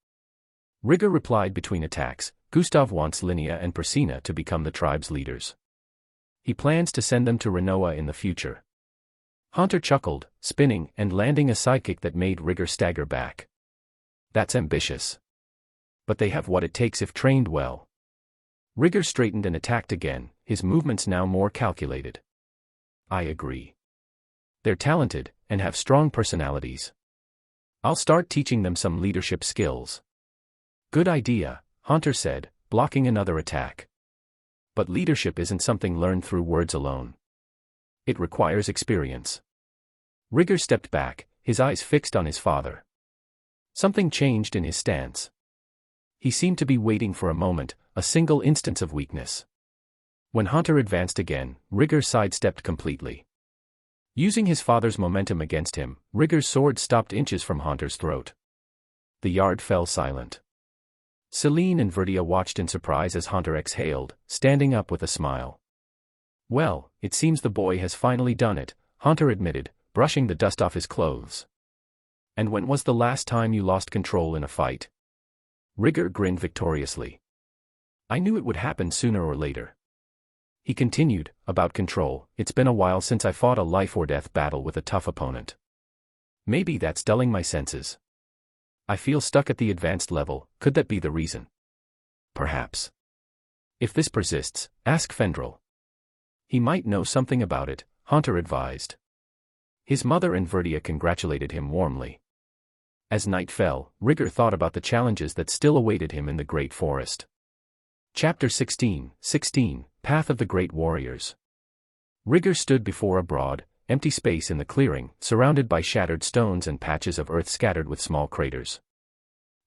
Rigger replied between attacks, Gustav wants Linnea and Persina to become the tribe's leaders. He plans to send them to Renoa in the future. Haunter chuckled, spinning and landing a sidekick that made Rigger stagger back. That's ambitious. But they have what it takes if trained well. Rigger straightened and attacked again, his movements now more calculated. I agree. They're talented, and have strong personalities. I'll start teaching them some leadership skills. Good idea, Haunter said, blocking another attack. But leadership isn't something learned through words alone. It requires experience. Rigger stepped back, his eyes fixed on his father. Something changed in his stance. He seemed to be waiting for a moment, a single instance of weakness. When Haunter advanced again, Rigger sidestepped completely. Using his father's momentum against him, Rigger's sword stopped inches from Haunter's throat. The yard fell silent. Celine and Rudeus watched in surprise as Haunter exhaled, standing up with a smile. Well, it seems the boy has finally done it, Haunter admitted, brushing the dust off his clothes. And when was the last time you lost control in a fight? Rigger grinned victoriously. I knew it would happen sooner or later. He continued, about control, it's been a while since I fought a life-or-death battle with a tough opponent. Maybe that's dulling my senses. I feel stuck at the advanced level, could that be the reason? Perhaps. If this persists, ask Fendrel. He might know something about it, Haunter advised. His mother and Rudeus congratulated him warmly. As night fell, Rigger thought about the challenges that still awaited him in the Great Forest. Chapter 16, Path of the Great Warriors. Rigger stood before a broad, empty space in the clearing, surrounded by shattered stones and patches of earth scattered with small craters.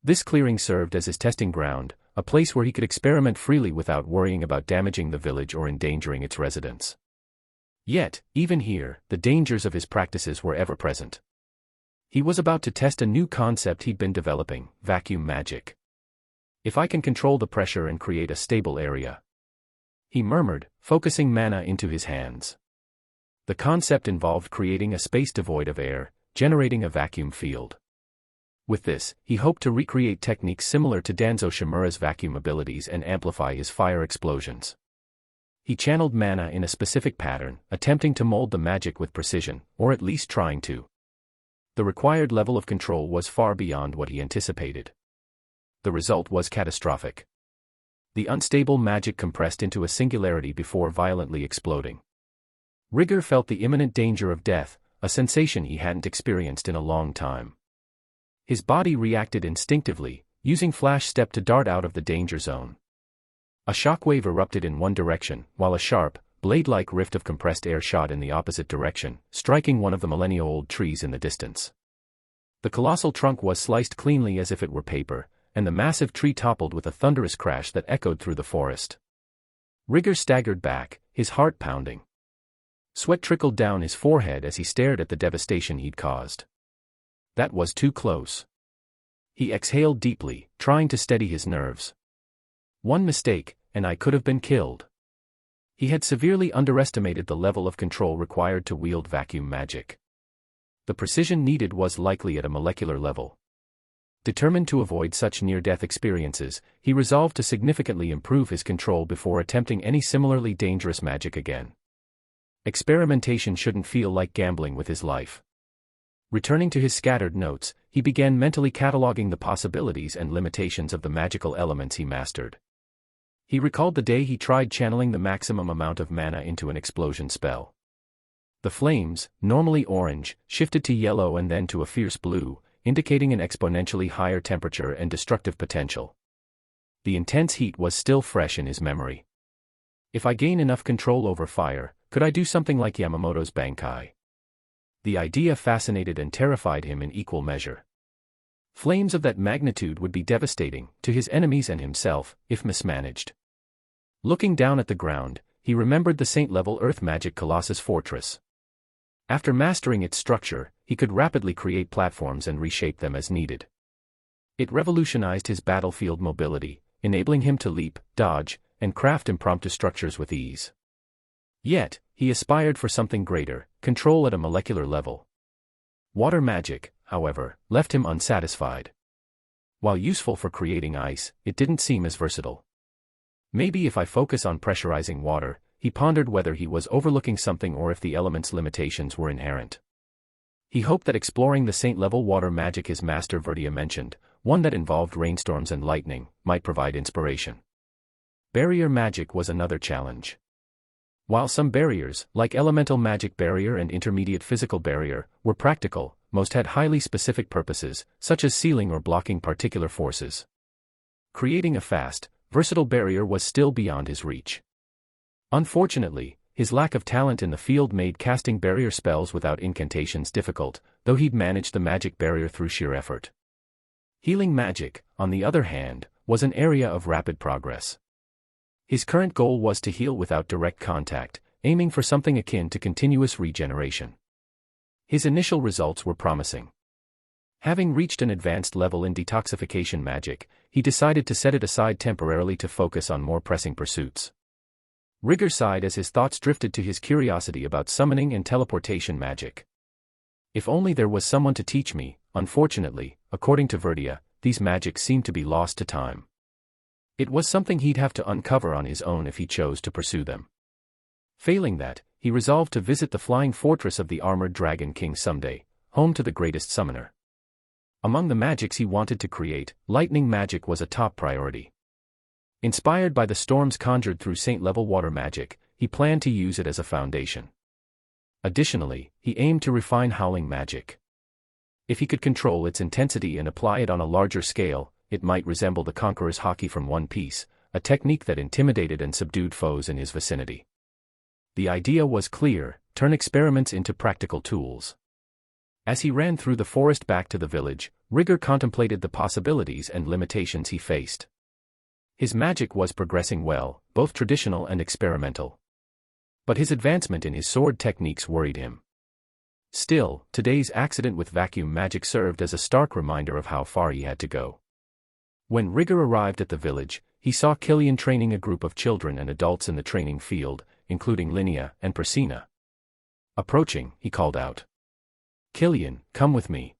This clearing served as his testing ground, a place where he could experiment freely without worrying about damaging the village or endangering its residents. Yet, even here, the dangers of his practices were ever present. He was about to test a new concept he'd been developing, vacuum magic. If I can control the pressure and create a stable area. He murmured, focusing mana into his hands. The concept involved creating a space devoid of air, generating a vacuum field. With this, he hoped to recreate techniques similar to Danzo Shimura's vacuum abilities and amplify his fire explosions. He channeled mana in a specific pattern, attempting to mold the magic with precision, or at least trying to. The required level of control was far beyond what he anticipated. The result was catastrophic. The unstable magic compressed into a singularity before violently exploding. Rigger felt the imminent danger of death, a sensation he hadn't experienced in a long time. His body reacted instinctively, using Flash Step to dart out of the danger zone. A shockwave erupted in one direction, while a sharp, blade-like rift of compressed air shot in the opposite direction, striking one of the millennia-old trees in the distance. The colossal trunk was sliced cleanly as if it were paper, and the massive tree toppled with a thunderous crash that echoed through the forest. Rigger staggered back, his heart pounding. Sweat trickled down his forehead as he stared at the devastation he'd caused. That was too close. He exhaled deeply, trying to steady his nerves. One mistake, and I could have been killed. He had severely underestimated the level of control required to wield vacuum magic. The precision needed was likely at a molecular level. Determined to avoid such near-death experiences, he resolved to significantly improve his control before attempting any similarly dangerous magic again. Experimentation shouldn't feel like gambling with his life. Returning to his scattered notes, he began mentally cataloging the possibilities and limitations of the magical elements he mastered. He recalled the day he tried channeling the maximum amount of mana into an explosion spell. The flames, normally orange, shifted to yellow and then to a fierce blue, indicating an exponentially higher temperature and destructive potential. The intense heat was still fresh in his memory. If I gain enough control over fire, could I do something like Yamamoto's Bankai? The idea fascinated and terrified him in equal measure. Flames of that magnitude would be devastating, to his enemies and himself, if mismanaged. Looking down at the ground, he remembered the saint-level earth magic Colossus Fortress. After mastering its structure, he could rapidly create platforms and reshape them as needed. It revolutionized his battlefield mobility, enabling him to leap, dodge, and craft impromptu structures with ease. Yet, he aspired for something greater, control at a molecular level. Water magic, however, left him unsatisfied. While useful for creating ice, it didn't seem as versatile. Maybe if I focus on pressurizing water, he pondered whether he was overlooking something or if the element's limitations were inherent. He hoped that exploring the saint-level water magic his master Verdia mentioned, one that involved rainstorms and lightning, might provide inspiration. Barrier magic was another challenge. While some barriers, like elemental magic barrier and intermediate physical barrier, were practical, most had highly specific purposes, such as sealing or blocking particular forces. Creating a fast, versatile barrier was still beyond his reach. Unfortunately, his lack of talent in the field made casting barrier spells without incantations difficult, though he'd managed the magic barrier through sheer effort. Healing magic, on the other hand, was an area of rapid progress. His current goal was to heal without direct contact, aiming for something akin to continuous regeneration. His initial results were promising. Having reached an advanced level in detoxification magic, he decided to set it aside temporarily to focus on more pressing pursuits. Rigger sighed as his thoughts drifted to his curiosity about summoning and teleportation magic. If only there was someone to teach me. Unfortunately, according to Verdia, these magics seemed to be lost to time. It was something he'd have to uncover on his own if he chose to pursue them. Failing that, he resolved to visit the flying fortress of the armored Dragon King someday, home to the greatest summoner. Among the magics he wanted to create, lightning magic was a top priority. Inspired by the storms conjured through saint-level water magic, he planned to use it as a foundation. Additionally, he aimed to refine howling magic. If he could control its intensity and apply it on a larger scale, it might resemble the Conqueror's Haki from One Piece, a technique that intimidated and subdued foes in his vicinity. The idea was clear: turn experiments into practical tools. As he ran through the forest back to the village, Rigger contemplated the possibilities and limitations he faced. His magic was progressing well, both traditional and experimental. But his advancement in his sword techniques worried him. Still, today's accident with vacuum magic served as a stark reminder of how far he had to go. When Rigger arrived at the village, he saw Ghislaine training a group of children and adults in the training field, including Linnea and Priscilla. Approaching, he called out, "Ghislaine, come with me."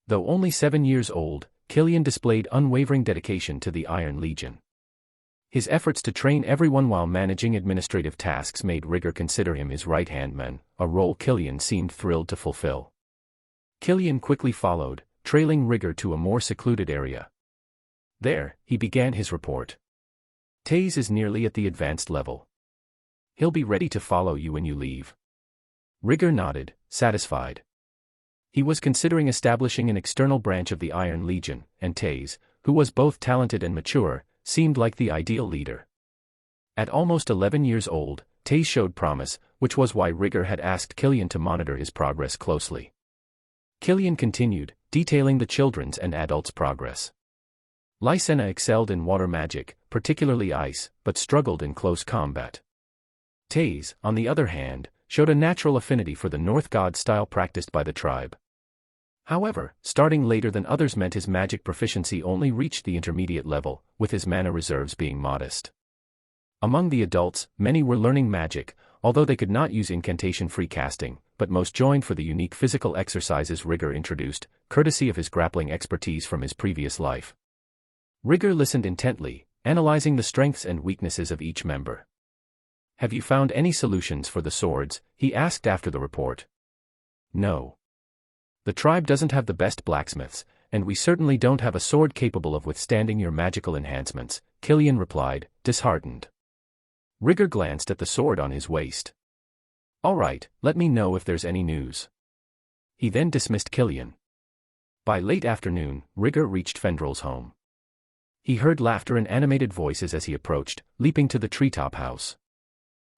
Though only 7 years old, Ghislaine displayed unwavering dedication to the Iron Legion. His efforts to train everyone while managing administrative tasks made Rigger consider him his right-hand man, a role Ghislaine seemed thrilled to fulfill. Ghislaine quickly followed, trailing Rigger to a more secluded area. There, he began his report. "Taze is nearly at the advanced level. He'll be ready to follow you when you leave." Rigger nodded, satisfied. He was considering establishing an external branch of the Iron Legion, and Taze, who was both talented and mature, seemed like the ideal leader. At almost 11 years old, Taze showed promise, which was why Rigger had asked Ghislaine to monitor his progress closely. Ghislaine continued, detailing the children's and adults' progress. Lysena excelled in water magic, particularly ice, but struggled in close combat. Taze, on the other hand, showed a natural affinity for the North God style practiced by the tribe. However, starting later than others meant his magic proficiency only reached the intermediate level, with his mana reserves being modest. Among the adults, many were learning magic, although they could not use incantation-free casting, but most joined for the unique physical exercises Rigger introduced, courtesy of his grappling expertise from his previous life. Rigger listened intently, analyzing the strengths and weaknesses of each member. "Have you found any solutions for the swords?" he asked after the report. "No. The tribe doesn't have the best blacksmiths, and we certainly don't have a sword capable of withstanding your magical enhancements," Ghislaine replied, disheartened. Rigger glanced at the sword on his waist. "All right, let me know if there's any news." He then dismissed Ghislaine. By late afternoon, Rigger reached Fendrel's home. He heard laughter and animated voices as he approached, leaping to the treetop house.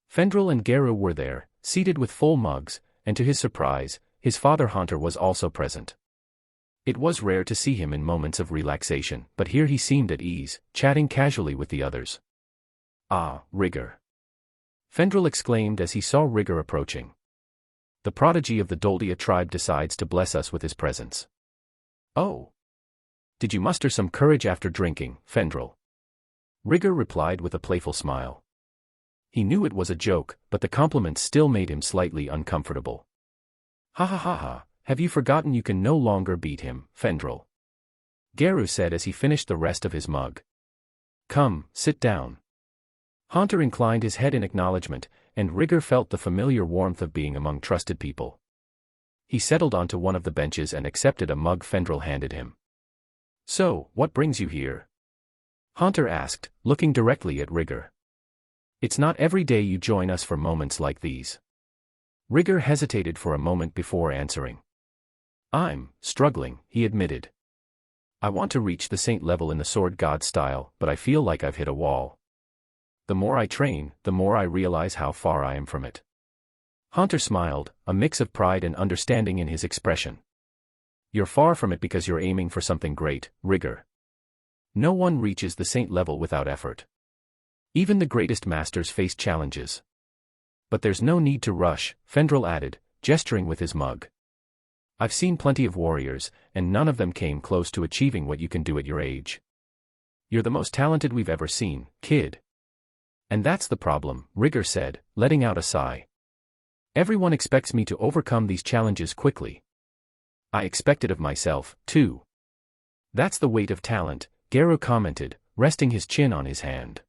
Fendrel and Geru were there, seated with full mugs, and to his surprise, his father Hunter was also present. It was rare to see him in moments of relaxation, but here he seemed at ease, chatting casually with the others. "Ah, Rigger!" Fendrel exclaimed as he saw Rigger approaching. "The prodigy of the Doldia tribe decides to bless us with his presence." "Oh! Did you muster some courage after drinking, Fendrel?" Rigger replied with a playful smile. He knew it was a joke, but the compliment still made him slightly uncomfortable. "Ha ha ha ha, have you forgotten you can no longer beat him, Fendrel?" Geru said as he finished the rest of his mug. "Come, sit down." Hunter inclined his head in acknowledgement, and Rigger felt the familiar warmth of being among trusted people. He settled onto one of the benches and accepted a mug Fendrel handed him. "So, what brings you here?" Hunter asked, looking directly at Rigger. "It's not every day you join us for moments like these." Rigger hesitated for a moment before answering. "I'm struggling," he admitted. "I want to reach the saint level in the sword god style, but I feel like I've hit a wall. The more I train, the more I realize how far I am from it." Hunter smiled, a mix of pride and understanding in his expression. "You're far from it because you're aiming for something great, Rigger. No one reaches the saint level without effort. Even the greatest masters face challenges. But there's no need to rush," Fendrel added, gesturing with his mug. "I've seen plenty of warriors, and none of them came close to achieving what you can do at your age. You're the most talented we've ever seen, kid." "And that's the problem," Rigger said, letting out a sigh. "Everyone expects me to overcome these challenges quickly. I expect it of myself, too." "That's the weight of talent," Geru commented, resting his chin on his hand.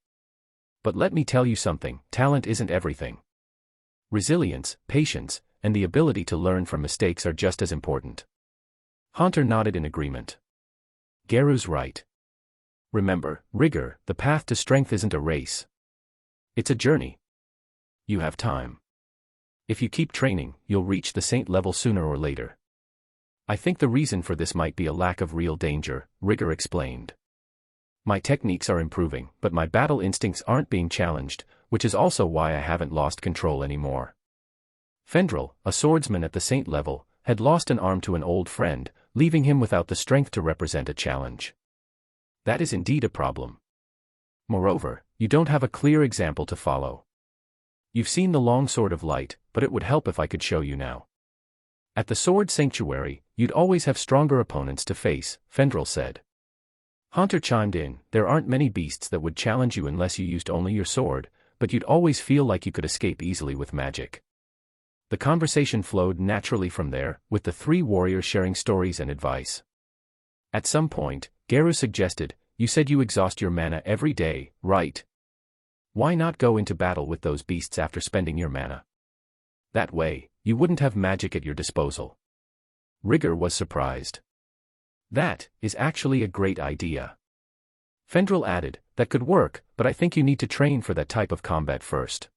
"But let me tell you something, talent isn't everything. Resilience, patience, and the ability to learn from mistakes are just as important." Hunter nodded in agreement. "Geru's right. Remember, Rigger, the path to strength isn't a race. It's a journey. You have time. If you keep training, you'll reach the saint level sooner or later." "I think the reason for this might be a lack of real danger," Rigger explained. "My techniques are improving, but my battle instincts aren't being challenged, which is also why I haven't lost control anymore." Fendrel, a swordsman at the saint level, had lost an arm to an old friend, leaving him without the strength to represent a challenge. That is indeed a problem. Moreover, you don't have a clear example to follow. You've seen the long sword of light, but it would help if I could show you now. At the Sword Sanctuary, you'd always have stronger opponents to face, Fendrel said. Haunter chimed in, there aren't many beasts that would challenge you unless you used only your sword, but you'd always feel like you could escape easily with magic. The conversation flowed naturally from there, with the three warriors sharing stories and advice. At some point, Geru suggested, you said you exhaust your mana every day, right? Why not go into battle with those beasts after spending your mana? That way, you wouldn't have magic at your disposal. Rigger was surprised. That is actually a great idea. Fendrel added, that could work, but I think you need to train for that type of combat first.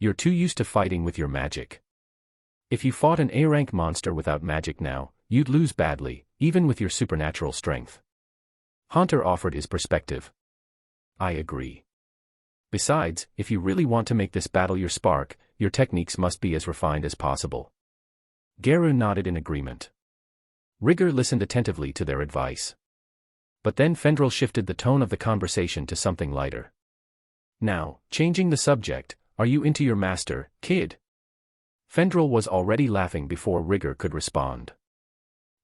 You're too used to fighting with your magic. If you fought an A-rank monster without magic now, you'd lose badly, even with your supernatural strength. Haunter offered his perspective. I agree. Besides, if you really want to make this battle your spark, your techniques must be as refined as possible. Geru nodded in agreement. Rigger listened attentively to their advice. But then Fendrel shifted the tone of the conversation to something lighter. Now, changing the subject, are you into your master, kid? Fendrel was already laughing before Rigger could respond.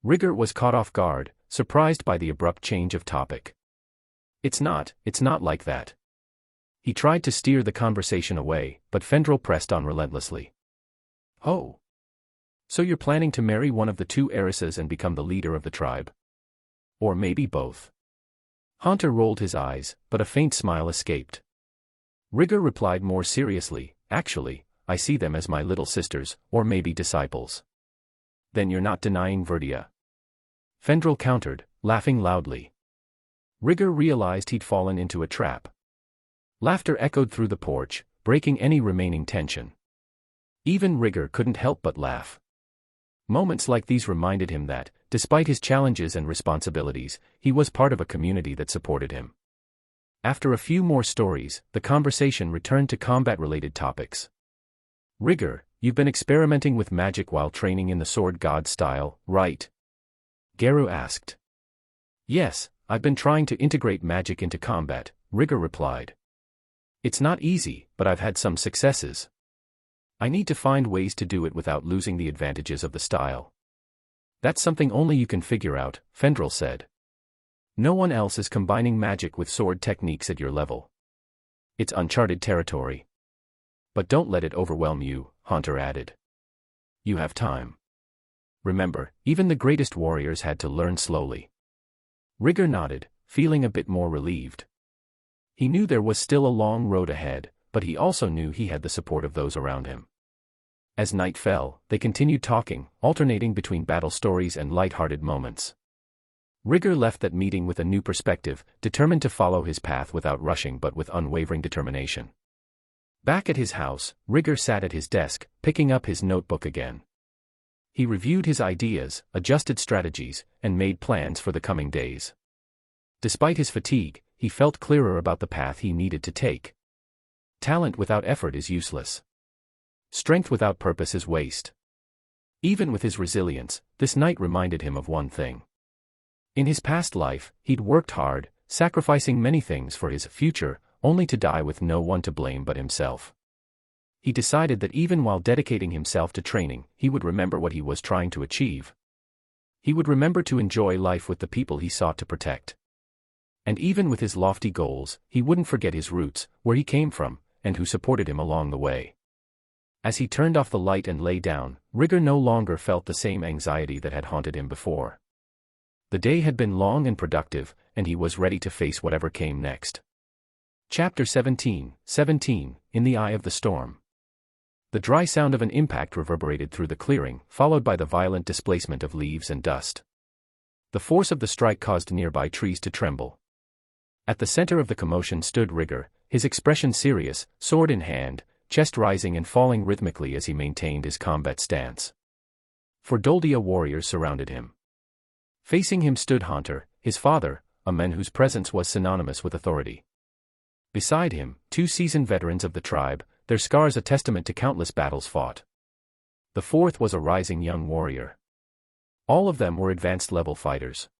Rigger was caught off guard, surprised by the abrupt change of topic. It's not like that. He tried to steer the conversation away, but Fendrel pressed on relentlessly. Oh. So you're planning to marry one of the two heiresses and become the leader of the tribe? Or maybe both. Haunter rolled his eyes, but a faint smile escaped. Rigger replied more seriously, actually, I see them as my little sisters, or maybe disciples. Then you're not denying Verdia? Fendrel countered, laughing loudly. Rigger realized he'd fallen into a trap. Laughter echoed through the porch, breaking any remaining tension. Even Rigger couldn't help but laugh. Moments like these reminded him that, despite his challenges and responsibilities, he was part of a community that supported him. After a few more stories, the conversation returned to combat-related topics. Rigger, you've been experimenting with magic while training in the sword god style, right? Geru asked. Yes, I've been trying to integrate magic into combat, Rigger replied. It's not easy, but I've had some successes. I need to find ways to do it without losing the advantages of the style. That's something only you can figure out, Fendrel said. No one else is combining magic with sword techniques at your level. It's uncharted territory. But don't let it overwhelm you, Haunter added. You have time. Remember, even the greatest warriors had to learn slowly. Rigger nodded, feeling a bit more relieved. He knew there was still a long road ahead, but he also knew he had the support of those around him. As night fell, they continued talking, alternating between battle stories and light-hearted moments. Rigger left that meeting with a new perspective, determined to follow his path without rushing but with unwavering determination. Back at his house, Rigger sat at his desk, picking up his notebook again. He reviewed his ideas, adjusted strategies, and made plans for the coming days. Despite his fatigue, he felt clearer about the path he needed to take. Talent without effort is useless. Strength without purpose is waste. Even with his resilience, this night reminded him of one thing. In his past life, he'd worked hard, sacrificing many things for his future, only to die with no one to blame but himself. He decided that even while dedicating himself to training, he would remember what he was trying to achieve. He would remember to enjoy life with the people he sought to protect. And even with his lofty goals, he wouldn't forget his roots, where he came from, and who supported him along the way. As he turned off the light and lay down, Rigger no longer felt the same anxiety that had haunted him before. The day had been long and productive, and he was ready to face whatever came next. Chapter 17, In the Eye of the Storm. The dry sound of an impact reverberated through the clearing, followed by the violent displacement of leaves and dust. The force of the strike caused nearby trees to tremble. At the center of the commotion stood Rigger, his expression serious, sword in hand, chest rising and falling rhythmically as he maintained his combat stance. 4 Doldia warriors surrounded him. Facing him stood Haunter, his father, a man whose presence was synonymous with authority. Beside him, 2 seasoned veterans of the tribe, their scars a testament to countless battles fought. The 4th was a rising young warrior. All of them were advanced-level fighters.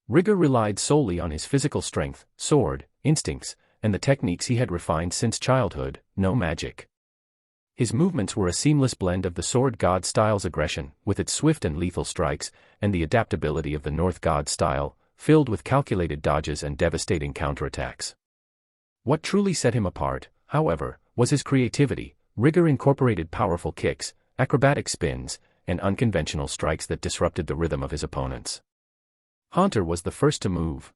Rigger relied solely on his physical strength, sword, instincts, and the techniques he had refined since childhood, no magic. His movements were a seamless blend of the Sword God style's aggression, with its swift and lethal strikes, and the adaptability of the North God style, filled with calculated dodges and devastating counterattacks. What truly set him apart, however, was his creativity. Rigor incorporated powerful kicks, acrobatic spins, and unconventional strikes that disrupted the rhythm of his opponents. Hunter was the first to move.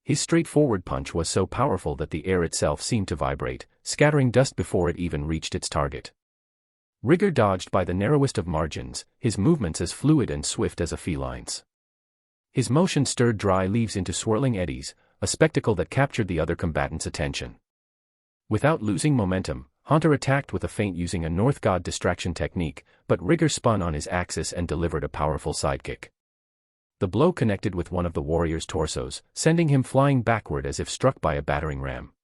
His straightforward punch was so powerful that the air itself seemed to vibrate, scattering dust before it even reached its target. Rigor dodged by the narrowest of margins, his movements as fluid and swift as a feline's. His motion stirred dry leaves into swirling eddies, a spectacle that captured the other combatant's attention. Without losing momentum, Hunter attacked with a feint using a North God distraction technique, but Rigor spun on his axis and delivered a powerful sidekick. The blow connected with one of the warrior's torsos, sending him flying backward as if struck by a battering ram.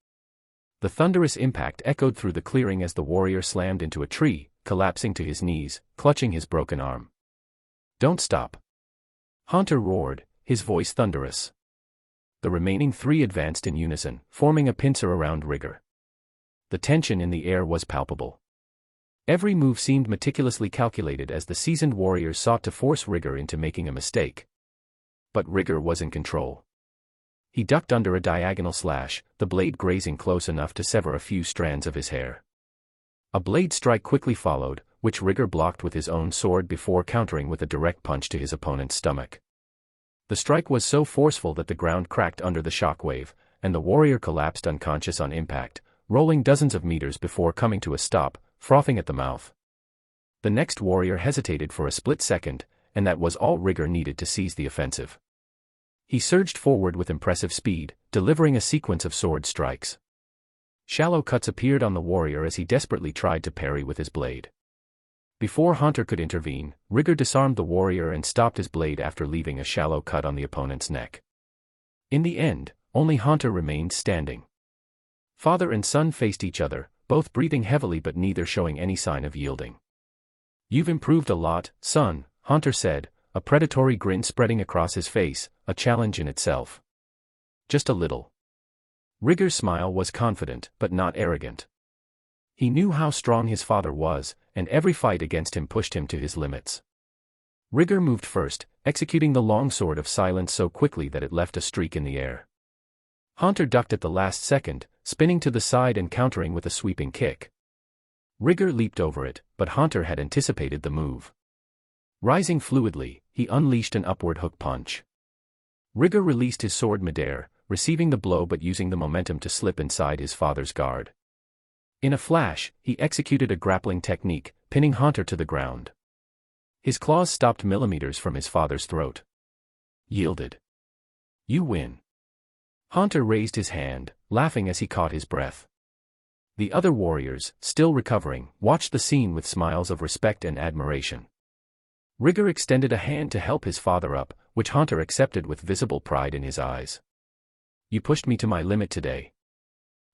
The thunderous impact echoed through the clearing as the warrior slammed into a tree, collapsing to his knees, clutching his broken arm. "Don't stop!" Hunter roared, his voice thunderous. The remaining three advanced in unison, forming a pincer around Rigor. The tension in the air was palpable. Every move seemed meticulously calculated as the seasoned warriors sought to force Rigor into making a mistake. But Rigor was in control. He ducked under a diagonal slash, the blade grazing close enough to sever a few strands of his hair. A blade strike quickly followed, which Rigor blocked with his own sword before countering with a direct punch to his opponent's stomach. The strike was so forceful that the ground cracked under the shockwave, and the warrior collapsed unconscious on impact, rolling dozens of meters before coming to a stop, frothing at the mouth. The next warrior hesitated for a split second, and that was all Rigor needed to seize the offensive. He surged forward with impressive speed, delivering a sequence of sword strikes. Shallow cuts appeared on the warrior as he desperately tried to parry with his blade. Before Hunter could intervene, Rigor disarmed the warrior and stopped his blade after leaving a shallow cut on the opponent's neck. In the end, only Hunter remained standing. Father and son faced each other, both breathing heavily but neither showing any sign of yielding. "You've improved a lot, son," Hunter said, a predatory grin spreading across his face, a challenge in itself. "Just a little." Rigor's smile was confident, but not arrogant. He knew how strong his father was, and every fight against him pushed him to his limits. Rigor moved first, executing the long sword of silence so quickly that it left a streak in the air. Hunter ducked at the last second, spinning to the side and countering with a sweeping kick. Rigor leaped over it, but Hunter had anticipated the move. Rising fluidly, he unleashed an upward hook punch. Rigor released his sword midair, receiving the blow but using the momentum to slip inside his father's guard. In a flash, he executed a grappling technique, pinning Hunter to the ground. His claws stopped millimeters from his father's throat. "Yielded. You win." Hunter raised his hand, laughing as he caught his breath. The other warriors, still recovering, watched the scene with smiles of respect and admiration. Rigor extended a hand to help his father up, which Hunter accepted with visible pride in his eyes. "You pushed me to my limit today."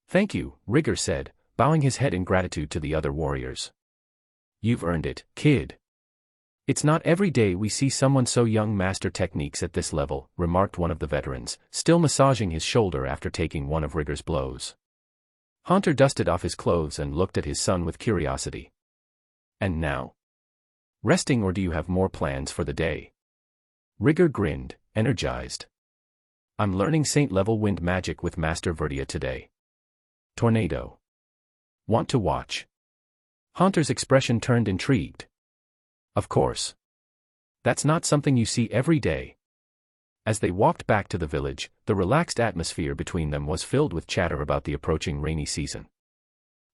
"Thank you," Rigor said, bowing his head in gratitude to the other warriors. "You've earned it, kid." "It's not every day we see someone so young master techniques at this level," remarked one of the veterans, still massaging his shoulder after taking one of Rigor's blows. Hunter dusted off his clothes and looked at his son with curiosity. "And now? Resting, or do you have more plans for the day?" Rigor grinned, energized. "I'm learning Saint-level wind magic with Master Verdia today." "Tornado. Want to watch?" Hunter's expression turned intrigued. "Of course. That's not something you see every day." As they walked back to the village, the relaxed atmosphere between them was filled with chatter about the approaching rainy season.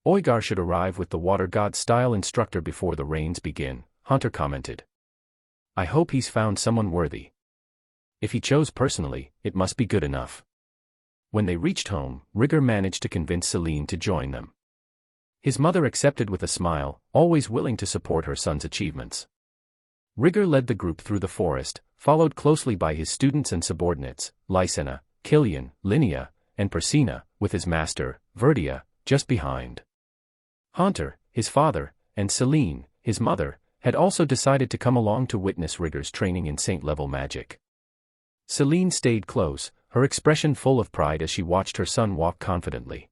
Oigar should arrive with the water god-style instructor before the rains begin, Hunter commented. "I hope he's found someone worthy. If he chose personally, it must be good enough." When they reached home, Rigor managed to convince Celine to join them. His mother accepted with a smile, always willing to support her son's achievements. Rigor led the group through the forest, followed closely by his students and subordinates, Lysena, Killian, Linnea, and Persina, with his master, Verdia, just behind. Hunter, his father, and Celine, his mother, had also decided to come along to witness Rigor's training in saint-level magic. Celine stayed close, her expression full of pride as she watched her son walk confidently.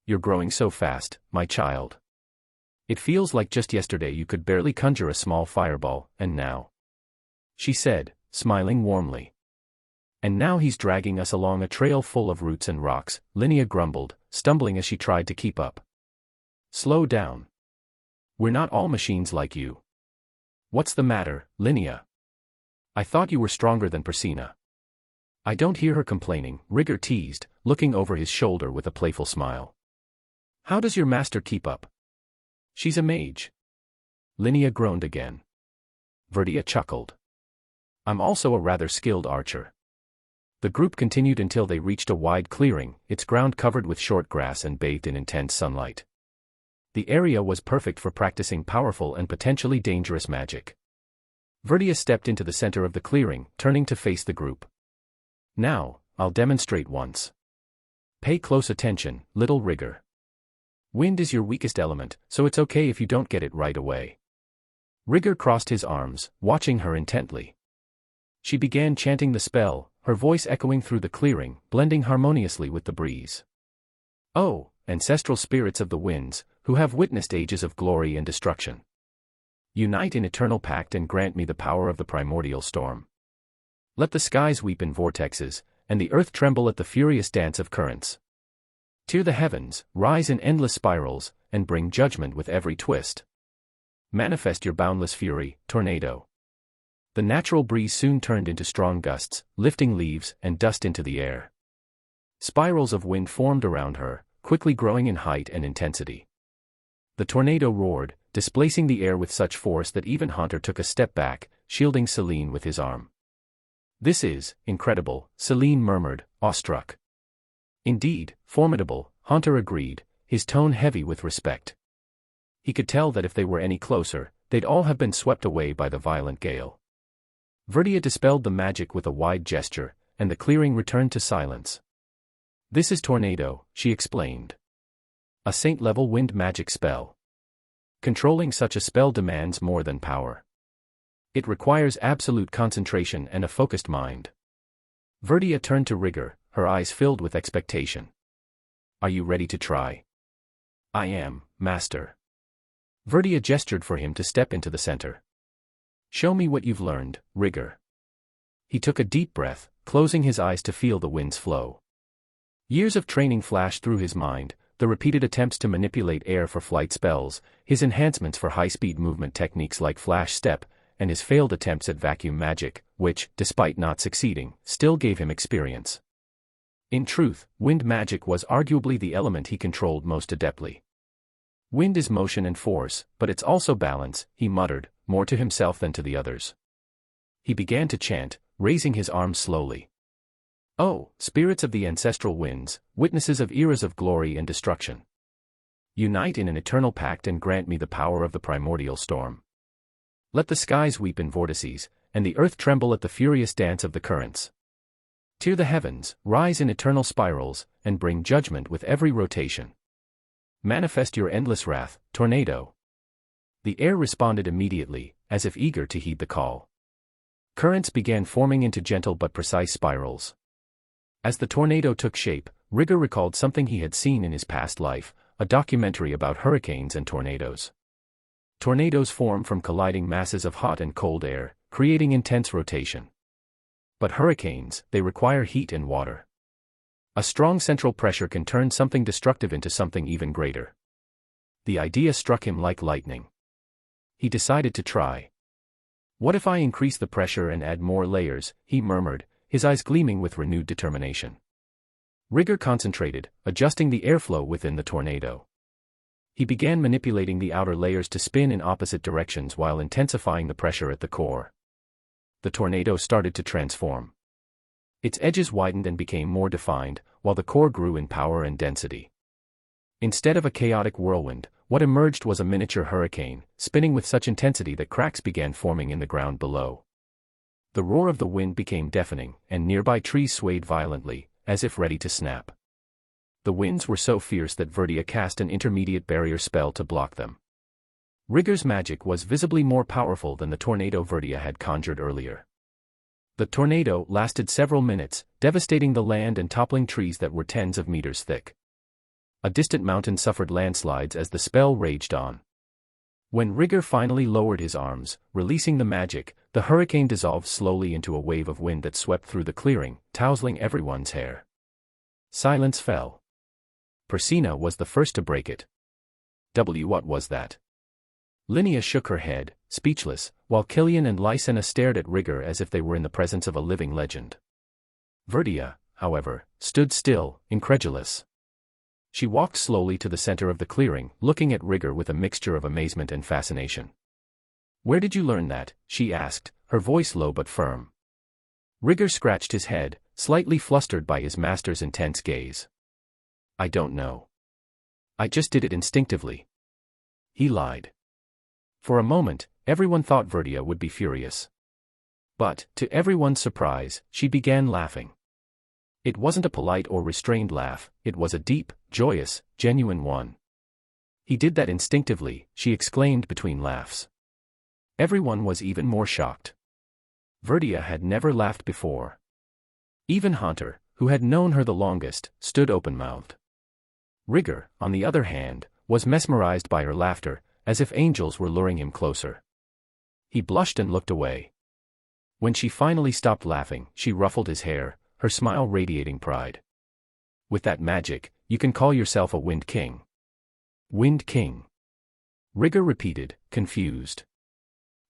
"You're growing so fast, my child." It feels like just yesterday you could barely conjure a small fireball, and now," she said, smiling warmly. "And now he's dragging us along a trail full of roots and rocks," Linnea grumbled, stumbling as she tried to keep up. "Slow down. We're not all machines like you." "What's the matter, Linnea? I thought you were stronger than Persina." "I don't hear her complaining," Rigger teased, looking over his shoulder with a playful smile. "How does your master keep up?" "She's a mage." Linnea groaned again. Verdia chuckled. "I'm also a rather skilled archer." The group continued until they reached a wide clearing, its ground covered with short grass and bathed in intense sunlight. The area was perfect for practicing powerful and potentially dangerous magic. Verdia stepped into the center of the clearing, turning to face the group. "Now, I'll demonstrate once. Pay close attention, little Rigger. Wind is your weakest element, so it's okay if you don't get it right away." Rigger crossed his arms, watching her intently. She began chanting the spell, her voice echoing through the clearing, blending harmoniously with the breeze. "Oh, ancestral spirits of the winds, who have witnessed ages of glory and destruction. Unite in eternal pact and grant me the power of the primordial storm. Let the skies weep in vortexes, and the earth tremble at the furious dance of currents. Tear the heavens, rise in endless spirals, and bring judgment with every twist. Manifest your boundless fury, tornado." The natural breeze soon turned into strong gusts, lifting leaves and dust into the air. Spirals of wind formed around her, quickly growing in height and intensity. The tornado roared, displacing the air with such force that even Haunter took a step back, shielding Celine with his arm. "This is incredible," Celine murmured, awestruck. "Indeed, formidable," Haunter agreed, his tone heavy with respect. He could tell that if they were any closer, they'd all have been swept away by the violent gale. Verdia dispelled the magic with a wide gesture, and the clearing returned to silence. "This is Tornado," she explained. "A saint-level wind magic spell. Controlling such a spell demands more than power. It requires absolute concentration and a focused mind." Verdia turned to Rigger, her eyes filled with expectation. "Are you ready to try?" "I am, Master." Verdia gestured for him to step into the center. "Show me what you've learned, Rigger." He took a deep breath, closing his eyes to feel the wind's flow. Years of training flashed through his mind, the repeated attempts to manipulate air for flight spells, his enhancements for high-speed movement techniques like flash step, and his failed attempts at vacuum magic, which, despite not succeeding, still gave him experience. In truth, wind magic was arguably the element he controlled most adeptly. "Wind is motion and force, but it's also balance," he muttered, more to himself than to the others. He began to chant, raising his arms slowly. "Oh, spirits of the ancestral winds, witnesses of eras of glory and destruction. Unite in an eternal pact and grant me the power of the primordial storm. Let the skies weep in vortices, and the earth tremble at the furious dance of the currents. Tear the heavens, rise in eternal spirals, and bring judgment with every rotation. Manifest your endless wrath, tornado." The air responded immediately, as if eager to heed the call. Currents began forming into gentle but precise spirals. As the tornado took shape, Rigger recalled something he had seen in his past life, a documentary about hurricanes and tornadoes. Tornadoes form from colliding masses of hot and cold air, creating intense rotation. But hurricanes, they require heat and water. A strong central pressure can turn something destructive into something even greater. The idea struck him like lightning. He decided to try. "What if I increase the pressure and add more layers?" he murmured, his eyes gleaming with renewed determination. Rigger concentrated, adjusting the airflow within the tornado. He began manipulating the outer layers to spin in opposite directions while intensifying the pressure at the core. The tornado started to transform. Its edges widened and became more defined, while the core grew in power and density. Instead of a chaotic whirlwind, what emerged was a miniature hurricane, spinning with such intensity that cracks began forming in the ground below. The roar of the wind became deafening, and nearby trees swayed violently, as if ready to snap. The winds were so fierce that Verdia cast an intermediate barrier spell to block them. Rigger's magic was visibly more powerful than the tornado Verdia had conjured earlier. The tornado lasted several minutes, devastating the land and toppling trees that were tens of meters thick. A distant mountain suffered landslides as the spell raged on. When Rigger finally lowered his arms, releasing the magic, the hurricane dissolved slowly into a wave of wind that swept through the clearing, tousling everyone's hair. Silence fell. Persina was the first to break it. What was that? Linnea shook her head, speechless, while Killian and Lysena stared at Rigger as if they were in the presence of a living legend. Verdia, however, stood still, incredulous. She walked slowly to the center of the clearing, looking at Rigger with a mixture of amazement and fascination. "Where did you learn that?" she asked, her voice low but firm. Rigger scratched his head, slightly flustered by his master's intense gaze. "I don't know. I just did it instinctively." He lied. For a moment, everyone thought Verdia would be furious. But, to everyone's surprise, she began laughing. It wasn't a polite or restrained laugh, it was a deep, joyous, genuine one. "He did that instinctively," she exclaimed between laughs. Everyone was even more shocked. Verdia had never laughed before. Even Hunter, who had known her the longest, stood open-mouthed. Rigger, on the other hand, was mesmerized by her laughter, as if angels were luring him closer. He blushed and looked away. When she finally stopped laughing, she ruffled his hair, her smile radiating pride. "With that magic, you can call yourself a Wind King." "Wind King?" Rigger repeated, confused.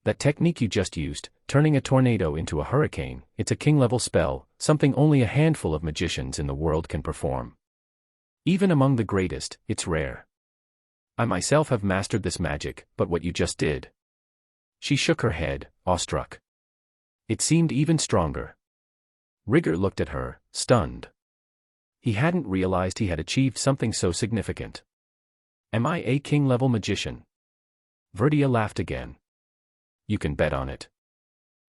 "That technique you just used, turning a tornado into a hurricane, it's a king-level spell, something only a handful of magicians in the world can perform. Even among the greatest, it's rare. I myself have mastered this magic, but what you just did..." She shook her head, awestruck. It seemed even stronger. Rigger looked at her, stunned. He hadn't realized he had achieved something so significant. "Am I a king-level magician?" Verdia laughed again. "You can bet on it."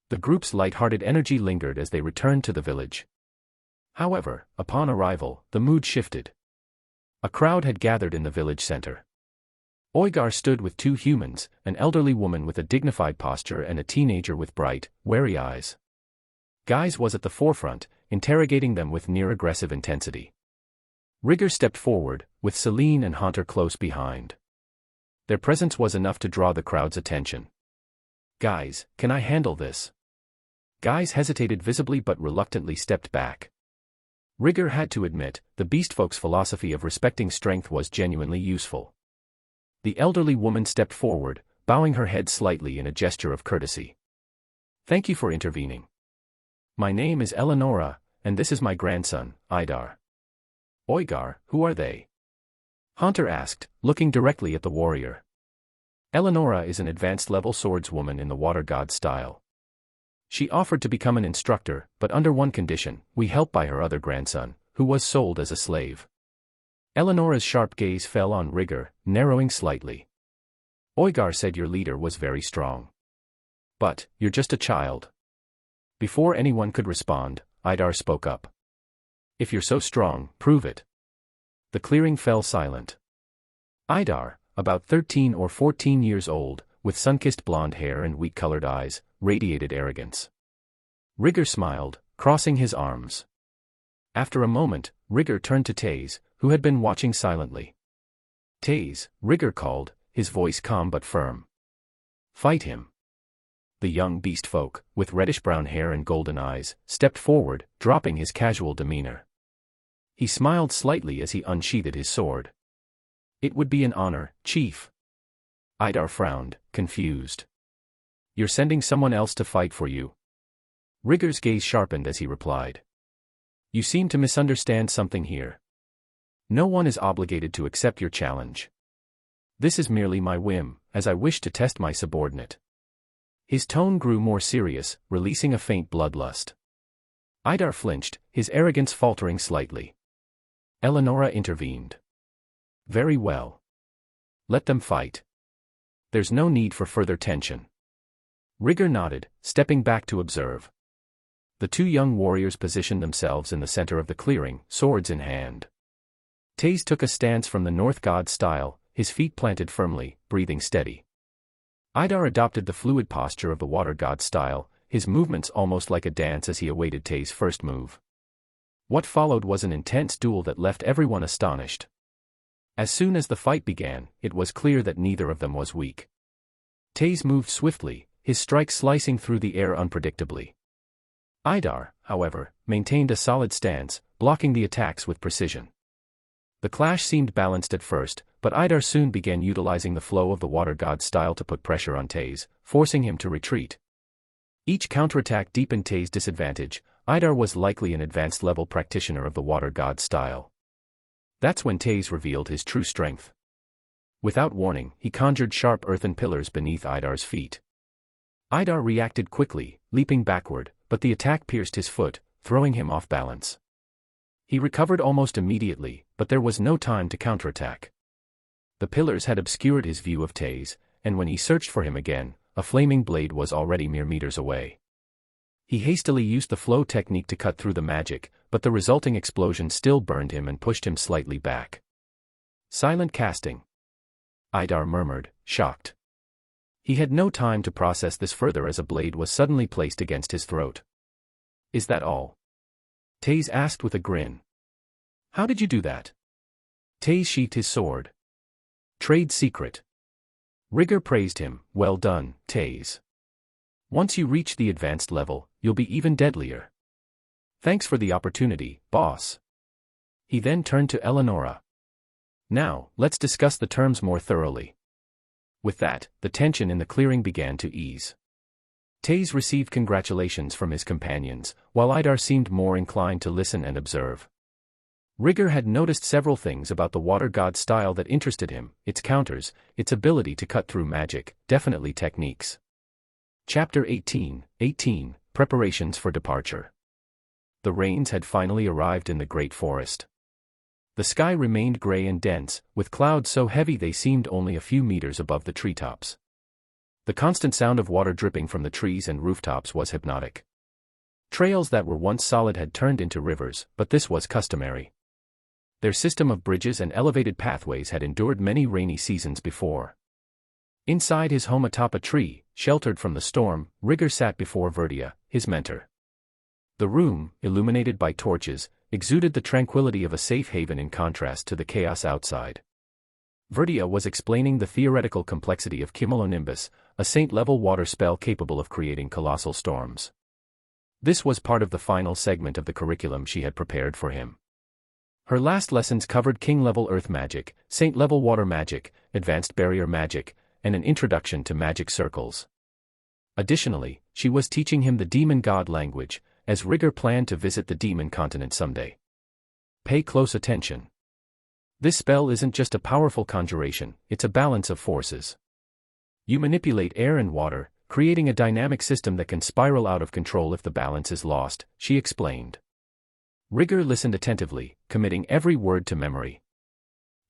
The group's light-hearted energy lingered as they returned to the village. However, upon arrival, the mood shifted. A crowd had gathered in the village center. Oigar stood with two humans, an elderly woman with a dignified posture and a teenager with bright, wary eyes. Guise was at the forefront, interrogating them with near-aggressive intensity. Rigger stepped forward, with Celine and Hunter close behind. Their presence was enough to draw the crowd's attention. "Guys, can I handle this?" Guise hesitated visibly but reluctantly stepped back. Rigger had to admit, the beastfolk's philosophy of respecting strength was genuinely useful. The elderly woman stepped forward, bowing her head slightly in a gesture of courtesy. "Thank you for intervening. My name is Eleonora, and this is my grandson, Idar." "Oigar, who are they?" Hunter asked, looking directly at the warrior. "Eleonora is an advanced-level swordswoman in the water god style. She offered to become an instructor, but under one condition: we help buy her other grandson, who was sold as a slave." Eleonora's sharp gaze fell on Rigger, narrowing slightly. "Oigar said your leader was very strong. But, you're just a child." Before anyone could respond, Idar spoke up. "If you're so strong, prove it." The clearing fell silent. Idar, about 13 or 14 years old, with sun-kissed blonde hair and wheat-colored eyes, radiated arrogance. Rigger smiled, crossing his arms. After a moment, Rigger turned to Taze, who had been watching silently. "Taze," Rigger called, his voice calm but firm. "Fight him." The young beast folk, with reddish-brown hair and golden eyes, stepped forward, dropping his casual demeanor. He smiled slightly as he unsheathed his sword. "It would be an honor, Chief." Idar frowned, confused. "You're sending someone else to fight for you?" Rigger's gaze sharpened as he replied. "You seem to misunderstand something here. No one is obligated to accept your challenge. This is merely my whim, as I wish to test my subordinate." His tone grew more serious, releasing a faint bloodlust. Idar flinched, his arrogance faltering slightly. Eleonora intervened. "Very well. Let them fight. There's no need for further tension." Rigger nodded, stepping back to observe. The two young warriors positioned themselves in the center of the clearing, swords in hand. Taze took a stance from the North God style, his feet planted firmly, breathing steady. Idar adopted the fluid posture of the water god style, his movements almost like a dance as he awaited Taze's first move. What followed was an intense duel that left everyone astonished. As soon as the fight began, it was clear that neither of them was weak. Taze moved swiftly, his strike slicing through the air unpredictably. Idar, however, maintained a solid stance, blocking the attacks with precision. The clash seemed balanced at first, but Idar soon began utilizing the flow of the water god's style to put pressure on Taze, forcing him to retreat. Each counterattack deepened Taze's disadvantage. Idar was likely an advanced-level practitioner of the water god's style. That's when Taze revealed his true strength. Without warning, he conjured sharp earthen pillars beneath Idar's feet. Idar reacted quickly, leaping backward, but the attack pierced his foot, throwing him off balance. He recovered almost immediately, but there was no time to counterattack. The pillars had obscured his view of Taze, and when he searched for him again, a flaming blade was already mere meters away. He hastily used the flow technique to cut through the magic, but the resulting explosion still burned him and pushed him slightly back. Silent casting. Idar murmured, shocked. He had no time to process this further as a blade was suddenly placed against his throat. Is that all? Taze asked with a grin. How did you do that? Taze sheathed his sword. Trade secret. Rigor praised him. Well done, Taze. Once you reach the advanced level, you'll be even deadlier. Thanks for the opportunity, boss. He then turned to Eleonora. Now, let's discuss the terms more thoroughly. With that, the tension in the clearing began to ease. Taze received congratulations from his companions, while Idar seemed more inclined to listen and observe. Rigor had noticed several things about the water god's style that interested him: its counters, its ability to cut through magic, definitely techniques. Chapter 18, Preparations for Departure. The rains had finally arrived in the great forest. The sky remained gray and dense, with clouds so heavy they seemed only a few meters above the treetops. The constant sound of water dripping from the trees and rooftops was hypnotic. Trails that were once solid had turned into rivers, but this was customary. Their system of bridges and elevated pathways had endured many rainy seasons before. Inside his home atop a tree, sheltered from the storm, Rigor sat before Verdia, his mentor. The room, illuminated by torches, exuded the tranquility of a safe haven in contrast to the chaos outside. Verdia was explaining the theoretical complexity of Cumulonimbus, a saint-level water spell capable of creating colossal storms. This was part of the final segment of the curriculum she had prepared for him. Her last lessons covered king-level earth magic, saint-level water magic, advanced barrier magic, and an introduction to magic circles. Additionally, she was teaching him the demon god language, as Rigor planned to visit the demon continent someday. Pay close attention. This spell isn't just a powerful conjuration, it's a balance of forces. You manipulate air and water, creating a dynamic system that can spiral out of control if the balance is lost, she explained. Rigor listened attentively, committing every word to memory.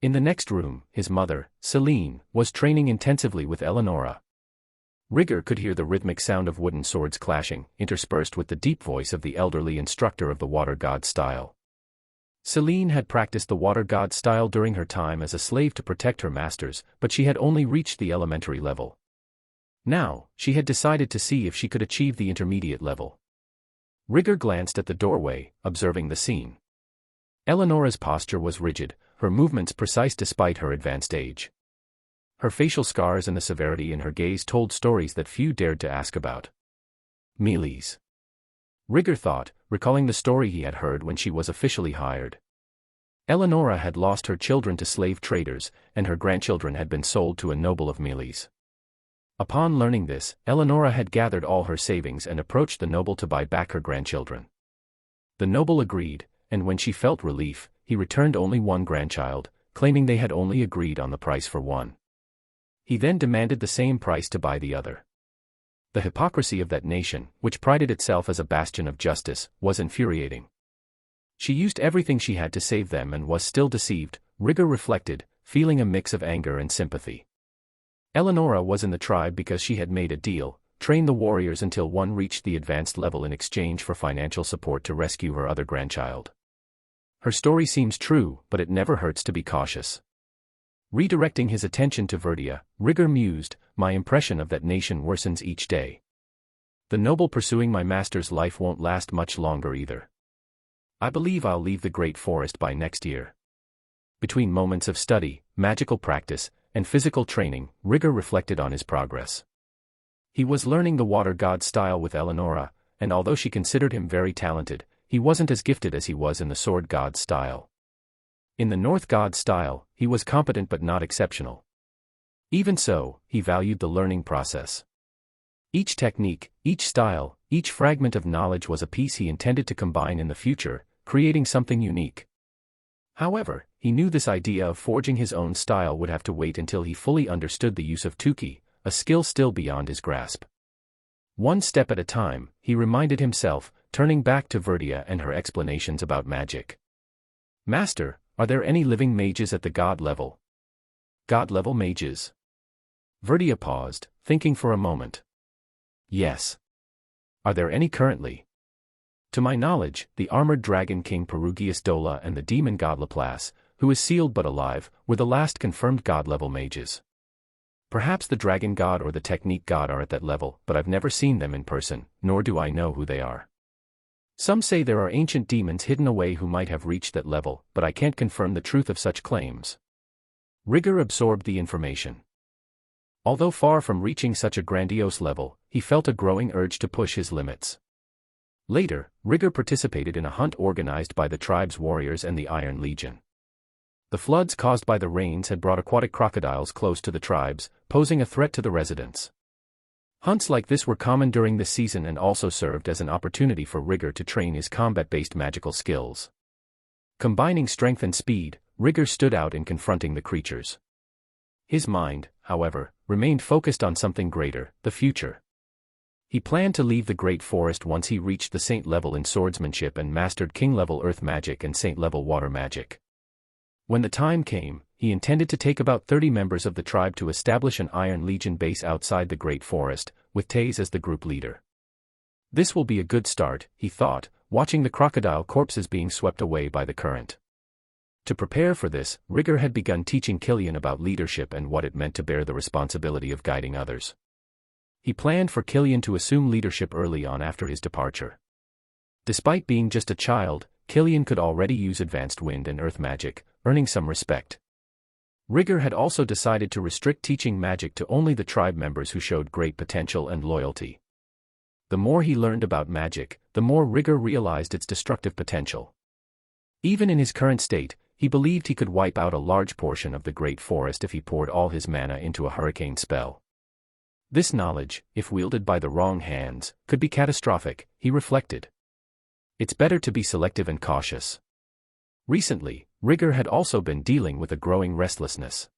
In the next room, his mother, Celine, was training intensively with Eleonora. Rigor could hear the rhythmic sound of wooden swords clashing, interspersed with the deep voice of the elderly instructor of the water god style. Celine had practiced the water god style during her time as a slave to protect her masters, but she had only reached the elementary level. Now, she had decided to see if she could achieve the intermediate level. Rigor glanced at the doorway, observing the scene. Eleonora's posture was rigid, her movements precise despite her advanced age. Her facial scars and the severity in her gaze told stories that few dared to ask about. Meles. Rigor thought, recalling the story he had heard when she was officially hired. Eleonora had lost her children to slave traders, and her grandchildren had been sold to a noble of Meles. Upon learning this, Eleonora had gathered all her savings and approached the noble to buy back her grandchildren. The noble agreed, and when she felt relief, he returned only one grandchild, claiming they had only agreed on the price for one. He then demanded the same price to buy the other. The hypocrisy of that nation, which prided itself as a bastion of justice, was infuriating. She used everything she had to save them and was still deceived, Rigor reflected, feeling a mix of anger and sympathy. Eleonora was in the tribe because she had made a deal, train the warriors until one reached the advanced level in exchange for financial support to rescue her other grandchild. Her story seems true, but it never hurts to be cautious. Redirecting his attention to Verdia, Rigor mused, my impression of that nation worsens each day. The noble pursuing my master's life won't last much longer either. I believe I'll leave the great forest by next year. Between moments of study, magical practice, and physical training, Rigor reflected on his progress. He was learning the water god style with Eleonora, and although she considered him very talented, he wasn't as gifted as he was in the sword god style. In the North god style, he was competent but not exceptional. Even so, he valued the learning process. Each technique, each style, each fragment of knowledge was a piece he intended to combine in the future, creating something unique. However, he knew this idea of forging his own style would have to wait until he fully understood the use of Tuki, a skill still beyond his grasp. One step at a time, he reminded himself, turning back to Verdia and her explanations about magic. Master, are there any living mages at the god level? God-level mages? Verdia paused, thinking for a moment. Yes. Are there any currently? To my knowledge, the armored dragon king Perugius Dola and the demon god Laplace, who is sealed but alive, were the last confirmed god-level mages. Perhaps the dragon god or the technique god are at that level, but I've never seen them in person, nor do I know who they are. Some say there are ancient demons hidden away who might have reached that level, but I can't confirm the truth of such claims. Rigor absorbed the information. Although far from reaching such a grandiose level, he felt a growing urge to push his limits. Later, Rigor participated in a hunt organized by the tribe's warriors and the Iron Legion. The floods caused by the rains had brought aquatic crocodiles close to the tribes, posing a threat to the residents. Hunts like this were common during this season and also served as an opportunity for Rigor to train his combat-based magical skills. Combining strength and speed, Rigor stood out in confronting the creatures. His mind, however, remained focused on something greater, the future. He planned to leave the Great Forest once he reached the Saint level in swordsmanship and mastered King-level earth magic and Saint-level water magic. When the time came, he intended to take about 30 members of the tribe to establish an Iron Legion base outside the Great Forest, with Taze as the group leader. This will be a good start, he thought, watching the crocodile corpses being swept away by the current. To prepare for this, Rigor had begun teaching Killian about leadership and what it meant to bear the responsibility of guiding others. He planned for Killian to assume leadership early on after his departure. Despite being just a child, Killian could already use advanced wind and earth magic, earning some respect. Rigor had also decided to restrict teaching magic to only the tribe members who showed great potential and loyalty. The more he learned about magic, the more Rigor realized its destructive potential. Even in his current state, he believed he could wipe out a large portion of the Great Forest if he poured all his mana into a hurricane spell. This knowledge, if wielded by the wrong hands, could be catastrophic, he reflected. It's better to be selective and cautious. Recently, Rigor had also been dealing with a growing restlessness.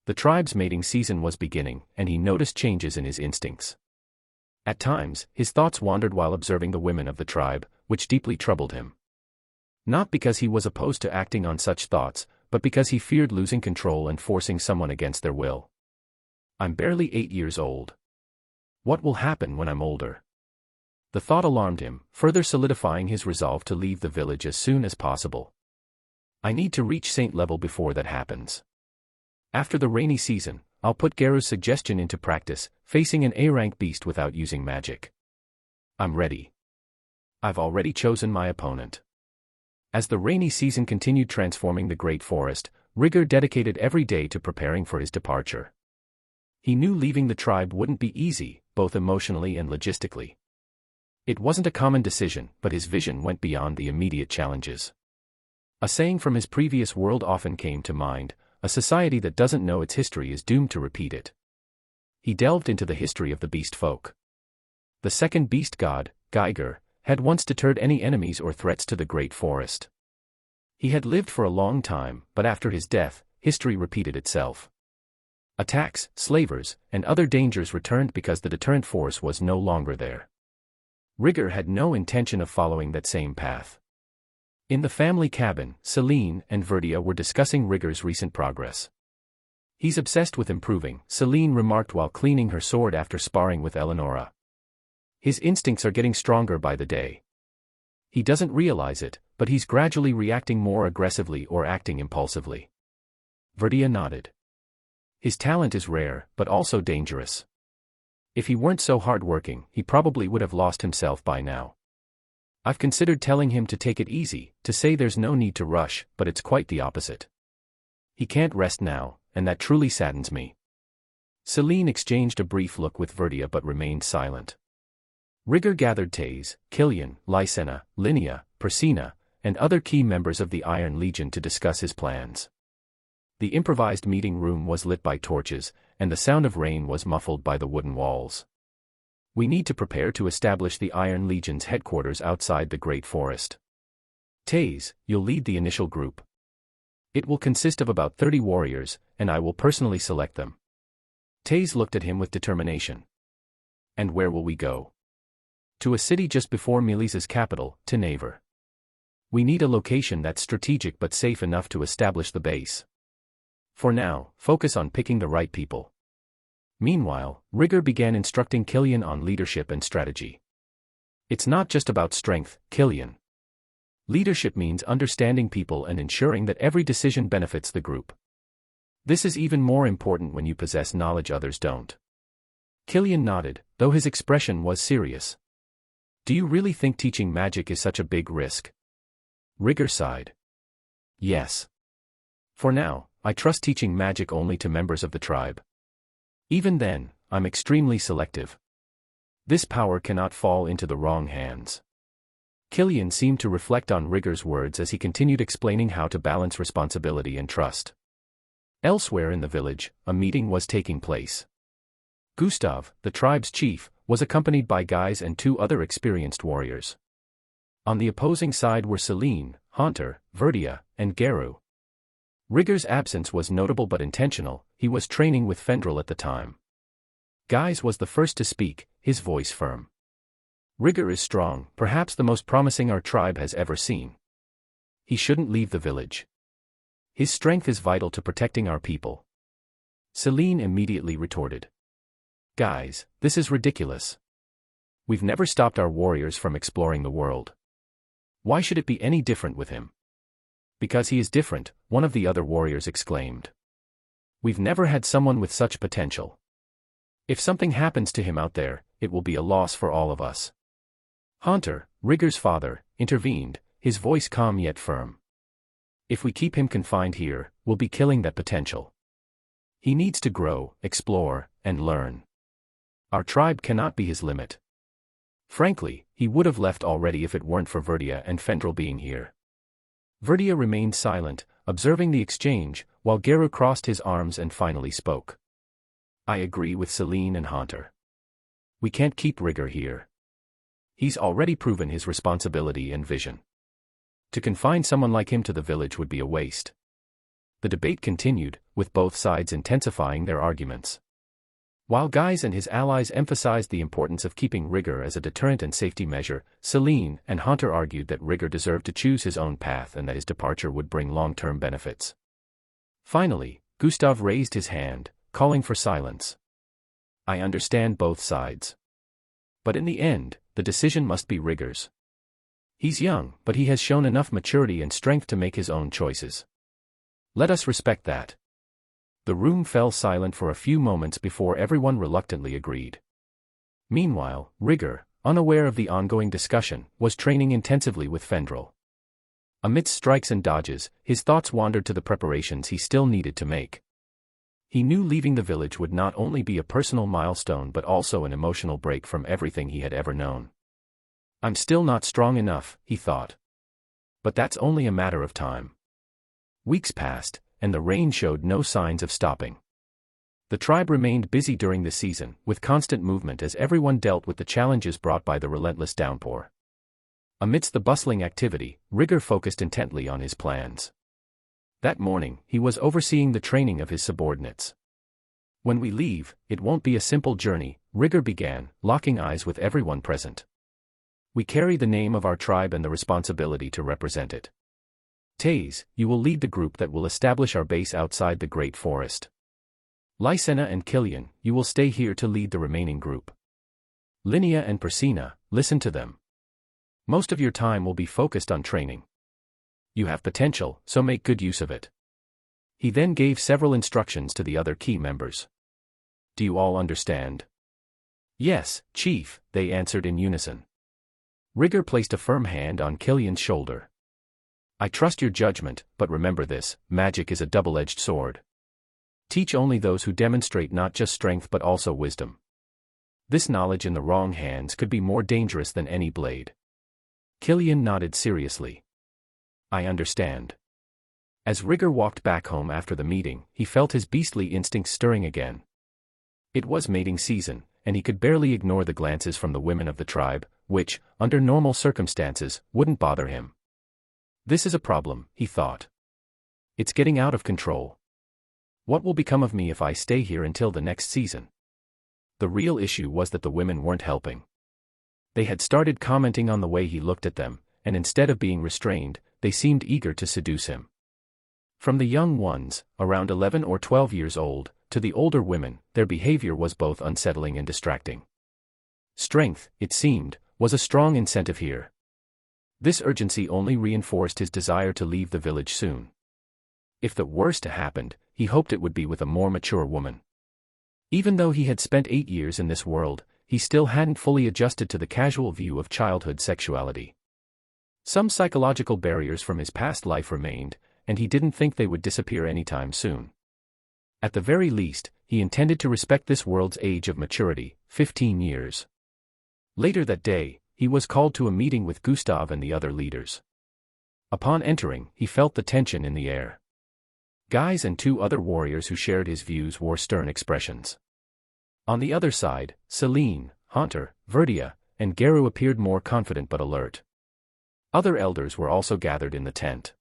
The tribe's mating season was beginning, and he noticed changes in his instincts. At times, his thoughts wandered while observing the women of the tribe, which deeply troubled him. Not because he was opposed to acting on such thoughts, but because he feared losing control and forcing someone against their will. I'm barely 8 years old. What will happen when I'm older? The thought alarmed him, further solidifying his resolve to leave the village as soon as possible. I need to reach Saint level before that happens. After the rainy season, I'll put Garu's suggestion into practice, facing an A-rank beast without using magic. I'm ready. I've already chosen my opponent. As the rainy season continued transforming the Great Forest, Rigor dedicated every day to preparing for his departure. He knew leaving the tribe wouldn't be easy, both emotionally and logistically. It wasn't a common decision, but his vision went beyond the immediate challenges. A saying from his previous world often came to mind: a society that doesn't know its history is doomed to repeat it. He delved into the history of the beast folk. The second beast god, Geiger, had once deterred any enemies or threats to the Great Forest. He had lived for a long time, but after his death, history repeated itself. Attacks, slavers, and other dangers returned because the deterrent force was no longer there. Rigor had no intention of following that same path. In the family cabin, Celine and Verdia were discussing Rigor's recent progress. He's obsessed with improving, Celine remarked while cleaning her sword after sparring with Eleonora. His instincts are getting stronger by the day. He doesn't realize it, but he's gradually reacting more aggressively or acting impulsively. Verdia nodded. His talent is rare, but also dangerous. If he weren't so hard-working, he probably would have lost himself by now. I've considered telling him to take it easy, to say there's no need to rush, but it's quite the opposite. He can't rest now, and that truly saddens me. Celine exchanged a brief look with Verdia but remained silent. Rigor gathered Taze, Killian, Lysena, Linnea, Persina, and other key members of the Iron Legion to discuss his plans. The improvised meeting room was lit by torches, and the sound of rain was muffled by the wooden walls. We need to prepare to establish the Iron Legion's headquarters outside the Great Forest. Taze, you'll lead the initial group. It will consist of about 30 warriors, and I will personally select them. Taze looked at him with determination. And where will we go? To a city just before Milisa's capital, Tenavur. We need a location that's strategic but safe enough to establish the base. For now, focus on picking the right people. Meanwhile, Rigor began instructing Killian on leadership and strategy. It's not just about strength, Killian. Leadership means understanding people and ensuring that every decision benefits the group. This is even more important when you possess knowledge others don't. Killian nodded, though his expression was serious. Do you really think teaching magic is such a big risk? Rigor sighed. Yes. For now, I trust teaching magic only to members of the tribe. Even then, I'm extremely selective. This power cannot fall into the wrong hands. Killian seemed to reflect on Rigor's words as he continued explaining how to balance responsibility and trust. Elsewhere in the village, a meeting was taking place. Gustav, the tribe's chief, was accompanied by Guys and 2 other experienced warriors. On the opposing side were Celine, Haunter, Verdia, and Geru. Rigor's absence was notable but intentional. He was training with Fendril at the time. Guys was the first to speak, his voice firm. Rigor is strong, perhaps the most promising our tribe has ever seen. He shouldn't leave the village. His strength is vital to protecting our people. Celine immediately retorted. Guys, this is ridiculous. We've never stopped our warriors from exploring the world. Why should it be any different with him? Because he is different, one of the other warriors exclaimed. We've never had someone with such potential. If something happens to him out there, it will be a loss for all of us. Haunter, Rigor's father, intervened, his voice calm yet firm. If we keep him confined here, we'll be killing that potential. He needs to grow, explore, and learn. Our tribe cannot be his limit. Frankly, he would have left already if it weren't for Verdia and Fendril being here. Verdia remained silent, observing the exchange, while Geru crossed his arms and finally spoke. I agree with Celine and Haunter. We can't keep Rigor here. He's already proven his responsibility and vision. To confine someone like him to the village would be a waste. The debate continued, with both sides intensifying their arguments. While Guys and his allies emphasized the importance of keeping Rigor as a deterrent and safety measure, Celine and Haunter argued that Rigor deserved to choose his own path and that his departure would bring long-term benefits. Finally, Gustav raised his hand, calling for silence. I understand both sides. But in the end, the decision must be Rigor's. He's young, but he has shown enough maturity and strength to make his own choices. Let us respect that. The room fell silent for a few moments before everyone reluctantly agreed. Meanwhile, Rigor, unaware of the ongoing discussion, was training intensively with Fendril. Amidst strikes and dodges, his thoughts wandered to the preparations he still needed to make. He knew leaving the village would not only be a personal milestone but also an emotional break from everything he had ever known. I'm still not strong enough, he thought. But that's only a matter of time. Weeks passed, and the rain showed no signs of stopping. The tribe remained busy during the season, with constant movement as everyone dealt with the challenges brought by the relentless downpour. Amidst the bustling activity, Rigor focused intently on his plans. That morning, he was overseeing the training of his subordinates. When we leave, it won't be a simple journey, Rigor began, locking eyes with everyone present. We carry the name of our tribe and the responsibility to represent it. Taze, you will lead the group that will establish our base outside the Great Forest. Lysena and Killian, you will stay here to lead the remaining group. Linnea and Persina, listen to them. Most of your time will be focused on training. You have potential, so make good use of it. He then gave several instructions to the other key members. Do you all understand? Yes, Chief, they answered in unison. Rigor placed a firm hand on Killian's shoulder. I trust your judgment, but remember this, magic is a double-edged sword. Teach only those who demonstrate not just strength but also wisdom. This knowledge in the wrong hands could be more dangerous than any blade. Killian nodded seriously. I understand. As Rigger walked back home after the meeting, he felt his beastly instincts stirring again. It was mating season, and he could barely ignore the glances from the women of the tribe, which, under normal circumstances, wouldn't bother him. This is a problem, he thought. It's getting out of control. What will become of me if I stay here until the next season? The real issue was that the women weren't helping. They had started commenting on the way he looked at them, and instead of being restrained, they seemed eager to seduce him. From the young ones, around 11 or 12 years old, to the older women, their behavior was both unsettling and distracting. Strength, it seemed, was a strong incentive here. This urgency only reinforced his desire to leave the village soon. If the worst happened, he hoped it would be with a more mature woman. Even though he had spent 8 years in this world, he still hadn't fully adjusted to the casual view of childhood sexuality. Some psychological barriers from his past life remained, and he didn't think they would disappear anytime soon. At the very least, he intended to respect this world's age of maturity, 15 years. Later that day, he was called to a meeting with Gustav and the other leaders. Upon entering, he felt the tension in the air. Guys and 2 other warriors who shared his views wore stern expressions. On the other side, Celine, Haunter, Verdia, and Geru appeared more confident but alert. Other elders were also gathered in the tent.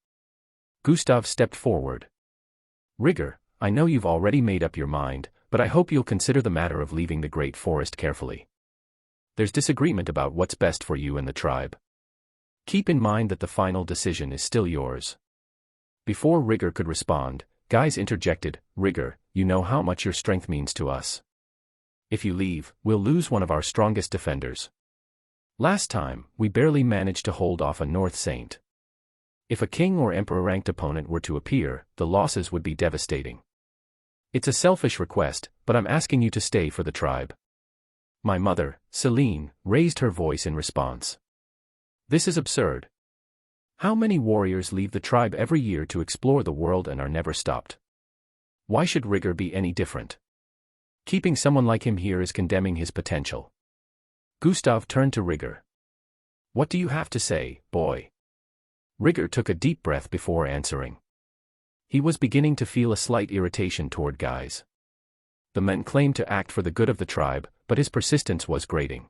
Gustav stepped forward. Rigger, I know you've already made up your mind, but I hope you'll consider the matter of leaving the great forest carefully. There's disagreement about what's best for you and the tribe. Keep in mind that the final decision is still yours. Before Rigger could respond, Guys interjected, Rigger, you know how much your strength means to us. If you leave, we'll lose one of our strongest defenders. Last time, we barely managed to hold off a North Saint. If a king or emperor-ranked opponent were to appear, the losses would be devastating. It's a selfish request, but I'm asking you to stay for the tribe. My mother, Celine, raised her voice in response. This is absurd. How many warriors leave the tribe every year to explore the world and are never stopped? Why should Rigger be any different? Keeping someone like him here is condemning his potential. Gustav turned to Rigger. What do you have to say, boy? Rigger took a deep breath before answering. He was beginning to feel a slight irritation toward Guys. The men claimed to act for the good of the tribe, but his persistence was grating.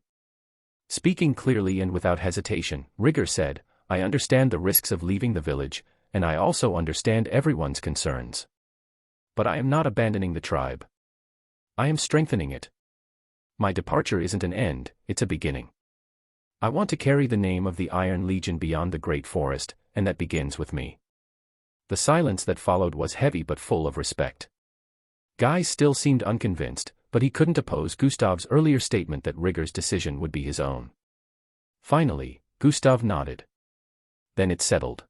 Speaking clearly and without hesitation, Rigger said, I understand the risks of leaving the village, and I also understand everyone's concerns. But I am not abandoning the tribe. I am strengthening it. My departure isn't an end, it's a beginning. I want to carry the name of the Iron Legion beyond the Great Forest, and that begins with me. The silence that followed was heavy but full of respect. Guy still seemed unconvinced, but he couldn't oppose Gustav's earlier statement that Rigger's decision would be his own. Finally, Gustav nodded. Then it's settled.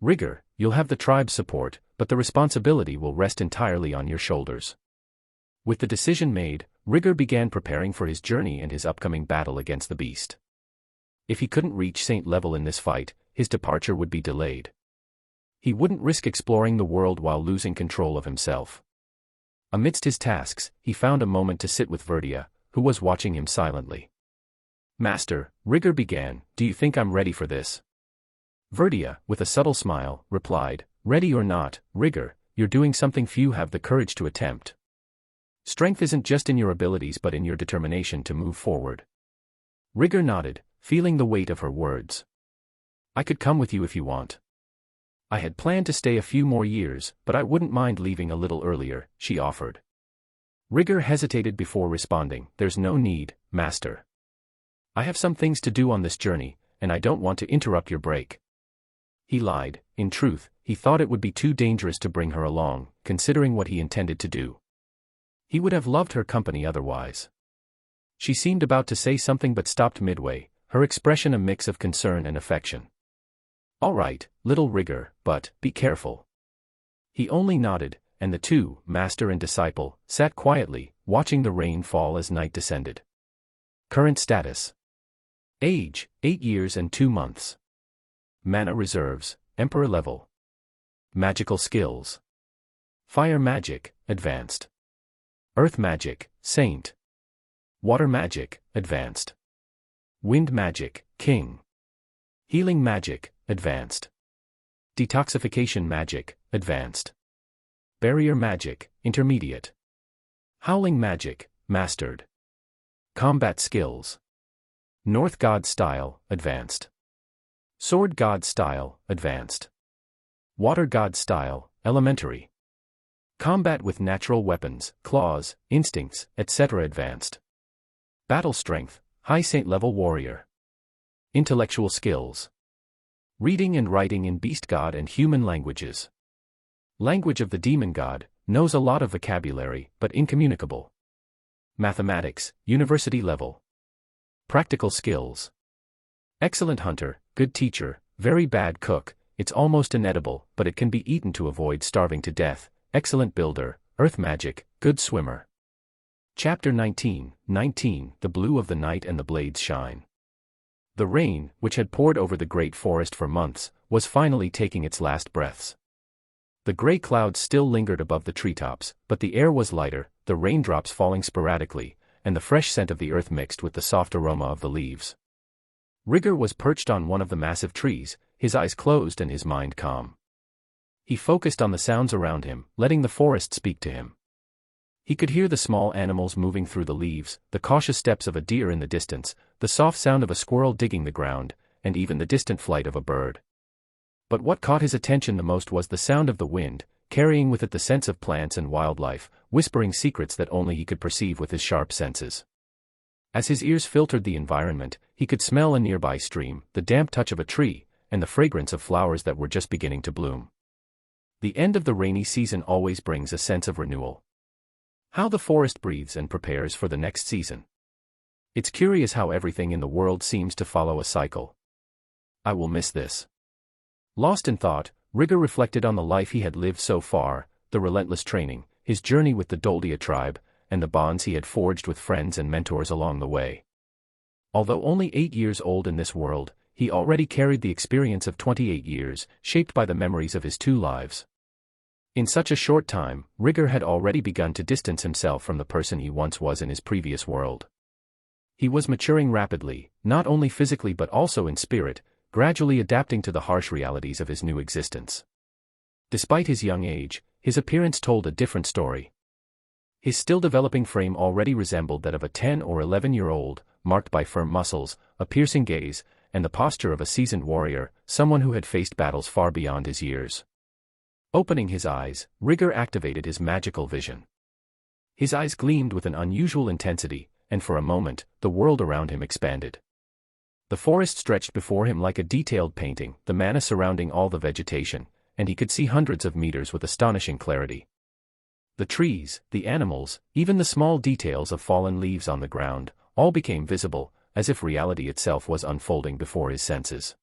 Rigger, you'll have the tribe's support, but the responsibility will rest entirely on your shoulders. With the decision made, Rigger began preparing for his journey and his upcoming battle against the beast. If he couldn't reach Saint level in this fight, his departure would be delayed. He wouldn't risk exploring the world while losing control of himself. Amidst his tasks, he found a moment to sit with Verdia, who was watching him silently. Master, Rigger began, do you think I'm ready for this? Verdia, with a subtle smile, replied, ready or not, Rigger, you're doing something few have the courage to attempt. Strength isn't just in your abilities but in your determination to move forward. Rigger nodded, feeling the weight of her words. I could come with you if you want. I had planned to stay a few more years, but I wouldn't mind leaving a little earlier, she offered. Rigger hesitated before responding, there's no need, Master. I have some things to do on this journey, and I don't want to interrupt your break. He lied. In truth, he thought it would be too dangerous to bring her along, considering what he intended to do. He would have loved her company otherwise. She seemed about to say something but stopped midway, her expression a mix of concern and affection. All right, little Rigger, but be careful. He only nodded, and the two, master and disciple, sat quietly, watching the rain fall as night descended. Current status. Age, 8 years and 2 months. Mana reserves, Emperor level. Magical skills. Fire magic, advanced. Earth magic, saint. Water magic, advanced. Wind magic, king. Healing magic, advanced. Detoxification magic, advanced. Barrier magic, intermediate. Howling magic, mastered. Combat skills. North God style, advanced. Sword God style, advanced. Water God style, elementary. Combat with natural weapons, claws, instincts, etc. advanced. Battle strength, high saint level warrior. Intellectual skills. Reading and writing in beast god and human languages. Language of the demon god, knows a lot of vocabulary, but incommunicable. Mathematics, university level. Practical skills. Excellent hunter, good teacher, very bad cook, it's almost inedible, but it can be eaten to avoid starving to death. Excellent builder, earth magic, good swimmer. Chapter 19, The Blue of the Night and the Blades Shine. The rain, which had poured over the great forest for months, was finally taking its last breaths. The gray clouds still lingered above the treetops, but the air was lighter, the raindrops falling sporadically, and the fresh scent of the earth mixed with the soft aroma of the leaves. Rigger was perched on one of the massive trees, his eyes closed and his mind calm. He focused on the sounds around him, letting the forest speak to him. He could hear the small animals moving through the leaves, the cautious steps of a deer in the distance, the soft sound of a squirrel digging the ground, and even the distant flight of a bird. But what caught his attention the most was the sound of the wind, carrying with it the scents of plants and wildlife, whispering secrets that only he could perceive with his sharp senses. As his ears filtered the environment, he could smell a nearby stream, the damp touch of a tree, and the fragrance of flowers that were just beginning to bloom. The end of the rainy season always brings a sense of renewal. How the forest breathes and prepares for the next season. It's curious how everything in the world seems to follow a cycle. I will miss this. Lost in thought, Rigger reflected on the life he had lived so far, the relentless training, his journey with the Doldia tribe, and the bonds he had forged with friends and mentors along the way. Although only 8 years old in this world, he already carried the experience of 28 years, shaped by the memories of his 2 lives. In such a short time, Rigger had already begun to distance himself from the person he once was in his previous world. He was maturing rapidly, not only physically but also in spirit, gradually adapting to the harsh realities of his new existence. Despite his young age, his appearance told a different story. His still-developing frame already resembled that of a 10 or 11-year-old, marked by firm muscles, a piercing gaze, and the posture of a seasoned warrior, someone who had faced battles far beyond his years. Opening his eyes, Rigger activated his magical vision. His eyes gleamed with an unusual intensity, and for a moment, the world around him expanded. The forest stretched before him like a detailed painting, the manna surrounding all the vegetation, and he could see hundreds of meters with astonishing clarity. The trees, the animals, even the small details of fallen leaves on the ground, all became visible, as if reality itself was unfolding before his senses.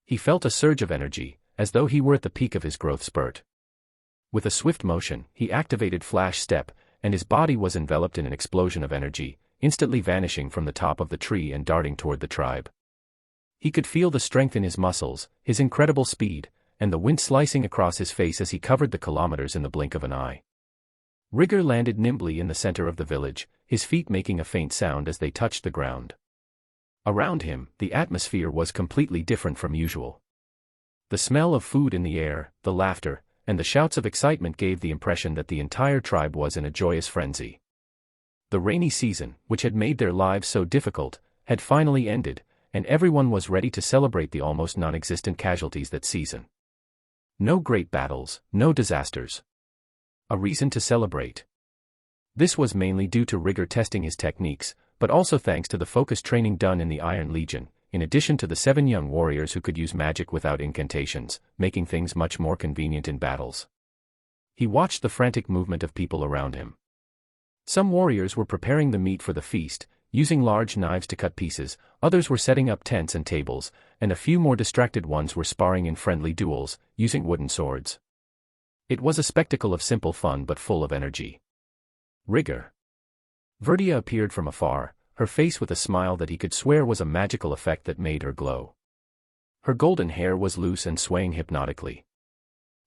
He felt a surge of energy, as though he were at the peak of his growth spurt. With a swift motion, he activated Flash Step, and his body was enveloped in an explosion of energy, instantly vanishing from the top of the tree and darting toward the tribe. He could feel the strength in his muscles, his incredible speed, and the wind slicing across his face as he covered the kilometers in the blink of an eye. Rigger landed nimbly in the center of the village, his feet making a faint sound as they touched the ground. Around him, the atmosphere was completely different from usual. The smell of food in the air, the laughter, and the shouts of excitement gave the impression that the entire tribe was in a joyous frenzy. The rainy season, which had made their lives so difficult, had finally ended, and everyone was ready to celebrate the almost non-existent casualties that season. No great battles, no disasters. A reason to celebrate. This was mainly due to Rigger testing his techniques, but also thanks to the focused training done in the Iron Legion, in addition to the 7 young warriors who could use magic without incantations, making things much more convenient in battles. He watched the frantic movement of people around him. Some warriors were preparing the meat for the feast, using large knives to cut pieces, others were setting up tents and tables, and a few more distracted ones were sparring in friendly duels, using wooden swords. It was a spectacle of simple fun but full of energy. Rigger. Verdia appeared from afar, her face with a smile that he could swear was a magical effect that made her glow. Her golden hair was loose and swaying hypnotically.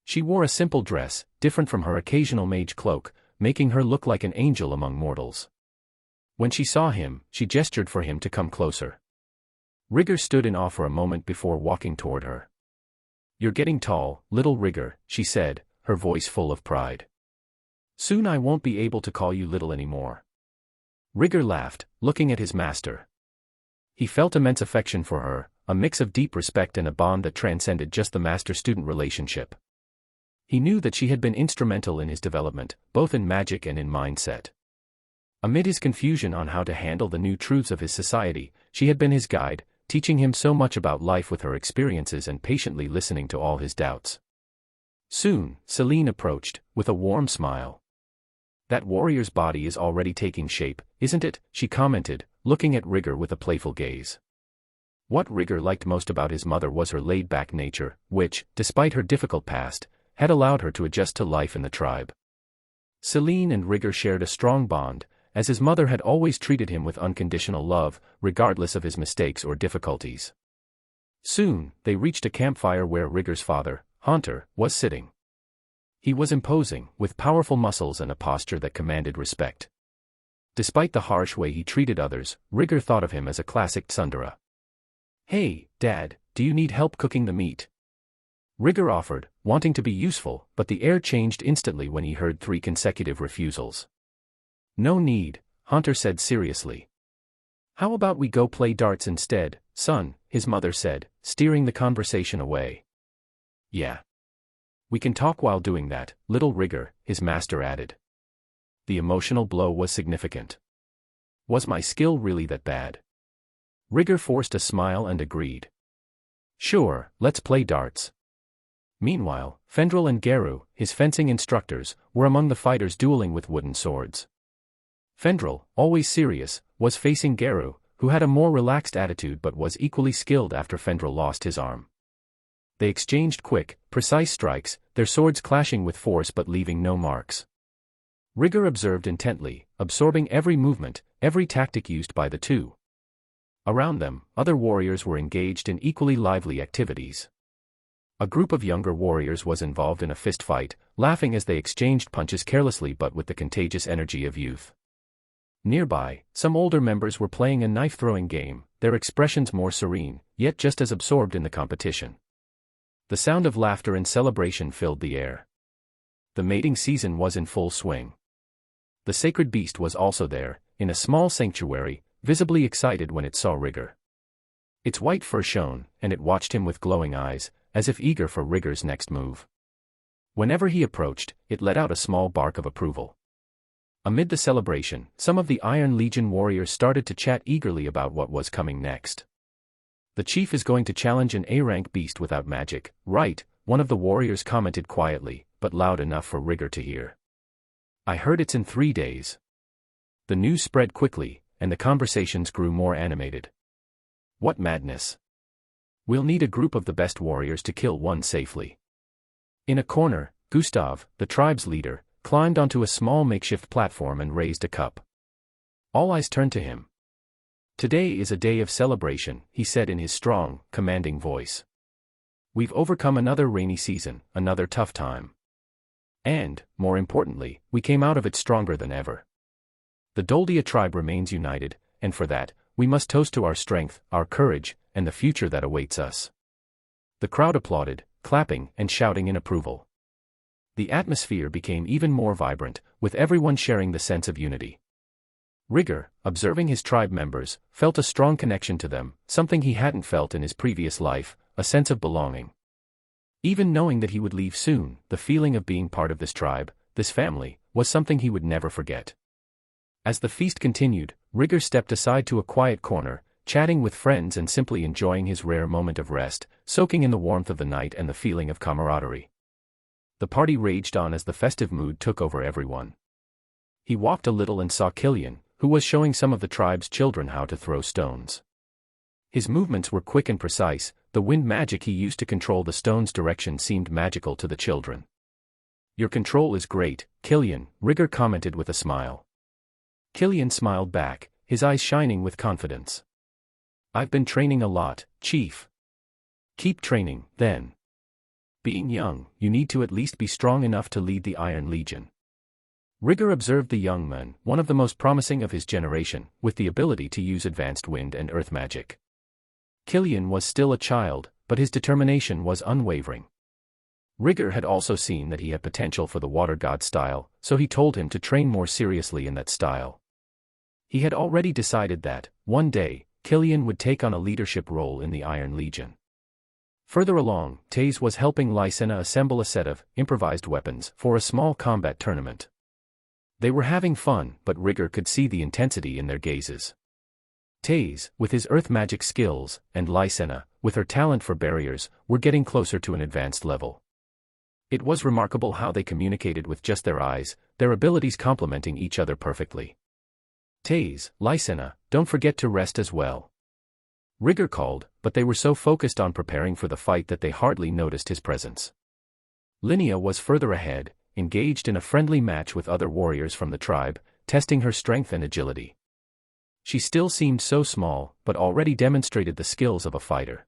She wore a simple dress, different from her occasional mage cloak, making her look like an angel among mortals. When she saw him, she gestured for him to come closer. Rigger stood in awe for a moment before walking toward her. "You're getting tall, little Rigger," she said, her voice full of pride. "Soon I won't be able to call you little anymore." Rigger laughed, looking at his master. He felt immense affection for her, a mix of deep respect and a bond that transcended just the master-student relationship. He knew that she had been instrumental in his development, both in magic and in mindset. Amid his confusion on how to handle the new truths of his society, she had been his guide, teaching him so much about life with her experiences and patiently listening to all his doubts. Soon, Celine approached, with a warm smile. "That warrior's body is already taking shape, isn't it?" she commented, looking at Rigger with a playful gaze. What Rigger liked most about his mother was her laid-back nature, which, despite her difficult past, had allowed her to adjust to life in the tribe. Celine and Rigger shared a strong bond, as his mother had always treated him with unconditional love, regardless of his mistakes or difficulties. Soon, they reached a campfire where Rigger's father, Haunter, was sitting. He was imposing, with powerful muscles and a posture that commanded respect. Despite the harsh way he treated others, Rigger thought of him as a classic tsundere. "Hey, Dad, do you need help cooking the meat?" Rigger offered, wanting to be useful, but the air changed instantly when he heard 3 consecutive refusals. "No need," Haunter said seriously. "How about we go play darts instead, son?" his mother said, steering the conversation away. "Yeah. We can talk while doing that, little Rigger," his master added. The emotional blow was significant. Was my skill really that bad? Rigger forced a smile and agreed. "Sure, let's play darts." Meanwhile, Fendril and Geru, his fencing instructors, were among the fighters dueling with wooden swords. Fendril, always serious, was facing Geru, who had a more relaxed attitude but was equally skilled after Fendril lost his arm. They exchanged quick, precise strikes, their swords clashing with force but leaving no marks. Rigger observed intently, absorbing every movement, every tactic used by the two. Around them, other warriors were engaged in equally lively activities. A group of younger warriors was involved in a fist fight, laughing as they exchanged punches carelessly but with the contagious energy of youth. Nearby, some older members were playing a knife-throwing game, their expressions more serene, yet just as absorbed in the competition. The sound of laughter and celebration filled the air. The mating season was in full swing. The sacred beast was also there, in a small sanctuary, visibly excited when it saw Rigger. Its white fur shone, and it watched him with glowing eyes, as if eager for Rigger's next move. Whenever he approached, it let out a small bark of approval. Amid the celebration, some of the Iron Legion warriors started to chat eagerly about what was coming next. "The chief is going to challenge an A-rank beast without magic, right?" one of the warriors commented quietly, but loud enough for Rigger to hear. "I heard it's in 3 days." The news spread quickly, and the conversations grew more animated. "What madness! We'll need a group of the best warriors to kill one safely." In a corner, Gustav, the tribe's leader, climbed onto a small makeshift platform and raised a cup. All eyes turned to him. "Today is a day of celebration," he said in his strong, commanding voice. "We've overcome another rainy season, another tough time. And, more importantly, we came out of it stronger than ever. The Doldia tribe remains united, and for that, we must toast to our strength, our courage, and the future that awaits us." The crowd applauded, clapping and shouting in approval. The atmosphere became even more vibrant, with everyone sharing the sense of unity. Rigger, observing his tribe members, felt a strong connection to them, something he hadn't felt in his previous life, a sense of belonging. Even knowing that he would leave soon, the feeling of being part of this tribe, this family, was something he would never forget. As the feast continued, Rigger stepped aside to a quiet corner, chatting with friends and simply enjoying his rare moment of rest, soaking in the warmth of the night and the feeling of camaraderie. The party raged on as the festive mood took over everyone. He walked a little and saw Killian, who was showing some of the tribe's children how to throw stones. His movements were quick and precise, the wind magic he used to control the stone's direction seemed magical to the children. "Your control is great, Killian," Rigger commented with a smile. Killian smiled back, his eyes shining with confidence. "I've been training a lot, Chief." "Keep training, then." Being young, you need to at least be strong enough to lead the Iron Legion. Rigor observed the young man, one of the most promising of his generation, with the ability to use advanced wind and earth magic. Killian was still a child, but his determination was unwavering. Rigor had also seen that he had potential for the water god style, so he told him to train more seriously in that style. He had already decided that, one day, Killian would take on a leadership role in the Iron Legion. Further along, Taze was helping Lysena assemble a set of improvised weapons for a small combat tournament. They were having fun, but Rigor could see the intensity in their gazes. Taze, with his earth magic skills, and Lysena, with her talent for barriers, were getting closer to an advanced level. It was remarkable how they communicated with just their eyes, their abilities complementing each other perfectly. Taze, Lysena, don't forget to rest as well. Rigor called, but they were so focused on preparing for the fight that they hardly noticed his presence. Linnea was further ahead, engaged in a friendly match with other warriors from the tribe, testing her strength and agility. She still seemed so small, but already demonstrated the skills of a fighter.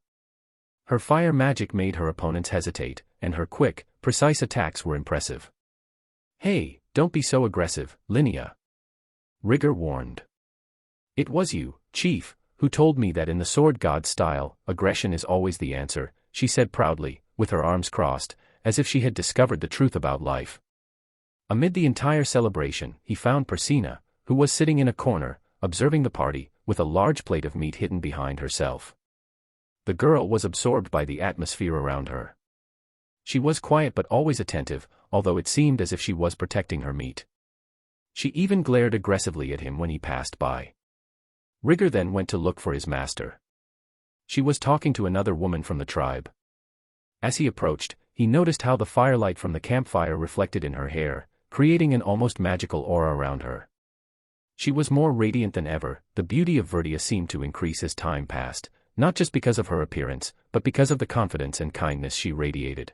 Her fire magic made her opponents hesitate, and her quick, precise attacks were impressive. "Hey, don't be so aggressive, Linnea," Rigor warned. "It was you, Chief, who told me that in the sword god style, aggression is always the answer," she said proudly, with her arms crossed, as if she had discovered the truth about life. Amid the entire celebration, he found Persina, who was sitting in a corner, observing the party, with a large plate of meat hidden behind herself. The girl was absorbed by the atmosphere around her. She was quiet but always attentive, although it seemed as if she was protecting her meat. She even glared aggressively at him when he passed by. Rigor then went to look for his master. She was talking to another woman from the tribe. As he approached, he noticed how the firelight from the campfire reflected in her hair, creating an almost magical aura around her. She was more radiant than ever. The beauty of Rudeus seemed to increase as time passed, not just because of her appearance, but because of the confidence and kindness she radiated.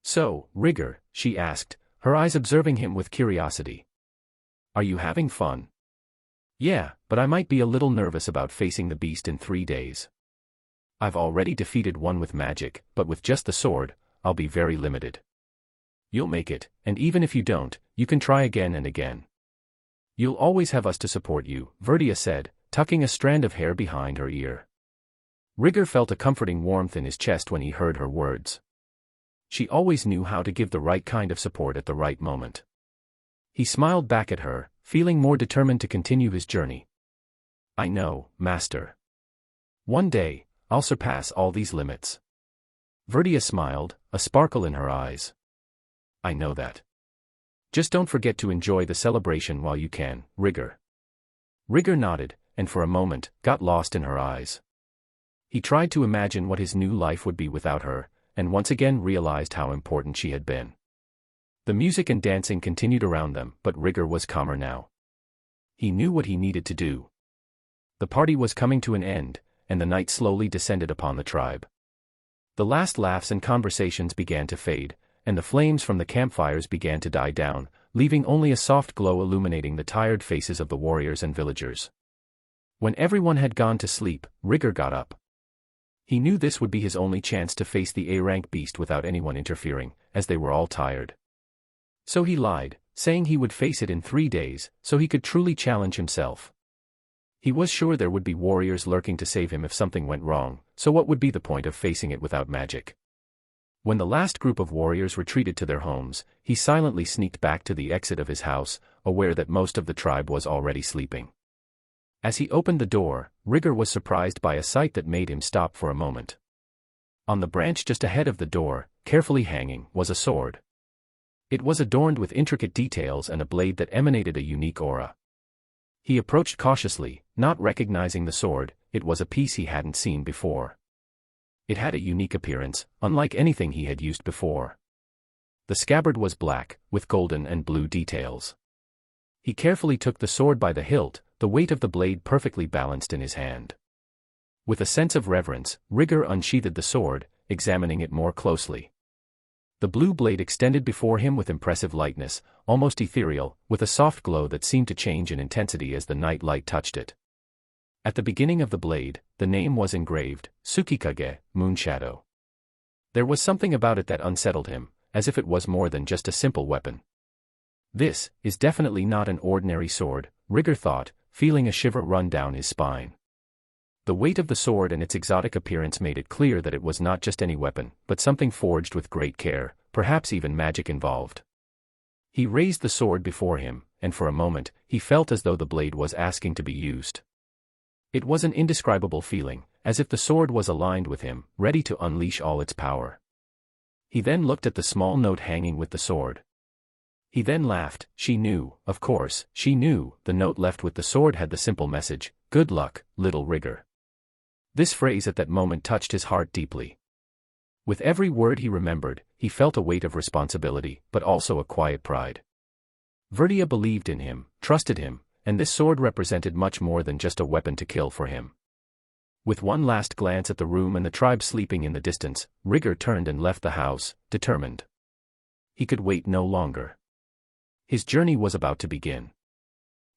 "So, Rigor," she asked, her eyes observing him with curiosity. "Are you having fun?" "Yeah, but I might be a little nervous about facing the beast in 3 days. I've already defeated one with magic, but with just the sword, I'll be very limited." "You'll make it, and even if you don't, you can try again and again. You'll always have us to support you," Rudeus said, tucking a strand of hair behind her ear. Rigor felt a comforting warmth in his chest when he heard her words. She always knew how to give the right kind of support at the right moment. He smiled back at her, feeling more determined to continue his journey. "I know, Master. One day, I'll surpass all these limits." Rudeus smiled, a sparkle in her eyes. "I know that. Just don't forget to enjoy the celebration while you can, Rigor." Rigor nodded, and for a moment, got lost in her eyes. He tried to imagine what his new life would be without her, and once again realized how important she had been. The music and dancing continued around them, but Rigor was calmer now. He knew what he needed to do. The party was coming to an end, and the night slowly descended upon the tribe. The last laughs and conversations began to fade, and the flames from the campfires began to die down, leaving only a soft glow illuminating the tired faces of the warriors and villagers. When everyone had gone to sleep, Rigor got up. He knew this would be his only chance to face the A-rank beast without anyone interfering, as they were all tired. So he lied, saying he would face it in 3 days, so he could truly challenge himself. He was sure there would be warriors lurking to save him if something went wrong, so what would be the point of facing it without magic? When the last group of warriors retreated to their homes, he silently sneaked back to the exit of his house, aware that most of the tribe was already sleeping. As he opened the door, Rigor was surprised by a sight that made him stop for a moment. On the branch just ahead of the door, carefully hanging, was a sword. It was adorned with intricate details and a blade that emanated a unique aura. He approached cautiously, not recognizing the sword. It was a piece he hadn't seen before. It had a unique appearance, unlike anything he had used before. The scabbard was black, with golden and blue details. He carefully took the sword by the hilt, the weight of the blade perfectly balanced in his hand. With a sense of reverence, Rigor unsheathed the sword, examining it more closely. The blue blade extended before him with impressive lightness, almost ethereal, with a soft glow that seemed to change in intensity as the night light touched it. At the beginning of the blade, the name was engraved, Tsukikage, Moonshadow. There was something about it that unsettled him, as if it was more than just a simple weapon. This is definitely not an ordinary sword, Rigger thought, feeling a shiver run down his spine. The weight of the sword and its exotic appearance made it clear that it was not just any weapon, but something forged with great care, perhaps even magic involved. He raised the sword before him, and for a moment, he felt as though the blade was asking to be used. It was an indescribable feeling, as if the sword was aligned with him, ready to unleash all its power. He then looked at the small note hanging with the sword. He then laughed. She knew, of course, she knew, the note left with the sword had the simple message, "Good luck, little Rigger." This phrase at that moment touched his heart deeply. With every word he remembered, he felt a weight of responsibility, but also a quiet pride. Rudeus believed in him, trusted him, and this sword represented much more than just a weapon to kill for him. With one last glance at the room and the tribe sleeping in the distance, Rigger turned and left the house, determined. He could wait no longer. His journey was about to begin.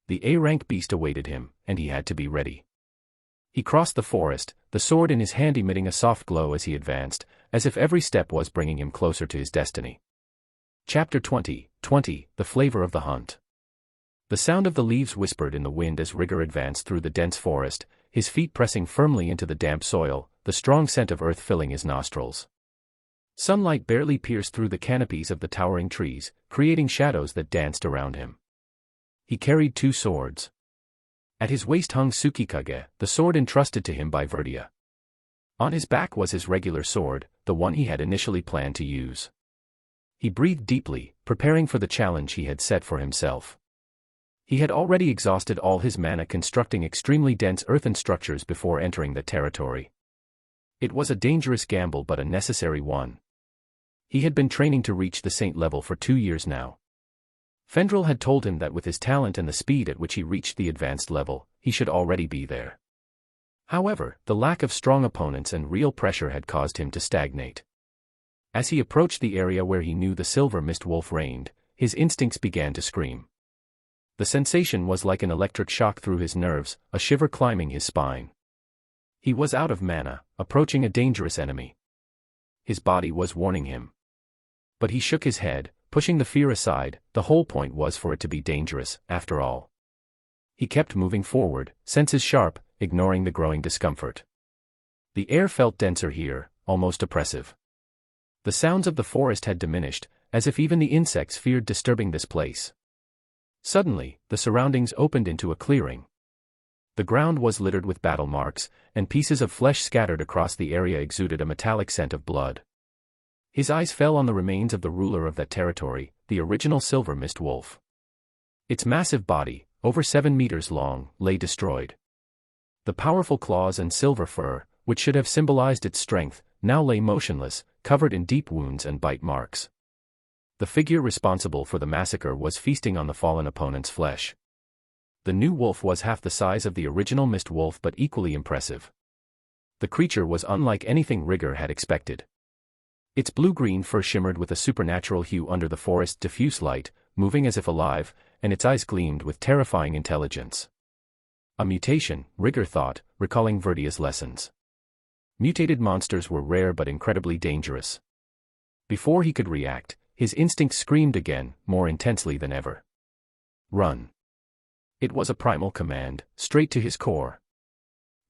The A-rank beast awaited him, and he had to be ready. He crossed the forest, the sword in his hand emitting a soft glow as he advanced, as if every step was bringing him closer to his destiny. Chapter 20, The Flavor of the Hunt. The sound of the leaves whispered in the wind as Rigger advanced through the dense forest, his feet pressing firmly into the damp soil, the strong scent of earth filling his nostrils. Sunlight barely pierced through the canopies of the towering trees, creating shadows that danced around him. He carried 2 swords. At his waist hung Tsukikage, the sword entrusted to him by Rudeus. On his back was his regular sword, the one he had initially planned to use. He breathed deeply, preparing for the challenge he had set for himself. He had already exhausted all his mana constructing extremely dense earthen structures before entering the territory. It was a dangerous gamble but a necessary one. He had been training to reach the saint level for 2 years now. Fendril had told him that with his talent and the speed at which he reached the advanced level, he should already be there. However, the lack of strong opponents and real pressure had caused him to stagnate. As he approached the area where he knew the Silver Mist Wolf reigned, his instincts began to scream. The sensation was like an electric shock through his nerves, a shiver climbing his spine. He was out of mana, approaching a dangerous enemy. His body was warning him. But he shook his head, pushing the fear aside. The whole point was for it to be dangerous, after all. He kept moving forward, senses sharp, ignoring the growing discomfort. The air felt denser here, almost oppressive. The sounds of the forest had diminished, as if even the insects feared disturbing this place. Suddenly, the surroundings opened into a clearing. The ground was littered with battle marks, and pieces of flesh scattered across the area exuded a metallic scent of blood. His eyes fell on the remains of the ruler of that territory, the original Silver Mist Wolf. Its massive body, over 7 meters long, lay destroyed. The powerful claws and silver fur, which should have symbolized its strength, now lay motionless, covered in deep wounds and bite marks. The figure responsible for the massacre was feasting on the fallen opponent's flesh. The new wolf was half the size of the original Mist Wolf but equally impressive. The creature was unlike anything Rigger had expected. Its blue-green fur shimmered with a supernatural hue under the forest's diffuse light, moving as if alive, and its eyes gleamed with terrifying intelligence. A mutation, Rigger thought, recalling Rudeus' lessons. Mutated monsters were rare but incredibly dangerous. Before he could react, his instinct screamed again, more intensely than ever. Run. It was a primal command, straight to his core.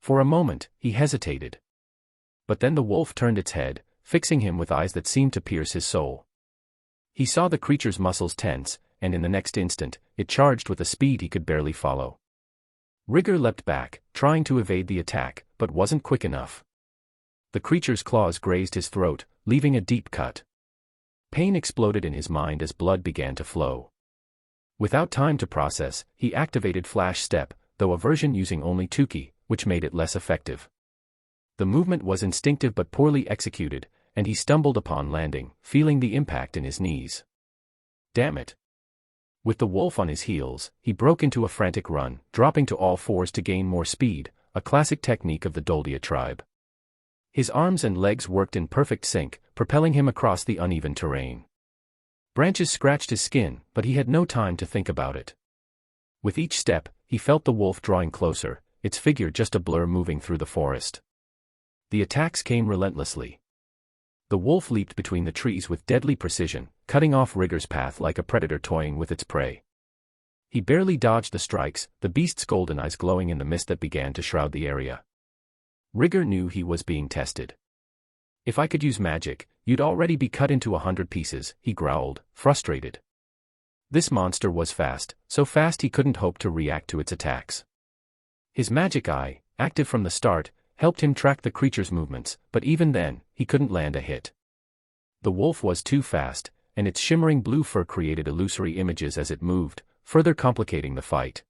For a moment, he hesitated. But then the wolf turned its head, fixing him with eyes that seemed to pierce his soul. He saw the creature's muscles tense, and in the next instant, it charged with a speed he could barely follow. Rigger leapt back, trying to evade the attack, but wasn't quick enough. The creature's claws grazed his throat, leaving a deep cut. Pain exploded in his mind as blood began to flow. Without time to process, he activated Flash Step, though a version using only Tuki, which made it less effective. The movement was instinctive but poorly executed, and he stumbled upon landing, feeling the impact in his knees. Damn it! With the wolf on his heels, he broke into a frantic run, dropping to all fours to gain more speed, a classic technique of the Doldia tribe. His arms and legs worked in perfect sync, propelling him across the uneven terrain. Branches scratched his skin, but he had no time to think about it. With each step, he felt the wolf drawing closer, its figure just a blur moving through the forest. The attacks came relentlessly. The wolf leaped between the trees with deadly precision, cutting off Rigger's path like a predator toying with its prey. He barely dodged the strikes, the beast's golden eyes glowing in the mist that began to shroud the area. Rigger knew he was being tested. "If I could use magic, you'd already be cut into 100 pieces," he growled, frustrated. This monster was fast, so fast he couldn't hope to react to its attacks. His magic eye, active from the start, helped him track the creature's movements, but even then, he couldn't land a hit. The wolf was too fast, and its shimmering blue fur created illusory images as it moved, further complicating the fight.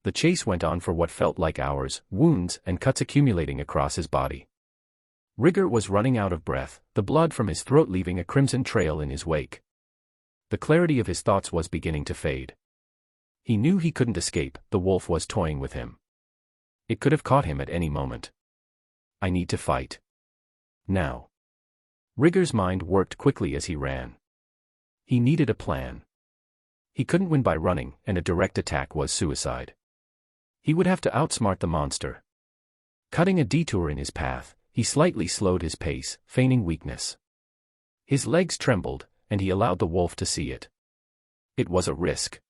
The chase went on for what felt like hours, wounds and cuts accumulating across his body. Rigger was running out of breath, the blood from his throat leaving a crimson trail in his wake. The clarity of his thoughts was beginning to fade. He knew he couldn't escape, the wolf was toying with him. It could have caught him at any moment. "I need to fight. Now." Rigger's mind worked quickly as he ran. He needed a plan. He couldn't win by running, and a direct attack was suicide. He would have to outsmart the monster. Cutting a detour in his path, he slightly slowed his pace, feigning weakness. His legs trembled, and he allowed the wolf to see it. It was a risk.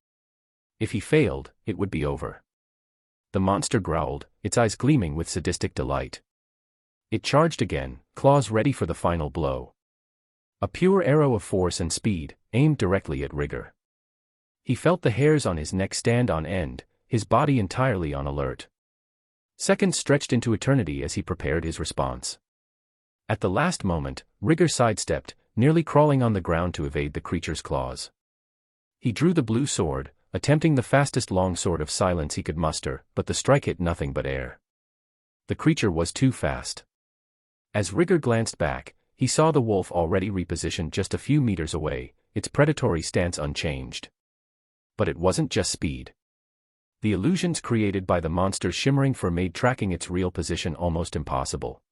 If he failed, it would be over. The monster growled, its eyes gleaming with sadistic delight. It charged again, claws ready for the final blow. A pure arrow of force and speed, aimed directly at Rigger. He felt the hairs on his neck stand on end, his body entirely on alert. Seconds stretched into eternity as he prepared his response. At the last moment, Rigger sidestepped, nearly crawling on the ground to evade the creature's claws. He drew the blue sword, attempting the fastest longsword of silence he could muster, but the strike hit nothing but air. The creature was too fast. As Rigger glanced back, he saw the wolf already repositioned just a few meters away, its predatory stance unchanged. But it wasn't just speed. The illusions created by the monster's shimmering fur made tracking its real position almost impossible.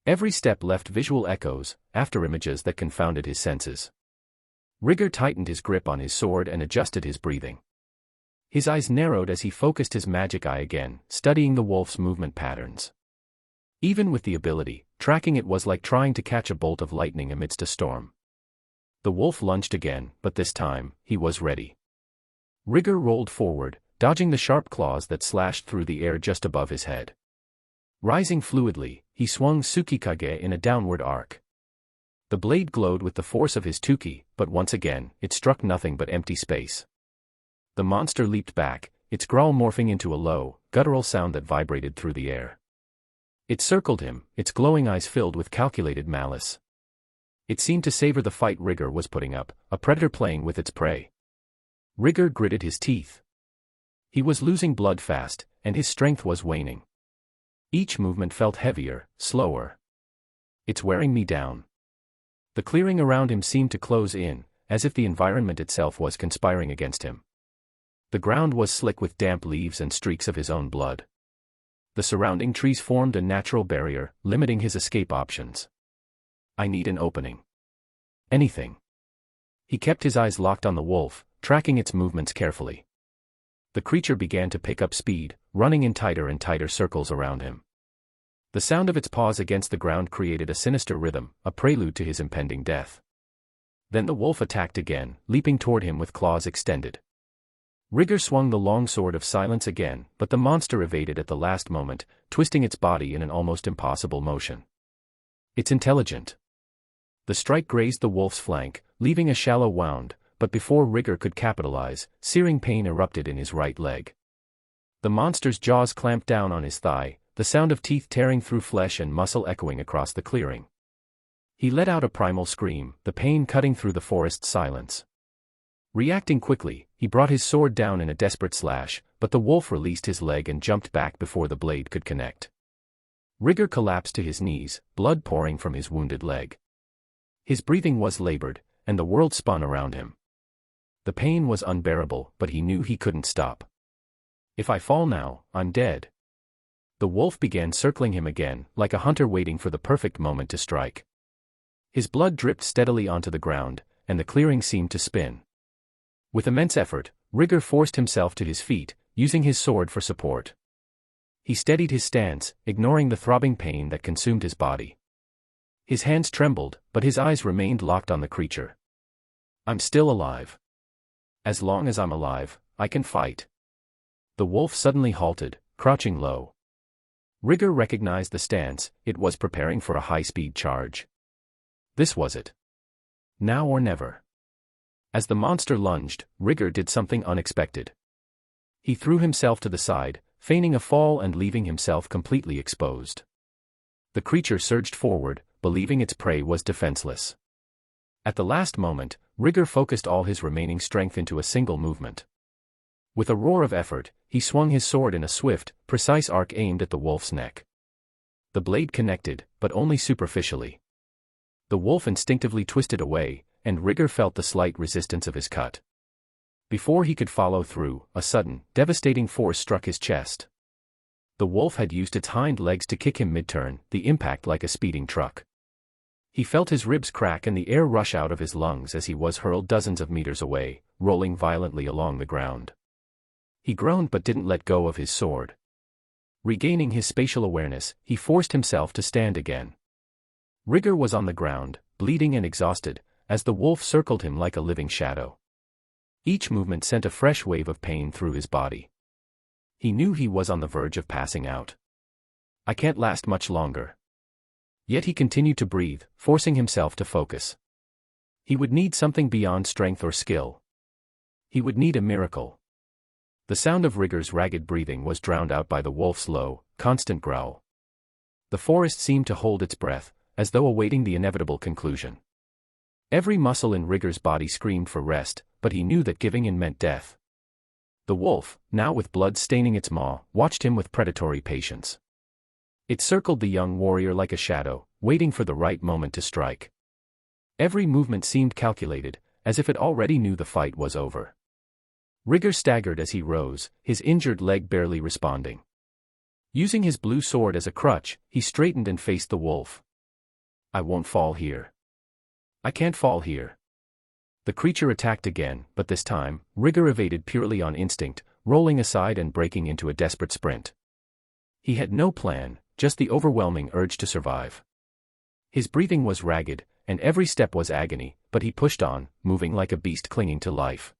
Every step left visual echoes, afterimages that confounded his senses. Rigger tightened his grip on his sword and adjusted his breathing. His eyes narrowed as he focused his magic eye again, studying the wolf's movement patterns. Even with the ability, tracking it was like trying to catch a bolt of lightning amidst a storm. The wolf lunged again, but this time, he was ready. Rigger rolled forward, dodging the sharp claws that slashed through the air just above his head. Rising fluidly, he swung Tsukikage in a downward arc. The blade glowed with the force of his Tuki, but once again, it struck nothing but empty space. The monster leaped back, its growl morphing into a low, guttural sound that vibrated through the air. It circled him, its glowing eyes filled with calculated malice. It seemed to savor the fight Rigger was putting up, a predator playing with its prey. Rigger gritted his teeth. He was losing blood fast, and his strength was waning. Each movement felt heavier, slower. "It's wearing me down." The clearing around him seemed to close in, as if the environment itself was conspiring against him. The ground was slick with damp leaves and streaks of his own blood. The surrounding trees formed a natural barrier, limiting his escape options. "I need an opening. Anything." He kept his eyes locked on the wolf, tracking its movements carefully. The creature began to pick up speed, running in tighter and tighter circles around him. The sound of its paws against the ground created a sinister rhythm, a prelude to his impending death. Then the wolf attacked again, leaping toward him with claws extended. Rigger swung the long sword of silence again, but the monster evaded at the last moment, twisting its body in an almost impossible motion. "It's intelligent." The strike grazed the wolf's flank, leaving a shallow wound, but before Rigger could capitalize, searing pain erupted in his right leg. The monster's jaws clamped down on his thigh, the sound of teeth tearing through flesh and muscle echoing across the clearing. He let out a primal scream, the pain cutting through the forest's silence. Reacting quickly, he brought his sword down in a desperate slash, but the wolf released his leg and jumped back before the blade could connect. Rigger collapsed to his knees, blood pouring from his wounded leg. His breathing was labored, and the world spun around him. The pain was unbearable, but he knew he couldn't stop. "If I fall now, I'm dead." The wolf began circling him again, like a hunter waiting for the perfect moment to strike. His blood dripped steadily onto the ground, and the clearing seemed to spin. With immense effort, Rigger forced himself to his feet, using his sword for support. He steadied his stance, ignoring the throbbing pain that consumed his body. His hands trembled, but his eyes remained locked on the creature. I'm still alive. As long as I'm alive, I can fight. The wolf suddenly halted, crouching low. Rigger recognized the stance. It was preparing for a high-speed charge. This was it. Now or never. As the monster lunged, Rigger did something unexpected. He threw himself to the side, feigning a fall and leaving himself completely exposed. The creature surged forward, believing its prey was defenseless. At the last moment, Rigger focused all his remaining strength into a single movement. With a roar of effort, he swung his sword in a swift, precise arc aimed at the wolf's neck. The blade connected, but only superficially. The wolf instinctively twisted away, and Rigger felt the slight resistance of his cut. Before he could follow through, a sudden, devastating force struck his chest. The wolf had used its hind legs to kick him mid-turn, the impact like a speeding truck. He felt his ribs crack and the air rush out of his lungs as he was hurled dozens of meters away, rolling violently along the ground. He groaned but didn't let go of his sword. Regaining his spatial awareness, he forced himself to stand again. Rigger was on the ground, bleeding and exhausted, as the wolf circled him like a living shadow. Each movement sent a fresh wave of pain through his body. He knew he was on the verge of passing out. I can't last much longer. Yet he continued to breathe, forcing himself to focus. He would need something beyond strength or skill. He would need a miracle. The sound of Rigger's ragged breathing was drowned out by the wolf's low, constant growl. The forest seemed to hold its breath, as though awaiting the inevitable conclusion. Every muscle in Rigger's body screamed for rest, but he knew that giving in meant death. The wolf, now with blood staining its maw, watched him with predatory patience. It circled the young warrior like a shadow, waiting for the right moment to strike. Every movement seemed calculated, as if it already knew the fight was over. Rigger staggered as he rose, his injured leg barely responding. Using his blue sword as a crutch, he straightened and faced the wolf. I won't fall here. I can't fall here. The creature attacked again, but this time, Rigger evaded purely on instinct, rolling aside and breaking into a desperate sprint. He had no plan, just the overwhelming urge to survive. His breathing was ragged, and every step was agony, but he pushed on, moving like a beast clinging to life.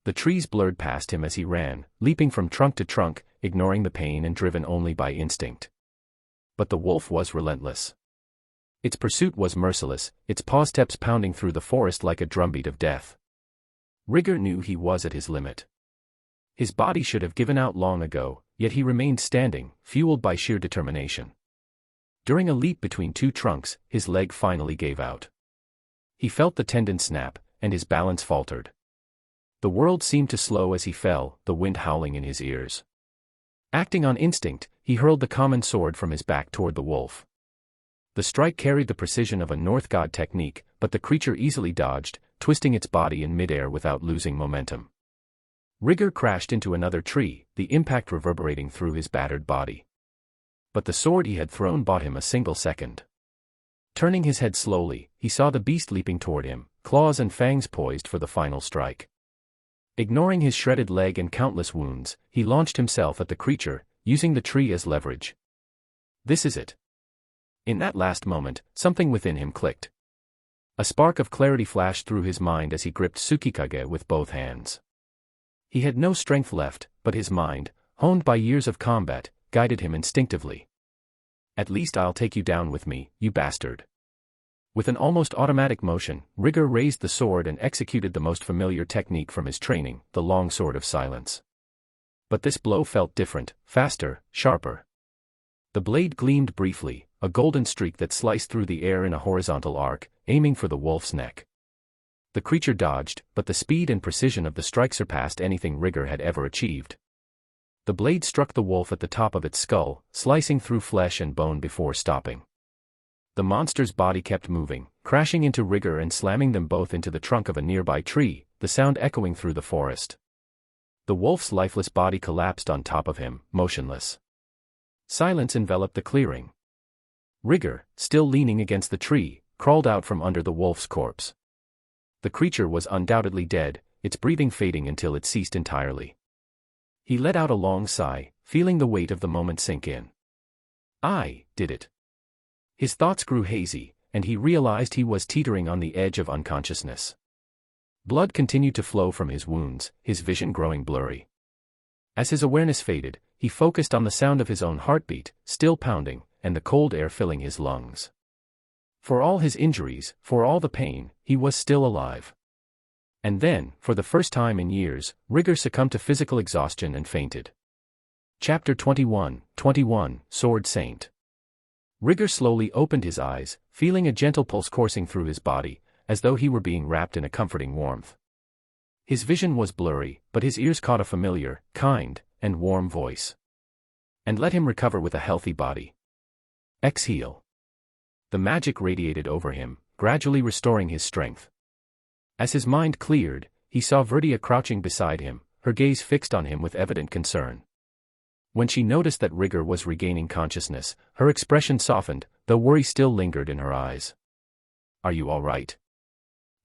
The trees blurred past him as he ran, leaping from trunk to trunk, ignoring the pain and driven only by instinct. But the wolf was relentless. Its pursuit was merciless, its paw steps pounding through the forest like a drumbeat of death. Rigger knew he was at his limit. His body should have given out long ago, yet he remained standing, fueled by sheer determination. During a leap between two trunks, his leg finally gave out. He felt the tendon snap, and his balance faltered. The world seemed to slow as he fell, the wind howling in his ears. Acting on instinct, he hurled the common sword from his back toward the wolf. The strike carried the precision of a North God technique, but the creature easily dodged, twisting its body in midair without losing momentum. Rigger crashed into another tree, the impact reverberating through his battered body. But the sword he had thrown bought him a single second. Turning his head slowly, he saw the beast leaping toward him, claws and fangs poised for the final strike. Ignoring his shredded leg and countless wounds, he launched himself at the creature, using the tree as leverage. This is it. In that last moment, something within him clicked. A spark of clarity flashed through his mind as he gripped Tsukikage with both hands. He had no strength left, but his mind, honed by years of combat, guided him instinctively. At least I'll take you down with me, you bastard. With an almost automatic motion, Rigger raised the sword and executed the most familiar technique from his training, the long sword of silence. But this blow felt different, faster, sharper. The blade gleamed briefly, a golden streak that sliced through the air in a horizontal arc, aiming for the wolf's neck. The creature dodged, but the speed and precision of the strike surpassed anything Rigger had ever achieved. The blade struck the wolf at the top of its skull, slicing through flesh and bone before stopping. The monster's body kept moving, crashing into Rigger and slamming them both into the trunk of a nearby tree, the sound echoing through the forest. The wolf's lifeless body collapsed on top of him, motionless. Silence enveloped the clearing. Rigger, still leaning against the tree, crawled out from under the wolf's corpse. The creature was undoubtedly dead, its breathing fading until it ceased entirely. He let out a long sigh, feeling the weight of the moment sink in. I did it. His thoughts grew hazy, and he realized he was teetering on the edge of unconsciousness. Blood continued to flow from his wounds, his vision growing blurry. As his awareness faded, he focused on the sound of his own heartbeat, still pounding, and the cold air filling his lungs. For all his injuries, for all the pain, he was still alive. And then, for the first time in years, Rigor succumbed to physical exhaustion and fainted. Chapter 21, Sword Saint. Rigor slowly opened his eyes, feeling a gentle pulse coursing through his body, as though he were being wrapped in a comforting warmth. His vision was blurry, but his ears caught a familiar, kind, and warm voice. And let him recover with a healthy body. Exhale. The magic radiated over him, gradually restoring his strength. As his mind cleared, he saw Rudeus crouching beside him, her gaze fixed on him with evident concern. When she noticed that Rigor was regaining consciousness, her expression softened, though worry still lingered in her eyes. "Are you all right?"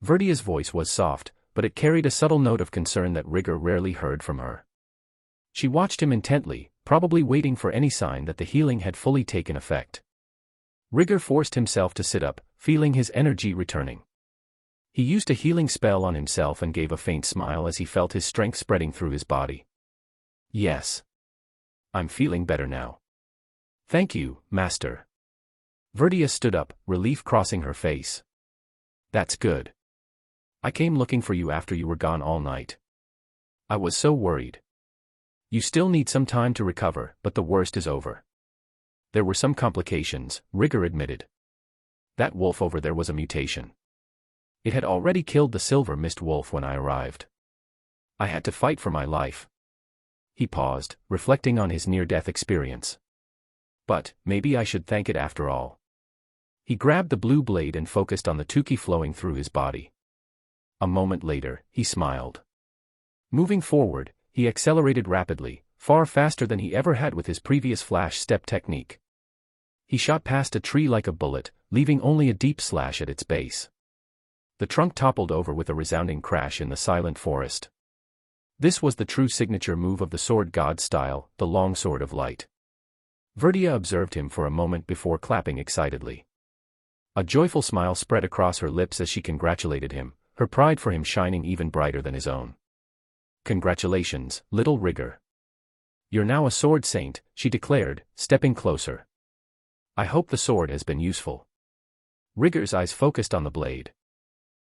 Rudeus' voice was soft, but it carried a subtle note of concern that Rigor rarely heard from her. She watched him intently, probably waiting for any sign that the healing had fully taken effect. Rigor forced himself to sit up, feeling his energy returning. He used a healing spell on himself and gave a faint smile as he felt his strength spreading through his body. "Yes. I'm feeling better now. Thank you, Master." Rudeus stood up, relief crossing her face. "That's good. I came looking for you after you were gone all night. I was so worried. You still need some time to recover, but the worst is over." "There were some complications," Rigor admitted. "That wolf over there was a mutation. It had already killed the silver mist wolf when I arrived. I had to fight for my life." He paused, reflecting on his near-death experience. "But, maybe I should thank it after all." He grabbed the blue blade and focused on the tuki flowing through his body. A moment later, he smiled. Moving forward, he accelerated rapidly, far faster than he ever had with his previous flash step technique. He shot past a tree like a bullet, leaving only a deep slash at its base. The trunk toppled over with a resounding crash in the silent forest. This was the true signature move of the sword god style, the long sword of light. Rudeus observed him for a moment before clapping excitedly. A joyful smile spread across her lips as she congratulated him, her pride for him shining even brighter than his own. "Congratulations, little Rigor. You're now a sword saint," she declared, stepping closer. "I hope the sword has been useful." Rigor's eyes focused on the blade.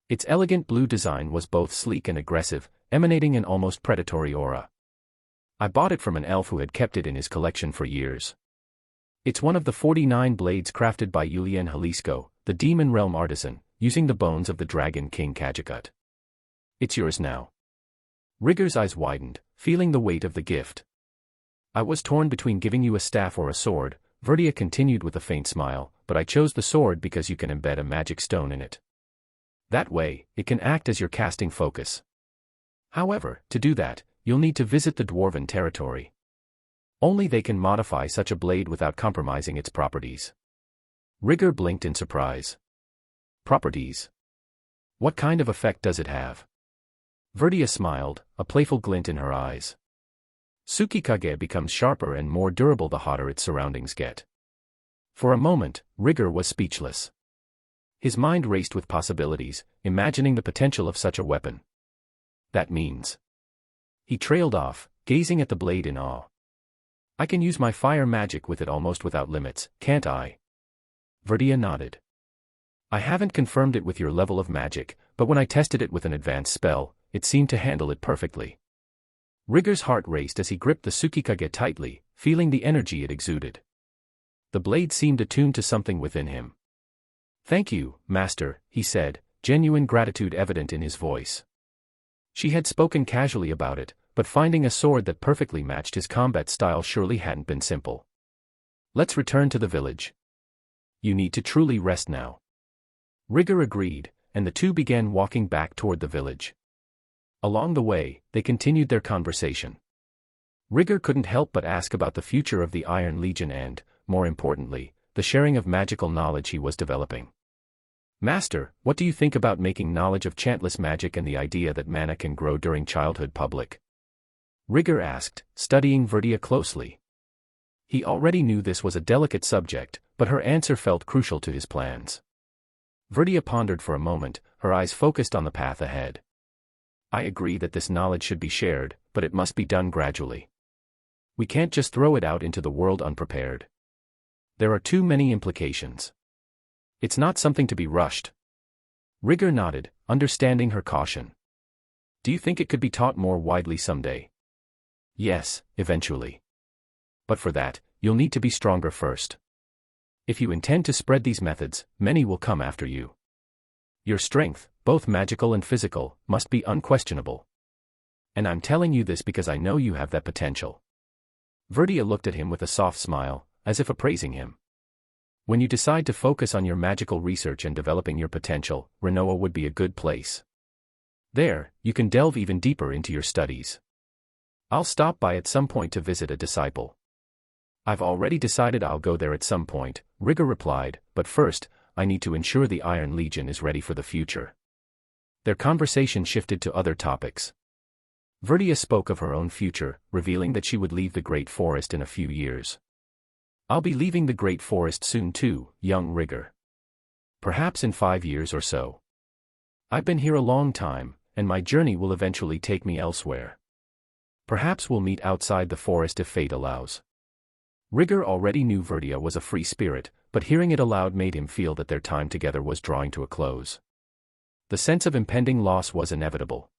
Its elegant blue design was both sleek and aggressive, emanating an almost predatory aura. "I bought it from an elf who had kept it in his collection for years. It's one of the 49 blades crafted by Julien Jalisco, the Demon Realm artisan, using the bones of the Dragon King Kajakut. It's yours now." Rigor's eyes widened, feeling the weight of the gift. "I was torn between giving you a staff or a sword," Rudeus continued with a faint smile, "but I chose the sword because you can embed a magic stone in it. That way, it can act as your casting focus. However, to do that, you'll need to visit the Dwarven territory. Only they can modify such a blade without compromising its properties." Rigor blinked in surprise. "Properties? What kind of effect does it have?" Rudeus smiled, a playful glint in her eyes. "Tsukikage becomes sharper and more durable the hotter its surroundings get." For a moment, Rigor was speechless. His mind raced with possibilities, imagining the potential of such a weapon. "That means..." He trailed off, gazing at the blade in awe. "I can use my fire magic with it almost without limits, can't I?" Rudeus nodded. "I haven't confirmed it with your level of magic, but when I tested it with an advanced spell, it seemed to handle it perfectly." Rigor's heart raced as he gripped the Tsukikage tightly, feeling the energy it exuded. The blade seemed attuned to something within him. "Thank you, Master," he said, genuine gratitude evident in his voice. She had spoken casually about it, but finding a sword that perfectly matched his combat style surely hadn't been simple. "Let's return to the village. You need to truly rest now." Rigor agreed, and the two began walking back toward the village. Along the way, they continued their conversation. Rigor couldn't help but ask about the future of the Iron Legion and, more importantly, the sharing of magical knowledge he was developing. "Master, what do you think about making knowledge of chantless magic and the idea that mana can grow during childhood public?" Rigor asked, studying Rudeus closely. He already knew this was a delicate subject, but her answer felt crucial to his plans. Verdia pondered for a moment, her eyes focused on the path ahead. I agree that this knowledge should be shared, but it must be done gradually. We can't just throw it out into the world unprepared. There are too many implications. It's not something to be rushed. Rigor nodded, understanding her caution. Do you think it could be taught more widely someday? Yes, eventually. But for that, you'll need to be stronger first. If you intend to spread these methods, many will come after you. Your strength, both magical and physical, must be unquestionable. And I'm telling you this because I know you have that potential. Verdia looked at him with a soft smile, as if appraising him. When you decide to focus on your magical research and developing your potential, Renoa would be a good place. There, you can delve even deeper into your studies. I'll stop by at some point to visit a disciple. I've already decided I'll go there at some point, Rigor replied, but first, I need to ensure the Iron Legion is ready for the future. Their conversation shifted to other topics. Verdia spoke of her own future, revealing that she would leave the Great Forest in a few years. I'll be leaving the Great Forest soon too, young Rigor. Perhaps in 5 years or so. I've been here a long time, and my journey will eventually take me elsewhere. Perhaps we'll meet outside the forest if fate allows. Rigor already knew Verdia was a free spirit, but hearing it aloud made him feel that their time together was drawing to a close. The sense of impending loss was inevitable.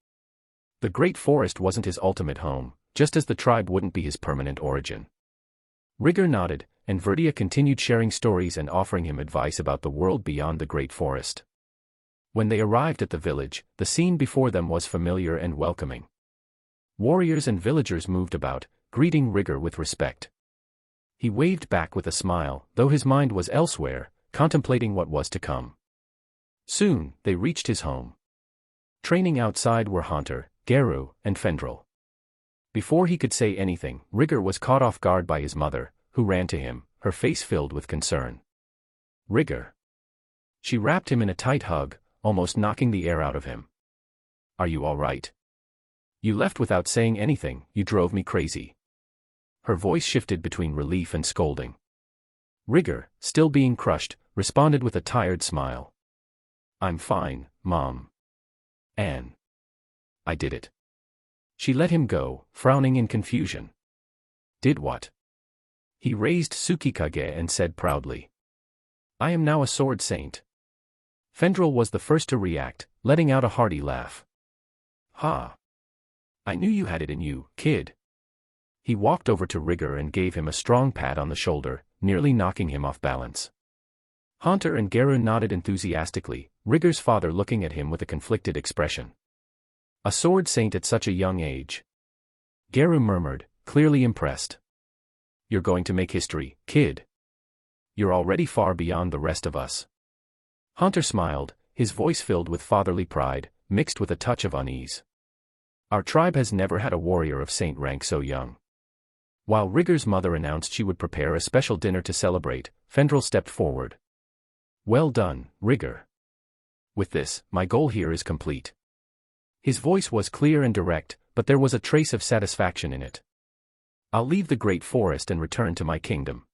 The Great Forest wasn't his ultimate home, just as the tribe wouldn't be his permanent origin. Rigor nodded, and Verdia continued sharing stories and offering him advice about the world beyond the Great Forest. When they arrived at the village, the scene before them was familiar and welcoming. Warriors and villagers moved about, greeting Rigor with respect. He waved back with a smile, though his mind was elsewhere, contemplating what was to come. Soon, they reached his home. Training outside were Haunter, Geru, and Fendril. Before he could say anything, Rigor was caught off guard by his mother, who ran to him, her face filled with concern. Rigor. She wrapped him in a tight hug, almost knocking the air out of him. Are you all right? You left without saying anything, you drove me crazy. Her voice shifted between relief and scolding. Rigor, still being crushed, responded with a tired smile. I'm fine, Mom. Anne. I did it. She let him go, frowning in confusion. Did what? He raised Tsukikage and said proudly. I am now a sword saint. Fendril was the first to react, letting out a hearty laugh. Ha! I knew you had it in you, kid. He walked over to Rigor and gave him a strong pat on the shoulder, nearly knocking him off balance. Haunter and Geru nodded enthusiastically, Rigor's father looking at him with a conflicted expression. A sword saint at such a young age. Geru murmured, clearly impressed. You're going to make history, kid. You're already far beyond the rest of us. Haunter smiled, his voice filled with fatherly pride, mixed with a touch of unease. Our tribe has never had a warrior of saint rank so young. While Rigor's mother announced she would prepare a special dinner to celebrate, Fendril stepped forward. Well done, Rigor. With this, my goal here is complete. His voice was clear and direct, but there was a trace of satisfaction in it. I'll leave the Great Forest and return to my kingdom.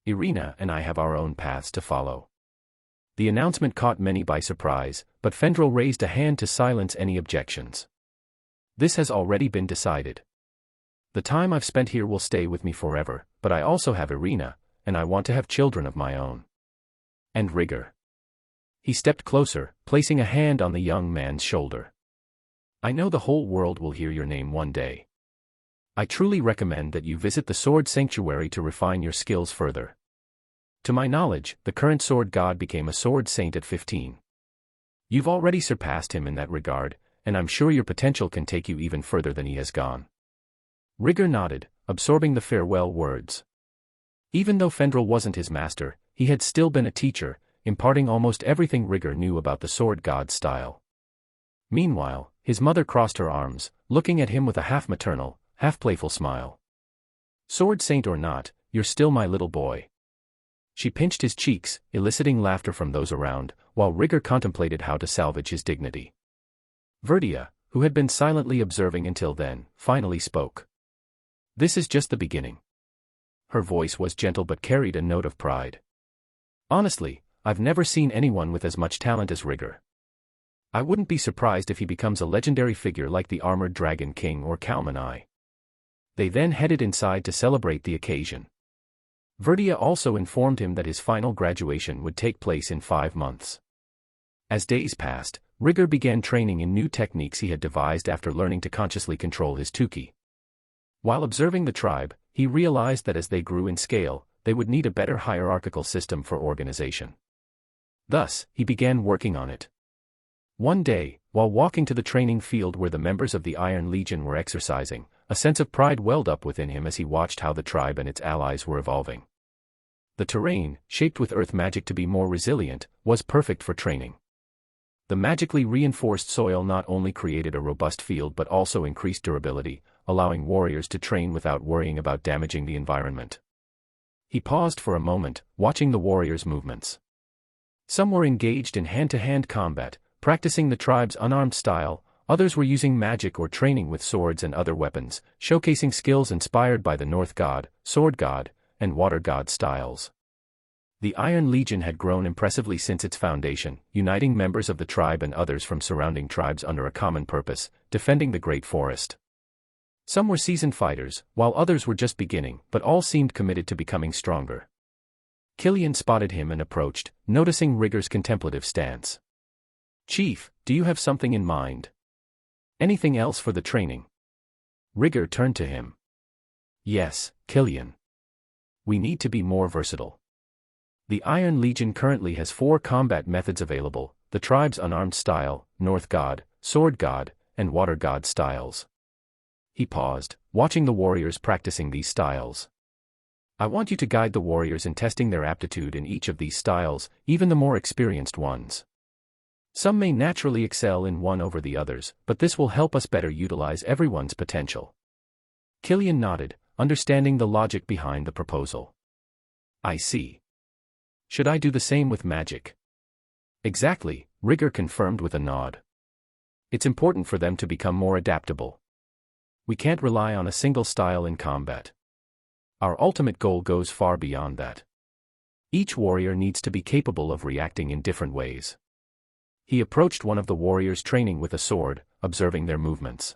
Irina and I have our own paths to follow. The announcement caught many by surprise, but Fendril raised a hand to silence any objections. This has already been decided. The time I've spent here will stay with me forever, but I also have Irina, and I want to have children of my own. And Rigor. He stepped closer, placing a hand on the young man's shoulder. I know the whole world will hear your name one day. I truly recommend that you visit the Sword Sanctuary to refine your skills further. To my knowledge, the current sword god became a sword saint at 15. You've already surpassed him in that regard, and I'm sure your potential can take you even further than he has gone. Rigor nodded, absorbing the farewell words. Even though Fendril wasn't his master, he had still been a teacher, imparting almost everything Rigor knew about the sword god's style. Meanwhile, his mother crossed her arms, looking at him with a half-maternal, half-playful smile. Sword saint or not, you're still my little boy. She pinched his cheeks, eliciting laughter from those around, while Rigor contemplated how to salvage his dignity. Verdia, who had been silently observing until then, finally spoke. This is just the beginning. Her voice was gentle but carried a note of pride. Honestly, I've never seen anyone with as much talent as Rigger. I wouldn't be surprised if he becomes a legendary figure like the Armored Dragon King or Kalmanai. They then headed inside to celebrate the occasion. Verdia also informed him that his final graduation would take place in 5 months. As days passed, Rigger began training in new techniques he had devised after learning to consciously control his Tuki. While observing the tribe, he realized that as they grew in scale, they would need a better hierarchical system for organization. Thus, he began working on it. One day, while walking to the training field where the members of the Iron Legion were exercising, a sense of pride welled up within him as he watched how the tribe and its allies were evolving. The terrain, shaped with earth magic to be more resilient, was perfect for training. The magically reinforced soil not only created a robust field but also increased durability, allowing warriors to train without worrying about damaging the environment. He paused for a moment, watching the warriors' movements. Some were engaged in hand-to-hand combat, practicing the tribe's unarmed style. Others were using magic or training with swords and other weapons, showcasing skills inspired by the North God, Sword God, and Water God styles. The Iron Legion had grown impressively since its foundation, uniting members of the tribe and others from surrounding tribes under a common purpose, defending the Great Forest. Some were seasoned fighters, while others were just beginning, but all seemed committed to becoming stronger. Killian spotted him and approached, noticing Rigger's contemplative stance. "Chief, do you have something in mind? Anything else for the training?" Rigger turned to him. "Yes, Killian. We need to be more versatile. The Iron Legion currently has 4 combat methods available: the tribe's unarmed style, North God, Sword God, and Water God styles." He paused, watching the warriors practicing these styles. "I want you to guide the warriors in testing their aptitude in each of these styles, even the more experienced ones. Some may naturally excel in one over the others, but this will help us better utilize everyone's potential." Killian nodded, understanding the logic behind the proposal. "I see. Should I do the same with magic?" "Exactly," Rigger confirmed with a nod. "It's important for them to become more adaptable. We can't rely on a single style in combat. Our ultimate goal goes far beyond that. Each warrior needs to be capable of reacting in different ways." He approached one of the warriors training with a sword, observing their movements.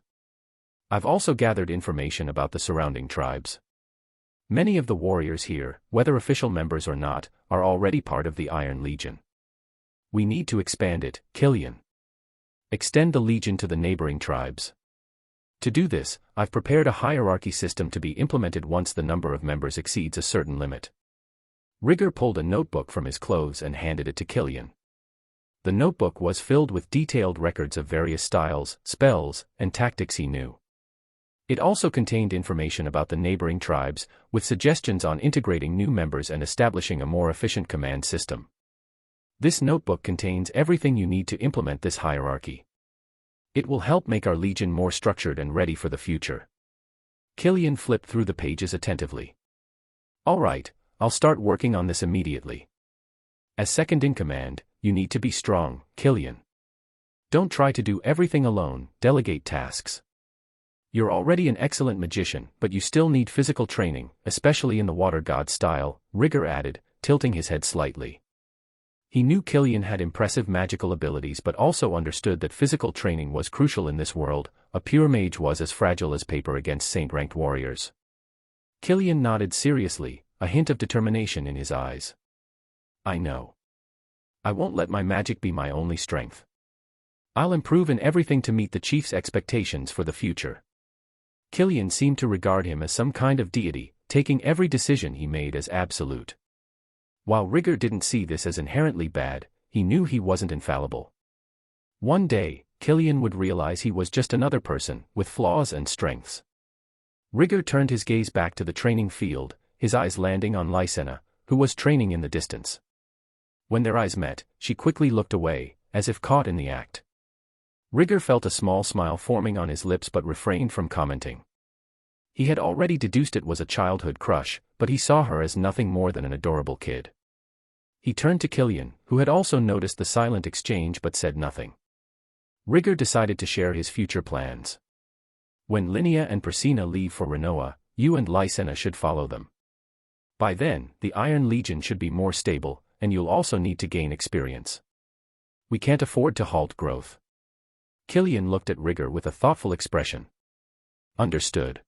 "I've also gathered information about the surrounding tribes. Many of the warriors here, whether official members or not, are already part of the Iron Legion. We need to expand it, Killian. Extend the Legion to the neighboring tribes. To do this, I've prepared a hierarchy system to be implemented once the number of members exceeds a certain limit." Rigger pulled a notebook from his clothes and handed it to Killian. The notebook was filled with detailed records of various styles, spells, and tactics he knew. It also contained information about the neighboring tribes, with suggestions on integrating new members and establishing a more efficient command system. This notebook contains everything you need to implement this hierarchy. It will help make our legion more structured and ready for the future. Killian flipped through the pages attentively. "All right, I'll start working on this immediately. As second in command, you need to be strong, Killian. Don't try to do everything alone, delegate tasks. You're already an excellent magician, but you still need physical training, especially in the Water God style," Rigger added, tilting his head slightly. He knew Killian had impressive magical abilities but also understood that physical training was crucial in this world. A pure mage was as fragile as paper against saint-ranked warriors. Killian nodded seriously, a hint of determination in his eyes. "I know. I won't let my magic be my only strength. I'll improve in everything to meet the chief's expectations for the future." Killian seemed to regard him as some kind of deity, taking every decision he made as absolute. While Rigger didn't see this as inherently bad, he knew he wasn't infallible. One day, Killian would realize he was just another person, with flaws and strengths. Rigger turned his gaze back to the training field, his eyes landing on Lysena, who was training in the distance. When their eyes met, she quickly looked away, as if caught in the act. Rigger felt a small smile forming on his lips but refrained from commenting. He had already deduced it was a childhood crush, but he saw her as nothing more than an adorable kid. He turned to Killian, who had also noticed the silent exchange but said nothing. Rigger decided to share his future plans. "When Linnea and Persina leave for Renoa, you and Lysena should follow them. By then, the Iron Legion should be more stable, and you'll also need to gain experience. We can't afford to halt growth. Ghislaine looked at Rigger with a thoughtful expression. Understood.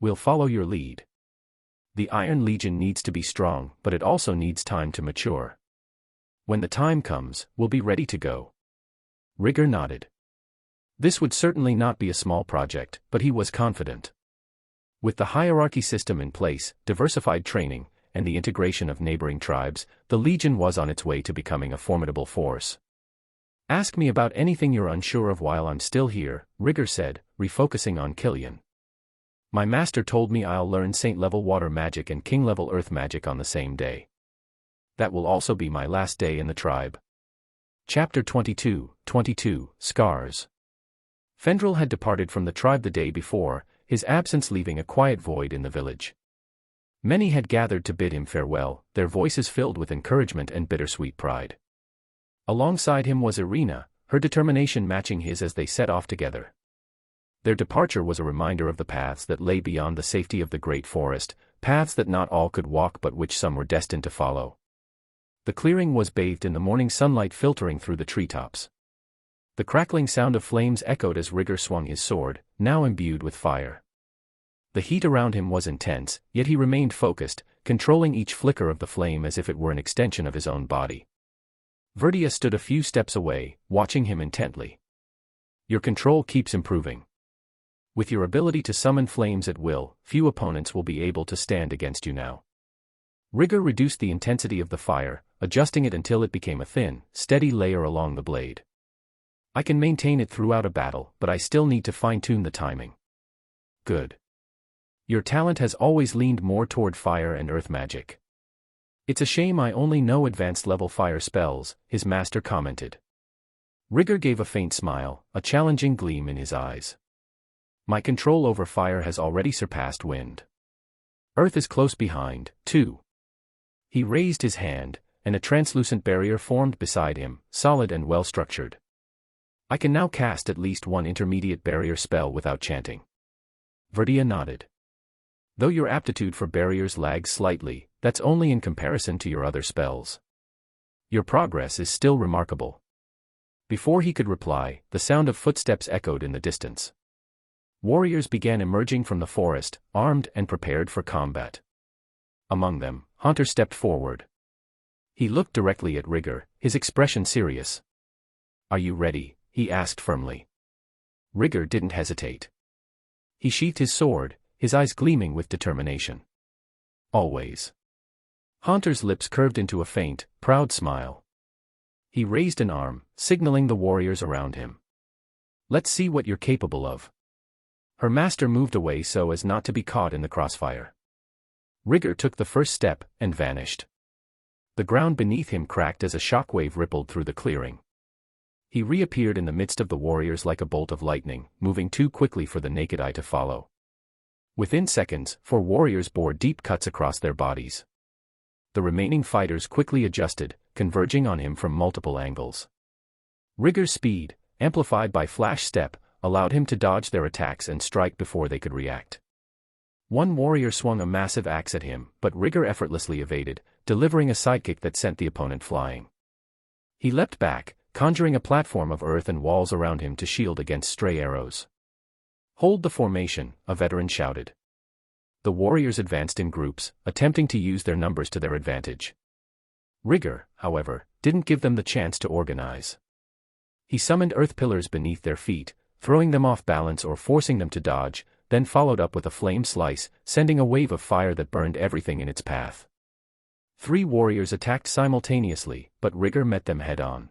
We'll follow your lead. The Iron Legion needs to be strong, but it also needs time to mature. When the time comes, we'll be ready to go. Rigger nodded. This would certainly not be a small project, but he was confident. With the hierarchy system in place, diversified training, and the integration of neighboring tribes, the Legion was on its way to becoming a formidable force. Ask me about anything you're unsure of while I'm still here, Rigger said, refocusing on Ghislaine. My master told me I'll learn Saint-level water magic and King-level earth magic on the same day. That will also be my last day in the tribe. Chapter 22, Scars. Fendril had departed from the tribe the day before, his absence leaving a quiet void in the village. Many had gathered to bid him farewell, their voices filled with encouragement and bittersweet pride. Alongside him was Irina, her determination matching his as they set off together. Their departure was a reminder of the paths that lay beyond the safety of the great forest, paths that not all could walk but which some were destined to follow. The clearing was bathed in the morning sunlight filtering through the treetops. The crackling sound of flames echoed as Rigger swung his sword, now imbued with fire. The heat around him was intense, yet he remained focused, controlling each flicker of the flame as if it were an extension of his own body. Rudeus stood a few steps away, watching him intently. Your control keeps improving. With your ability to summon flames at will, few opponents will be able to stand against you now. Rigger reduced the intensity of the fire, adjusting it until it became a thin, steady layer along the blade. I can maintain it throughout a battle, but I still need to fine-tune the timing. Good. Your talent has always leaned more toward fire and earth magic. It's a shame I only know advanced-level fire spells, his master commented. Rigger gave a faint smile, a challenging gleam in his eyes. My control over fire has already surpassed wind. Earth is close behind, too. He raised his hand, and a translucent barrier formed beside him, solid and well-structured. I can now cast at least one intermediate barrier spell without chanting. Rudeus nodded. Though your aptitude for barriers lags slightly, that's only in comparison to your other spells. Your progress is still remarkable. Before he could reply, the sound of footsteps echoed in the distance. Warriors began emerging from the forest, armed and prepared for combat. Among them, Hunter stepped forward. He looked directly at Rigger, his expression serious. Are you ready? He asked firmly. Rigger didn't hesitate. He sheathed his sword, his eyes gleaming with determination. Always. Hunter's lips curved into a faint, proud smile. He raised an arm, signaling the warriors around him. Let's see what you're capable of. Her master moved away so as not to be caught in the crossfire. Rigger took the first step, and vanished. The ground beneath him cracked as a shockwave rippled through the clearing. He reappeared in the midst of the warriors like a bolt of lightning, moving too quickly for the naked eye to follow. Within seconds, 4 warriors bore deep cuts across their bodies. The remaining fighters quickly adjusted, converging on him from multiple angles. Rigger's speed, amplified by Flash Step, allowed him to dodge their attacks and strike before they could react. One warrior swung a massive axe at him, but Rigger effortlessly evaded, delivering a sidekick that sent the opponent flying. He leapt back, conjuring a platform of earth and walls around him to shield against stray arrows. Hold the formation, a veteran shouted. The warriors advanced in groups, attempting to use their numbers to their advantage. Rigger, however, didn't give them the chance to organize. He summoned earth pillars beneath their feet, throwing them off balance or forcing them to dodge, then followed up with a flame slice, sending a wave of fire that burned everything in its path. 3 warriors attacked simultaneously, but Rigger met them head-on.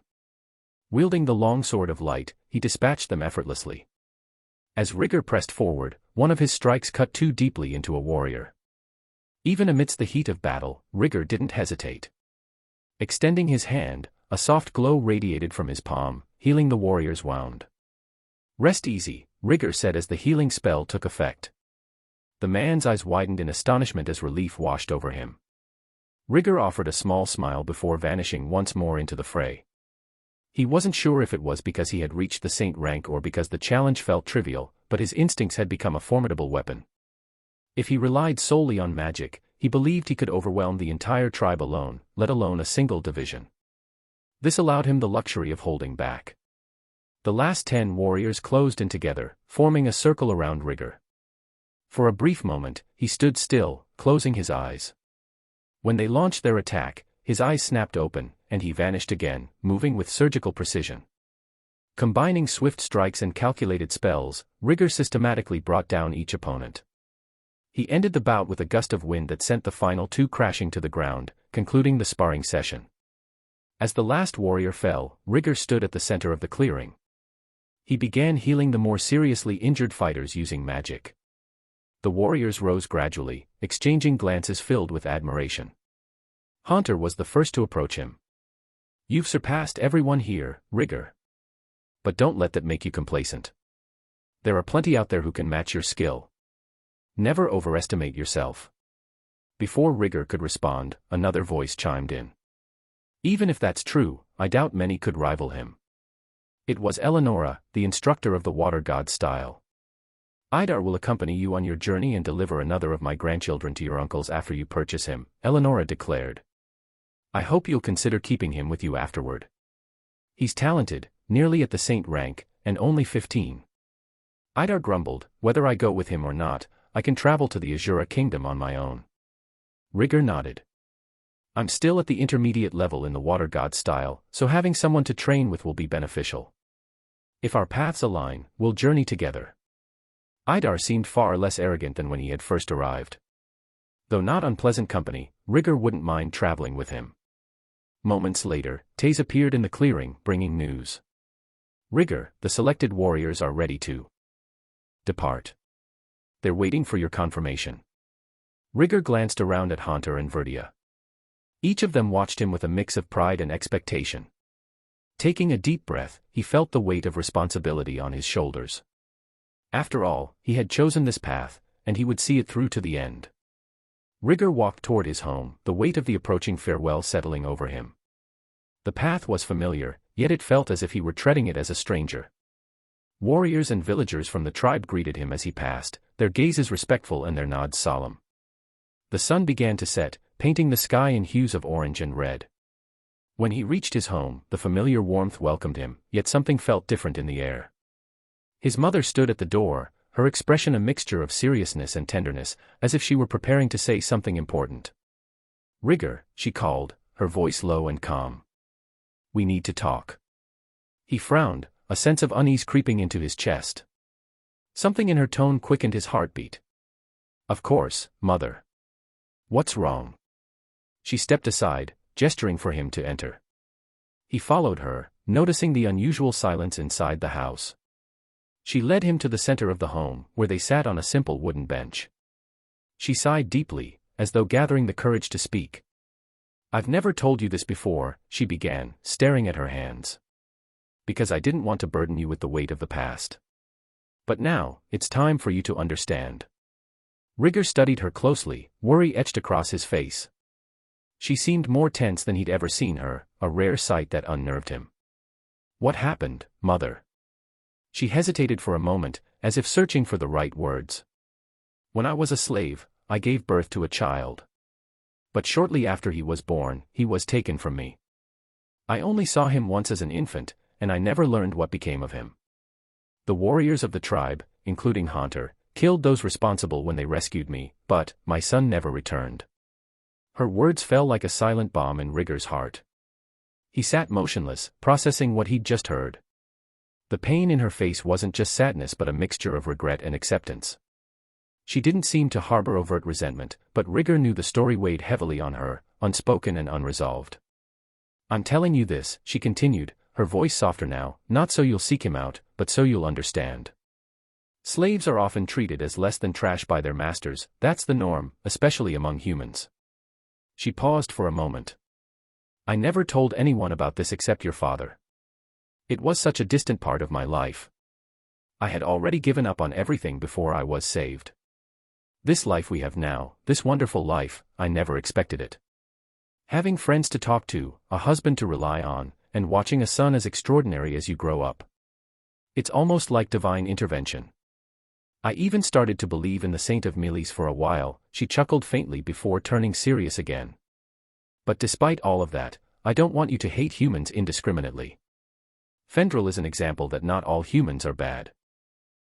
Wielding the long sword of light, he dispatched them effortlessly. As Rigger pressed forward, one of his strikes cut too deeply into a warrior. Even amidst the heat of battle, Rigger didn't hesitate. Extending his hand, a soft glow radiated from his palm, healing the warrior's wound. Rest easy, Rigger said as the healing spell took effect. The man's eyes widened in astonishment as relief washed over him. Rigger offered a small smile before vanishing once more into the fray. He wasn't sure if it was because he had reached the saint rank or because the challenge felt trivial, but his instincts had become a formidable weapon. If he relied solely on magic, he believed he could overwhelm the entire tribe alone, let alone a single division. This allowed him the luxury of holding back. The last 10 warriors closed in together, forming a circle around Rigger. For a brief moment, he stood still, closing his eyes. When they launched their attack, his eyes snapped open, and he vanished again, moving with surgical precision. Combining swift strikes and calculated spells, Rigger systematically brought down each opponent. He ended the bout with a gust of wind that sent the final 2 crashing to the ground, concluding the sparring session. As the last warrior fell, Rigger stood at the center of the clearing. He began healing the more seriously injured fighters using magic. The warriors rose gradually, exchanging glances filled with admiration. Hunter was the first to approach him. "You've surpassed everyone here, Rigger. But don't let that make you complacent. There are plenty out there who can match your skill. Never overestimate yourself." Before Rigger could respond, another voice chimed in. "Even if that's true, I doubt many could rival him." It was Eleonora, the instructor of the water god style. "Idar will accompany you on your journey and deliver another of my grandchildren to your uncles after you purchase him," Eleonora declared. "I hope you'll consider keeping him with you afterward. He's talented, nearly at the saint rank, and only 15. Idar grumbled, "Whether I go with him or not, I can travel to the Azura kingdom on my own." Rigger nodded. "I'm still at the intermediate level in the water god style, so having someone to train with will be beneficial. If our paths align, we'll journey together." Idar seemed far less arrogant than when he had first arrived. Though not unpleasant company, Rigger wouldn't mind traveling with him. Moments later, Taze appeared in the clearing, bringing news. "Rigger, the selected warriors are ready to depart. They're waiting for your confirmation." Rigger glanced around at Hunter and Verdia. Each of them watched him with a mix of pride and expectation. Taking a deep breath, he felt the weight of responsibility on his shoulders. After all, he had chosen this path, and he would see it through to the end. Rigger walked toward his home, the weight of the approaching farewell settling over him. The path was familiar, yet it felt as if he were treading it as a stranger. Warriors and villagers from the tribe greeted him as he passed, their gazes respectful and their nods solemn. The sun began to set, painting the sky in hues of orange and red. When he reached his home, the familiar warmth welcomed him, yet something felt different in the air. His mother stood at the door, her expression a mixture of seriousness and tenderness, as if she were preparing to say something important. "Rigger," she called, her voice low and calm. "We need to talk." He frowned, a sense of unease creeping into his chest. Something in her tone quickened his heartbeat. "Of course, mother. What's wrong?" She stepped aside, gesturing for him to enter. He followed her, noticing the unusual silence inside the house. She led him to the center of the home, where they sat on a simple wooden bench. She sighed deeply, as though gathering the courage to speak. "I've never told you this before," she began, staring at her hands. "Because I didn't want to burden you with the weight of the past. But now, it's time for you to understand." Rigger studied her closely, worry etched across his face. She seemed more tense than he'd ever seen her, a rare sight that unnerved him. "What happened, mother?" She hesitated for a moment, as if searching for the right words. "When I was a slave, I gave birth to a child. But shortly after he was born, he was taken from me. I only saw him once as an infant, and I never learned what became of him. The warriors of the tribe, including Hunter, killed those responsible when they rescued me, but my son never returned." Her words fell like a silent bomb in Rigger's heart. He sat motionless, processing what he'd just heard. The pain in her face wasn't just sadness but a mixture of regret and acceptance. She didn't seem to harbor overt resentment, but Rigger knew the story weighed heavily on her, unspoken and unresolved. "I'm telling you this," she continued, her voice softer now, "not so you'll seek him out, but so you'll understand. Slaves are often treated as less than trash by their masters, that's the norm, especially among humans." She paused for a moment. "I never told anyone about this except your father. It was such a distant part of my life. I had already given up on everything before I was saved. This life we have now, this wonderful life, I never expected it. Having friends to talk to, a husband to rely on, and watching a son as extraordinary as you grow up. It's almost like divine intervention. I even started to believe in the Saint of Melis for a while," she chuckled faintly before turning serious again. "But despite all of that, I don't want you to hate humans indiscriminately. Fendril is an example that not all humans are bad.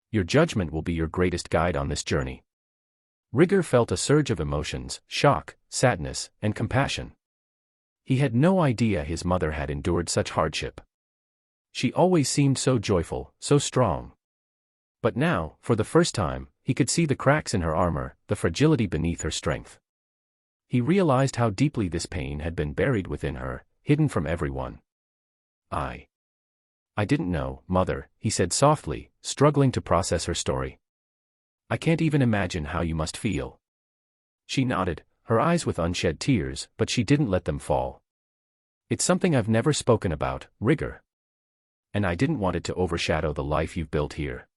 Your judgment will be your greatest guide on this journey." Rigger felt a surge of emotions, shock, sadness, and compassion. He had no idea his mother had endured such hardship. She always seemed so joyful, so strong. But now, for the first time, he could see the cracks in her armor, the fragility beneath her strength. He realized how deeply this pain had been buried within her, hidden from everyone. I didn't know, Mother," he said softly, struggling to process her story. "I can't even imagine how you must feel." She nodded, her eyes with unshed tears, but she didn't let them fall. "It's something I've never spoken about, Rigger. And I didn't want it to overshadow the life you've built here.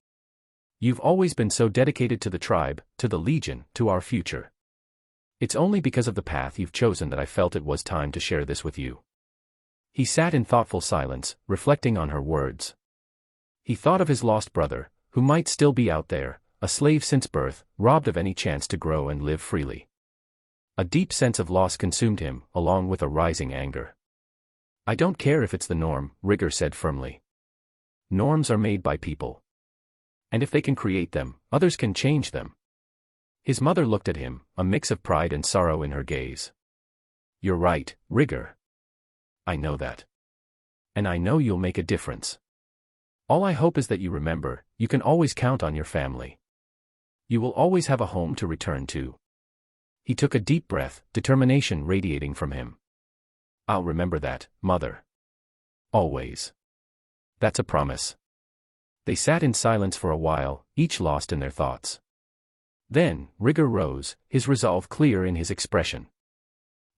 You've always been so dedicated to the tribe, to the Legion, to our future. It's only because of the path you've chosen that I felt it was time to share this with you." He sat in thoughtful silence, reflecting on her words. He thought of his lost brother, who might still be out there, a slave since birth, robbed of any chance to grow and live freely. A deep sense of loss consumed him, along with a rising anger. "I don't care if it's the norm," Rigger said firmly. "Norms are made by people. And if they can create them, others can change them." His mother looked at him, a mix of pride and sorrow in her gaze. "You're right, Rigger. I know that. And I know you'll make a difference. All I hope is that you remember, you can always count on your family. You will always have a home to return to." He took a deep breath, determination radiating from him. "I'll remember that, Mother. Always. That's a promise." They sat in silence for a while, each lost in their thoughts. Then, Rigger rose, his resolve clear in his expression.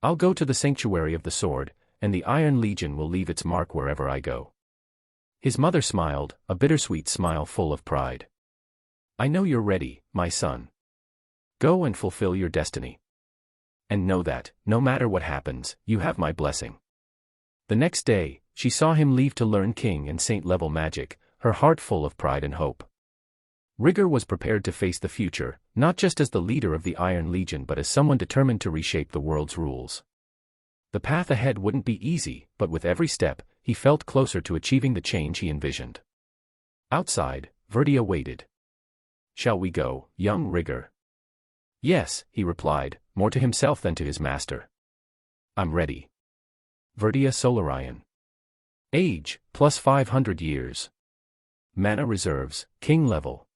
"I'll go to the Sanctuary of the Sword, and the Iron Legion will leave its mark wherever I go." His mother smiled, a bittersweet smile full of pride. "I know you're ready, my son. Go and fulfill your destiny. And know that, no matter what happens, you have my blessing." The next day, she saw him leave to learn King and Saint-level magic, her heart full of pride and hope. Rigger was prepared to face the future, not just as the leader of the Iron Legion but as someone determined to reshape the world's rules. The path ahead wouldn't be easy, but with every step, he felt closer to achieving the change he envisioned. Outside, Verdia waited. "Shall we go, young Rigger?" "Yes," he replied, more to himself than to his master. "I'm ready." Verdia Solarian. Age, plus 500 years. Mana reserves, King level.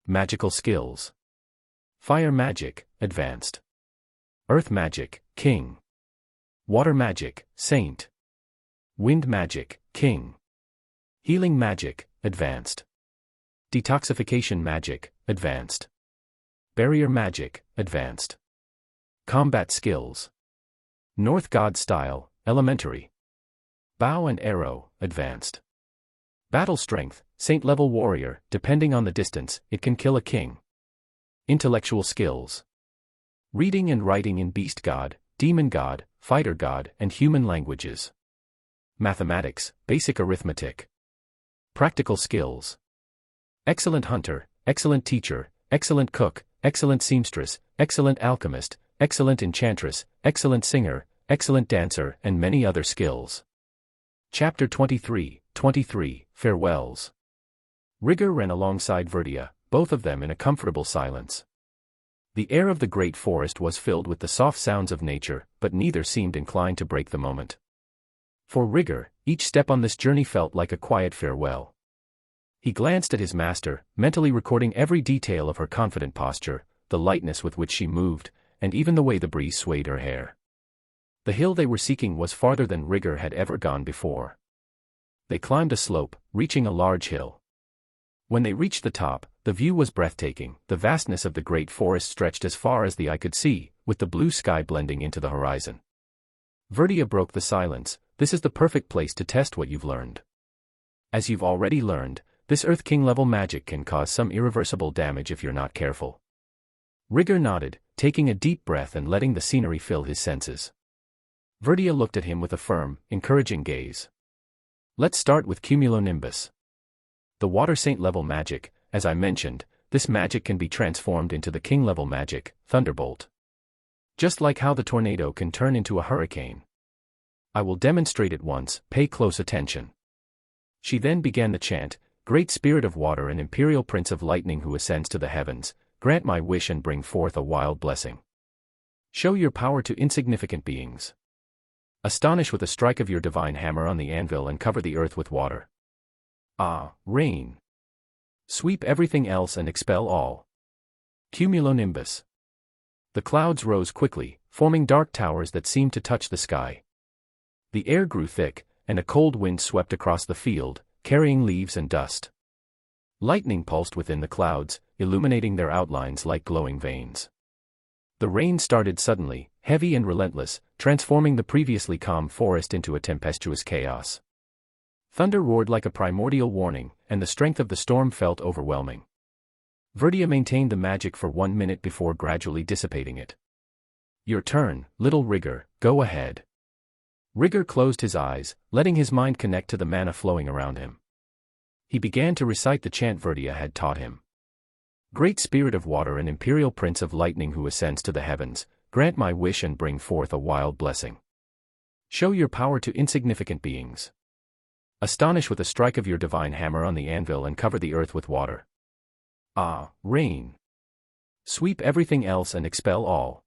Magical skills. Fire magic, advanced. Earth magic, King. Water magic, Saint. Wind magic, King. Healing magic, advanced. Detoxification magic, advanced. Barrier magic, advanced. Combat skills. North God style, elementary. Bow and arrow, advanced. Battle strength, Saint-level warrior, depending on the distance, it can kill a king. Intellectual skills. Reading and writing in beast god, demon god, fighter god, and human languages. Mathematics, basic arithmetic. Practical skills. Excellent hunter, excellent teacher, excellent cook, excellent seamstress, excellent alchemist, excellent enchantress, excellent singer, excellent dancer, and many other skills. Chapter 23, Farewells. Rigger ran alongside Verdia, both of them in a comfortable silence. The air of the great forest was filled with the soft sounds of nature, but neither seemed inclined to break the moment. For Rigger, each step on this journey felt like a quiet farewell. He glanced at his master, mentally recording every detail of her confident posture, the lightness with which she moved, and even the way the breeze swayed her hair. The hill they were seeking was farther than Rigger had ever gone before. They climbed a slope, reaching a large hill. When they reached the top, the view was breathtaking. The vastness of the great forest stretched as far as the eye could see, with the blue sky blending into the horizon. Verdia broke the silence. "This is the perfect place to test what you've learned. As you've already learned, this Earth King level magic can cause some irreversible damage if you're not careful." Rigger nodded, taking a deep breath and letting the scenery fill his senses. Verdia looked at him with a firm, encouraging gaze. "Let's start with cumulonimbus. The water saint level magic, as I mentioned, this magic can be transformed into the king-level magic, Thunderbolt. Just like how the tornado can turn into a hurricane. I will demonstrate it once, pay close attention. She then began the chant, Great Spirit of Water and Imperial Prince of Lightning who ascends to the heavens, grant my wish and bring forth a wild blessing. Show your power to insignificant beings. Astonish with a strike of your divine hammer on the anvil and cover the earth with water. Rain. Sweep everything else and expel all. Cumulonimbus. The clouds rose quickly, forming dark towers that seemed to touch the sky. The air grew thick, and a cold wind swept across the field, carrying leaves and dust. Lightning pulsed within the clouds, illuminating their outlines like glowing veins. The rain started suddenly, heavy and relentless, transforming the previously calm forest into a tempestuous chaos. Thunder roared like a primordial warning, and the strength of the storm felt overwhelming. Rudeus maintained the magic for 1 minute before gradually dissipating it. Your turn, little Rigger, go ahead. Rigger closed his eyes, letting his mind connect to the mana flowing around him. He began to recite the chant Rudeus had taught him. Great Spirit of Water and Imperial Prince of Lightning who ascends to the heavens, grant my wish and bring forth a wild blessing. Show your power to insignificant beings. Astonish with a strike of your divine hammer on the anvil and cover the earth with water. Rain. Sweep everything else and expel all.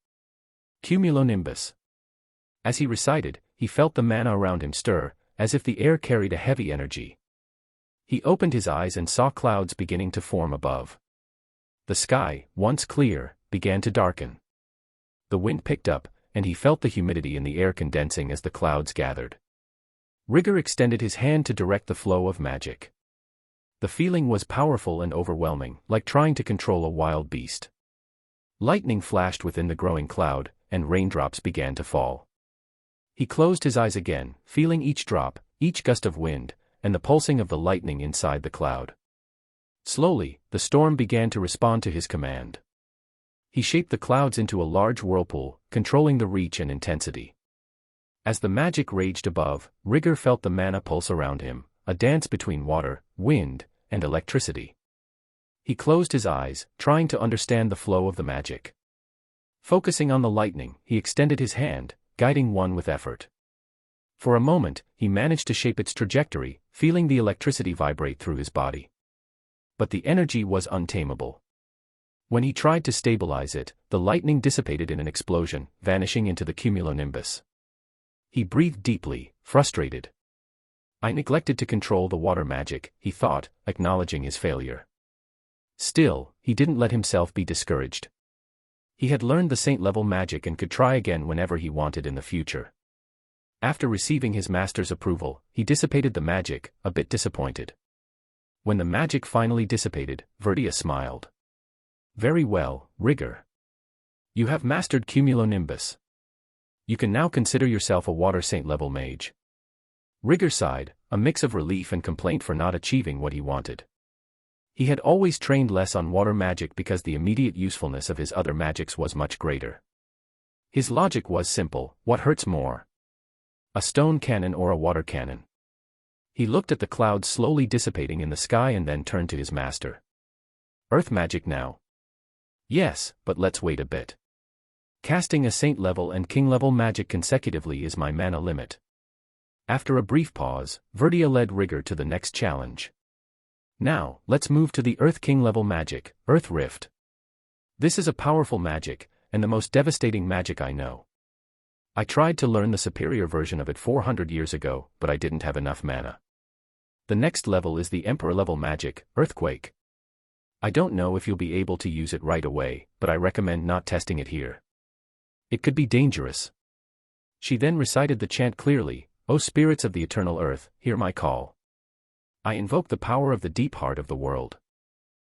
Cumulonimbus. As he recited, he felt the mana around him stir, as if the air carried a heavy energy. He opened his eyes and saw clouds beginning to form above. The sky, once clear, began to darken. The wind picked up, and he felt the humidity in the air condensing as the clouds gathered. Rigger extended his hand to direct the flow of magic. The feeling was powerful and overwhelming, like trying to control a wild beast. Lightning flashed within the growing cloud, and raindrops began to fall. He closed his eyes again, feeling each drop, each gust of wind, and the pulsing of the lightning inside the cloud. Slowly, the storm began to respond to his command. He shaped the clouds into a large whirlpool, controlling the reach and intensity. As the magic raged above, Rigger felt the mana pulse around him, a dance between water, wind, and electricity. He closed his eyes, trying to understand the flow of the magic. Focusing on the lightning, he extended his hand, guiding one with effort. For a moment, he managed to shape its trajectory, feeling the electricity vibrate through his body. But the energy was untamable. When he tried to stabilize it, the lightning dissipated in an explosion, vanishing into the cumulonimbus. He breathed deeply, frustrated. I neglected to control the water magic, he thought, acknowledging his failure. Still, he didn't let himself be discouraged. He had learned the saint-level magic and could try again whenever he wanted in the future. After receiving his master's approval, he dissipated the magic, a bit disappointed. When the magic finally dissipated, Rudeus smiled. Very well, Rigger. You have mastered cumulonimbus. You can now consider yourself a water saint-level mage. Rigger sighed, a mix of relief and complaint for not achieving what he wanted. He had always trained less on water magic because the immediate usefulness of his other magics was much greater. His logic was simple, what hurts more? A stone cannon or a water cannon? He looked at the clouds slowly dissipating in the sky and then turned to his master. Earth magic now? Yes, but let's wait a bit. Casting a saint-level and king-level magic consecutively is my mana limit. After a brief pause, Rudeus led Rigger to the next challenge. Now, let's move to the Earth King level magic, Earth Rift. This is a powerful magic, and the most devastating magic I know. I tried to learn the superior version of it 400 years ago, but I didn't have enough mana. The next level is the Emperor level magic, Earthquake. I don't know if you'll be able to use it right away, but I recommend not testing it here. It could be dangerous. She then recited the chant clearly, O spirits of the eternal earth, hear my call. I invoke the power of the deep heart of the world.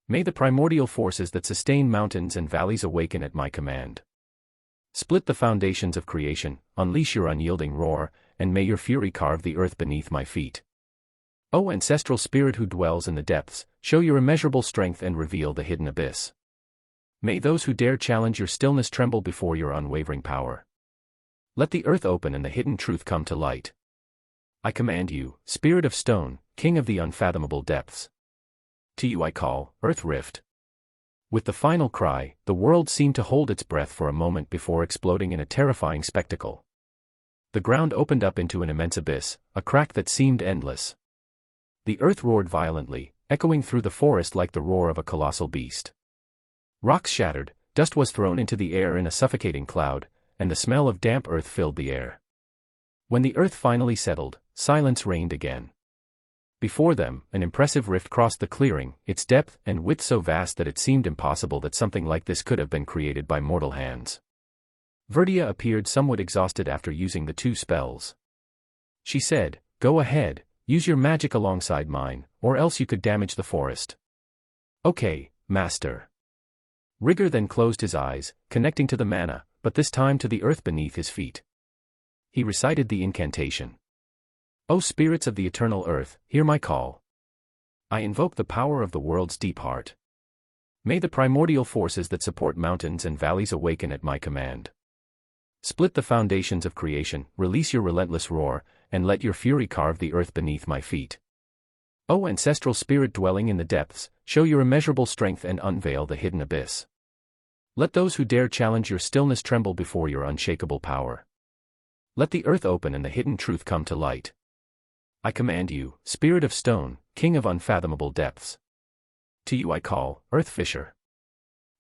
May the primordial forces that sustain mountains and valleys awaken at my command. Split the foundations of creation, unleash your unyielding roar, and may your fury carve the earth beneath my feet. O ancestral spirit who dwells in the depths, show your immeasurable strength and reveal the hidden abyss. May those who dare challenge your stillness tremble before your unwavering power. Let the earth open and the hidden truth come to light. I command you, Spirit of Stone, King of the unfathomable depths. To you I call, Earth Rift. With the final cry, the world seemed to hold its breath for a moment before exploding in a terrifying spectacle. The ground opened up into an immense abyss, a crack that seemed endless. The earth roared violently, echoing through the forest like the roar of a colossal beast. Rocks shattered, dust was thrown into the air in a suffocating cloud, and the smell of damp earth filled the air. When the earth finally settled, silence reigned again. Before them, an impressive rift crossed the clearing, its depth and width so vast that it seemed impossible that something like this could have been created by mortal hands. Verdia appeared somewhat exhausted after using the 2 spells. She said, "Go ahead, use your magic alongside mine, or else you could damage the forest." "Okay, Master." Rigor then closed his eyes, connecting to the mana, but this time to the earth beneath his feet. He recited the incantation. "O spirits of the eternal earth, hear my call. I invoke the power of the world's deep heart. May the primordial forces that support mountains and valleys awaken at my command. Split the foundations of creation, release your relentless roar, and let your fury carve the earth beneath my feet. O ancestral spirit dwelling in the depths, show your immeasurable strength and unveil the hidden abyss. Let those who dare challenge your stillness tremble before your unshakable power. Let the earth open and the hidden truth come to light. I command you, spirit of stone, king of unfathomable depths. To you I call, Earth Fisher."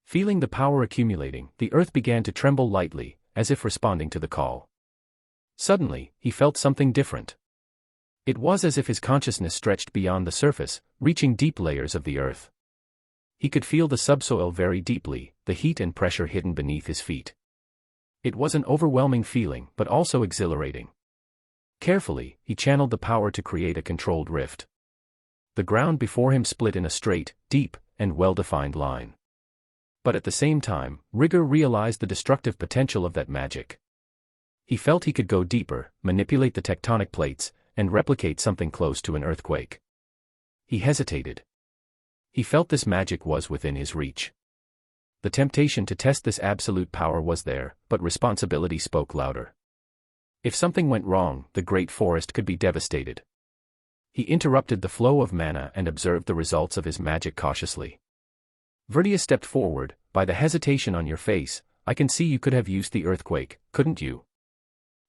Feeling the power accumulating, the earth began to tremble lightly, as if responding to the call. Suddenly, he felt something different. It was as if his consciousness stretched beyond the surface, reaching deep layers of the earth. He could feel the subsoil very deeply, the heat and pressure hidden beneath his feet. It was an overwhelming feeling, but also exhilarating. Carefully, he channeled the power to create a controlled rift. The ground before him split in a straight, deep, and well-defined line. But at the same time, Rigor realized the destructive potential of that magic. He felt he could go deeper, manipulate the tectonic plates, and replicate something close to an earthquake. He hesitated. He felt this magic was within his reach. The temptation to test this absolute power was there, but responsibility spoke louder. If something went wrong, the great forest could be devastated. He interrupted the flow of mana and observed the results of his magic cautiously. Verdia stepped forward. "By the hesitation on your face, I can see you could have used the earthquake, couldn't you?"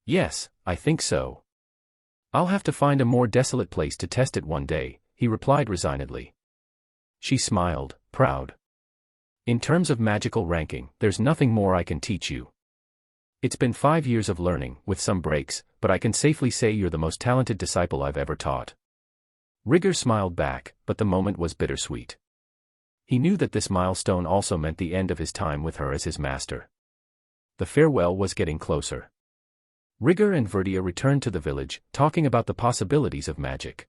"Yes, I think so. I'll have to find a more desolate place to test it one day," he replied resignedly. She smiled, proud. "In terms of magical ranking, there's nothing more I can teach you. It's been 5 years of learning, with some breaks, but I can safely say you're the most talented disciple I've ever taught." Rigor smiled back, but the moment was bittersweet. He knew that this milestone also meant the end of his time with her as his master. The farewell was getting closer. Rigor and Verdia returned to the village, talking about the possibilities of magic.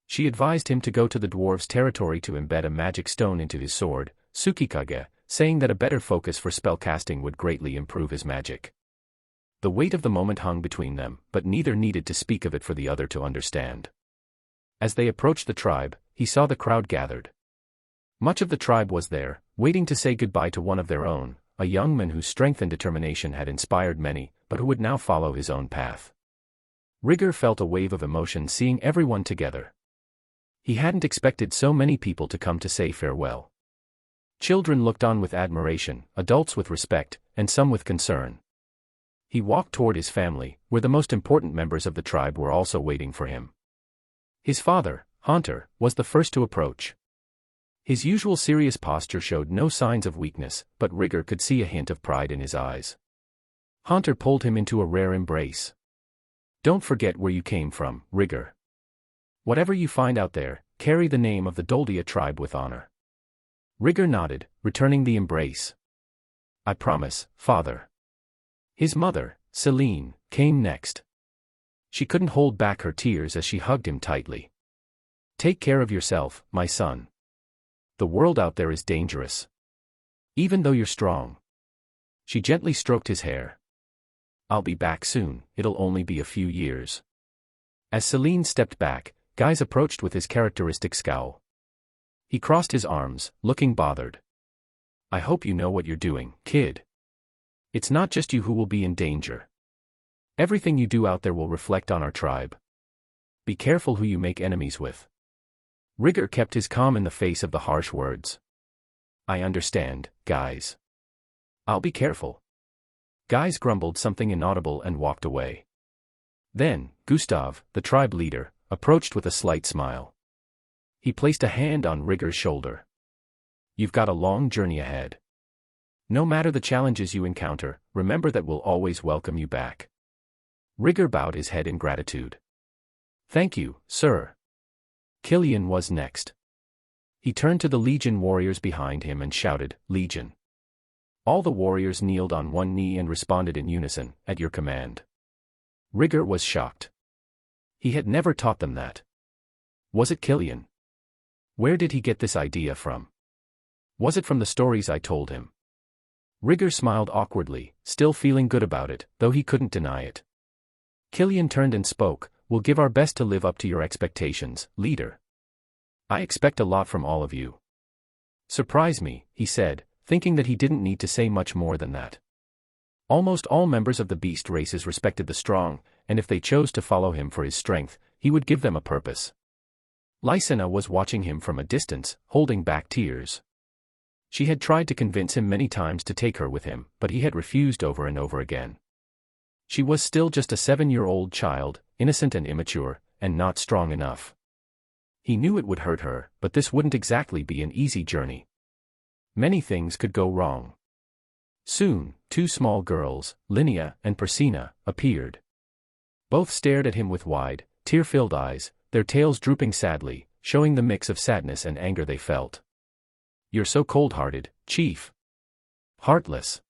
She advised him to go to the dwarves' territory to embed a magic stone into his sword, Tsukikage, saying that a better focus for spellcasting would greatly improve his magic. The weight of the moment hung between them, but neither needed to speak of it for the other to understand. As they approached the tribe, he saw the crowd gathered. Much of the tribe was there, waiting to say goodbye to one of their own, a young man whose strength and determination had inspired many, but who would now follow his own path. Rigor felt a wave of emotion seeing everyone together. He hadn't expected so many people to come to say farewell. Children looked on with admiration, adults with respect, and some with concern. He walked toward his family, where the most important members of the tribe were also waiting for him. His father, Haunter, was the first to approach. His usual serious posture showed no signs of weakness, but Rigor could see a hint of pride in his eyes. Haunter pulled him into a rare embrace. "Don't forget where you came from, Rigor. Whatever you find out there, carry the name of the Doldia tribe with honor." Rigor nodded, returning the embrace. "I promise, father." His mother, Celine, came next. She couldn't hold back her tears as she hugged him tightly. "Take care of yourself, my son. The world out there is dangerous. Even though you're strong." She gently stroked his hair. "I'll be back soon, it'll only be a few years." As Celine stepped back, Guise approached with his characteristic scowl. He crossed his arms, looking bothered. "I hope you know what you're doing, kid. It's not just you who will be in danger. Everything you do out there will reflect on our tribe. Be careful who you make enemies with." Rigor kept his calm in the face of the harsh words. I understand, guys. I'll be careful. Guys grumbled something inaudible and walked away. Then, Gustav, the tribe leader, approached with a slight smile. He placed a hand on Rigger's shoulder. You've got a long journey ahead. No matter the challenges you encounter, remember that we'll always welcome you back. Rigger bowed his head in gratitude. Thank you, sir. Killian was next. He turned to the Legion warriors behind him and shouted, Legion. All the warriors kneeled on one knee and responded in unison, at your command. Rigger was shocked. He had never taught them that. Was it Killian? Where did he get this idea from? Was it from the stories I told him? Rigger smiled awkwardly, still feeling good about it, though he couldn't deny it. Killian turned and spoke, we'll give our best to live up to your expectations, leader. I expect a lot from all of you. Surprise me, he said, thinking that he didn't need to say much more than that. Almost all members of the beast races respected the strong, and if they chose to follow him for his strength, he would give them a purpose. Lysina was watching him from a distance, holding back tears. She had tried to convince him many times to take her with him, but he had refused over and over again. She was still just a 7-year-old child, innocent and immature, and not strong enough. He knew it would hurt her, but this wouldn't exactly be an easy journey. Many things could go wrong. Soon, 2 small girls, Linnea and Persina, appeared. Both stared at him with wide, tear-filled eyes, their tails drooping sadly, showing the mix of sadness and anger they felt. You're so cold-hearted, Chief. Heartless.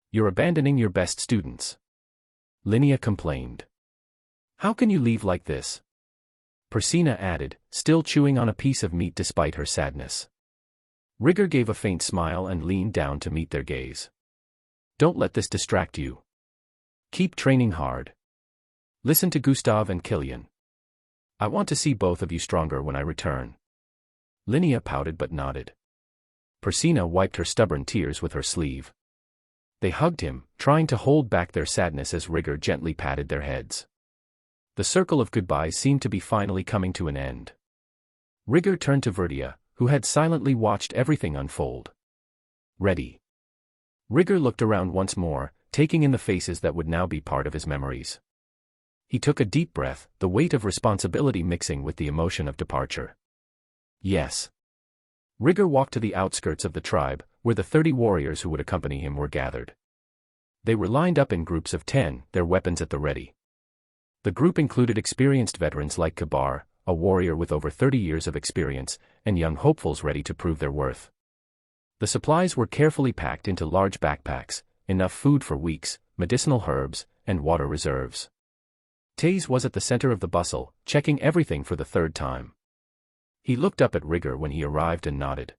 You're abandoning your best students. Linnea complained. How can you leave like this? Persina added, still chewing on a piece of meat despite her sadness. Rigger gave a faint smile and leaned down to meet their gaze. Don't let this distract you. Keep training hard. Listen to Gustav and Killian. I want to see both of you stronger when I return. Linnea pouted but nodded. Persina wiped her stubborn tears with her sleeve. They hugged him, trying to hold back their sadness as Rigger gently patted their heads. The circle of goodbyes seemed to be finally coming to an end. Rigger turned to Verdia, who had silently watched everything unfold. Ready. Rigger looked around once more, taking in the faces that would now be part of his memories. He took a deep breath, the weight of responsibility mixing with the emotion of departure. Yes. Rigger walked to the outskirts of the tribe, where the 30 warriors who would accompany him were gathered. They were lined up in groups of 10, their weapons at the ready. The group included experienced veterans like Kabar, a warrior with over 30 years of experience, and young hopefuls ready to prove their worth. The supplies were carefully packed into large backpacks, enough food for weeks, medicinal herbs, and water reserves. Taze was at the center of the bustle, checking everything for the 3rd time. He looked up at Rigger when he arrived and nodded.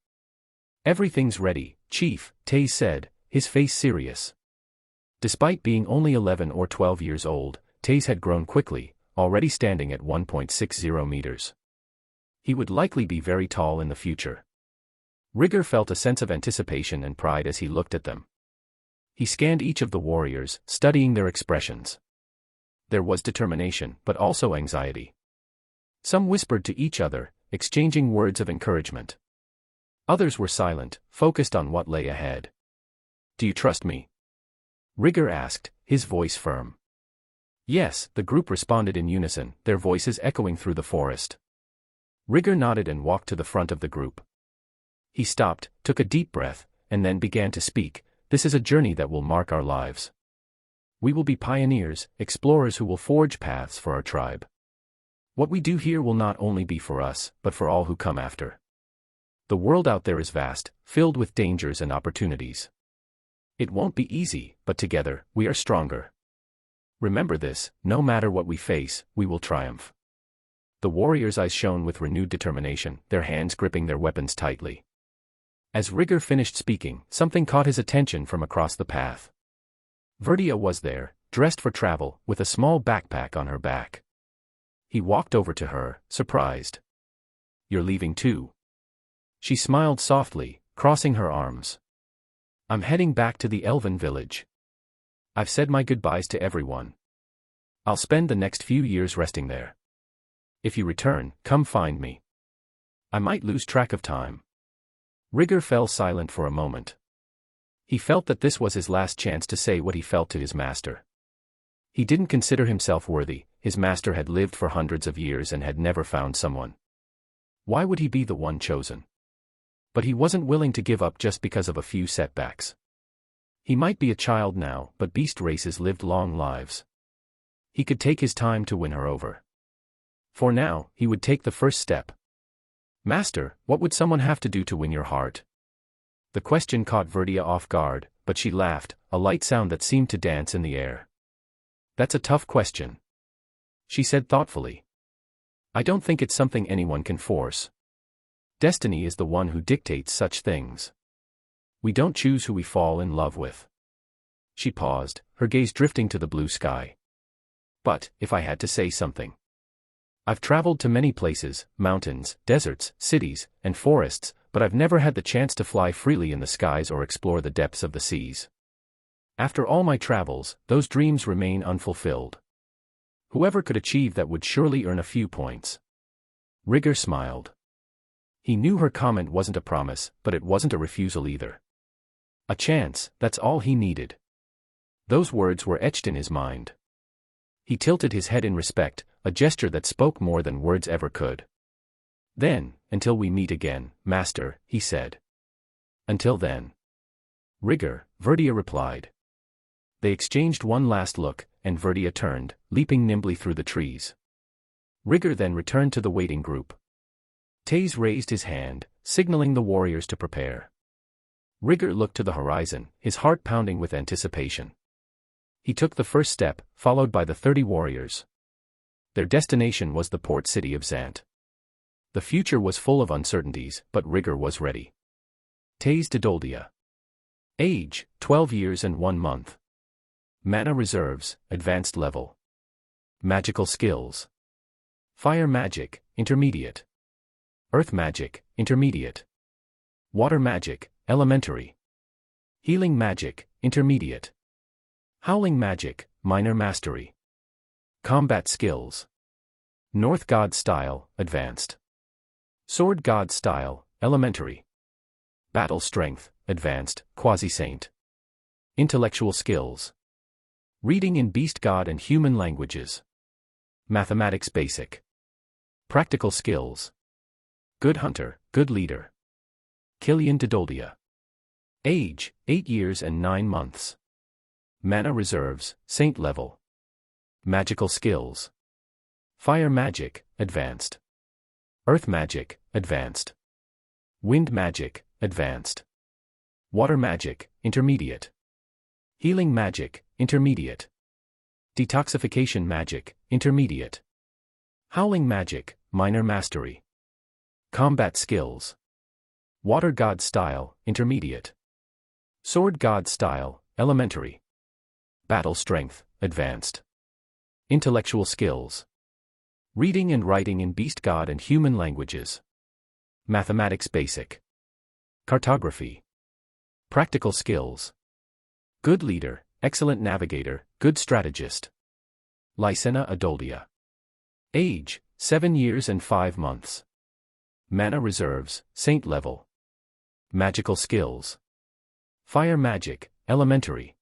Everything's ready, Chief, Taze said, his face serious. Despite being only 11 or 12 years old, Taze had grown quickly, already standing at 1.60 meters. He would likely be very tall in the future. Rigger felt a sense of anticipation and pride as he looked at them. He scanned each of the warriors, studying their expressions. There was determination, but also anxiety. Some whispered to each other, exchanging words of encouragement. Others were silent, focused on what lay ahead. Do you trust me? Rigger asked, his voice firm. Yes, the group responded in unison, their voices echoing through the forest. Rigger nodded and walked to the front of the group. He stopped, took a deep breath, and then began to speak. This is a journey that will mark our lives. We will be pioneers, explorers who will forge paths for our tribe. What we do here will not only be for us, but for all who come after. The world out there is vast, filled with dangers and opportunities. It won't be easy, but together, we are stronger. Remember this, no matter what we face, we will triumph. The warriors' eyes shone with renewed determination, their hands gripping their weapons tightly. As Rigger finished speaking, something caught his attention from across the path. Verdia was there, dressed for travel, with a small backpack on her back. He walked over to her, surprised. You're leaving too? She smiled softly, crossing her arms. I'm heading back to the Elven village. I've said my goodbyes to everyone. I'll spend the next few years resting there. If you return, come find me. I might lose track of time. Rigger fell silent for a moment. He felt that this was his last chance to say what he felt to his master. He didn't consider himself worthy, his master had lived for hundreds of years and had never found someone. Why would he be the one chosen? But he wasn't willing to give up just because of a few setbacks. He might be a child now, but beast races lived long lives. He could take his time to win her over. For now, he would take the first step. Master, what would someone have to do to win your heart? The question caught Rudeus off guard, but she laughed, a light sound that seemed to dance in the air. That's a tough question, she said thoughtfully. I don't think it's something anyone can force. Destiny is the one who dictates such things. We don't choose who we fall in love with. She paused, her gaze drifting to the blue sky. But, if I had to say something. I've traveled to many places, mountains, deserts, cities, and forests, but I've never had the chance to fly freely in the skies or explore the depths of the seas. After all my travels, those dreams remain unfulfilled. Whoever could achieve that would surely earn a few points. Rigger smiled. He knew her comment wasn't a promise, but it wasn't a refusal either. A chance, that's all he needed. Those words were etched in his mind. He tilted his head in respect, a gesture that spoke more than words ever could. Then, until we meet again, master, he said. Until then. Rigger, Rudeus replied. They exchanged one last look, and Rudeus turned, leaping nimbly through the trees. Rigger then returned to the waiting group. Taze raised his hand, signaling the warriors to prepare. Rigger looked to the horizon, his heart pounding with anticipation. He took the first step, followed by the 30 warriors. Their destination was the port city of Zant. The future was full of uncertainties, but Rigger was ready. Taze Dodoldia. Age, 12 years and 1 month. Mana reserves, advanced level. Magical skills. Fire magic, intermediate. Earth magic, intermediate. Water magic, elementary. Healing magic, intermediate. Howling magic, minor mastery. Combat skills. North God style, advanced. Sword God style, elementary. Battle strength, advanced, quasi-saint. Intellectual skills. Reading in beast god and human languages. Mathematics basic. Practical skills. Good hunter, good leader. Killian Dodoldia. Age, 8 years and 9 months. Mana reserves, saint level. Magical skills. Fire magic, advanced. Earth magic, advanced. Wind magic, advanced. Water magic, intermediate. Healing magic, intermediate. Detoxification magic, intermediate. Howling magic, minor mastery. Combat skills. Water god style, intermediate. Sword god style, elementary. Battle strength, advanced. Intellectual skills. Reading and writing in beast god and human languages. Mathematics basic. Cartography. Practical skills. Good leader, excellent navigator, good strategist. Lysena Adoldia. Age, 7 years and 5 months. Mana reserves, saint level. Magical skills. Fire magic, elementary.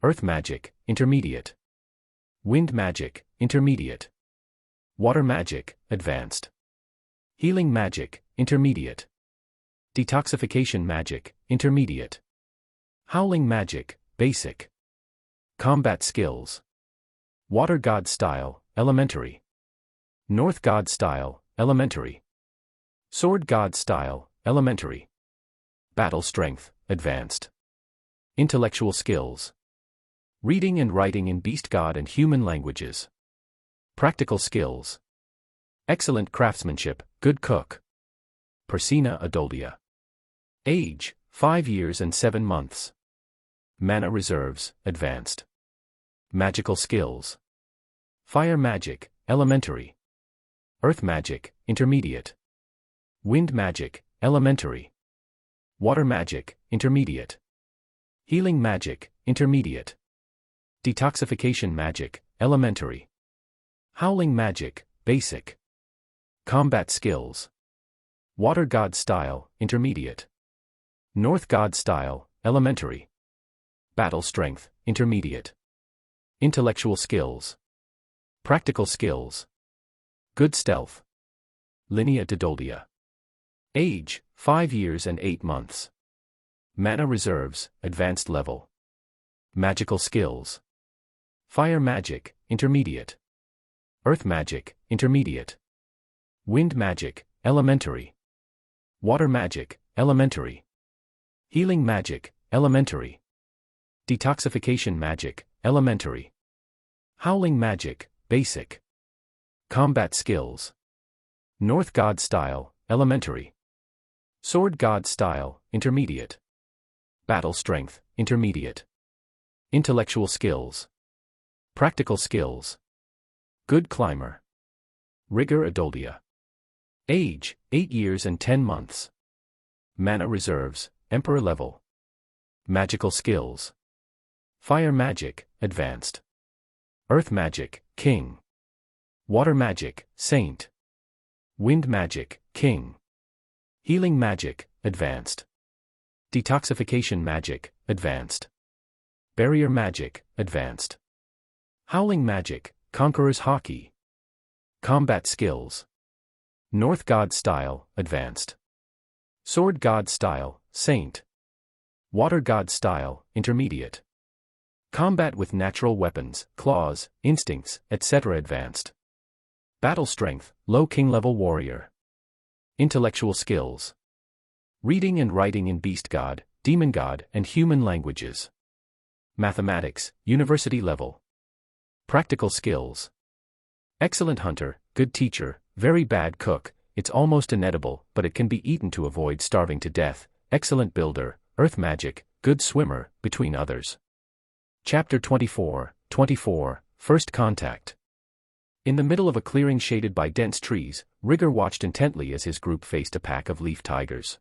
Earth magic, intermediate. Wind magic, intermediate. Water magic, advanced. Healing magic, intermediate. Detoxification magic, intermediate. Howling magic, basic. Combat skills. Water god style, elementary. North god style, elementary. Sword god style, elementary. Battle strength, advanced. Intellectual skills. Reading and writing in beast god and human languages. Practical skills. Excellent craftsmanship, good cook. Persina Adoldia. Age, 5 years and 7 months. Mana reserves, advanced. Magical skills. Fire magic, elementary. Earth magic, intermediate. Wind magic, elementary. Water magic, intermediate. Healing magic, intermediate. Detoxification magic, elementary. Howling magic, basic. Combat skills. Water god style, intermediate. North God style, elementary. Battle strength, intermediate. Intellectual skills. Practical skills. Good stealth. Linea Didoldia. Age, 5 years and 8 months. Mana reserves, advanced level. Magical skills. Fire magic, intermediate. Earth magic, intermediate. Wind magic, elementary. Water magic, elementary. Healing magic, elementary. Detoxification magic, elementary. Howling magic, basic. Combat skills. North God style, elementary. Sword God style, intermediate. Battle strength, intermediate. Intellectual skills. Practical skills. Good climber. Rigor Adoldia. Age, 8 years and 10 months. Mana reserves, Emperor level. Magical skills. Fire magic, advanced. Earth magic, king. Water magic, saint. Wind magic, king. Healing magic, advanced. Detoxification magic, advanced. Barrier magic, advanced. Howling magic, conqueror's hockey. Combat skills. North God style, advanced. Sword God style, saint. Water God style, intermediate. Combat with natural weapons, claws, instincts, etc. advanced. Battle strength, low king level warrior. Intellectual skills. Reading and writing in beast god, demon god, and human languages. Mathematics, university level. Practical skills. Excellent hunter, good teacher, very bad cook, it's almost inedible, but it can be eaten to avoid starving to death. Excellent builder, earth magic, good swimmer, between others. Chapter 24, First Contact. In the middle of a clearing shaded by dense trees, Rigor watched intently as his group faced a pack of leaf tigers.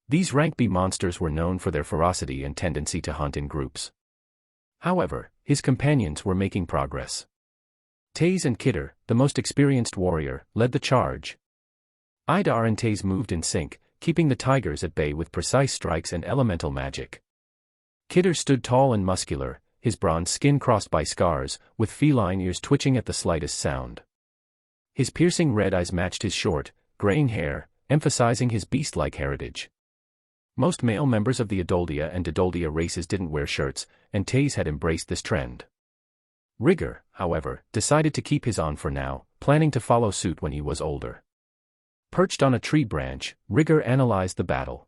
These rank B monsters were known for their ferocity and tendency to hunt in groups. However, his companions were making progress. Taze and Kidder, the most experienced warrior, led the charge. Idar and Taze moved in sync, keeping the tigers at bay with precise strikes and elemental magic. Kidder stood tall and muscular, his bronze skin crossed by scars, with feline ears twitching at the slightest sound. His piercing red eyes matched his short, graying hair, emphasizing his beast-like heritage. Most male members of the Adoldia and Didoldia races didn't wear shirts, and Taze had embraced this trend. Rigor, however, decided to keep his on for now, planning to follow suit when he was older. Perched on a tree branch, Rigor analyzed the battle.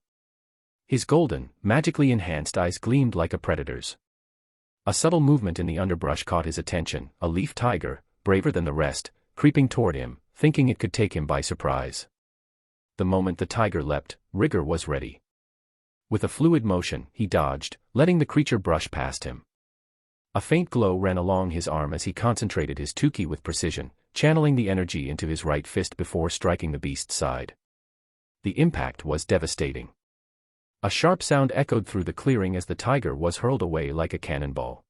His golden, magically enhanced eyes gleamed like a predator's. A subtle movement in the underbrush caught his attention, a leaf tiger, braver than the rest, creeping toward him, thinking it could take him by surprise. The moment the tiger leapt, Rigor was ready. With a fluid motion, he dodged, letting the creature brush past him. A faint glow ran along his arm as he concentrated his tuki with precision, channeling the energy into his right fist before striking the beast's side. The impact was devastating. A sharp sound echoed through the clearing as the tiger was hurled away like a cannonball.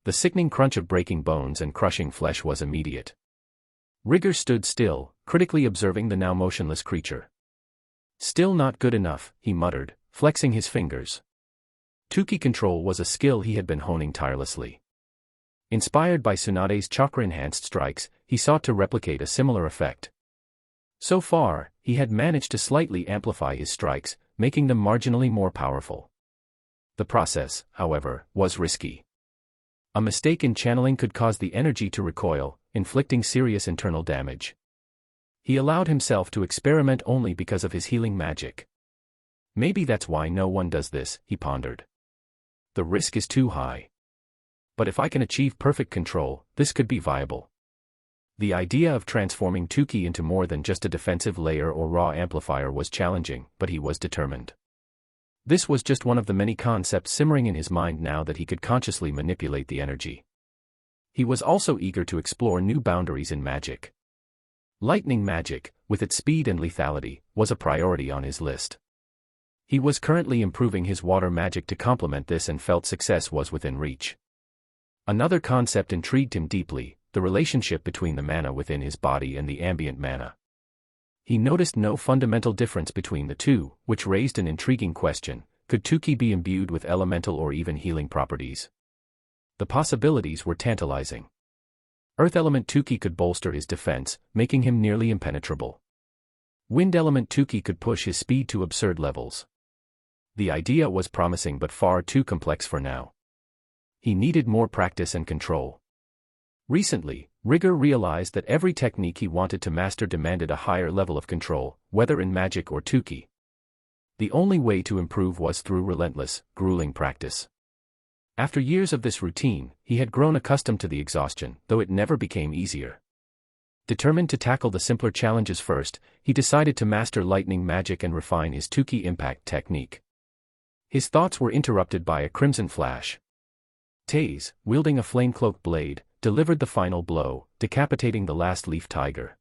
The sickening crunch of breaking bones and crushing flesh was immediate. Rigor stood still, critically observing the now motionless creature. Still not good enough, he muttered, flexing his fingers. Tuki control was a skill he had been honing tirelessly. Inspired by Tsunade's chakra-enhanced strikes, he sought to replicate a similar effect. So far, he had managed to slightly amplify his strikes, making them marginally more powerful. The process, however, was risky. A mistake in channeling could cause the energy to recoil, inflicting serious internal damage. He allowed himself to experiment only because of his healing magic. Maybe that's why no one does this, he pondered. The risk is too high. But if I can achieve perfect control, this could be viable. The idea of transforming Tuki into more than just a defensive layer or raw amplifier was challenging, but he was determined. This was just one of the many concepts simmering in his mind now that he could consciously manipulate the energy. He was also eager to explore new boundaries in magic. Lightning magic, with its speed and lethality, was a priority on his list. He was currently improving his water magic to complement this and felt success was within reach. Another concept intrigued him deeply, the relationship between the mana within his body and the ambient mana. He noticed no fundamental difference between the two, which raised an intriguing question: could Tuki be imbued with elemental or even healing properties? The possibilities were tantalizing. Earth element Tuki could bolster his defense, making him nearly impenetrable. Wind element Tuki could push his speed to absurd levels. The idea was promising but far too complex for now. He needed more practice and control. Recently, Rigger realized that every technique he wanted to master demanded a higher level of control, whether in magic or Tuki. The only way to improve was through relentless, grueling practice. After years of this routine, he had grown accustomed to the exhaustion, though it never became easier. Determined to tackle the simpler challenges first, he decided to master lightning magic and refine his Tuki impact technique. His thoughts were interrupted by a crimson flash. Taze, wielding a flame-cloaked blade, delivered the final blow, decapitating the last leaf tiger.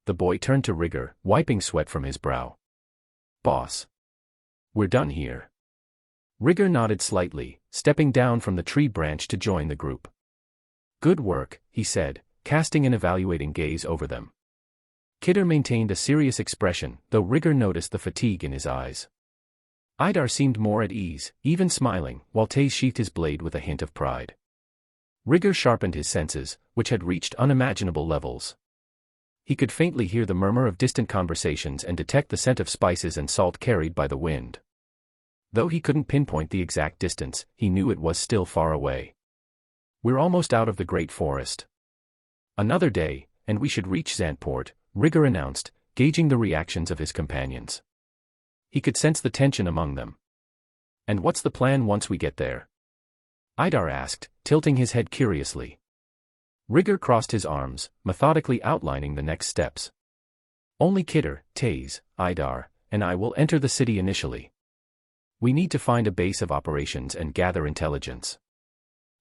The boy turned to Rigger, wiping sweat from his brow. "Boss. We're done here." Rigger nodded slightly, stepping down from the tree branch to join the group. "Good work," he said, casting an evaluating gaze over them. Kidder maintained a serious expression, though Rigger noticed the fatigue in his eyes. Idar seemed more at ease, even smiling, while Taze sheathed his blade with a hint of pride. Rigger sharpened his senses, which had reached unimaginable levels. He could faintly hear the murmur of distant conversations and detect the scent of spices and salt carried by the wind. Though he couldn't pinpoint the exact distance, he knew it was still far away. "We're almost out of the great forest. Another day, and we should reach Zantport," Rigger announced, gauging the reactions of his companions. He could sense the tension among them. "And what's the plan once we get there?" Idar asked, tilting his head curiously. Rigger crossed his arms, methodically outlining the next steps. "Only Kidder, Taze, Idar, and I will enter the city initially. We need to find a base of operations and gather intelligence.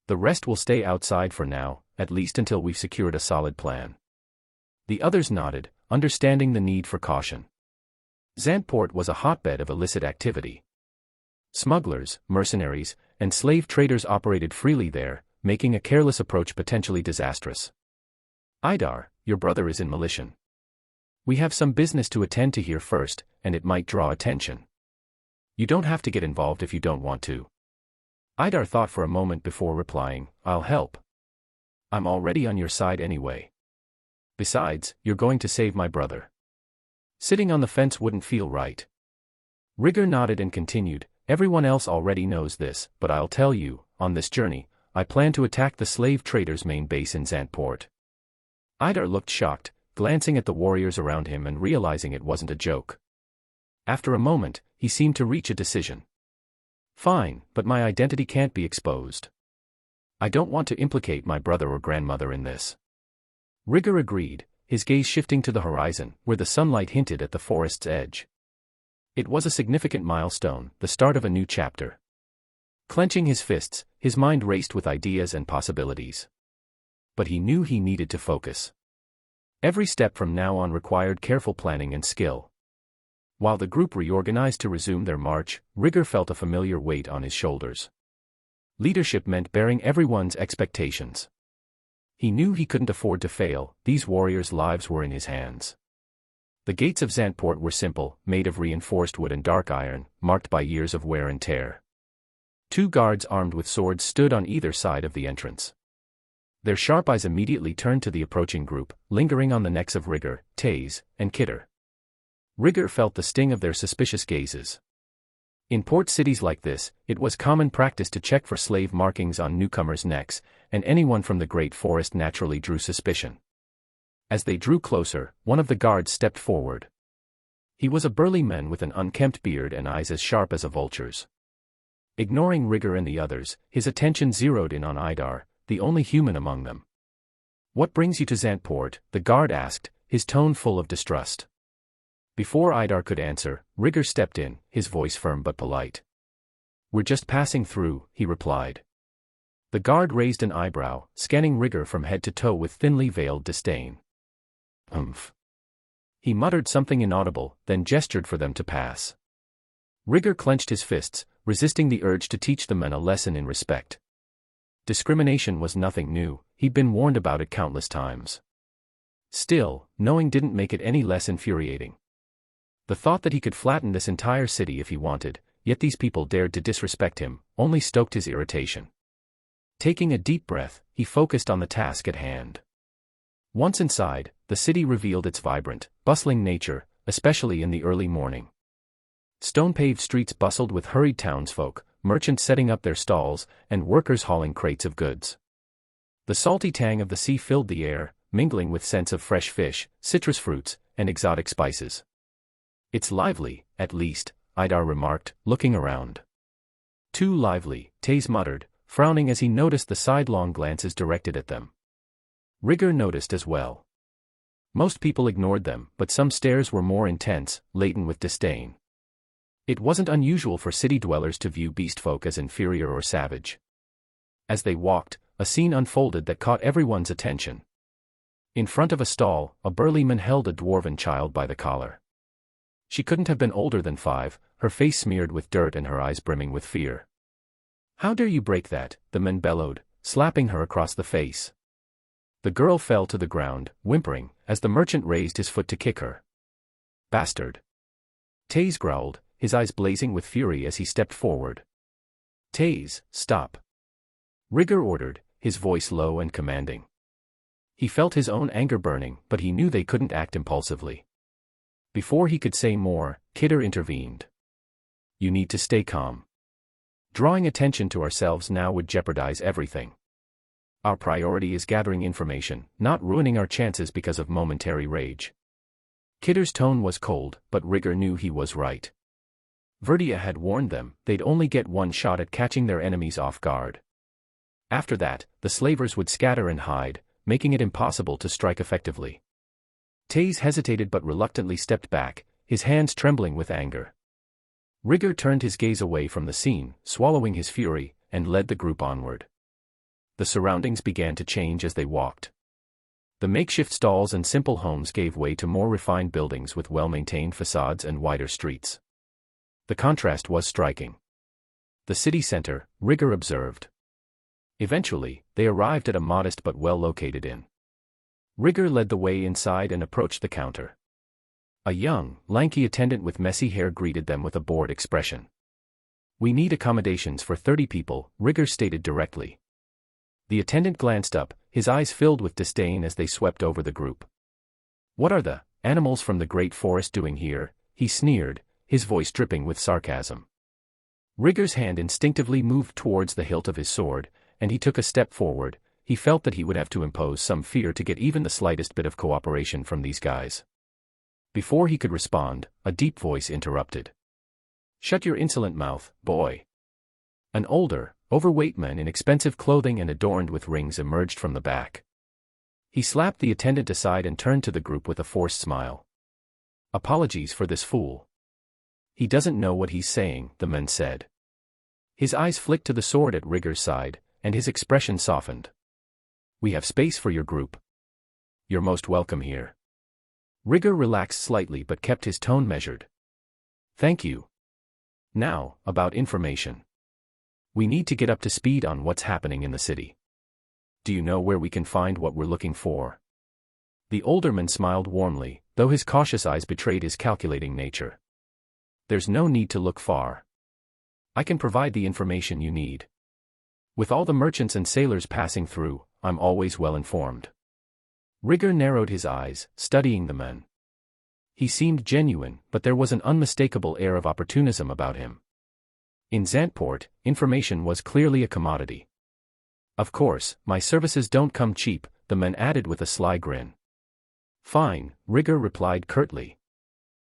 The rest will stay outside for now, at least until we've secured a solid plan." The others nodded, understanding the need for caution. Zantport was a hotbed of illicit activity. Smugglers, mercenaries, and slave traders operated freely there, making a careless approach potentially disastrous. "Idar, your brother is in Militian. We have some business to attend to here first, and it might draw attention. You don't have to get involved if you don't want to." Idar thought for a moment before replying, "I'll help. I'm already on your side anyway. Besides, you're going to save my brother. Sitting on the fence wouldn't feel right." Rigger nodded and continued, "Everyone else already knows this, but I'll tell you, on this journey, I plan to attack the slave traders' main base in Zantport." Idar looked shocked, glancing at the warriors around him and realizing it wasn't a joke. After a moment, he seemed to reach a decision. "Fine, but my identity can't be exposed. I don't want to implicate my brother or grandmother in this." Rigger agreed, his gaze shifting to the horizon, where the sunlight hinted at the forest's edge. It was a significant milestone, the start of a new chapter. Clenching his fists, his mind raced with ideas and possibilities. But he knew he needed to focus. Every step from now on required careful planning and skill. While the group reorganized to resume their march, Rigger felt a familiar weight on his shoulders. Leadership meant bearing everyone's expectations. He knew he couldn't afford to fail, these warriors' lives were in his hands. The gates of Zantport were simple, made of reinforced wood and dark iron, marked by years of wear and tear. 2 guards armed with swords stood on either side of the entrance. Their sharp eyes immediately turned to the approaching group, lingering on the necks of Rigger, Taze, and Kidder. Rigger felt the sting of their suspicious gazes. In port cities like this, it was common practice to check for slave markings on newcomers' necks, and anyone from the Great Forest naturally drew suspicion. As they drew closer, one of the guards stepped forward. He was a burly man with an unkempt beard and eyes as sharp as a vulture's. Ignoring Rigger and the others, his attention zeroed in on Idar, the only human among them. "What brings you to Zantport?" the guard asked, his tone full of distrust. Before Idar could answer, Rigger stepped in, his voice firm but polite. "We're just passing through," he replied. The guard raised an eyebrow, scanning Rigger from head to toe with thinly veiled disdain. "Humph." He muttered something inaudible, then gestured for them to pass. Rigger clenched his fists, resisting the urge to teach the men a lesson in respect. Discrimination was nothing new, he'd been warned about it countless times. Still, knowing didn't make it any less infuriating. The thought that he could flatten this entire city if he wanted, yet these people dared to disrespect him, only stoked his irritation. Taking a deep breath, he focused on the task at hand. Once inside, the city revealed its vibrant, bustling nature, especially in the early morning. Stone-paved streets bustled with hurried townsfolk, merchants setting up their stalls, and workers hauling crates of goods. The salty tang of the sea filled the air, mingling with scents of fresh fish, citrus fruits, and exotic spices. "It's lively, at least," Idar remarked, looking around. "Too lively," Taze muttered, frowning as he noticed the sidelong glances directed at them. Rigger noticed as well. Most people ignored them, but some stares were more intense, laden with disdain. It wasn't unusual for city dwellers to view beastfolk as inferior or savage. As they walked, a scene unfolded that caught everyone's attention. In front of a stall, a burly man held a dwarven child by the collar. She couldn't have been older than 5, her face smeared with dirt and her eyes brimming with fear. "How dare you break that?" the man bellowed, slapping her across the face. The girl fell to the ground, whimpering, as the merchant raised his foot to kick her. "Bastard!" Taze growled, his eyes blazing with fury as he stepped forward. "Taze, stop!" Rigger ordered, his voice low and commanding. He felt his own anger burning, but he knew they couldn't act impulsively. Before he could say more, Kidder intervened. "You need to stay calm. Drawing attention to ourselves now would jeopardize everything. Our priority is gathering information, not ruining our chances because of momentary rage." Kidder's tone was cold, but Rigger knew he was right. Verdia had warned them, they'd only get one shot at catching their enemies off guard. After that, the slavers would scatter and hide, making it impossible to strike effectively. Taze hesitated but reluctantly stepped back, his hands trembling with anger. Rigger turned his gaze away from the scene, swallowing his fury, and led the group onward. The surroundings began to change as they walked. The makeshift stalls and simple homes gave way to more refined buildings with well-maintained facades and wider streets. The contrast was striking. The city center, Rigger observed. Eventually, they arrived at a modest but well-located inn. Rigger led the way inside and approached the counter. A young, lanky attendant with messy hair greeted them with a bored expression. "We need accommodations for 30 people, Rigger stated directly. The attendant glanced up, his eyes filled with disdain as they swept over the group. "What are the animals from the great forest doing here?" he sneered, his voice dripping with sarcasm. Rigger's hand instinctively moved towards the hilt of his sword, and he took a step forward. He felt that he would have to impose some fear to get even the slightest bit of cooperation from these guys. Before he could respond, a deep voice interrupted. "Shut your insolent mouth, boy." An older, overweight man in expensive clothing and adorned with rings emerged from the back. He slapped the attendant aside and turned to the group with a forced smile. "Apologies for this fool. He doesn't know what he's saying," the man said. His eyes flicked to the sword at Rigger's side, and his expression softened. "We have space for your group. You're most welcome here." Rigger relaxed slightly but kept his tone measured. "Thank you. Now, about information. We need to get up to speed on what's happening in the city. Do you know where we can find what we're looking for?" The older man smiled warmly, though his cautious eyes betrayed his calculating nature. "There's no need to look far. I can provide the information you need. With all the merchants and sailors passing through, I'm always well informed." Rigger narrowed his eyes, studying the man. He seemed genuine, but there was an unmistakable air of opportunism about him. In Zantport, information was clearly a commodity. "Of course, my services don't come cheap," the man added with a sly grin. "Fine," Rigger replied curtly.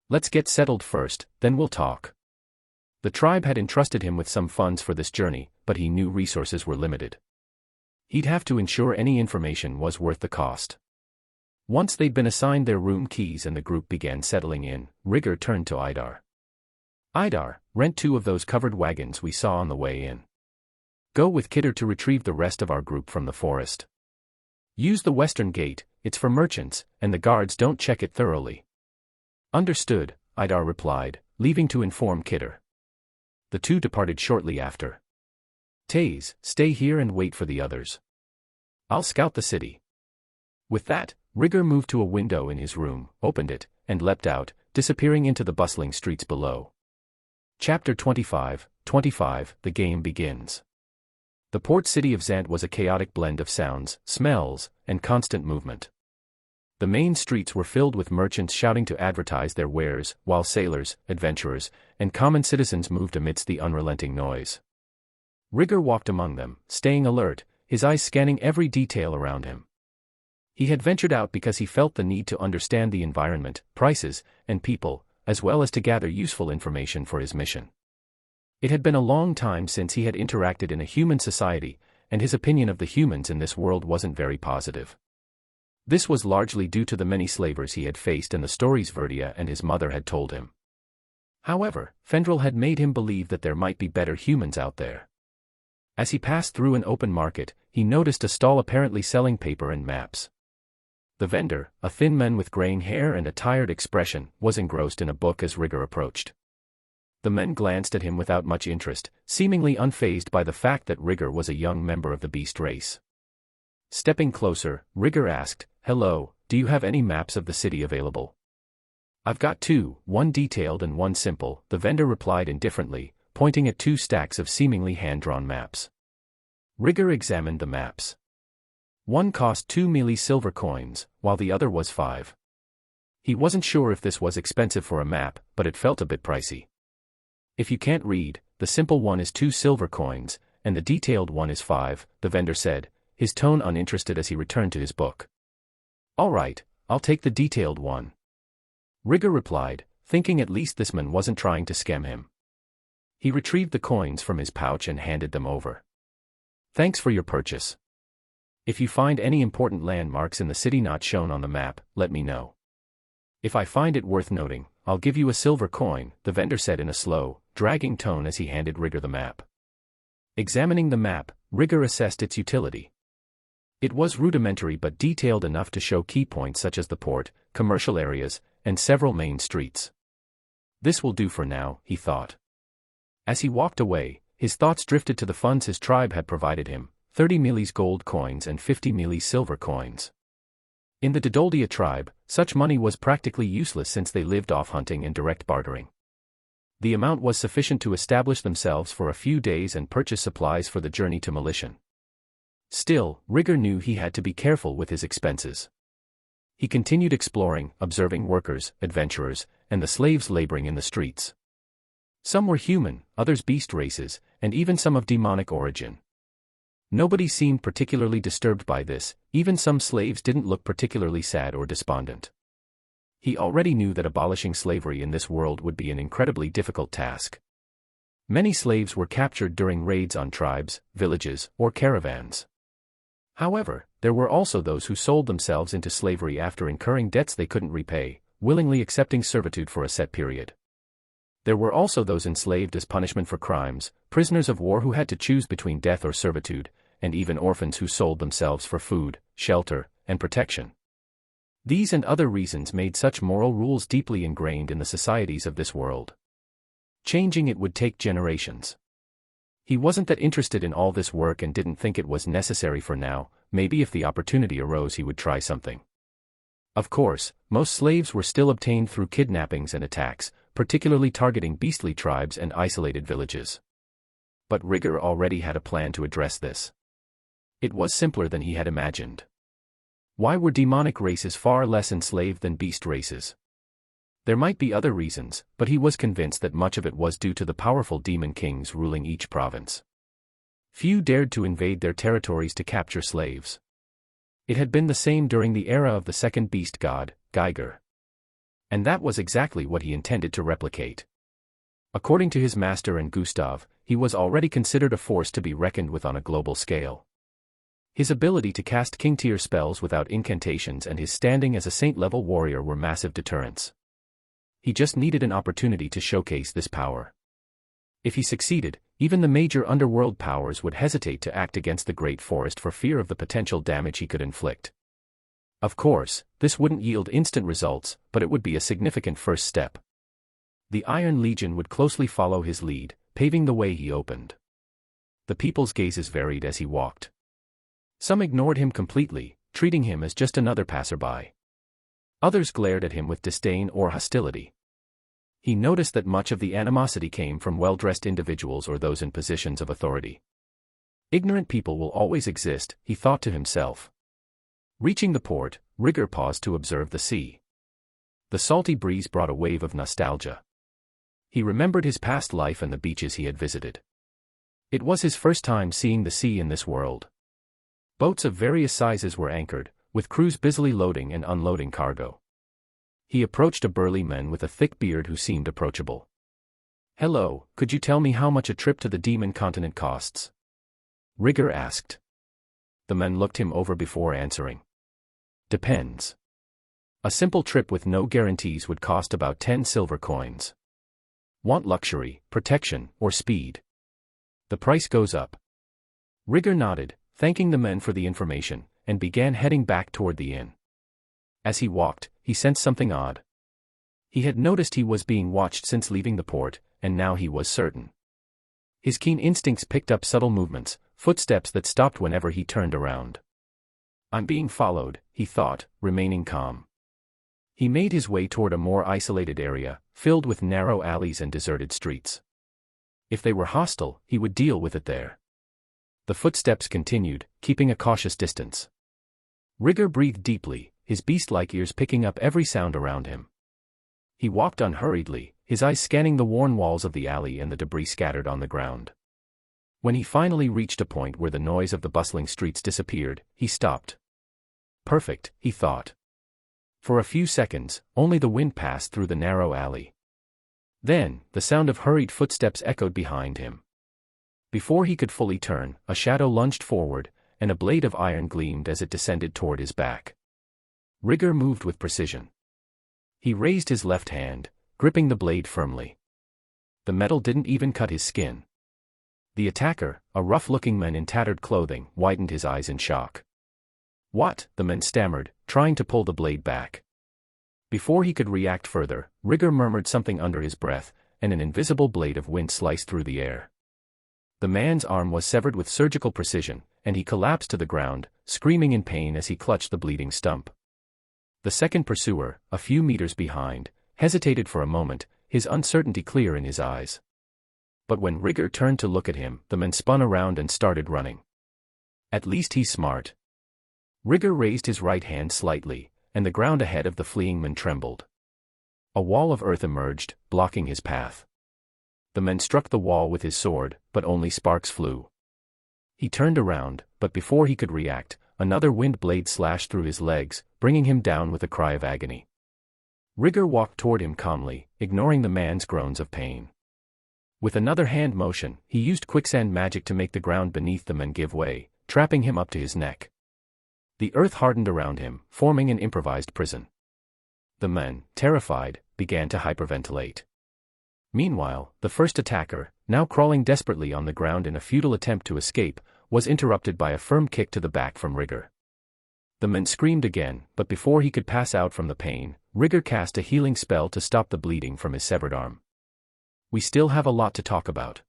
"Let's get settled first, then we'll talk." The tribe had entrusted him with some funds for this journey, but he knew resources were limited. He'd have to ensure any information was worth the cost. Once they'd been assigned their room keys and the group began settling in, Rigger turned to Idar. "Idar, rent 2 of those covered wagons we saw on the way in. Go with Kidder to retrieve the rest of our group from the forest. Use the western gate, it's for merchants, and the guards don't check it thoroughly." "Understood," Idar replied, leaving to inform Kidder. The two departed shortly after. "Taze, stay here and wait for the others. I'll scout the city." With that, Rigger moved to a window in his room, opened it, and leapt out, disappearing into the bustling streets below. Chapter 25, The Game Begins. The port city of Zant was a chaotic blend of sounds, smells, and constant movement. The main streets were filled with merchants shouting to advertise their wares, while sailors, adventurers, and common citizens moved amidst the unrelenting noise. Rigger walked among them, staying alert, his eyes scanning every detail around him. He had ventured out because he felt the need to understand the environment, prices, and people, as well as to gather useful information for his mission. It had been a long time since he had interacted in a human society, and his opinion of the humans in this world wasn't very positive. This was largely due to the many slavers he had faced and the stories Verdia and his mother had told him. However, Fendril had made him believe that there might be better humans out there. As he passed through an open market, he noticed a stall apparently selling paper and maps. The vendor, a thin man with graying hair and a tired expression, was engrossed in a book as Rigger approached. The men glanced at him without much interest, seemingly unfazed by the fact that Rigger was a young member of the beast race. Stepping closer, Rigger asked, "Hello, do you have any maps of the city available?" "I've got two, one detailed and one simple," the vendor replied indifferently, pointing at two stacks of seemingly hand-drawn maps. Rigger examined the maps. One cost 2 mealy silver coins, while the other was 5. He wasn't sure if this was expensive for a map, but it felt a bit pricey. "If you can't read, the simple one is 2 silver coins, and the detailed one is 5, the vendor said, his tone uninterested as he returned to his book. "All right, I'll take the detailed one," Rigger replied, thinking at least this man wasn't trying to scam him. He retrieved the coins from his pouch and handed them over. "Thanks for your purchase. If you find any important landmarks in the city not shown on the map, let me know. If I find it worth noting, I'll give you a silver coin," the vendor said in a slow, dragging tone as he handed Rigger the map. Examining the map, Rigger assessed its utility. It was rudimentary but detailed enough to show key points such as the port, commercial areas, and several main streets. "This will do for now," he thought. As he walked away, his thoughts drifted to the funds his tribe had provided him, 30 mealy gold coins and 50 mealy silver coins. In the Dodoldia tribe, such money was practically useless since they lived off hunting and direct bartering. The amount was sufficient to establish themselves for a few days and purchase supplies for the journey to Malishan. Still, Rigger knew he had to be careful with his expenses. He continued exploring, observing workers, adventurers, and the slaves laboring in the streets. Some were human, others beast races, and even some of demonic origin. Nobody seemed particularly disturbed by this, even some slaves didn't look particularly sad or despondent. He already knew that abolishing slavery in this world would be an incredibly difficult task. Many slaves were captured during raids on tribes, villages, or caravans. However, there were also those who sold themselves into slavery after incurring debts they couldn't repay, willingly accepting servitude for a set period. There were also those enslaved as punishment for crimes, prisoners of war who had to choose between death or servitude, and even orphans who sold themselves for food, shelter, and protection. These and other reasons made such moral rules deeply ingrained in the societies of this world. Changing it would take generations. He wasn't that interested in all this work and didn't think it was necessary for now. Maybe if the opportunity arose he would try something. Of course, most slaves were still obtained through kidnappings and attacks, particularly targeting beastly tribes and isolated villages. But Rigger already had a plan to address this. It was simpler than he had imagined. Why were demonic races far less enslaved than beast races? There might be other reasons, but he was convinced that much of it was due to the powerful demon kings ruling each province. Few dared to invade their territories to capture slaves. It had been the same during the era of the second beast god, Geiger. And that was exactly what he intended to replicate. According to his master and Gustav, he was already considered a force to be reckoned with on a global scale. His ability to cast king-tier spells without incantations and his standing as a saint-level warrior were massive deterrents. He just needed an opportunity to showcase this power. If he succeeded, even the major underworld powers would hesitate to act against the Great Forest for fear of the potential damage he could inflict. Of course, this wouldn't yield instant results, but it would be a significant first step. The Iron Legion would closely follow his lead, paving the way he opened. The people's gazes varied as he walked. Some ignored him completely, treating him as just another passerby. Others glared at him with disdain or hostility. He noticed that much of the animosity came from well-dressed individuals or those in positions of authority. Ignorant people will always exist, he thought to himself. Reaching the port, Rigger paused to observe the sea. The salty breeze brought a wave of nostalgia. He remembered his past life and the beaches he had visited. It was his first time seeing the sea in this world. Boats of various sizes were anchored, with crews busily loading and unloading cargo. He approached a burly man with a thick beard who seemed approachable. "Hello, could you tell me how much a trip to the Demon Continent costs?" Rigger asked. The man looked him over before answering. "Depends. A simple trip with no guarantees would cost about 10 silver coins. Want luxury, protection, or speed? The price goes up." Rigger nodded, thanking the men for the information, and began heading back toward the inn. As he walked, he sensed something odd. He had noticed he was being watched since leaving the port, and now he was certain. His keen instincts picked up subtle movements, footsteps that stopped whenever he turned around. "I'm being followed," he thought, remaining calm. He made his way toward a more isolated area, filled with narrow alleys and deserted streets. If they were hostile, he would deal with it there. The footsteps continued, keeping a cautious distance. Rigger breathed deeply, his beast-like ears picking up every sound around him. He walked unhurriedly, his eyes scanning the worn walls of the alley and the debris scattered on the ground. When he finally reached a point where the noise of the bustling streets disappeared, he stopped. Perfect, he thought. For a few seconds, only the wind passed through the narrow alley. Then, the sound of hurried footsteps echoed behind him. Before he could fully turn, a shadow lunged forward, and a blade of iron gleamed as it descended toward his back. Rigger moved with precision. He raised his left hand, gripping the blade firmly. The metal didn't even cut his skin. The attacker, a rough-looking man in tattered clothing, widened his eyes in shock. "What?" the man stammered, trying to pull the blade back. Before he could react further, Rigger murmured something under his breath, and an invisible blade of wind sliced through the air. The man's arm was severed with surgical precision, and he collapsed to the ground, screaming in pain as he clutched the bleeding stump. The second pursuer, a few meters behind, hesitated for a moment, his uncertainty clear in his eyes. But when Rigger turned to look at him, the man spun around and started running. "At least he's smart." Rigger raised his right hand slightly, and the ground ahead of the fleeing man trembled. A wall of earth emerged, blocking his path. The man struck the wall with his sword, but only sparks flew. He turned around, but before he could react, another wind blade slashed through his legs, bringing him down with a cry of agony. Rigger walked toward him calmly, ignoring the man's groans of pain. With another hand motion, he used quicksand magic to make the ground beneath the man give way, trapping him up to his neck. The earth hardened around him, forming an improvised prison. The man, terrified, began to hyperventilate. Meanwhile, the first attacker, now crawling desperately on the ground in a futile attempt to escape, was interrupted by a firm kick to the back from Rigger. The man screamed again, but before he could pass out from the pain, Rigger cast a healing spell to stop the bleeding from his severed arm. "We still have a lot to talk about."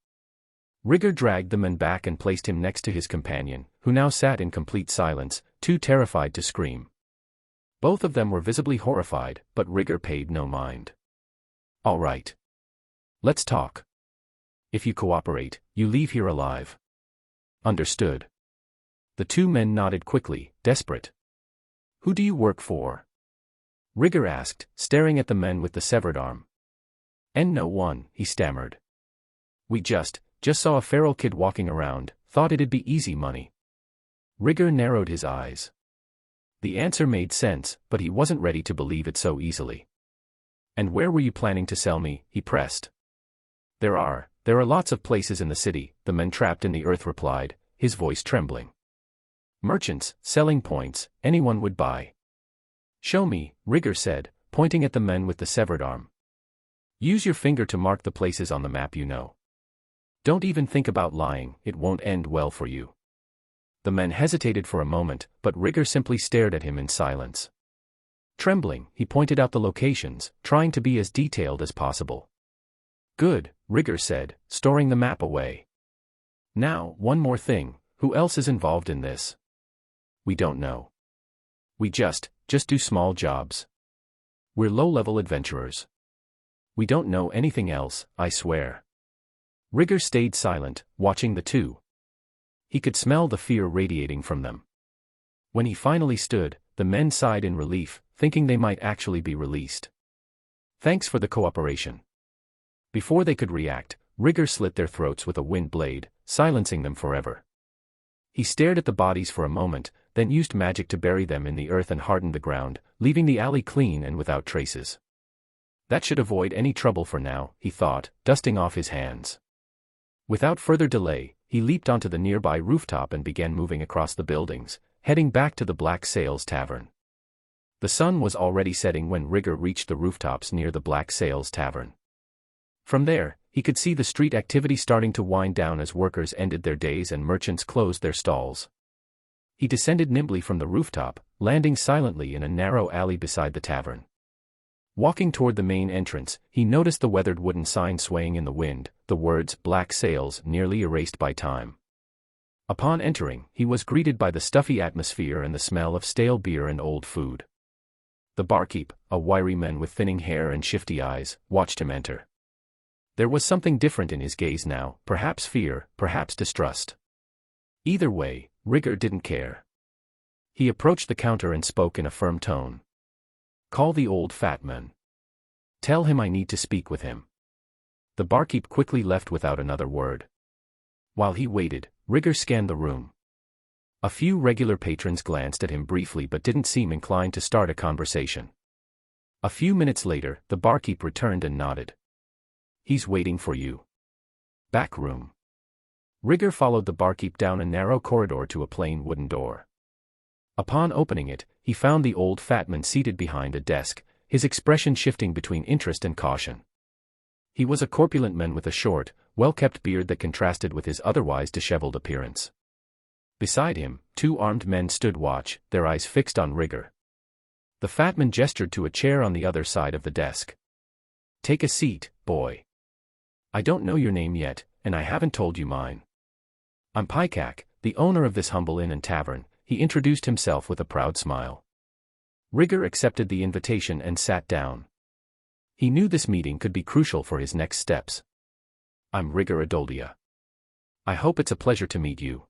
Rigger dragged the man back and placed him next to his companion, who now sat in complete silence, too terrified to scream. Both of them were visibly horrified, but Rigger paid no mind. "All right. Let's talk. If you cooperate, you leave here alive." "Understood." The two men nodded quickly, desperate. "Who do you work for?" Rigger asked, staring at the men with the severed arm. "No one," he stammered. "We just saw a feral kid walking around, thought it'd be easy money." Rigger narrowed his eyes. The answer made sense, but he wasn't ready to believe it so easily. "And where were you planning to sell me?" he pressed. There are lots of places in the city," the man trapped in the earth replied, his voice trembling. "Merchants, selling points, anyone would buy." "Show me," Rigger said, pointing at the men with the severed arm. "Use your finger to mark the places on the map you know. Don't even think about lying, it won't end well for you." The man hesitated for a moment, but Rigger simply stared at him in silence. Trembling, he pointed out the locations, trying to be as detailed as possible. "Good," Rigger said, storing the map away. "Now, one more thing, who else is involved in this?" "We don't know. We just do small jobs. We're low-level adventurers. We don't know anything else, I swear. Rigger stayed silent, watching the two. He could smell the fear radiating from them. When he finally stood, the men sighed in relief, thinking they might actually be released. Thanks for the cooperation. Before they could react, Rigger slit their throats with a wind blade, silencing them forever. He stared at the bodies for a moment, then used magic to bury them in the earth and hardened the ground, leaving the alley clean and without traces. That should avoid any trouble for now, he thought, dusting off his hands. Without further delay, he leaped onto the nearby rooftop and began moving across the buildings, heading back to the Black Sails Tavern. The sun was already setting when Rigger reached the rooftops near the Black Sails Tavern. From there, he could see the street activity starting to wind down as workers ended their days and merchants closed their stalls. He descended nimbly from the rooftop, landing silently in a narrow alley beside the tavern. Walking toward the main entrance, he noticed the weathered wooden sign swaying in the wind, the words "Black Sails" nearly erased by time. Upon entering, he was greeted by the stuffy atmosphere and the smell of stale beer and old food. The barkeep, a wiry man with thinning hair and shifty eyes, watched him enter. There was something different in his gaze now, perhaps fear, perhaps distrust. Either way, Rigger didn't care. He approached the counter and spoke in a firm tone. "Call the old fat man. Tell him I need to speak with him." The barkeep quickly left without another word. While he waited, Rigger scanned the room. A few regular patrons glanced at him briefly but didn't seem inclined to start a conversation. A few minutes later, the barkeep returned and nodded. "He's waiting for you." Back room. Rigger followed the barkeep down a narrow corridor to a plain wooden door. Upon opening it, he found the old fat man seated behind a desk, his expression shifting between interest and caution. He was a corpulent man with a short, well-kept beard that contrasted with his otherwise disheveled appearance. Beside him, two armed men stood watch, their eyes fixed on Rigger. The fat man gestured to a chair on the other side of the desk. "Take a seat, boy. I don't know your name yet, and I haven't told you mine. I'm Pykak, the owner of this humble inn and tavern," he introduced himself with a proud smile. Rigger accepted the invitation and sat down. He knew this meeting could be crucial for his next steps. "I'm Rigger Adoldia. I hope it's a pleasure to meet you."